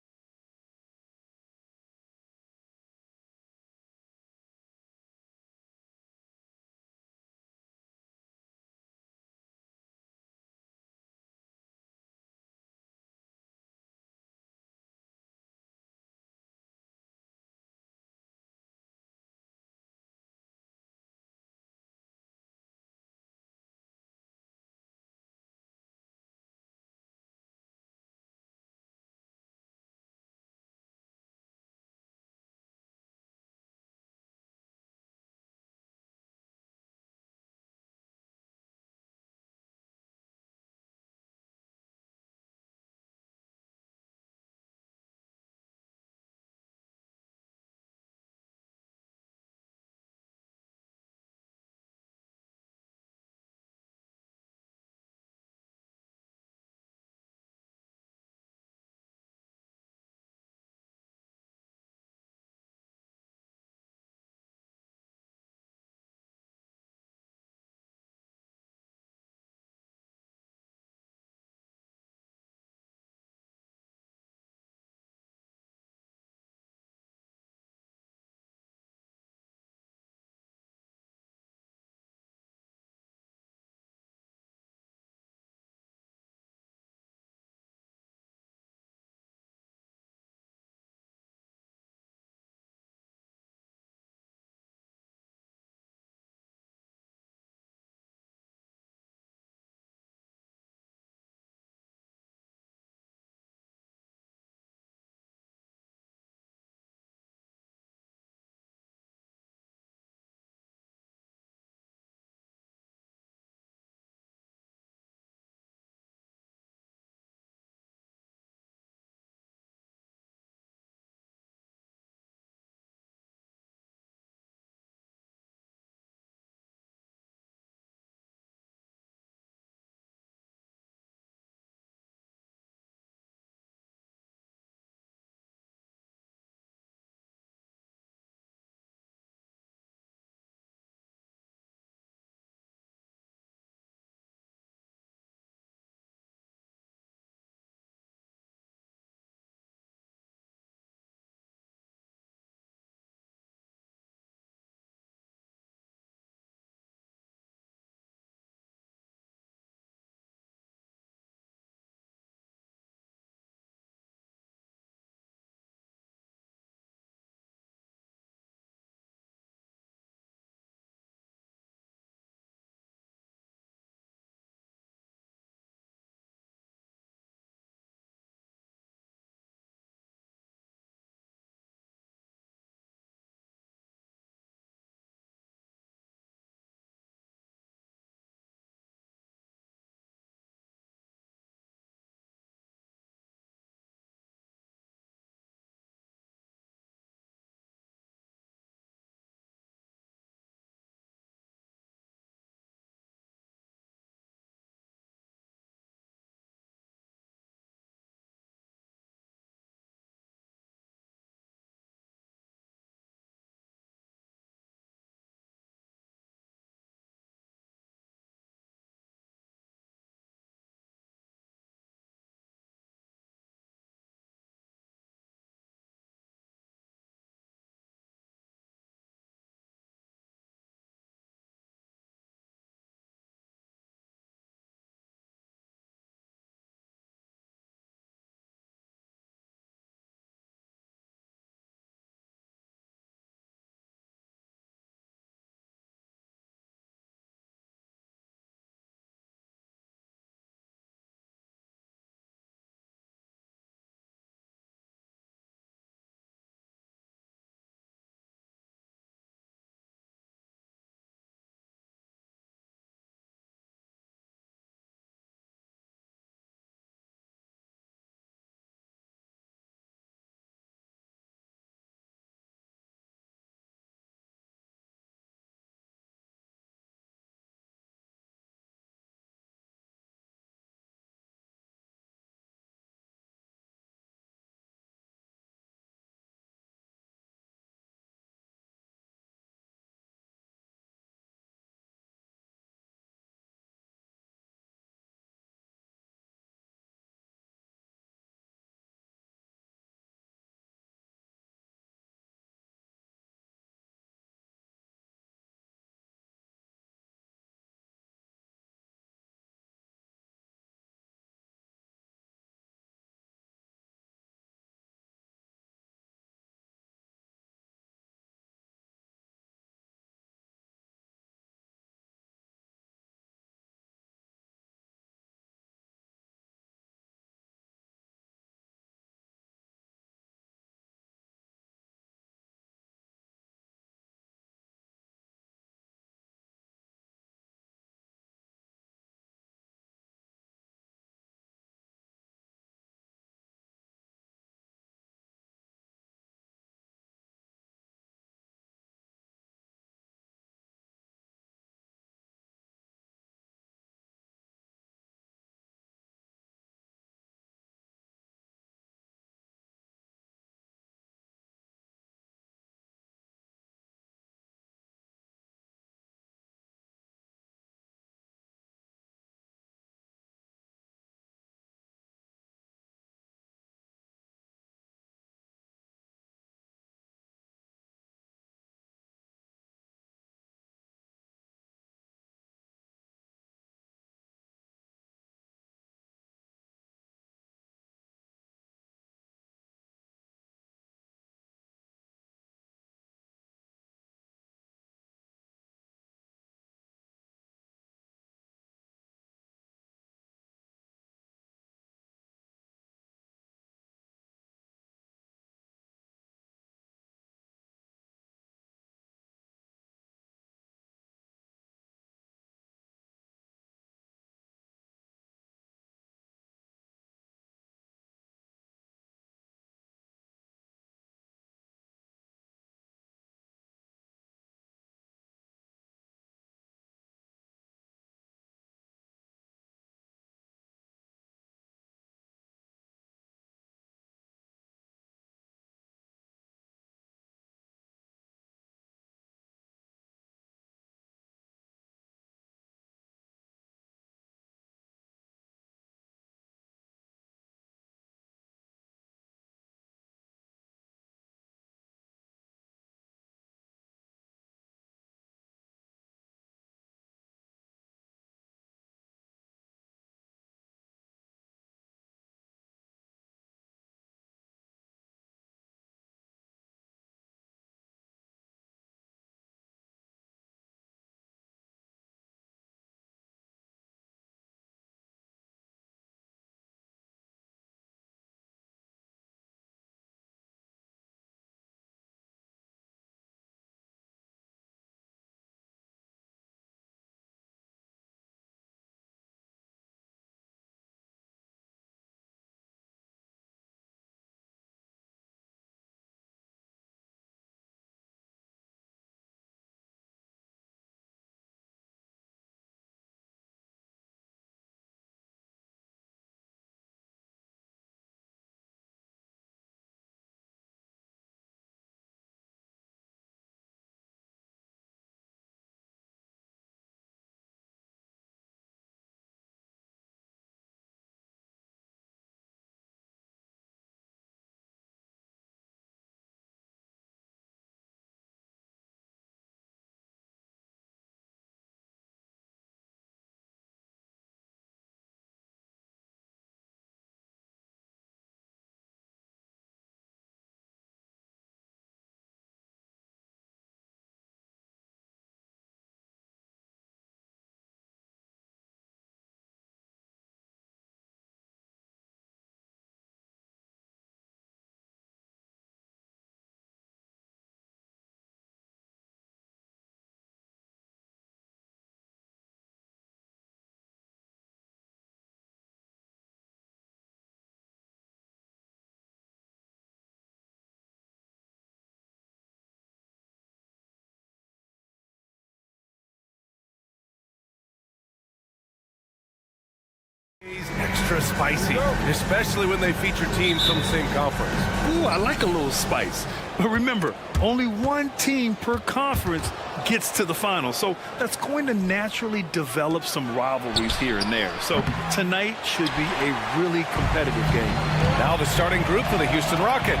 Extra spicy, especially when they feature teams from the same conference. Ooh, I like a little spice. But remember, only one team per conference gets to the final. So that's going to naturally develop some rivalries here and there. So tonight should be a really competitive game. Now the starting group for the Houston Rockets.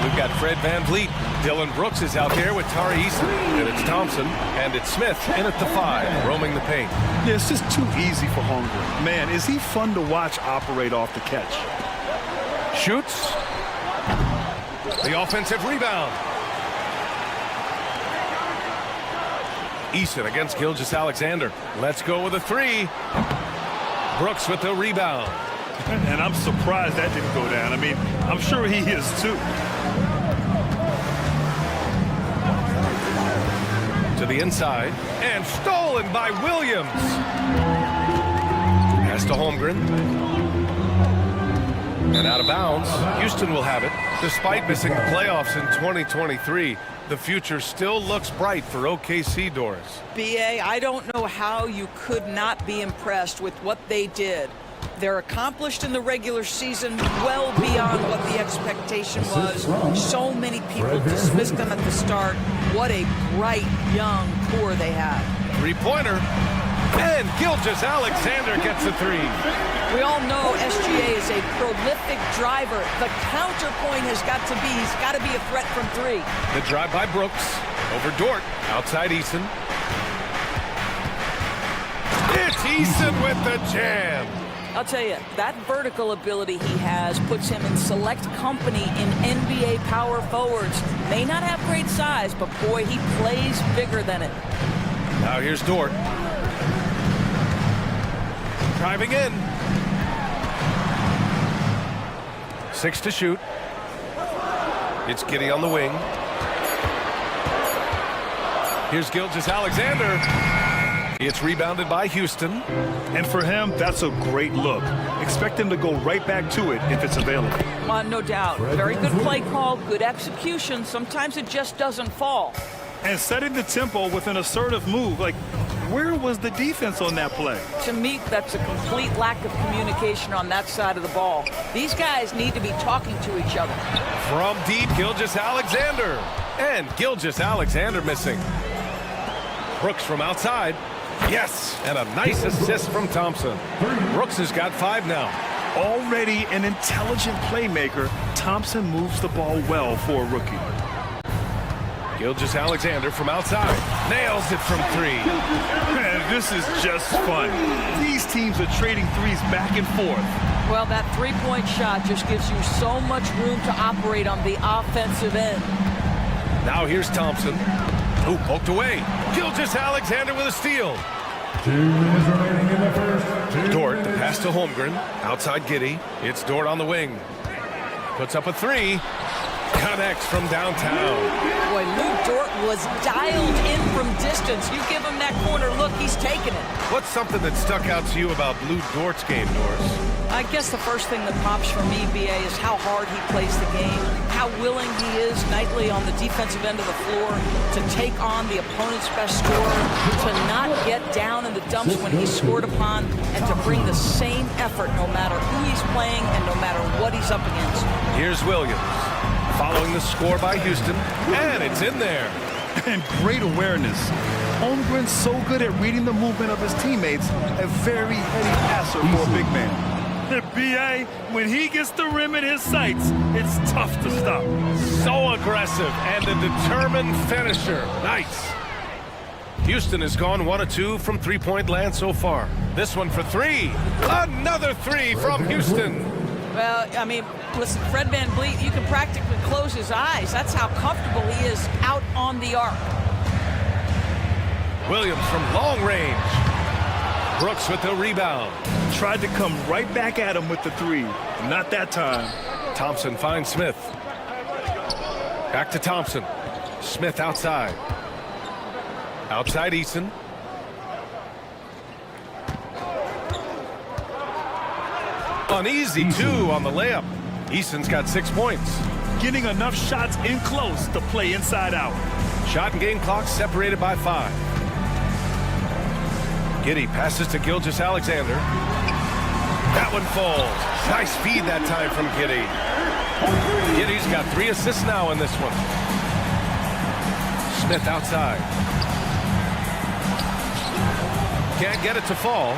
We've got Fred VanVleet. Dylan Brooks is out there with Tari Eason. And it's Thompson. And it's Smith in at the 5, roaming the paint. Yeah, it's just too easy for Holmgren. Man, is he fun to watch operate off the catch. Shoots. The offensive rebound. Eason against Gilgeous-Alexander. Let's go with a 3. Brooks with the rebound. And I'm surprised that didn't go down. I mean, I'm sure he is too. To the inside. And stolen by Williams. Pass to Holmgren. And out of bounds. Houston will have it. Despite missing the playoffs in 2023, the future still looks bright for OKC, Doris. BA, I don't know how you could not be impressed with what they did. They're accomplished in the regular season, well beyond what the expectation was. So many people dismissed them at the start. What a bright, young core they have. Three-pointer. And Gilgeous-Alexander gets a 3. We all know SGA is a prolific driver. The counterpoint has got to be, he's got to be a threat from 3. The drive by Brooks. Over Dort. Outside Eason. It's Eason with the jam. I'll tell you, that vertical ability he has puts him in select company in NBA power forwards. May not have great size, but boy, he plays bigger than it. Now here's Dort. Driving in. 6 to shoot. It's Giddey on the wing. Here's Gilgeous-Alexander. It's rebounded by Houston. And for him, that's a great look. Expect him to go right back to it if it's available. No doubt. Very good play call, good execution. Sometimes it just doesn't fall. And setting the tempo with an assertive move. Like, where was the defense on that play? To me, that's a complete lack of communication on that side of the ball. These guys need to be talking to each other. From deep, Gilgeous-Alexander. And Gilgeous-Alexander missing. Brooks from outside. Yes, and a nice assist from Thompson. Brooks has got 5 now. Already an intelligent playmaker, Thompson moves the ball well for a rookie. Gilgeous-Alexander from outside. Nails it from 3. Man, this is just fun. These teams are trading threes back and forth. Well, that three-point shot just gives you so much room to operate on the offensive end. Now here's Thompson. Who poked away. Gilgeous-Alexander with a steal. 2 minutes remaining in the first. Dort, the pass to Holmgren. Outside Giddey. It's Dort on the wing. Puts up a 3. Connects from downtown. Boy, Lou Dort was dialed in from distance. You give him that corner look, he's taking it. What's something that stuck out to you about Lou Dort's game, Doris? I guess the first thing that pops for me, BA, is how hard he plays the game, how willing he is nightly on the defensive end of the floor to take on the opponent's best scorer, to not get down in the dumps when he's scored upon, and to bring the same effort no matter who he's playing and no matter what he's up against. Here's Williams. Following the score by Houston, and it's in there. And great awareness. Holmgren's so good at reading the movement of his teammates, a very heady passer for a big man. BA, when he gets the rim in his sights, it's tough to stop. So aggressive and a determined finisher. Nice. Houston has gone 1 of 2 from three-point land so far. This one for 3. Another 3 from Houston. Well, I mean, listen, Fred VanVleet, you can practically close his eyes. That's how comfortable he is out on the arc. Williams from long range. Brooks with the rebound. Tried to come right back at him with the 3. Not that time. Thompson finds Smith. Back to Thompson. Smith outside. Outside Eason. Uneasy 2 on the layup. Eason's got 6 points. Getting enough shots in close to play inside out. Shot and game clock separated by 5. Giddey passes to Gilgeous-Alexander. That one falls. Nice feed that time from Giddy. Giddy's got 3 assists now in this one. Smith outside. Can't get it to fall.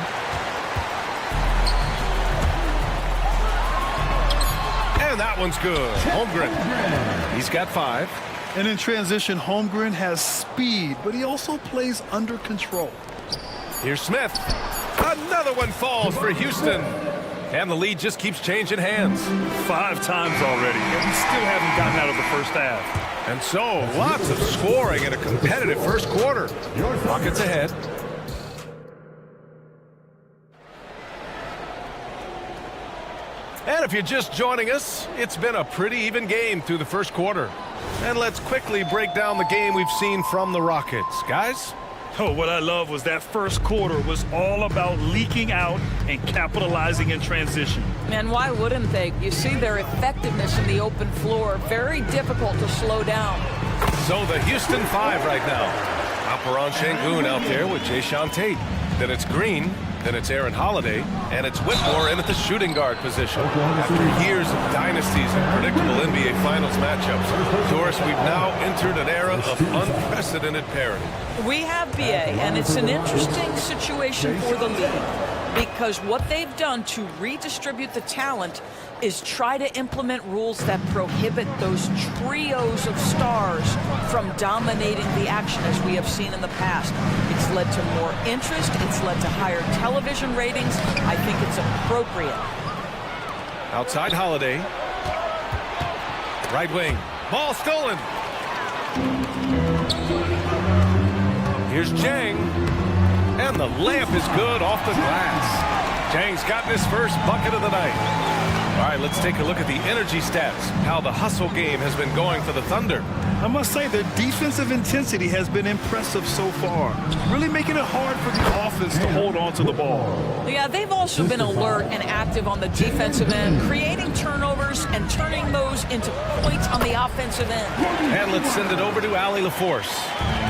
And that one's good. Holmgren. He's got 5. And in transition, Holmgren has speed, but he also plays under control. Here's Smith. Another one falls for Houston. And the lead just keeps changing hands. 5 times already, and we still haven't gotten out of the first half. And so, lots of scoring in a competitive first quarter. Rockets ahead. And if you're just joining us, it's been a pretty even game through the first quarter. And let's quickly break down the game we've seen from the Rockets. Guys? Oh, what I love was that first quarter was all about leaking out and capitalizing in transition. And why wouldn't they? You see their effectiveness in the open floor. Very difficult to slow down. So the Houston 5 right now. Alperon Şengün out there with Jayshawn Tate. Then it's Green. Then it's Aaron Holiday, and it's Whitmore in at the shooting guard position. After years of dynasties and predictable NBA Finals matchups, Doris, we've now entered an era of unprecedented parity. We have BA, and it's an interesting situation for the league because what they've done to redistribute the talent is try to implement rules that prohibit those trios of stars from dominating the action as we have seen in the past. It's led to more interest. It's led to higher television ratings. I think it's appropriate. Outside Holiday. Right wing. Ball stolen. Here's Jang. And the layup is good off the glass. Jang's gotten his first bucket of the night. All right, let's take a look at the energy stats, how the hustle game has been going for the Thunder. I must say their defensive intensity has been impressive so far, really making it hard for the offense to hold on to the ball. Yeah, they've also been alert and active on the defensive end, creating turnovers and turning those into points on the offensive end. And let's send it over to Allie LaForce.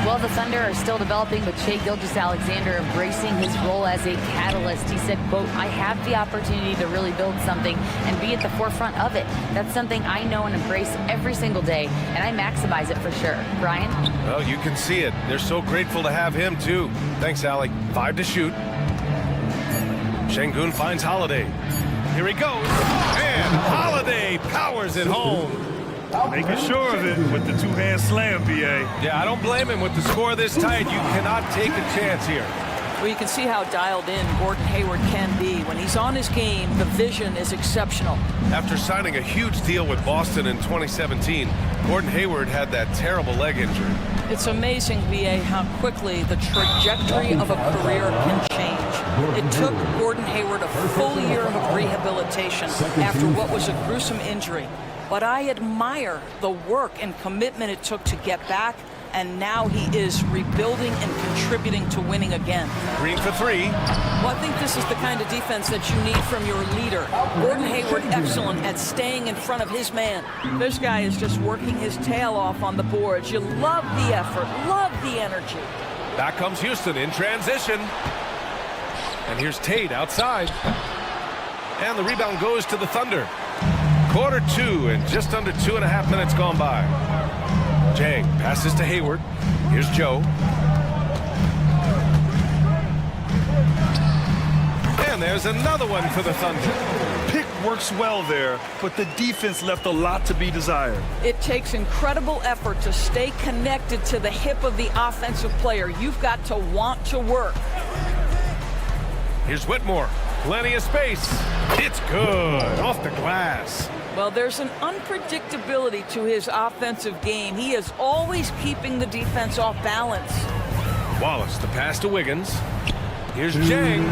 Well, the Thunder are still developing with Shai Gilgeous-Alexander embracing his role as a catalyst. He said, quote, I have the opportunity to really build something and be at the forefront of it. That's something I know and embrace every single day, and I maximize it for sure. Brian? Well, you can see it. They're so grateful to have him, too. Thanks, Allie. 5 to shoot. Şengün finds Holiday. Here he goes. And Holiday powers it home. Making sure of it with the 2-hand slam, BA. Yeah, I don't blame him. With the score this tight, you cannot take a chance here. Well, you can see how dialed in Gordon Hayward can be. When he's on his game, the vision is exceptional. After signing a huge deal with Boston in 2017, Gordon Hayward had that terrible leg injury. It's amazing, BA, how quickly the trajectory of a career can change. It took Gordon Hayward a full year of rehabilitation after what was a gruesome injury. But I admire the work and commitment it took to get back, and now he is rebuilding and contributing to winning again. Green for 3. Well, I think this is the kind of defense that you need from your leader. Gordon Hayward, excellent at staying in front of his man. This guy is just working his tail off on the boards. You love the effort, love the energy. Back comes Houston in transition. And here's Tate outside. And the rebound goes to the Thunder. Quarter 2 and just under 2.5 minutes gone by. Jang passes to Hayward. Here's Joe. And there's another one for the Thunder. Pick works well there, but the defense left a lot to be desired. It takes incredible effort to stay connected to the hip of the offensive player. You've got to want to work. Here's Whitmore. Plenty of space. It's good. Off the glass. Well, there's an unpredictability to his offensive game. He is always keeping the defense off balance. Wallace, the pass to Wiggins. Here's Jang.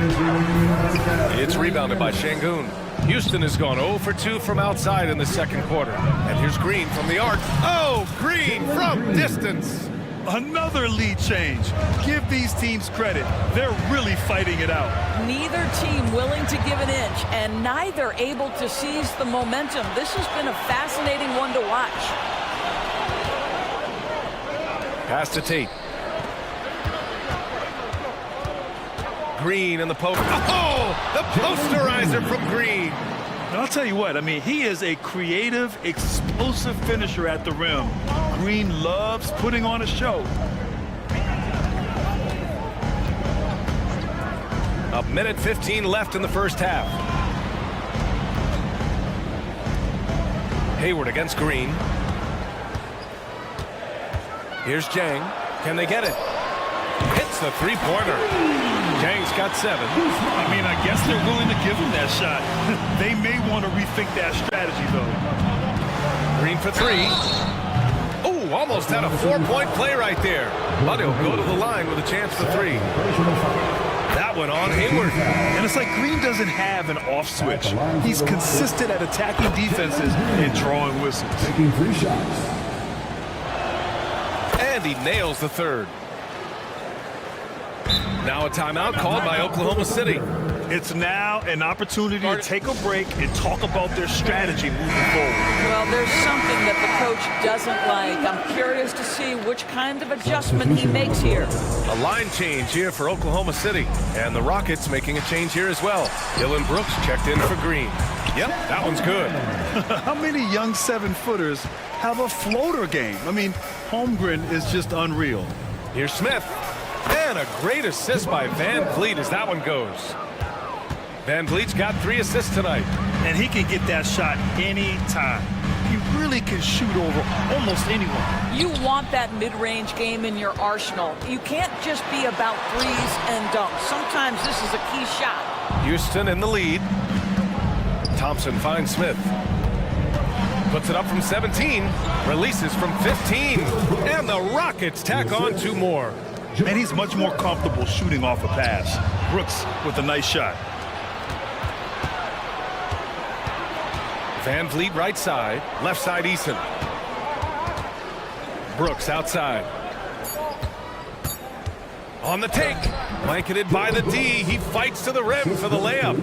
It's rebounded by Şengün. Houston has gone 0 for 2 from outside in the second quarter. And here's Green from the arc. Oh, Green from distance. Another lead change. Give these teams credit. They're really fighting it out. Neither team willing to give an inch, and neither able to seize the momentum. This has been a fascinating one to watch. Pass to Tate. Green in the post. Oh! the posterizer from Green. And I'll tell you what, I mean, he is a creative, explosive finisher at the rim. Green loves putting on a show. A minute 15 left in the first half. Hayward against Green. Here's Jang. Can they get it? Hits the three-pointer. Jang's got 7. I mean, I guess they're willing to give him that shot. They may want to rethink that strategy, though. Green for 3. Oh, almost had a 4-point play right there. But he'll go to the line with a chance for 3. That one on Hayward. And it's like Green doesn't have an off switch. He's consistent at attacking defenses and drawing whistles. Taking 3 shots. And he nails the third. Now a timeout called by Oklahoma City. It's now an opportunity to take a break and talk about their strategy moving forward. Well, there's something that the coach doesn't like. I'm curious to see which kind of adjustment he makes here. A line change here for Oklahoma City. And the Rockets making a change here as well. Dylan Brooks checked in for Green. Yep, that one's good. How many young 7-footers have a floater game? I mean, Holmgren is just unreal. Here's Smith. And a great assist by Van Vliet as that one goes. Van Vliet's got 3 assists tonight. And he can get that shot anytime. He really can shoot over almost anyone. You want that mid-range game in your arsenal. You can't just be about threes and dunks. Sometimes this is a key shot. Houston in the lead. Thompson finds Smith. Puts it up from 17. Releases from 15. And the Rockets tack on 2 more. And he's much more comfortable shooting off a pass. Brooks with a nice shot. Van Vliet right side, left side Eason. Brooks outside. On the take, blanketed by the D. He fights to the rim for the layup.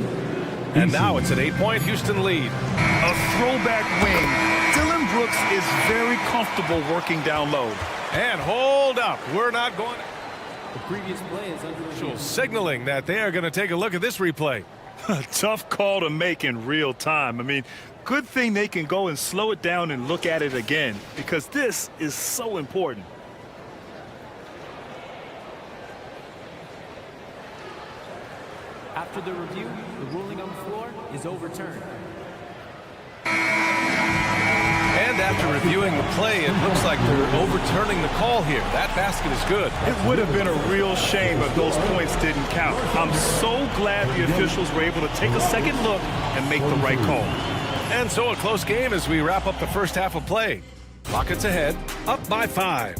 And now it's an 8-point Houston lead. A throwback wing. Dylan Brooks is very comfortable working down low. And hold up, we're not going. The previous play is under review. Signaling that they are going to take a look at this replay. Tough call to make in real time. I mean, good thing they can go and slow it down and look at it again, because this is so important. After the review, the ruling on the floor is overturned. And after reviewing the play, it looks like they're overturning the call here. That basket is good. It would have been a real shame if those points didn't count. I'm so glad the officials were able to take a second look and make the right call. And so a close game as we wrap up the first half of play. Rockets ahead, up by 5.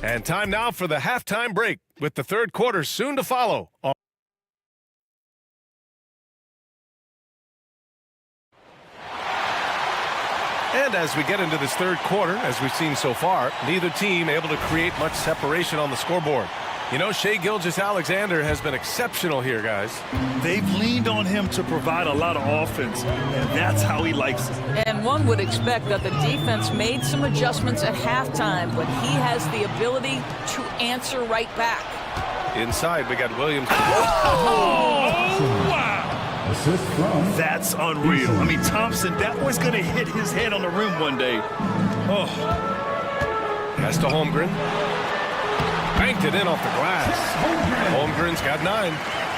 And time now for the halftime break, with the third quarter soon to follow. And as we get into this third quarter, as we've seen so far, neither team able to create much separation on the scoreboard. You know, Shai Gilgeous-Alexander has been exceptional here, guys. They've leaned on him to provide a lot of offense, and that's how he likes it. And one would expect that the defense made some adjustments at halftime, but he has the ability to answer right back. Inside, we got Williams. Oh, wow! Assist from. That's unreal. I mean, Thompson, that boy's going to hit his head on the rim one day. Oh. Pass to Holmgren. Banked it in off the glass. Holmgren's got 9.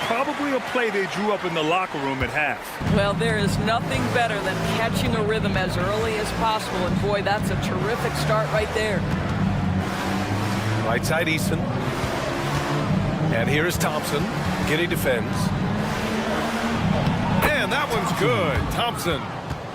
Probably a play they drew up in the locker room at half. Well, there is nothing better than catching a rhythm as early as possible, and boy, that's a terrific start right there. Right side Eason. And here is Thompson. Giddy defends. And that one's good.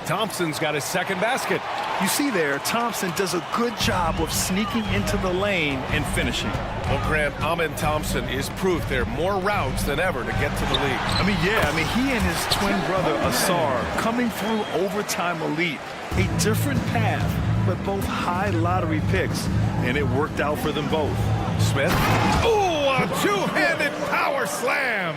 Thompson's got his second basket. You see there, Thompson does a good job of sneaking into the lane and finishing. Well, Grant, Amin Thompson is proof there are more routes than ever to get to the league. I mean, yeah, he and his twin brother, Asar, coming through overtime elite. A different path, but both high lottery picks, and it worked out for them both. Smith. Ooh, a two-handed power slam.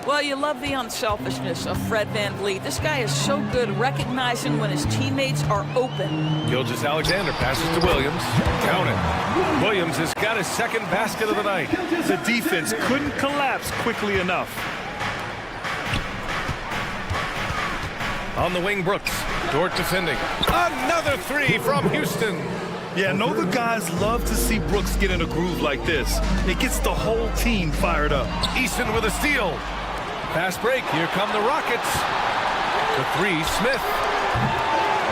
Well, you love the unselfishness of Fred VanVleet. This guy is so good recognizing when his teammates are open. Gilgeous-Alexander passes to Williams. Count it. Williams has got his second basket of the night. The defense couldn't collapse quickly enough. On the wing, Brooks. Dort defending. Another three from Houston. Yeah, I know the guys love to see Brooks get in a groove like this. It gets the whole team fired up. Easton with a steal. Fast break. Here come the Rockets. The three, Smith.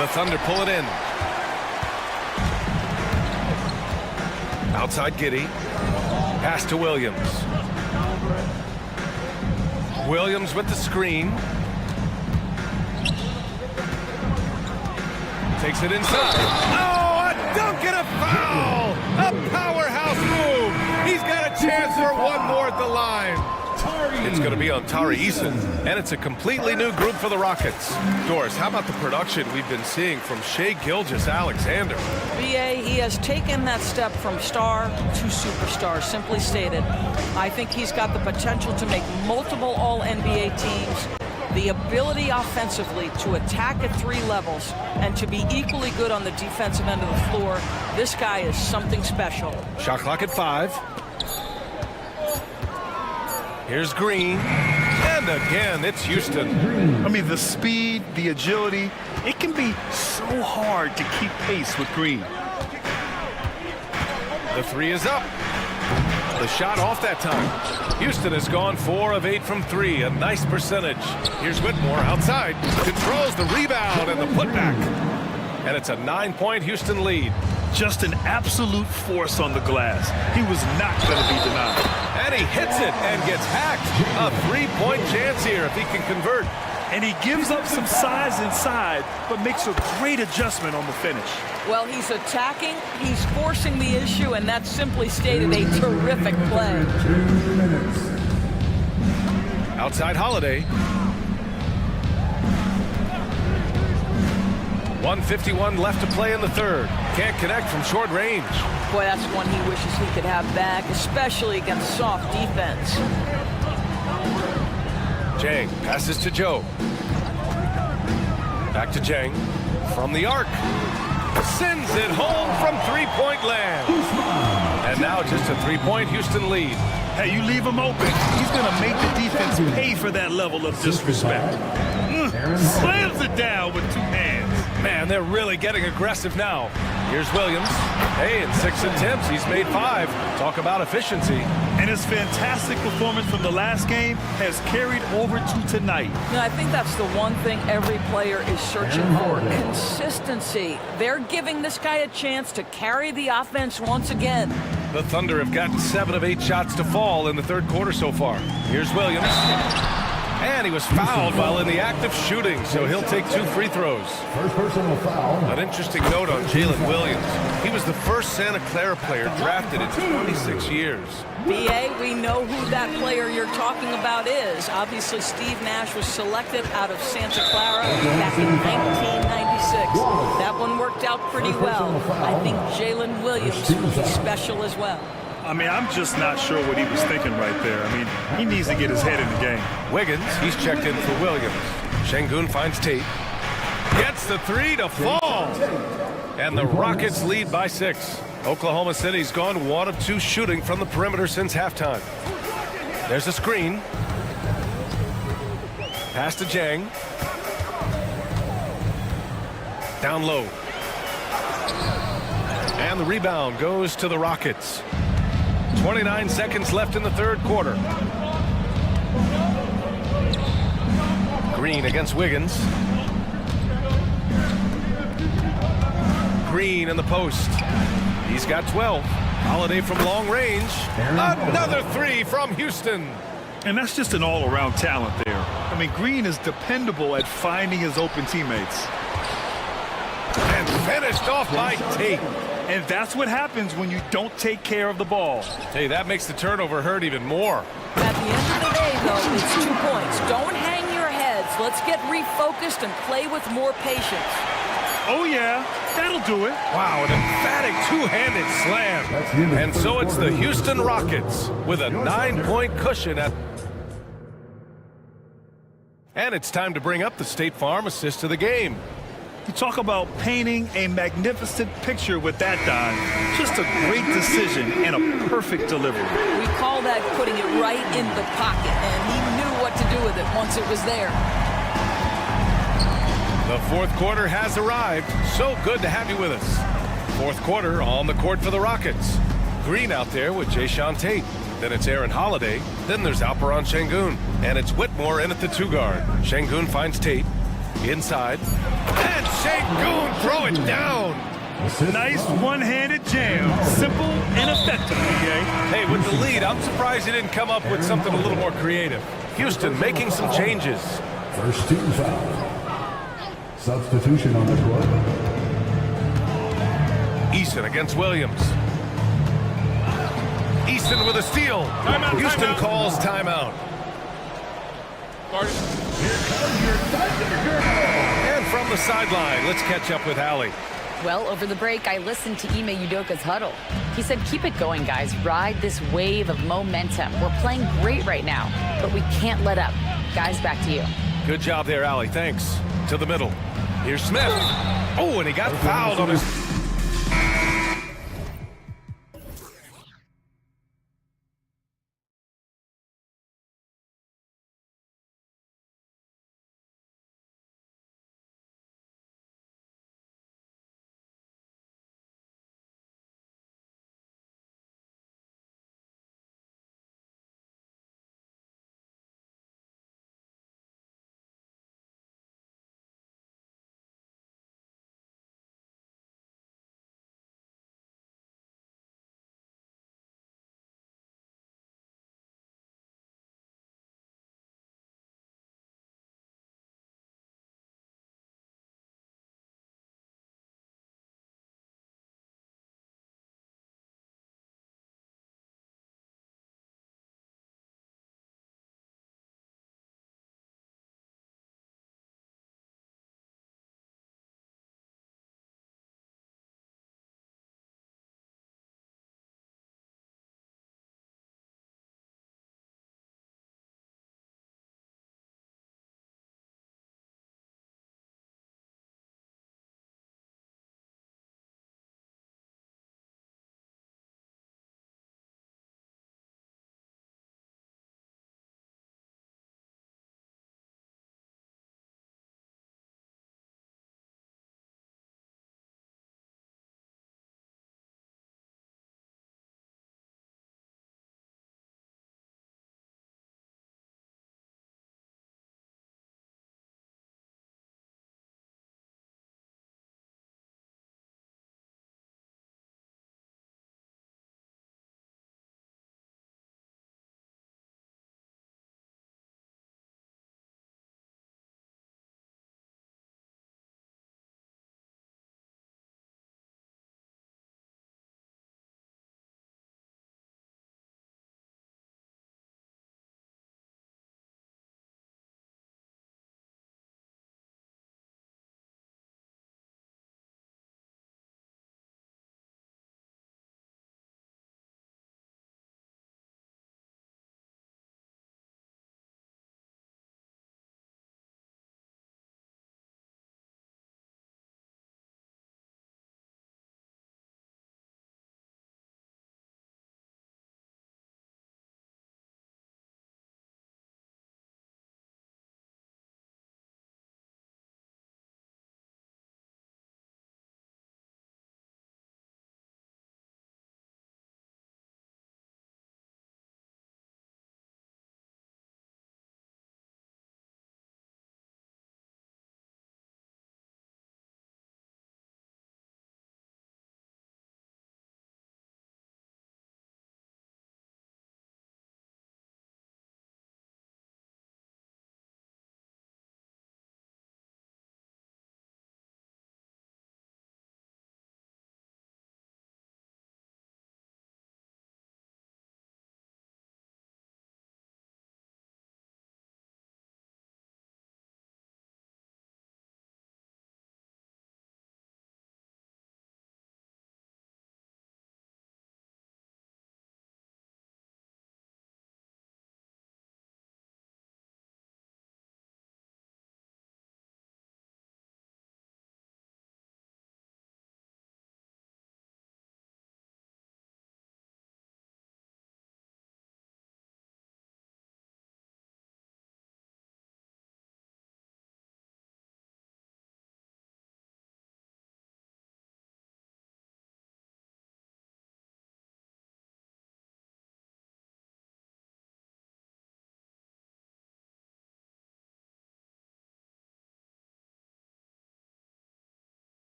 The Thunder pull it in. Outside Giddey. Pass to Williams. Williams with the screen. Takes it inside. Oh, a dunk and a foul! A powerhouse move! He's got a chance for one more at the line. It's going to be on Tari Eason, and it's a completely new group for the Rockets. Doris, how about the production we've been seeing from Shai Gilgeous-Alexander? BA, he has taken that step from star to superstar, simply stated. I think he's got the potential to make multiple All-NBA teams, the ability offensively to attack at three levels, and to be equally good on the defensive end of the floor. This guy is something special. Shot clock at 5. Here's Green, and again, it's Houston. I mean, the speed, the agility, it can be so hard to keep pace with Green. The three is up. The shot off that time. Houston has gone 4 of 8 from 3, a nice percentage. Here's Whitmore outside, controls the rebound and the putback. And it's a 9-point Houston lead. Just an absolute force on the glass. He was not going to be denied. And he hits it and gets hacked. A 3-point chance here if he can convert. And he gives up some size inside, but makes a great adjustment on the finish. Well, he's attacking, he's forcing the issue, and that's simply stated a terrific play. 2 minutes. Outside Holiday. 1:51 left to play in the third. Can't connect from short range. Boy, that's one he wishes he could have back, especially against soft defense. Jang passes to Joe. Back to Jang. From the arc. Sends it home from three-point land. And now just a 3-point Houston lead. Hey, you leave him open, he's going to make the defense pay for that level of disrespect. Slams it down with 2 hands. Man, they're really getting aggressive now. Here's Williams. Hey, in 6 attempts, he's made 5. Talk about efficiency. And his fantastic performance from the last game has carried over to tonight. You know, I think that's the one thing every player is searching for, consistency. They're giving this guy a chance to carry the offense once again. The Thunder have gotten 7 of 8 shots to fall in the third quarter so far. Here's Williams. And he was fouled while in the act of shooting, so he'll take 2 free throws. First personal foul. An interesting note on Jalen Williams. He was the first Santa Clara player drafted in 26 years. BA, we know who that player you're talking about is. Obviously, Steve Nash was selected out of Santa Clara back in 1996. That one worked out pretty well. I think Jalen Williams will be special as well. I mean, I'm just not sure what he was thinking right there. I mean, he needs to get his head in the game. Wiggins, he's checked in for Williams. Şengün finds Tate. Gets the 3 to fall. And the Rockets lead by 6. Oklahoma City's gone 1 of 2 shooting from the perimeter since halftime. There's a screen. Pass to Jang. Down low. And the rebound goes to the Rockets. 29 seconds left in the third quarter. Green against Wiggins. Green in the post. He's got 12. Holiday from long range. Another 3 from Houston. And that's just an all-around talent there. I mean, Green is dependable at finding his open teammates. And finished off by Tate. And that's what happens when you don't take care of the ball. Hey, that makes the turnover hurt even more. At the end of the day, though, it's 2 points. Don't hang your heads. Let's get refocused and play with more patience. Oh, yeah, that'll do it. Wow, an emphatic 2-handed slam. And so it's the Houston Rockets with a 9-point cushion at... And it's time to bring up the State Farm assist of the game. You talk about painting a magnificent picture with that dive. Just a great decision and a perfect delivery. We call that putting it right in the pocket, and he knew what to do with it once it was there. The fourth quarter has arrived. So good to have you with us. Fourth quarter on the court for the Rockets. Green out there with Jayshawn Tate. Then it's Aaron Holiday. Then there's Alperon Şengün. And it's Whitmore in at the 2 guard. Şengün finds Tate. Inside. And Şengün throw it down. Nice one-handed jam. Simple and effective, BA. Hey, with the lead, I'm surprised he didn't come up with something a little more creative. Houston making some changes. First team foul. Substitution on the court. Eason against Williams. Easton with a steal. Timeout, Houston timeout. calls timeout. And from the sideline, let's catch up with Allie. Well, over the break, I listened to Ime Udoka's huddle. He said, keep it going, guys. Ride this wave of momentum. We're playing great right now, but we can't let up. Guys, back to you. Good job there, Allie. Thanks. To the middle. Here's Smith. Oh, and he got fouled on his...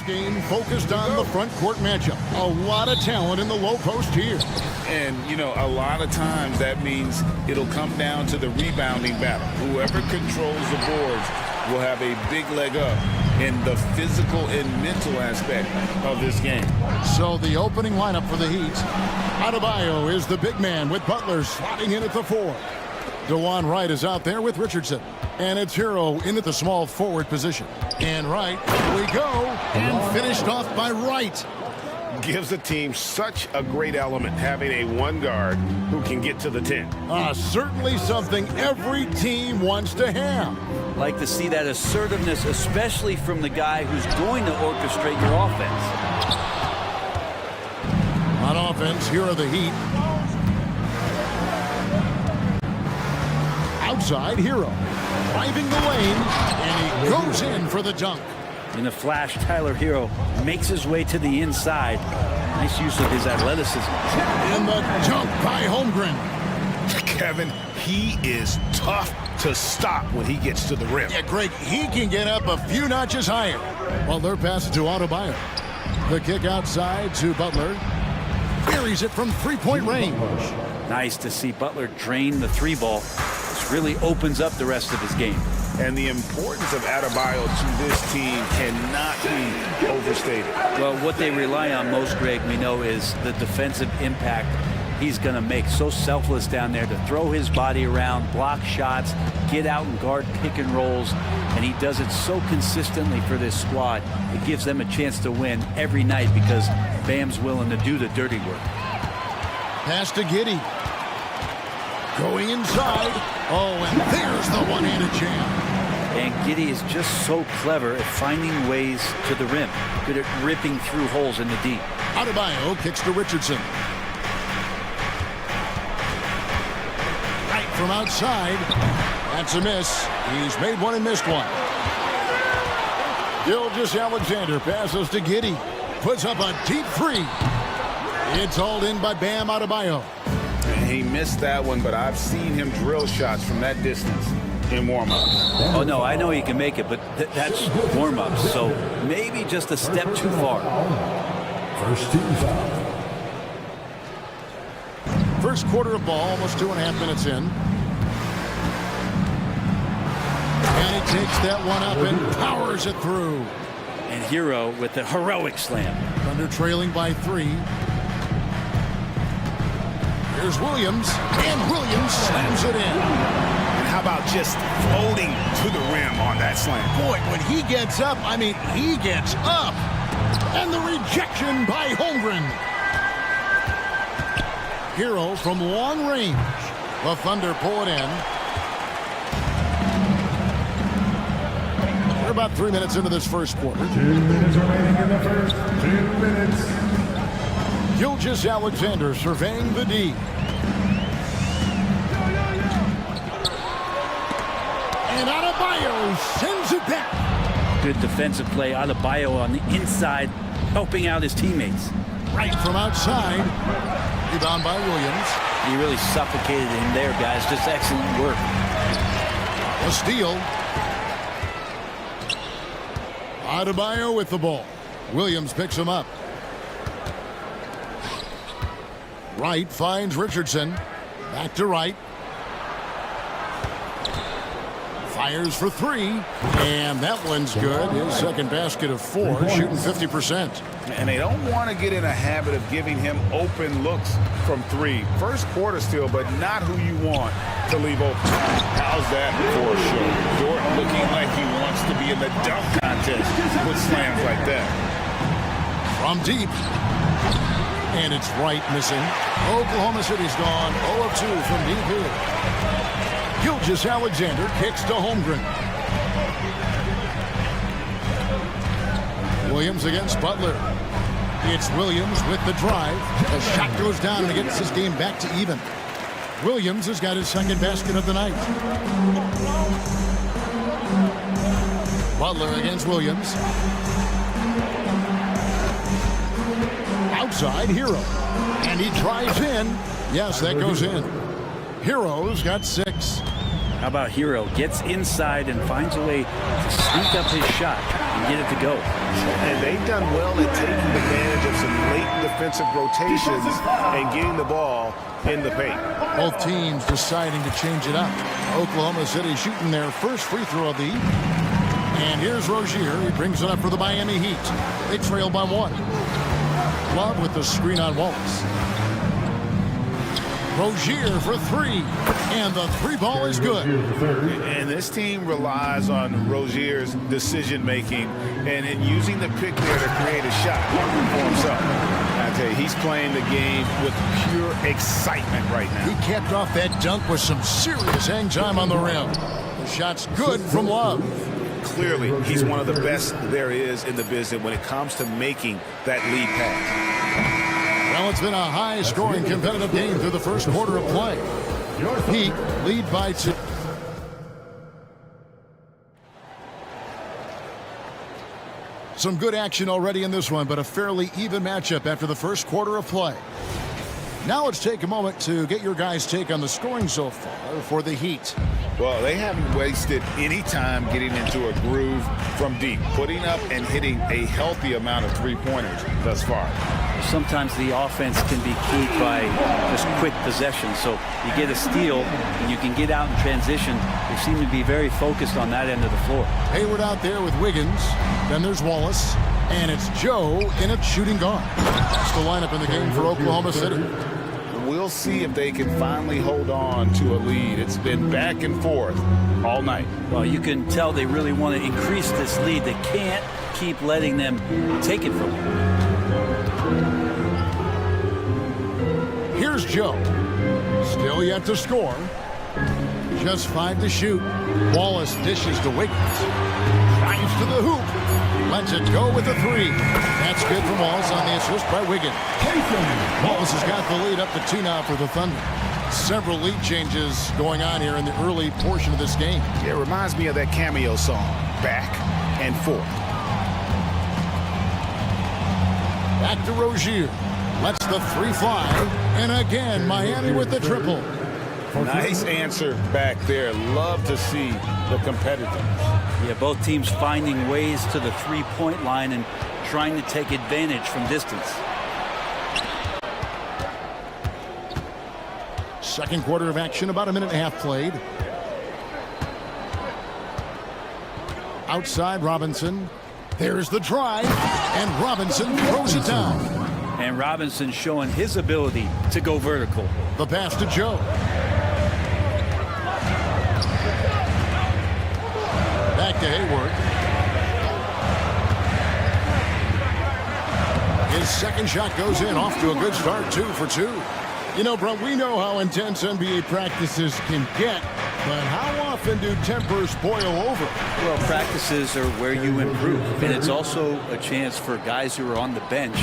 game focused on the front court matchup. A lot of talent in the low post here. And, you know, a lot of times that means it'll come down to the rebounding battle. Whoever controls the boards will have a big leg up in the physical and mental aspect of this game. So the opening lineup for the Heat. Adebayo is the big man with Butler slotting in at the 4. DeJuan Wright is out there with Richardson. And it's Hero in at the small forward position. And Wright, here we go. And finished off by Wright. Gives the team such a great element having a one guard who can get to the 10. Certainly something every team wants to have. Like to see that assertiveness, especially from the guy who's going to orchestrate your offense. On offense, here are the Heat. Outside, Hero. Driving the lane, and he goes in for the dunk. In a flash, Tyler Hero makes his way to the inside. Nice use of his athleticism. And the dunk by Holmgren. Kevin, he is tough to stop when he gets to the rim. Yeah, Greg, he can get up a few notches higher. Well, they're passing to Adebayo. The kick outside to Butler. Buries it from three-point range. Nice to see Butler drain the 3-ball. This really opens up the rest of his game. And the importance of Adebayo to this team cannot be overstated. Well, what they rely on most, Greg, we know, is the defensive impact he's going to make. So selfless down there to throw his body around, block shots, get out and guard pick and rolls. And he does it so consistently for this squad. It gives them a chance to win every night because Bam's willing to do the dirty work. Pass to Giddey. Going inside. Oh, and there's the one-handed jam. And Giddey is just so clever at finding ways to the rim. Good at ripping through holes in the D. Adebayo kicks to Richardson. Right from outside. That's a miss. He's made one and missed one. Gilgeous-Alexander passes to Giddey. Puts up a deep 3. It's hauled in by Bam Adebayo. He missed that one, but I've seen him drill shots from that distance in warm-ups. Oh, no, I know he can make it, but that's warm-ups, so maybe just a step too far. First team foul. First quarter of ball, almost 2.5 minutes in. And he takes that one up and powers it through. And Hero with the heroic slam. Thunder trailing by 3. Here's Williams, and Williams slams it in. And how about just floating to the rim on that slam? Boy, when he gets up, I mean, he gets up. And the rejection by Holmgren. Hero from long range. The Thunder pull it in. We're about 3 minutes into this first quarter. 2 minutes remaining in the first. 2 minutes. Gilgeous-Alexander surveying the D. And Adebayo sends it back. Good defensive play. Adebayo on the inside, helping out his teammates. Right from outside. Rebound by Williams. He really suffocated him there, guys. Just excellent work. A steal. Adebayo with the ball. Williams picks him up. Wright finds Richardson. Back to Wright. Fires for 3. And that one's good. His second basket of 4, shooting 50%. And they don't want to get in a habit of giving him open looks from 3. First quarter still, but not who you want to leave open. How's that for a show? Dort looking like he wants to be in the dunk contest with slams like that. From deep. And it's Wright missing. Oklahoma City's gone 0 of 2 from deep here. Gilgeous-Alexander kicks to Holmgren. Williams against Butler. It's Williams with the drive. The shot goes down and it gets his game back to even. Williams has got his second basket of the night. Butler against Williams. Outside, Hero. And he drives in. Yes, that goes in. Hero's got 6. How about Hero? Gets inside and finds a way to sneak up his shot and get it to go. And they've done well at taking advantage of some late defensive rotations and getting the ball in the paint. Both teams deciding to change it up. Oklahoma City shooting their first free throw of the evening. And here's Rozier. He brings it up for the Miami Heat. They trail by 1. Love with the screen on Wallace. Rozier for 3. And the 3 ball is good. And this team relies on Rozier's decision-making and in using the pick there to create a shot for himself. I tell you, he's playing the game with pure excitement right now. He capped off that dunk with some serious hang time on the rim. The shot's good from Love. Clearly, he's one of the best there is in the business when it comes to making that lead pass. Well, it's been a high-scoring competitive game through the first quarter of play. Heat lead by 2. Some good action already in this one, but a fairly even matchup after the first quarter of play. Now let's take a moment to get your guys' take on the scoring so far for the Heat. Well, they haven't wasted any time getting into a groove from deep, putting up and hitting a healthy amount of three-pointers thus far. Sometimes the offense can be keyed by just quick possession. So you get a steal and you can get out in transition. They seem to be very focused on that end of the floor. Hayward out there with Wiggins. Then there's Wallace. And it's Joe in at shooting guard. That's the lineup in the game for Oklahoma City. We'll see if they can finally hold on to a lead. It's been back and forth all night. Well, you can tell they really want to increase this lead. They can't keep letting them take it from them. Here's Joe. Still yet to score. Just 5 to shoot. Wallace dishes to Wiggins. Drives to the hoop. Lets it go with a 3. That's good from Wallace on the assist by Wiggins. Wallace has got the lead up to 2 now for the Thunder. Several lead changes going on here in the early portion of this game. It reminds me of that cameo song, Back and Forth. Back to Rozier. Lets the 3 fly. And again, Miami with the triple. Nice answer back there. Love to see the competitiveness. Yeah, both teams finding ways to the three-point line and trying to take advantage from distance. Second quarter of action, about a minute and a half played. Outside Robinson. There's the drive, and Robinson throws it down. And Robinson showing his ability to go vertical. The pass to Joe. Back to Hayward. His second shot goes in, off to a good start, 2 for 2. You know, bro, we know how intense NBA practices can get, but how often do tempers boil over? Well, practices are where you improve, and it's also a chance for guys who are on the bench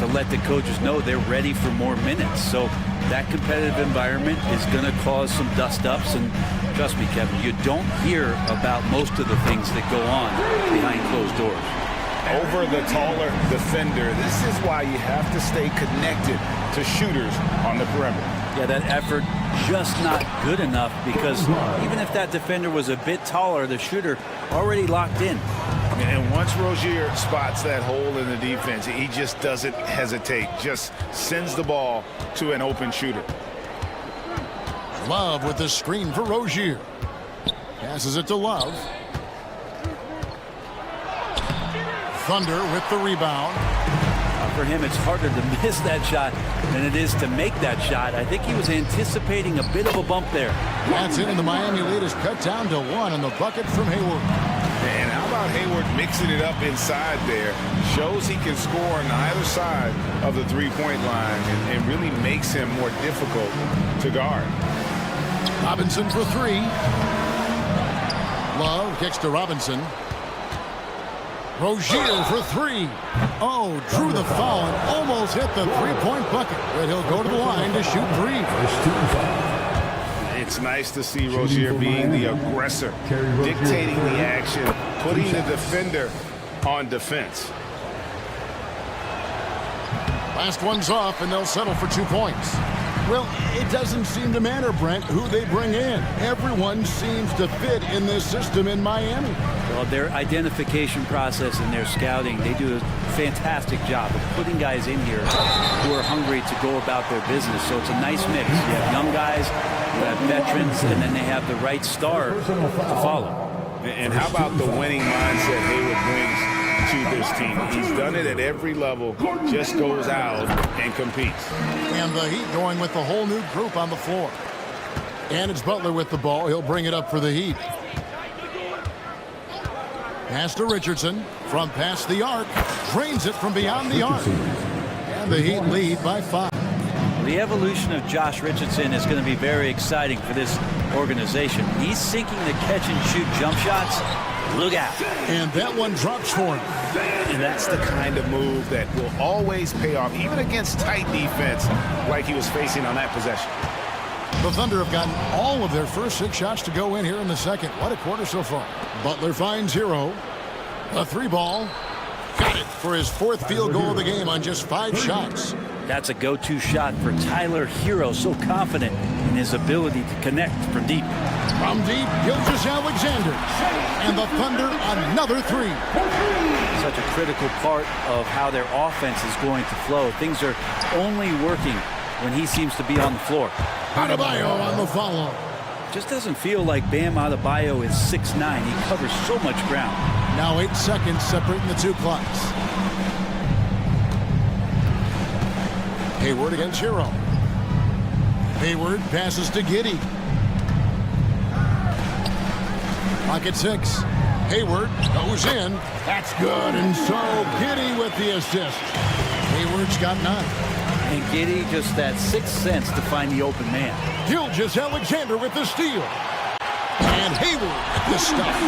to let the coaches know they're ready for more minutes. So that competitive environment is going to cause some dust-ups, and trust me, Kevin, you don't hear about most of the things that go on behind closed doors. Over the taller defender, this is why you have to stay connected to shooters on the perimeter. Yeah, that effort just not good enough, because even if that defender was a bit taller, the shooter already locked in. And once Rozier spots that hole in the defense, he just doesn't hesitate, just sends the ball to an open shooter. Love with the screen for Rozier. Passes it to Love. Thunder with the rebound. For him, it's harder to miss that shot than it is to make that shot. I think he was anticipating a bit of a bump there. That's it, and the Miami lead is cut down to 1 on the bucket from Hayward. And how about Hayward mixing it up inside there? Shows he can score on either side of the three-point line and really makes him more difficult to guard. Robinson for 3. Love kicks to Robinson. Rozier for 3. Oh, drew the foul and almost hit the three-point bucket. But he'll go to the line to shoot 3. It's nice to see Rozier being the aggressor, dictating the action, putting the defender on defense. Last one's off, and they'll settle for 2 points. Well, it doesn't seem to matter, Brent, who they bring in. Everyone seems to fit in this system in Miami. Well, their identification process and their scouting, they do a fantastic job of putting guys in here who are hungry to go about their business. So it's a nice mix. You have young guys, you have veterans, and then they have the right star to follow. And how about the winning mindset Hayward brings to this team? He's done it at every level, just goes out and competes. And the Heat going with the whole new group on the floor. And it's Butler with the ball. He'll bring it up for the Heat. Pass to Richardson from past the arc. Drains it from beyond the arc. And the Heat lead by 5. The evolution of Josh Richardson is going to be very exciting for this organization. He's sinking the catch-and-shoot jump shots. Look out. And that one drops for him. And that's the kind of move that will always pay off, even against tight defense like he was facing on that possession. The Thunder have gotten all of their first 6 shots to go in here in the second. What a quarter so far. Butler finds Hero. A 3-ball. Got it for his 4th field goal of the game on just 5 shots. That's a go-to shot for Tyler Hero, so confident in his ability to connect from deep. From deep, Gilgeous-Alexander. And the Thunder another 3. Such a critical part of how their offense is going to flow. Things are only working when he seems to be on the floor. Adebayo on the follow. Just doesn't feel like Bam Adebayo is 6'9". He covers so much ground. Now 8 seconds separating the 2 clocks. Hayward against Hero. Hayward passes to Giddey. Pocket 6. Hayward goes in. That's good. And so Giddey with the assist. Hayward's got 9. And Giddey just that 6th sense to find the open man. Gilgeous-Alexander with the steal. And Hayward with the stuff.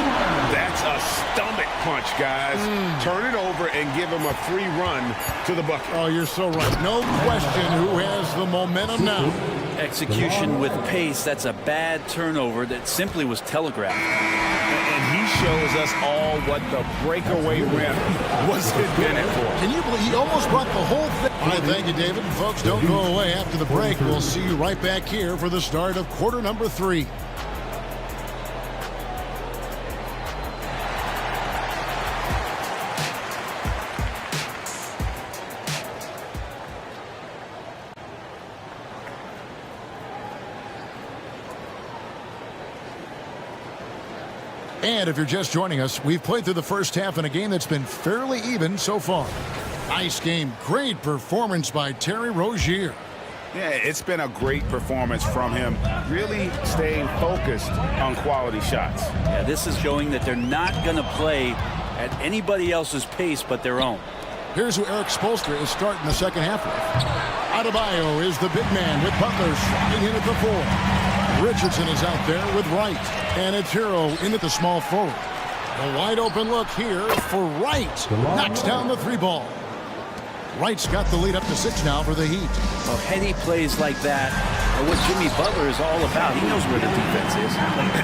That's a stomach punch, guys. Turn it over and give him a free run to the bucket. Oh, you're so right. No question who has the momentum now. Execution with pace. That's a bad turnover that simply was telegraphed. And he shows us all what the breakaway rim was intended for. Can you believe he almost brought the whole thing? All right, thank you, David. And folks, don't go away after the break. We'll see you right back here for the start of quarter number 3. And if you're just joining us, we've played through the first half in a game that's been fairly even so far. Nice game. Great performance by Terry Rozier. Yeah, it's been a great performance from him. Really staying focused on quality shots. Yeah, this is showing that they're not going to play at anybody else's pace but their own. Here's who Eric Spoelstra is starting the second half with. Adebayo is the big man with Butler sliding in at the 4. Richardson is out there with Wright. And it's Hero in at the small forward. A wide open look here for Wright. Knocks down the 3-ball. Wright's got the lead up to 6 now for the Heat. Well, heady plays like that are what Jimmy Butler is all about. He knows where the defense is.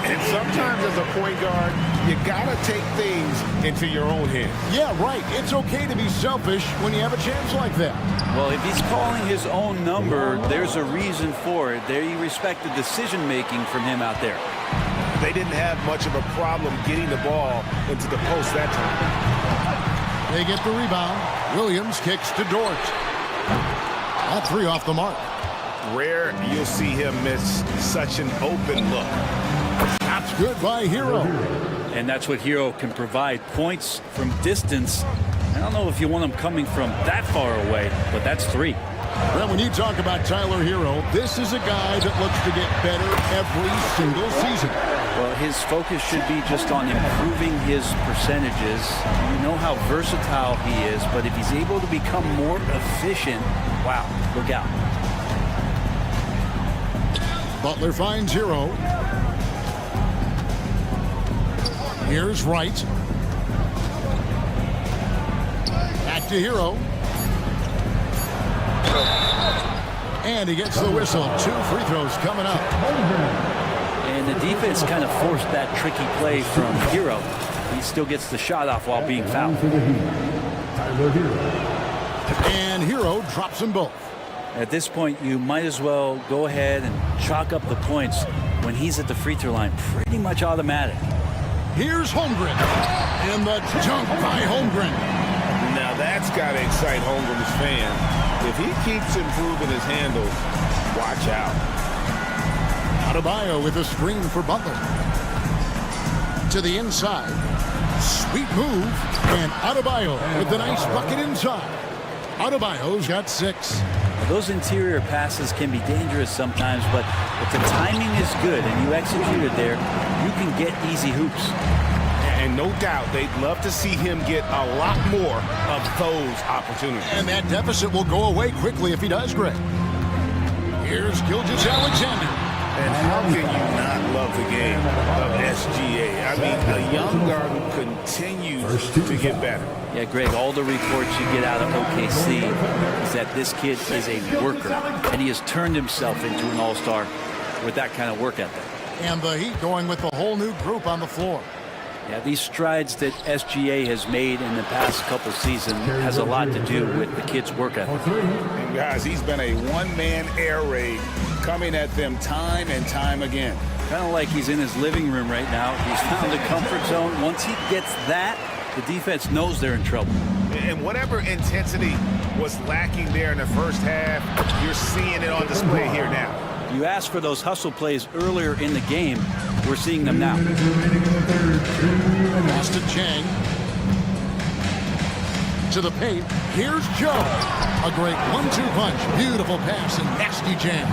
And sometimes as a point guard, you got to take things into your own hands. Yeah, right. It's okay to be selfish when you have a chance like that. Well, if he's calling his own number, there's a reason for it. There you respect the decision-making from him out there. They didn't have much of a problem getting the ball into the post that time. They get the rebound. Williams kicks to Dort. That 3 off the mark. Rare you'll see him miss such an open look. That's good by Hero. And that's what Hero can provide. Points from distance. I don't know if you want him coming from that far away, but that's 3. Well, when you talk about Tyler Hero, this is a guy that looks to get better every single season. Well, his focus should be just on improving his percentages. You know how versatile he is, but if he's able to become more efficient, wow, look out. Butler finds Hero. Here's Wright. Back to Hero. And he gets the whistle. 2 free throws coming up. And the defense kind of forced that tricky play from Hero. He still gets the shot off while being fouled. And Hero drops them both. At this point, you might as well go ahead and chalk up the points when he's at the free throw line. Pretty much automatic. Here's Holmgren. And the dunk by Holmgren. Now that's got to excite Holmgren's fans. If he keeps improving his handles, watch out. Adebayo with a screen for Butler. To the inside. Sweet move. And Adebayo with the nice bucket inside. Adebayo's got 6. Those interior passes can be dangerous sometimes, but if the timing is good and you execute it there, you can get easy hoops. And no doubt they'd love to see him get a lot more of those opportunities. And that deficit will go away quickly if he does, Greg. Here's Gilgeous-Alexander. And how can you not love the game of SGA? I mean, a young guard who continues to get better. Yeah, Greg, all the reports you get out of OKC is that this kid is a worker, and he has turned himself into an all-star with that kind of work ethic. And the Heat going with a whole new group on the floor. Yeah, these strides that SGA has made in the past couple seasons has a lot to do with the kid's work ethic. And guys, he's been a one-man air raid coming at them time and time again. Kind of like he's in his living room right now. He's found a comfort zone. Once he gets that, the defense knows they're in trouble. And whatever intensity was lacking there in the first half, you're seeing it on display here now. You asked for those hustle plays earlier in the game. We're seeing them now. Austin Chang to the paint. Here's Joe. A great 1-2 punch. Beautiful pass and nasty jam.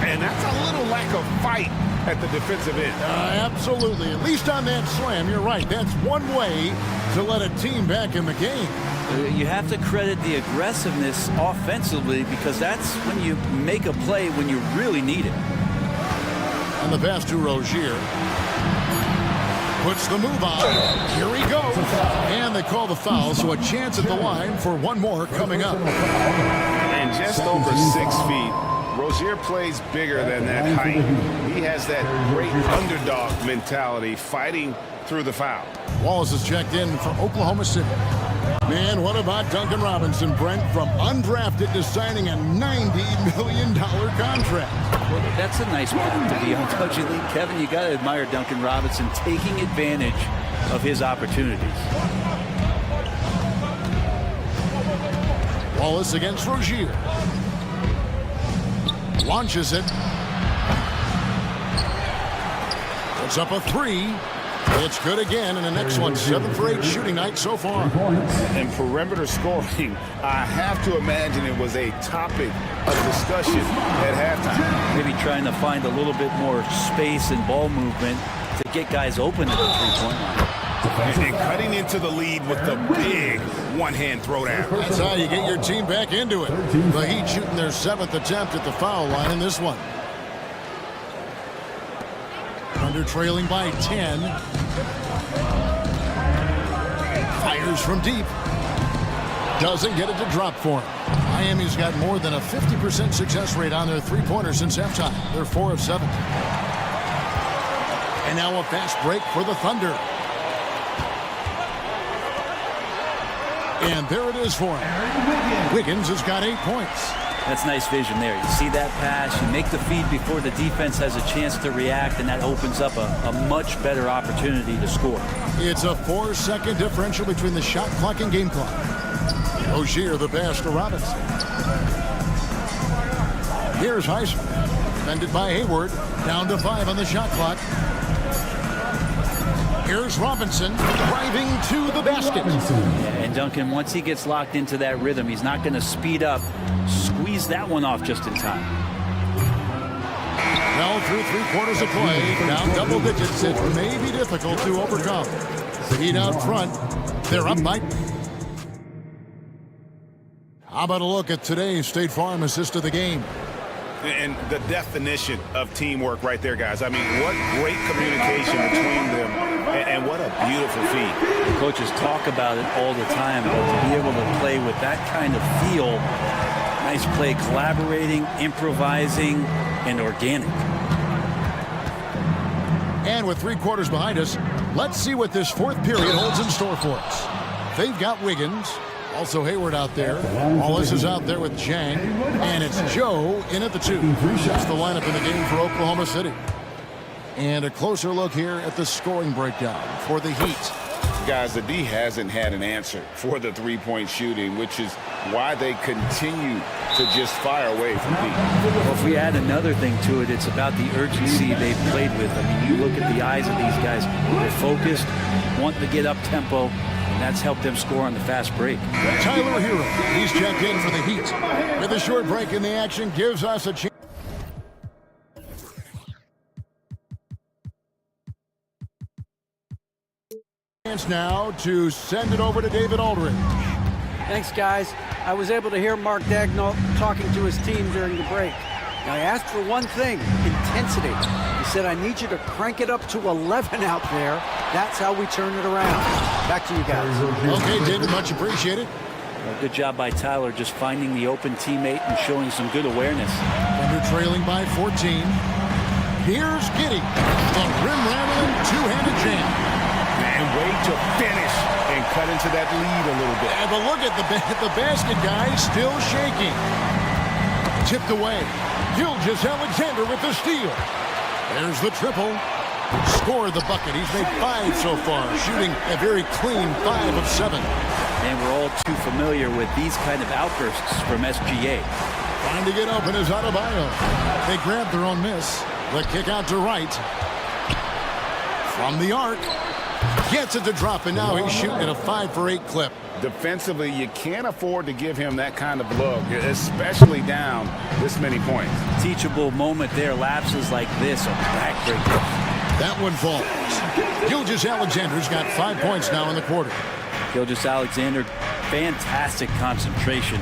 And that's a little lack of fight at the defensive end. Absolutely. At least on that slam, you're right. That's one way to let a team back in the game. You have to credit the aggressiveness offensively because that's when you make a play when you really need it. And the pass to Rozier. Puts the move on. Here he goes. And they call the foul, so a chance at the line for one more coming up. And just over 6 feet. Rozier plays bigger than that height. He has that great underdog mentality fighting through the foul. Wallace is checked in for Oklahoma City. Man, what about Duncan Robinson, Brent, from undrafted to signing a $90 million contract? Well, that's a nice point to be on. Don't you think, Kevin? You got to admire Duncan Robinson taking advantage of his opportunities. Wallace against Rozier. Launches it. Puts up a 3. It's good again, and the next one, 7 for 8 shooting night so far. And perimeter scoring, I have to imagine it was a topic of discussion at halftime. Maybe trying to find a little bit more space and ball movement to get guys open at the three-point line. And cutting into the lead with the big one-hand throwdown. That's how you get your team back into it. The Heat shooting their 7th attempt at the foul line in this one. Under trailing by 10. Fires from deep. Doesn't get it to drop for him. Miami's got more than a 50% success rate on their three-pointer since halftime. They're 4 of 7. And now a fast break for the Thunder. And there it is for him. Wiggins has got 8 points. That's nice vision there. You see that pass, you make the feed before the defense has a chance to react, and that opens up a much better opportunity to score. It's a 4-second differential between the shot clock and game clock. Rozier the pass to Robinson. Here's Heisman. Defended by Hayward. Down to 5 on the shot clock. Here's Robinson driving to the basket. Yeah, and Duncan, once he gets locked into that rhythm, he's not going to speed up. Squeeze that one off just in time. Well, through 3 quarters of play, down double digits, it may be difficult to overcome. Heat out front. They're up by. How about a look at today's State Farm assist of the game? And the definition of teamwork right there, guys. I mean, what great communication between them, and what a beautiful feat. The coaches talk about it all the time, but to be able to play with that kind of feel, nice play, collaborating, improvising, and organic. And with 3 quarters behind us, let's see what this 4th period holds in store for us. They've got Wiggins Also Hayward out there. Wallace is out there with Jang. And it's Joe in at the 2. That's the lineup in the game for Oklahoma City. And a closer look here at the scoring breakdown for the Heat. Guys, the D hasn't had an answer for the three-point shooting, which is why they continue to just fire away from deep. Well, if we add another thing to it, it's about the urgency they've played with. I mean, you look at the eyes of these guys. They're focused, wanting to get up tempo, and that's helped them score on the fast break. Tyler Hero, he's checked in for the Heat. With a short break in the action, gives us a chance. Now to send it over to David Aldridge. Thanks, guys. I was able to hear Mark Dagnall talking to his team during the break. I asked for one thing, intensity. He said, I need you to crank it up to 11 out there. That's how we turn it around. Back to you guys. Okay, David, much appreciated. Well, good job by Tyler just finding the open teammate and showing some good awareness. Thunder trailing by 14. Here's Giddey. The rim-rattling two-handed jam. And way to finish and cut into that lead a little bit. And look at the basket guy still shaking. Tipped away. Gilgeous-Alexander with the steal. There's the triple. Scored the bucket. He's made 5 so far, shooting a very clean 5 of 7. And we're all too familiar with these kind of outbursts from SGA. Trying to get open is Adebayo. They grabbed their own miss. The kick out to right. From the arc. Gets it to drop, and now he's shooting at a 5 for 8 clip. Defensively, you can't afford to give him that kind of look, especially down this many points. Teachable moment there. Lapses like this are backbreaking. That one falls. Gilgeous-Alexander's got 5 points now in the quarter. Gilgeous-Alexander, fantastic concentration.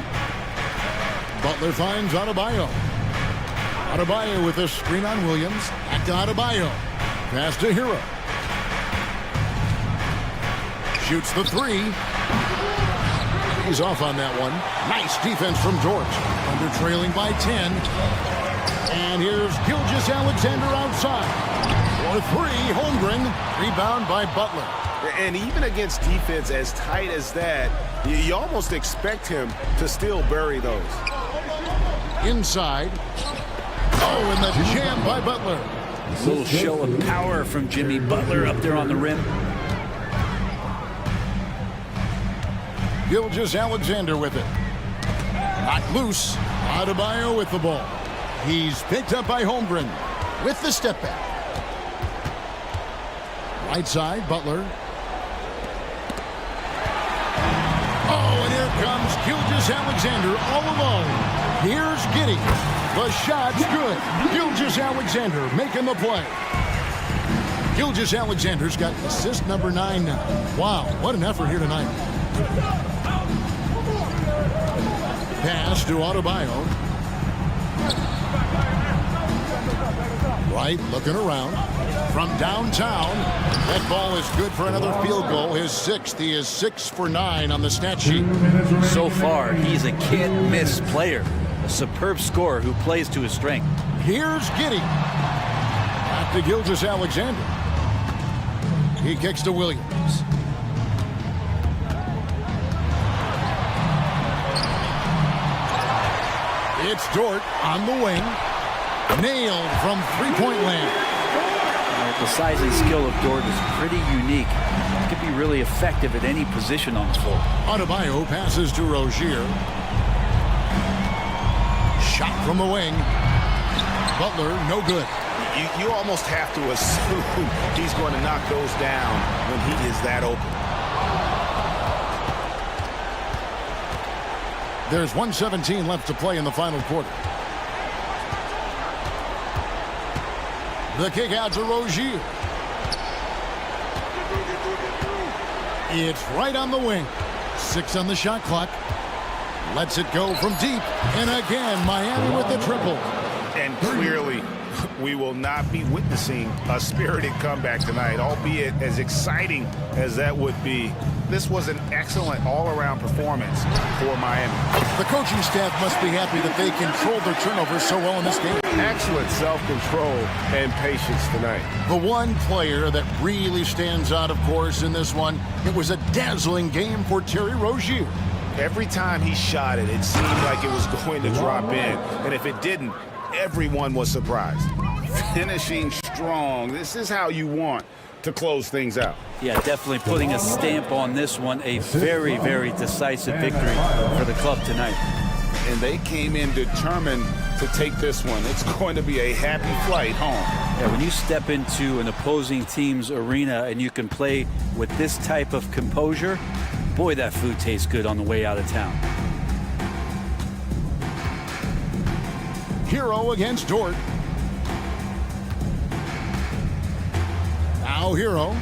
Butler finds Adebayo. Adebayo with a screen on Williams. Back to Adebayo. Pass to Hero. Shoots the 3. He's off on that one. Nice defense from George. Under trailing by 10. And here's Gilgeous-Alexander outside. For 3, Holmgren. Rebound by Butler. And even against defense as tight as that, you almost expect him to still bury those. Inside. Oh, and the jam by Butler. A little show of power from Jimmy Butler up there on the rim. Gilgeous-Alexander with it. Knocked loose. Adebayo with the ball. He's picked up by Holmgren with the step back. Right side, Butler. Oh, and here comes Gilgeous-Alexander all alone. Here's Giddey. The shot's good. Gilgeous-Alexander making the play. Gilgeous-Alexander's got assist number 9 now. Wow, what an effort here tonight. Pass to Adebayo. Right, looking around. From downtown, that ball is good for another field goal. His 6th. He is 6 for 9 on the stat sheet. So far, he's a can't-miss player. A superb scorer who plays to his strength. Here's Giddey. Back to Gilgeous-Alexander. He kicks to Williams. It's Dort on the wing. Nailed from three-point land. The size and skill of Dort is pretty unique. He could be really effective at any position on the floor. Adebayo passes to Rozier. Shot from the wing. Butler, no good. You almost have to assume he's going to knock those down when he is that open. There's 1:17 left to play in the final quarter. The kick out to Rozier. It's right on the wing. 6 on the shot clock. Lets it go from deep. And again, Miami with the triple. And clearly, we will not be witnessing a spirited comeback tonight, albeit as exciting as that would be. This was an excellent all-around performance for Miami. The coaching staff must be happy that they controlled their turnovers so well in this game. Excellent self-control and patience tonight. The one player that really stands out, of course, in this one, it was a dazzling game for Terry Rozier. Every time he shot it, it seemed like it was going to drop in. And if it didn't, everyone was surprised. Finishing strong. This is how you want to close things out. Yeah, definitely putting a stamp on this one. A very, very decisive victory for the club tonight. And they came in determined to take this one. It's going to be a happy flight home. Yeah, when you step into an opposing team's arena and you can play with this type of composure, boy, that food tastes good on the way out of town. Hero against Dort. Now Hero.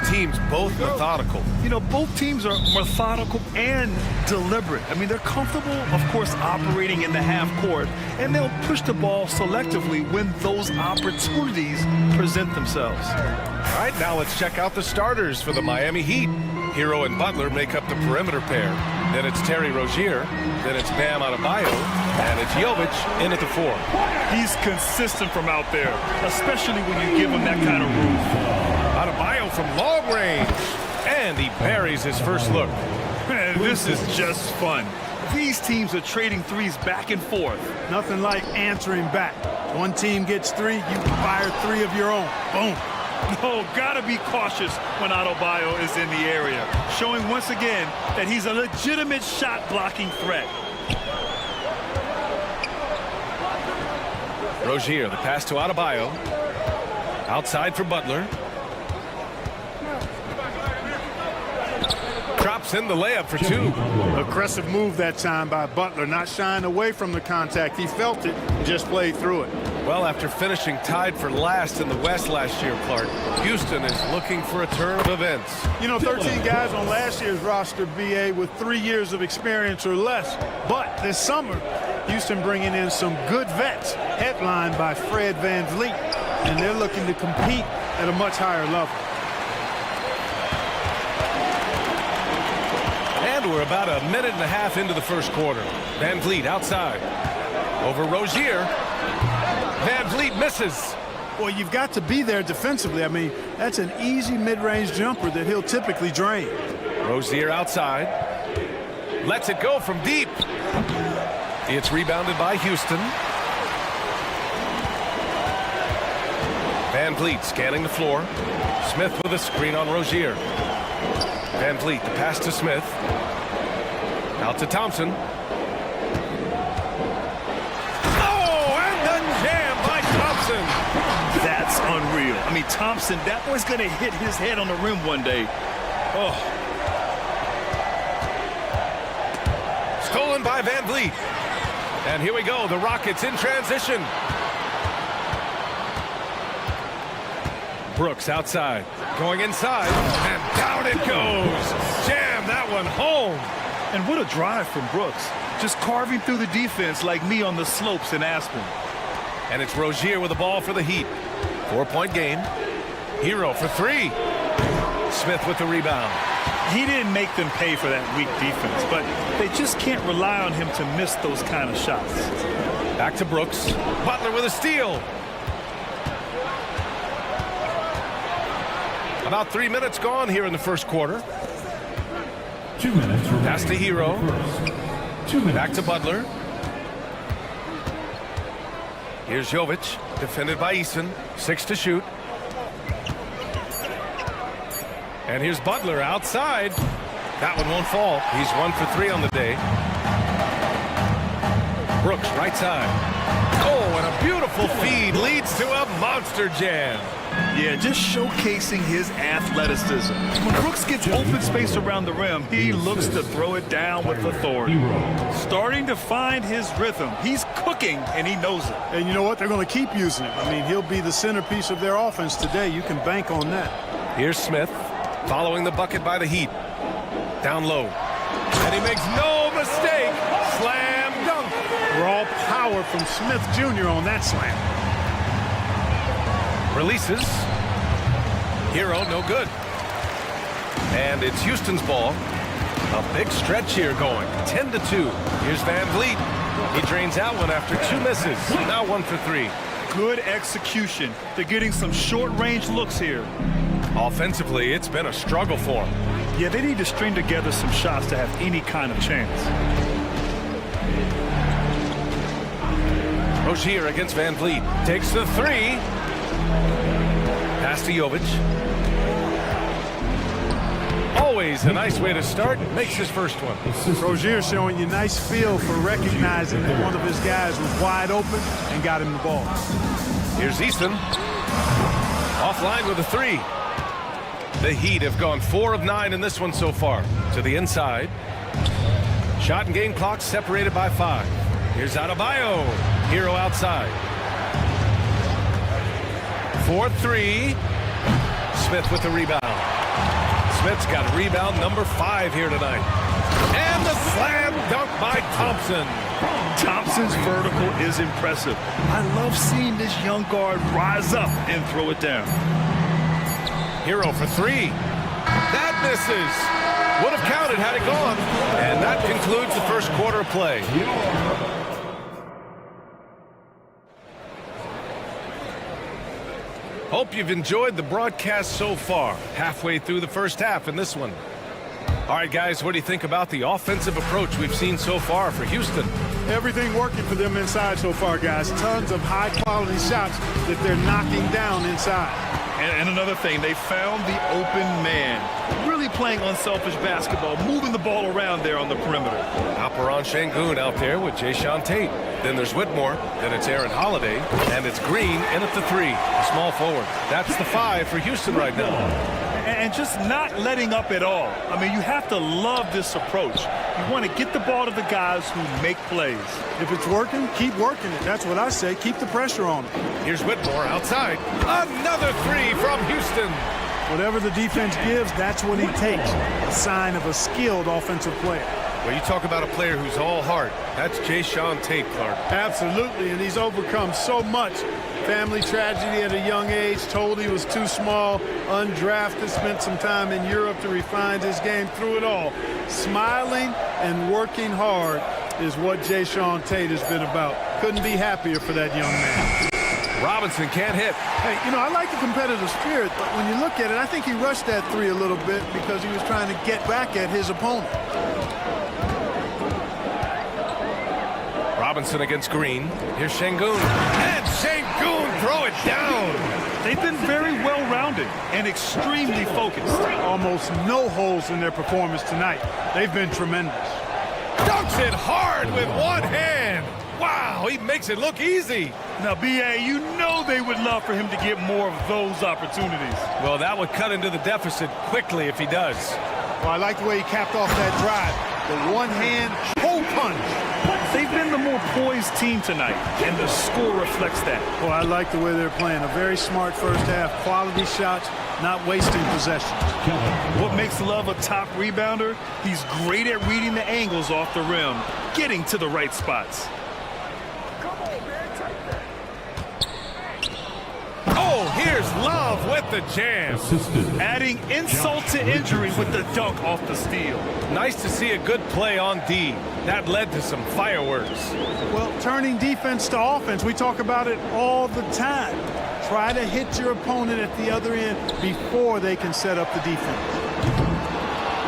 teams both methodical. You know, both teams are methodical and deliberate. I mean, they're comfortable, of course, operating in the half court, and they'll push the ball selectively when those opportunities present themselves. All right, now let's check out the starters for the Miami Heat. Hero and Butler make up the perimeter pair. Then it's Terry Rozier. Then it's Bam Adebayo. And it's Jovic in at the 4. He's consistent from out there, especially when you give him that kind of room. Adebayo from long range. And he buries his first look. Man, this is just fun. These teams are trading threes back and forth. Nothing like answering back. One team gets 3, you fire 3 of your own. Boom. No, gotta be cautious when Adebayo is in the area, showing once again that he's a legitimate shot-blocking threat. Rozier, the pass to Adebayo. Outside for Butler. Drops in the layup for 2. Aggressive move that time by Butler, not shying away from the contact. He felt it and just played through it. Well, after finishing tied for last in the West last year, Clark, Houston is looking for a turn of events. You know, 13 guys on last year's roster, BA, with 3 years of experience or less. But this summer, Houston bringing in some good vets, headlined by Fred VanVleet, and they're looking to compete at a much higher level. And we're about a minute and a half into the first quarter. VanVleet outside. Over Rozier. VanVleet misses. Well, you've got to be there defensively. I mean, that's an easy mid-range jumper that he'll typically drain. Rozier outside. Lets it go from deep. It's rebounded by Houston. VanVleet scanning the floor. Smith with a screen on Rozier. VanVleet, the pass to Smith. Out to Thompson. That's unreal. I mean, Thompson, that boy's going to hit his head on the rim one day. Oh. Stolen by VanVleet. And here we go, the Rockets in transition. Brooks outside, going inside, and down it goes. Jam that one home. And what a drive from Brooks. Just carving through the defense like me on the slopes in Aspen. And it's Rozier with the ball for the Heat. 4-point game. Hero for 3. Smith with the rebound. He didn't make them pay for that weak defense, but they just can't rely on him to miss those kind of shots. Back to Brooks. Butler with a steal. About 3 minutes gone here in the first quarter. 2 minutes. Pass to Hero. 2 minutes. Back to Butler. Here's Jovic, defended by Eason. 6 to shoot. And here's Butler outside. That one won't fall. He's 1 for 3 on the day. Brooks, right side. Oh, and a beautiful feed leads to a monster jam. Yeah, just showcasing his athleticism. When Brooks gets open space around the rim, he looks to throw it down with authority. Starting to find his rhythm. He's cooking, and he knows it. And you know what? They're going to keep using it. I mean, he'll be the centerpiece of their offense today. You can bank on that. Here's Smith, following the bucket by the Heat. Down low. And he makes no mistake. Slam dunk. Raw power from Smith Jr. on that slam. Releases. Hero, no good. And it's Houston's ball. A big stretch here going. 10 to 2. Here's VanVleet. He drains out one after 2 misses. Now 1 for 3. Good execution. They're getting some short-range looks here. Offensively, it's been a struggle for him. Yeah, they need to string together some shots to have any kind of chance. Rozier against VanVleet. Takes the 3. Pass to Jovic. Always a nice way to start. Makes his first one. Rozier showing you nice feel for recognizing that one of his guys was wide open and got him the ball. Here's Easton. Offline with a 3. The Heat have gone 4 of 9 in this one so far. To the inside. Shot and game clock separated by 5. Here's Adebayo. Hero outside. 4-3. Smith with the rebound. Smith's got rebound number 5 here tonight. And the slam dunk by Thompson. Thompson's vertical is impressive. I love seeing this young guard rise up and throw it down. Hero for 3. That misses. Would have counted had it gone. And that concludes the first quarter of play. Hope you've enjoyed the broadcast so far. Halfway through the first half in this one. All right, guys, what do you think about the offensive approach we've seen so far for Houston? Everything working for them inside so far, guys. Tons of high-quality shots that they're knocking down inside. And another thing, they found the open man. Really playing unselfish basketball, moving the ball around there on the perimeter. Alperon Şengün out there with Jayshawn Tate. Then there's Whitmore, then it's Aaron Holiday, and it's Green in at the 3, the small forward. That's the 5 for Houston right now. And just not letting up at all. I mean, you have to love this approach. You want to get the ball to the guys who make plays. If it's working, keep working it. That's what I say. Keep the pressure on them. Here's Whitmore outside. Another 3 from Houston. Whatever the defense gives, that's what he takes. A sign of a skilled offensive player. Well, you talk about a player who's all heart. That's Jayshawn Tate, Clark. Absolutely, and he's overcome so much. Family tragedy at a young age, told he was too small, undrafted, spent some time in Europe to refine his game, through it all. Smiling and working hard is what Jayshawn Tate has been about. Couldn't be happier for that young man. Robinson can't hit. Hey, you know, I like the competitive spirit, but when you look at it, I think he rushed that 3 a little bit because he was trying to get back at his opponent. Robinson against Green. Here's Şengün. And Şengün throw it down. They've been very well-rounded and extremely focused. Almost no holes in their performance tonight. They've been tremendous. Dunks it hard with one hand. Wow, he makes it look easy. Now, B.A., you know they would love for him to get more of those opportunities. Well, that would cut into the deficit quickly if he does. Well, I like the way he capped off that drive. The one-hand hole punch. They've been the more poised team tonight, and the score reflects that. Well, I like the way they're playing. A very smart first half. Quality shots, not wasting possessions. What makes Love a top rebounder? He's great at reading the angles off the rim, getting to the right spots. Oh, here's Love with the jam. Adding insult to injury with the dunk off the steal. Nice to see a good play on D. That led to some fireworks. Well, turning defense to offense, we talk about it all the time. Try to hit your opponent at the other end before they can set up the defense.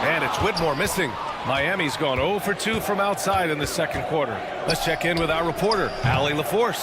And it's Whitmore missing. Miami's gone 0 for 2 from outside in the second quarter. Let's check in with our reporter, Allie LaForce.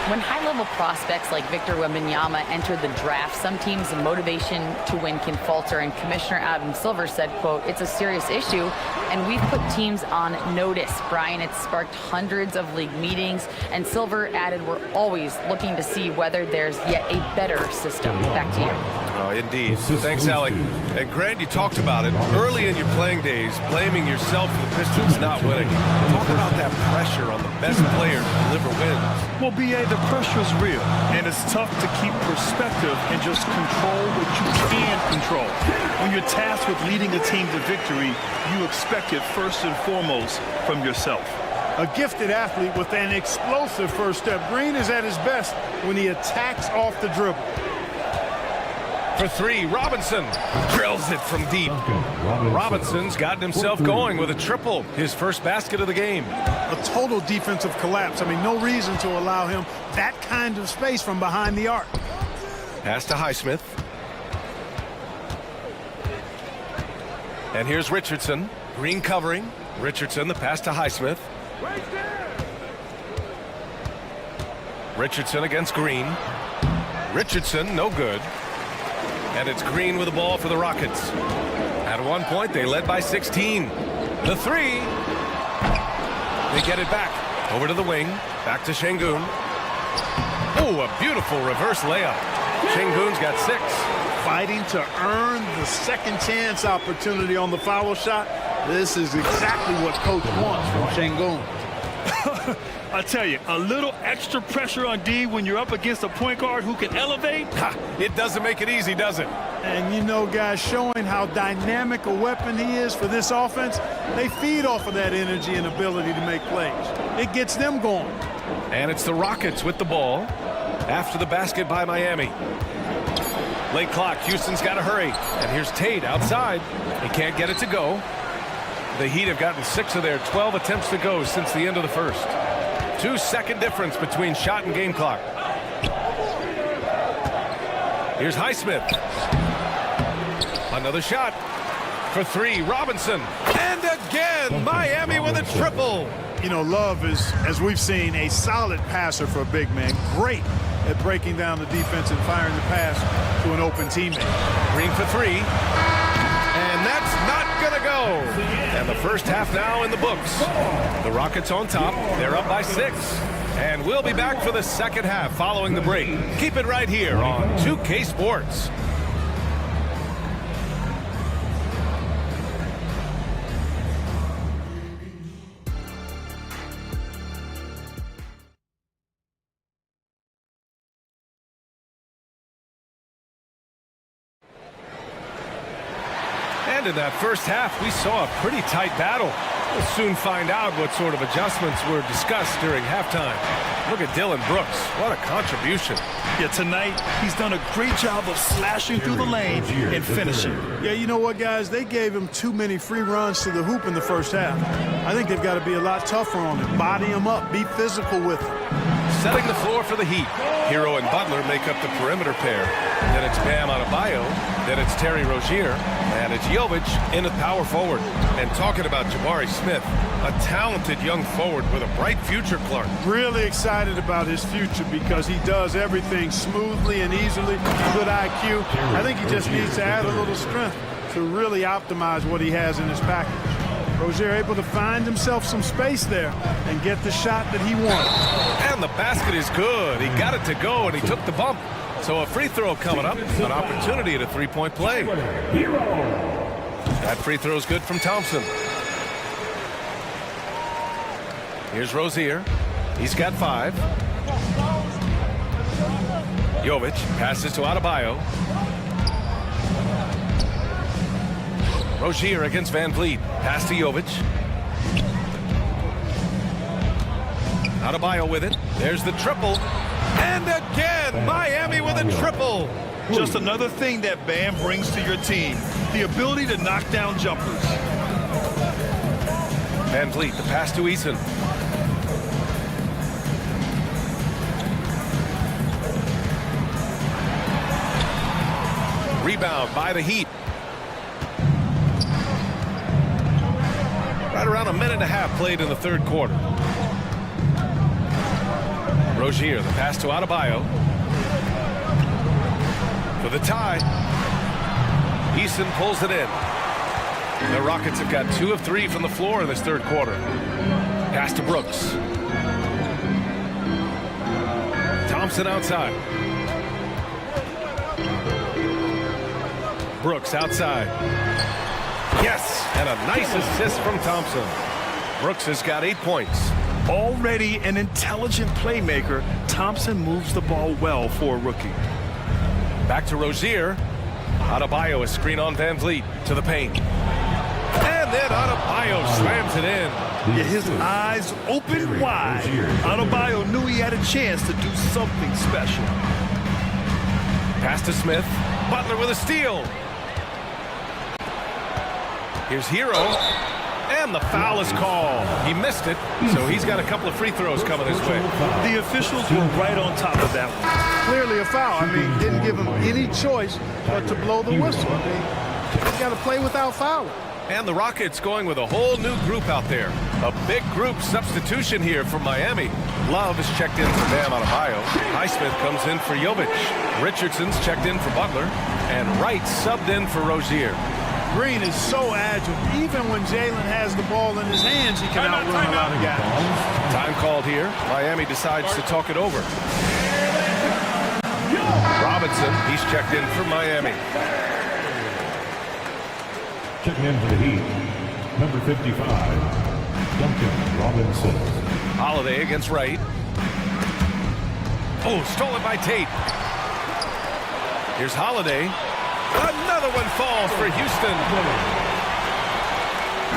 When high-level prospects like Victor Wembanyama enter the draft, some teams' motivation to win can falter, and Commissioner Adam Silver said, quote, "It's a serious issue, and we've put teams on notice." Brian, it's sparked hundreds of league meetings, and Silver added, "We're always looking to see whether there's yet a better system." Back to you. Oh, indeed. Thanks, Allie. And Grant, you talked about it early in your playing days, blaming yourself for the Pistons not winning. Talk about that pressure on the best player to deliver wins. Well, B.A., the pressure is real, and it's tough to keep perspective and just control what you can control. When you're tasked with leading a team to victory, you expect it first and foremost from yourself. A gifted athlete with an explosive first step. Green is at his best when he attacks off the dribble. For 3, Robinson drills it from deep. Robinson's gotten himself going with a triple, his first basket of the game. A total defensive collapse. I mean, no reason to allow him that kind of space from behind the arc. Pass to Highsmith. And here's Richardson. Green covering. Richardson, the pass to Highsmith. Richardson against Green. Richardson, no good. And it's Green with the ball for the Rockets. At one point, they led by 16. The 3. They get it back. Over to the wing. Back to Şengün. Oh, a beautiful reverse layup. Şengün's got 6. Fighting to earn the second chance opportunity on the foul shot. This is exactly what Coach wants from Şengün. I tell you, a little extra pressure on D when you're up against a point guard who can elevate. It doesn't make it easy, does it? And you know, guys, showing how dynamic a weapon he is for this offense, they feed off of that energy and ability to make plays. It gets them going. And it's the Rockets with the ball after the basket by Miami. Late clock, Houston's got to hurry. And here's Tate outside. He can't get it to go. The Heat have gotten 6 of their 12 attempts to go since the end of the first. 2-second difference between shot and game clock. Here's Highsmith. Another shot for 3, Robinson. And again, Miami with a triple. You know, Love is, as we've seen, a solid passer for a big man. Great at breaking down the defense and firing the pass to an open teammate. Green for 3. And that's not going to go. And the first half now in the books. The Rockets on top. They're up by 6. And we'll be back for the second half following the break. Keep it right here on 2K Sports. And in that first half, we saw a pretty tight battle. We'll soon find out what sort of adjustments were discussed during halftime. Look at Dylan Brooks. What a contribution. Yeah, tonight, he's done a great job of slashing through the lane and finishing. Yeah, you know what, guys? They gave him too many free runs to the hoop in the first half. I think they've got to be a lot tougher on him. Body him up. Be physical with him. Setting the floor for the Heat. Hero and Butler make up the perimeter pair. Then it's Bam Adebayo. Then it's Terry Rozier. And it's Jovic in at power forward. And talking about Jabari Smith, a talented young forward with a bright future, Clark. Really excited about his future because he does everything smoothly and easily. Good IQ. I think he just needs to add a little strength to really optimize what he has in his package. Rozier able to find himself some space there and get the shot that he wanted. And the basket is good. He got it to go, and he took the bump. So a free throw coming up, an opportunity at a three-point play. That free throw is good from Thompson. Here's Rozier. He's got 5. Jovic passes to Adebayo. Rozier against Van Vliet. Pass to Jovic. Adebayo with it. There's the triple. And again, Miami with a triple. Just another thing that Bam brings to your team. The ability to knock down jumpers. Van Vliet, the pass to Eason. Rebound by the Heat. Right around a minute and a half played in the third quarter. Rozier, the pass to Adebayo. For the tie. Eason pulls it in. The Rockets have got 2 of 3 from the floor in this third quarter. Pass to Brooks. Thompson outside. Brooks outside. Yes, and a nice assist from Thompson. Brooks has got 8 points. Already an intelligent playmaker, Thompson moves the ball well for a rookie. Back to Rozier. Adebayo, a screen on Van Vliet to the paint. And then Adebayo slams it in. Yeah, his eyes open wide. Adebayo knew he had a chance to do something special. Pass to Smith. Butler with a steal. Here's Hero. And the foul is called. He missed it, so he's got a couple of free throws coming his way. The officials were right on top of that one. Clearly a foul. I mean, didn't give him any choice but to blow the whistle. I mean, he's got to play without fouling. And the Rockets going with a whole new group out there. A big group substitution here for Miami. Love is checked in for Bam Adebayo. Highsmith comes in for Jovic. Richardson's checked in for Butler. And Wright subbed in for Rozier. Green is so agile. Even when Jalen has the ball in his hands, he can outrun a lot of guys. Time called here. Miami decides to talk it over. Robinson, he's checked in for Miami. Checking in for the Heat, number 55, Duncan Robinson. Holiday against Wright. Oh, stolen by Tate. Here's Holiday. Another one falls for Houston.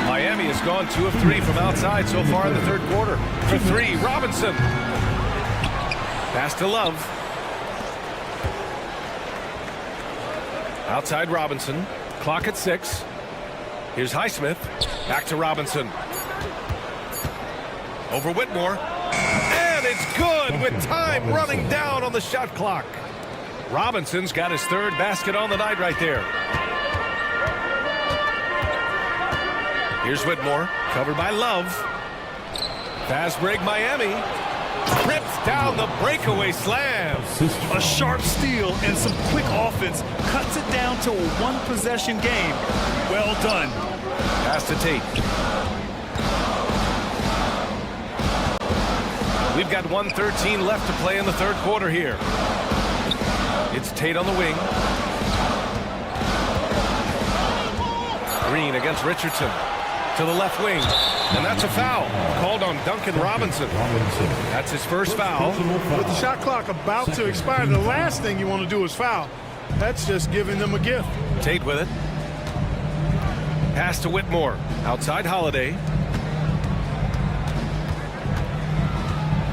Miami has gone 2 of 3 from outside so far in the third quarter. For 3, Robinson. Pass to Love. Outside Robinson. Clock at 6. Here's Highsmith. Back to Robinson. Over Whitmore. And it's good with time running down on the shot clock. Robinson's got his 3rd basket on the night right there. Here's Whitmore, covered by Love. Fast break Miami. Rips down the breakaway slam. A sharp steal and some quick offense cuts it down to a 1-possession game. Well done. Pass to Tate. We've got 1:13 left to play in the third quarter here. It's Tate on the wing. Green against Richardson. To the left wing. And that's a foul. Called on Duncan Robinson. That's his first foul. With the shot clock about to expire, the last thing you want to do is foul. That's just giving them a gift. Tate with it. Pass to Whitmore. Outside Holiday.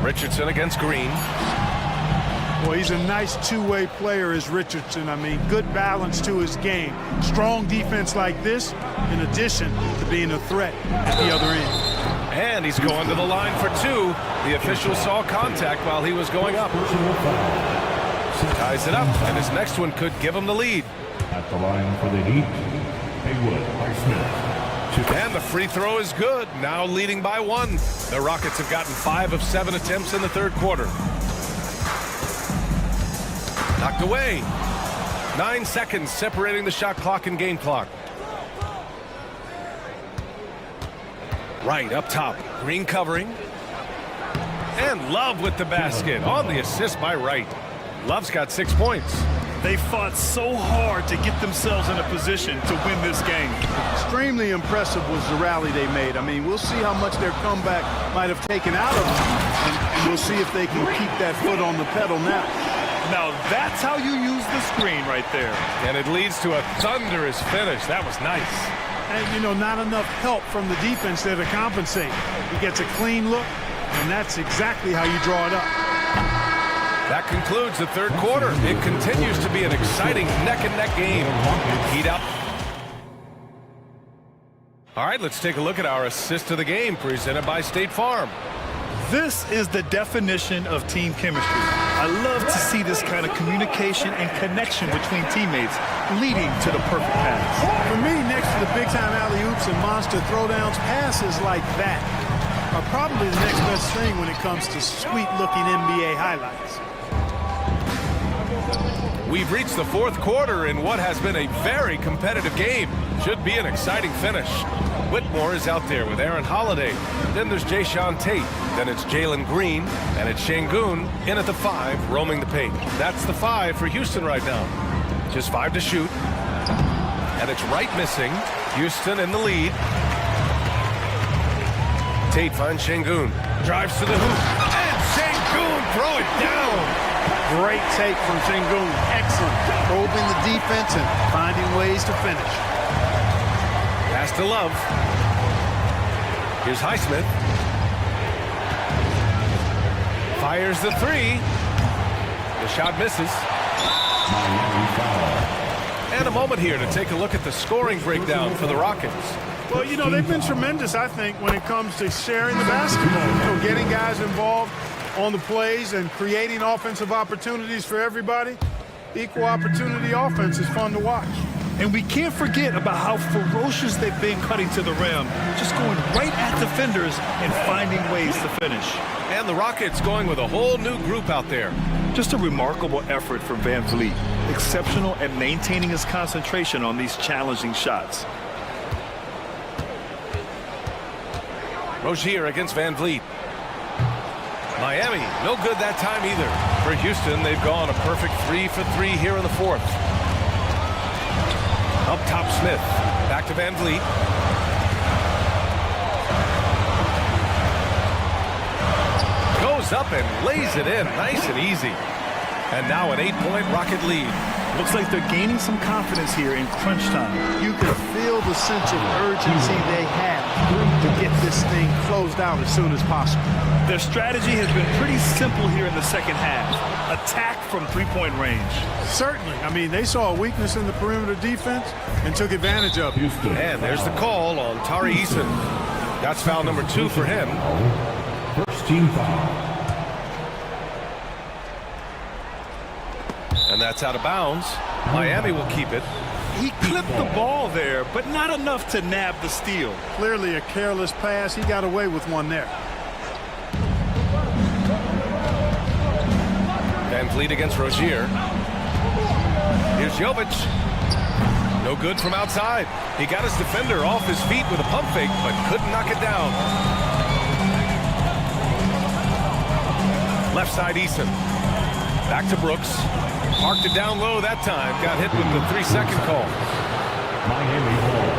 Richardson against Green. Well, he's a nice two-way player, is Richardson. I mean, good balance to his game. Strong defense like this, in addition to being a threat at the other end. And he's going to the line for 2. The official saw contact while he was going up. Ties it up, and his next one could give him the lead. At the line for the Heat, Haywood Highsmith. And the free throw is good, now leading by 1. The Rockets have gotten 5 of 7 attempts in the third quarter. Knocked away. 9 seconds separating the shot clock and game clock. Wright up top. Green covering. And Love with the basket on the assist by Wright. Love's got 6 points. They fought so hard to get themselves in a position to win this game. Extremely impressive was the rally they made. I mean, we'll see how much their comeback might have taken out of them, and we'll see if they can keep that foot on the pedal now. Now that's how you use the screen right there. And it leads to a thunderous finish. That was nice. And, you know, not enough help from the defense there to compensate. He gets a clean look, and that's exactly how you draw it up. That concludes the third quarter. It continues to be an exciting neck-and-neck game. Heat up. All right, let's take a look at our assist of the game presented by State Farm. This is the definition of team chemistry. I love to see this kind of communication and connection between teammates leading to the perfect pass. For me, next to the big-time alley-oops and monster throwdowns, passes like that are probably the next best thing when it comes to sweet-looking NBA highlights. We've reached the fourth quarter in what has been a very competitive game. Should be an exciting finish. Whitmore is out there with Aaron Holiday. Then there's Jayshawn Tate. Then it's Jalen Green. And it's Şengün in at the 5, roaming the paint. That's the 5 for Houston right now. Just 5 to shoot. And it's Wright missing. Houston in the lead. Tate finds Şengün. Drives to the hoop. And Şengün throw it down. Great take from Şengün. Excellent. Probing the defense and finding ways to finish. Pass to Love. Here's Highsmith. Fires the 3. The shot misses. And a moment here to take a look at the scoring breakdown for the Rockets. Well, you know, they've been tremendous, I think, when it comes to sharing the basketball. You know, getting guys involved on the plays and creating offensive opportunities for everybody. Equal opportunity offense is fun to watch. And we can't forget about how ferocious they've been cutting to the rim, just going right at defenders and finding ways to finish. And the Rockets going with a whole new group out there. Just a remarkable effort from Van Vliet. Exceptional at maintaining his concentration on these challenging shots. Rozier against Van Vliet. Miami, no good that time either. For Houston, they've gone a perfect 3 for 3 here in the fourth. Up top, Smith. Back to Van Vliet. goes up and lays it in, nice and easy. And now an 8-point Rocket lead. Looks like they're gaining some confidence here in crunch time. You can feel the sense of urgency they have to get this thing closed out as soon as possible. Their strategy has been pretty simple here in the second half. Attack from three-point range. Certainly. I mean, they saw a weakness in the perimeter defense and took advantage of it. And there's the call on Tari Eason. That's foul number 2 for him. First team foul. And that's out of bounds. Miami will keep it. He clipped the ball there, but not enough to nab the steal. Clearly a careless pass. He got away with one there. Van Vliet against Rozier. Here's Jovic. No good from outside. He got his defender off his feet with a pump fake, but couldn't knock it down. Left side Eason. Back to Brooks. Marked it down low that time. Got hit with the 3-second call. Miami ball.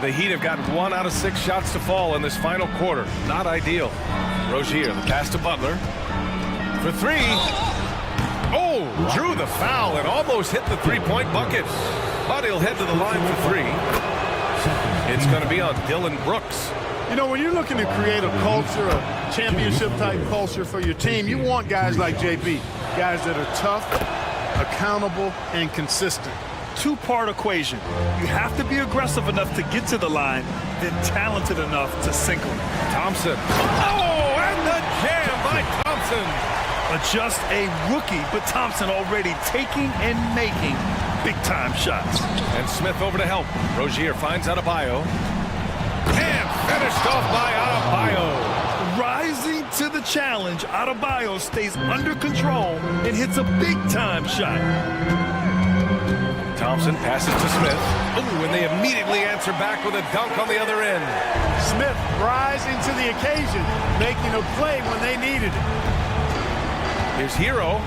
The Heat have got 1 out of 6 shots to fall in this final quarter. Not ideal. Rozier, the pass to Butler. For 3. Oh, drew the foul and almost hit the 3-point bucket. But he'll head to the line for 3. It's going to be on Dylan Brooks. You know, when you're looking to create a culture, a championship-type culture for your team, you want guys like JB, guys that are tough, accountable, and consistent. Two-part equation. You have to be aggressive enough to get to the line, then talented enough to sink them. Thompson. Oh, and the jam by Thompson. Just a rookie, but Thompson already taking and making big-time shots. And Smith over to help. Rozier finds Adebayo. And finished off by Adebayo. Rising to the challenge, Adebayo stays under control and hits a big-time shot. Thompson passes to Smith. Ooh, and they immediately answer back with a dunk on the other end. Smith rising to the occasion, making a play when they needed it. Here's Hero.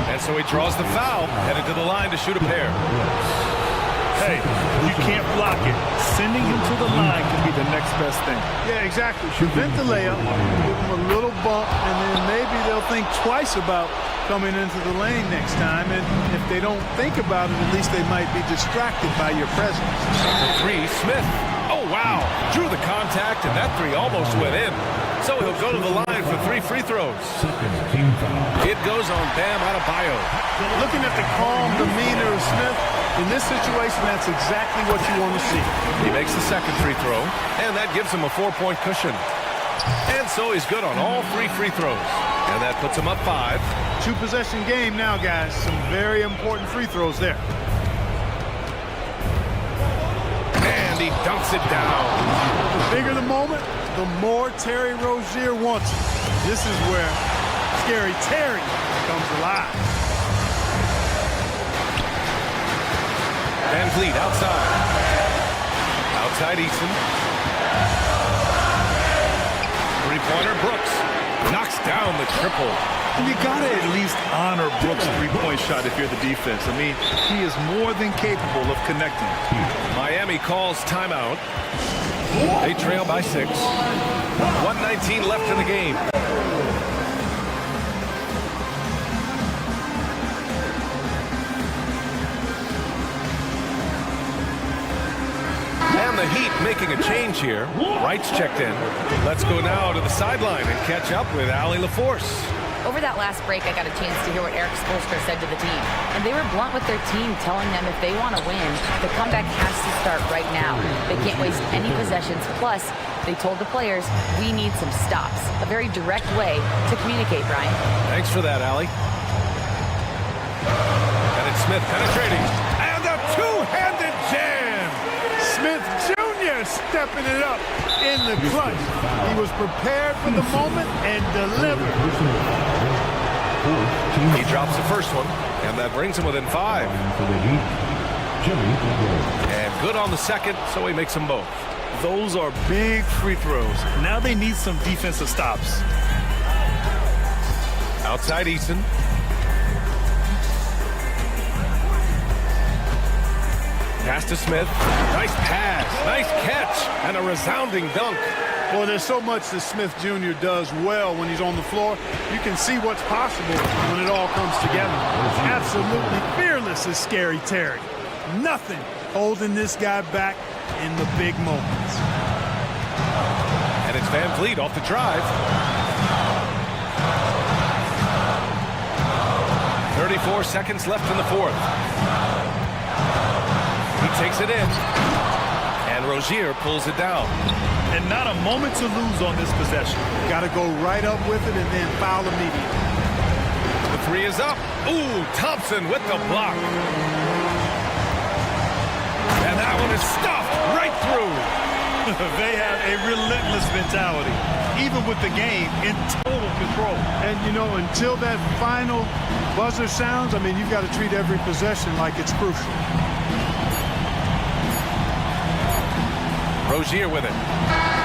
And so he draws the foul, headed to the line to shoot a pair. Hey, you can't block it. Sending him to the line can be the next best thing. Yeah, exactly. Prevent the layup, give him a little bump, and then maybe they'll think twice about coming into the lane next time. And if they don't think about it, at least they might be distracted by your presence. For 3, Smith. Oh, wow. Drew the contact, and that 3 almost went in. So he'll go to the line for 3 free throws. It goes on Bam Adebayo. Looking at the calm demeanor of Smith, in this situation, that's exactly what you want to see. He makes the second free throw, and that gives him a 4-point cushion. And so he's good on all 3 free throws. And that puts him up 5. 2-possession game now, guys. Some very important free throws there. And he dunks it down. The bigger the moment, the more Terry Rozier wants it. This is where Scary Terry comes alive. Van Vliet outside. Outside Eason. Three-pointer Brooks. Knocks down the triple. You gotta at least honor Brooks' three-point shot if you're the defense. I mean, he is more than capable of connecting. Miami calls timeout. They trail by 6. 1:19 left in the game. And the Heat making a change here. Wright's checked in. Let's go now to the sideline and catch up with Allie LaForce. Over that last break, I got a chance to hear what Eric Spoelstra said to the team. And they were blunt with their team, telling them if they want to win, the comeback has to start right now. They can't waste any possessions. Plus, they told the players, we need some stops. A very direct way to communicate, Brian. Thanks for that, Allie. And it's Smith penetrating. And a two-handed jam! Smith Jr. stepping it up in the clutch. He was prepared for the moment and delivered. He drops the first one, and that brings him within 5. And good on the second, so he makes them both. Those are big free throws. Now they need some defensive stops. Outside Eason. Pass to Smith. Nice pass. Nice catch. And a resounding dunk. Well, there's so much that Smith Jr. does well when he's on the floor. You can see what's possible when it all comes together. Absolutely fearless is Scary Terry. Nothing holding this guy back in the big moments. And it's Van Vliet off the drive. 34 seconds left in the fourth. He takes it in. And Rozier pulls it down. And not a moment to lose on this possession. Got to go right up with it and then foul immediately. The three is up. Ooh, Thompson with the block. And that one is stuffed right through. They have a relentless mentality, even with the game in total control. And, you know, until that final buzzer sounds, I mean, you've got to treat every possession like it's crucial. Rozier with it.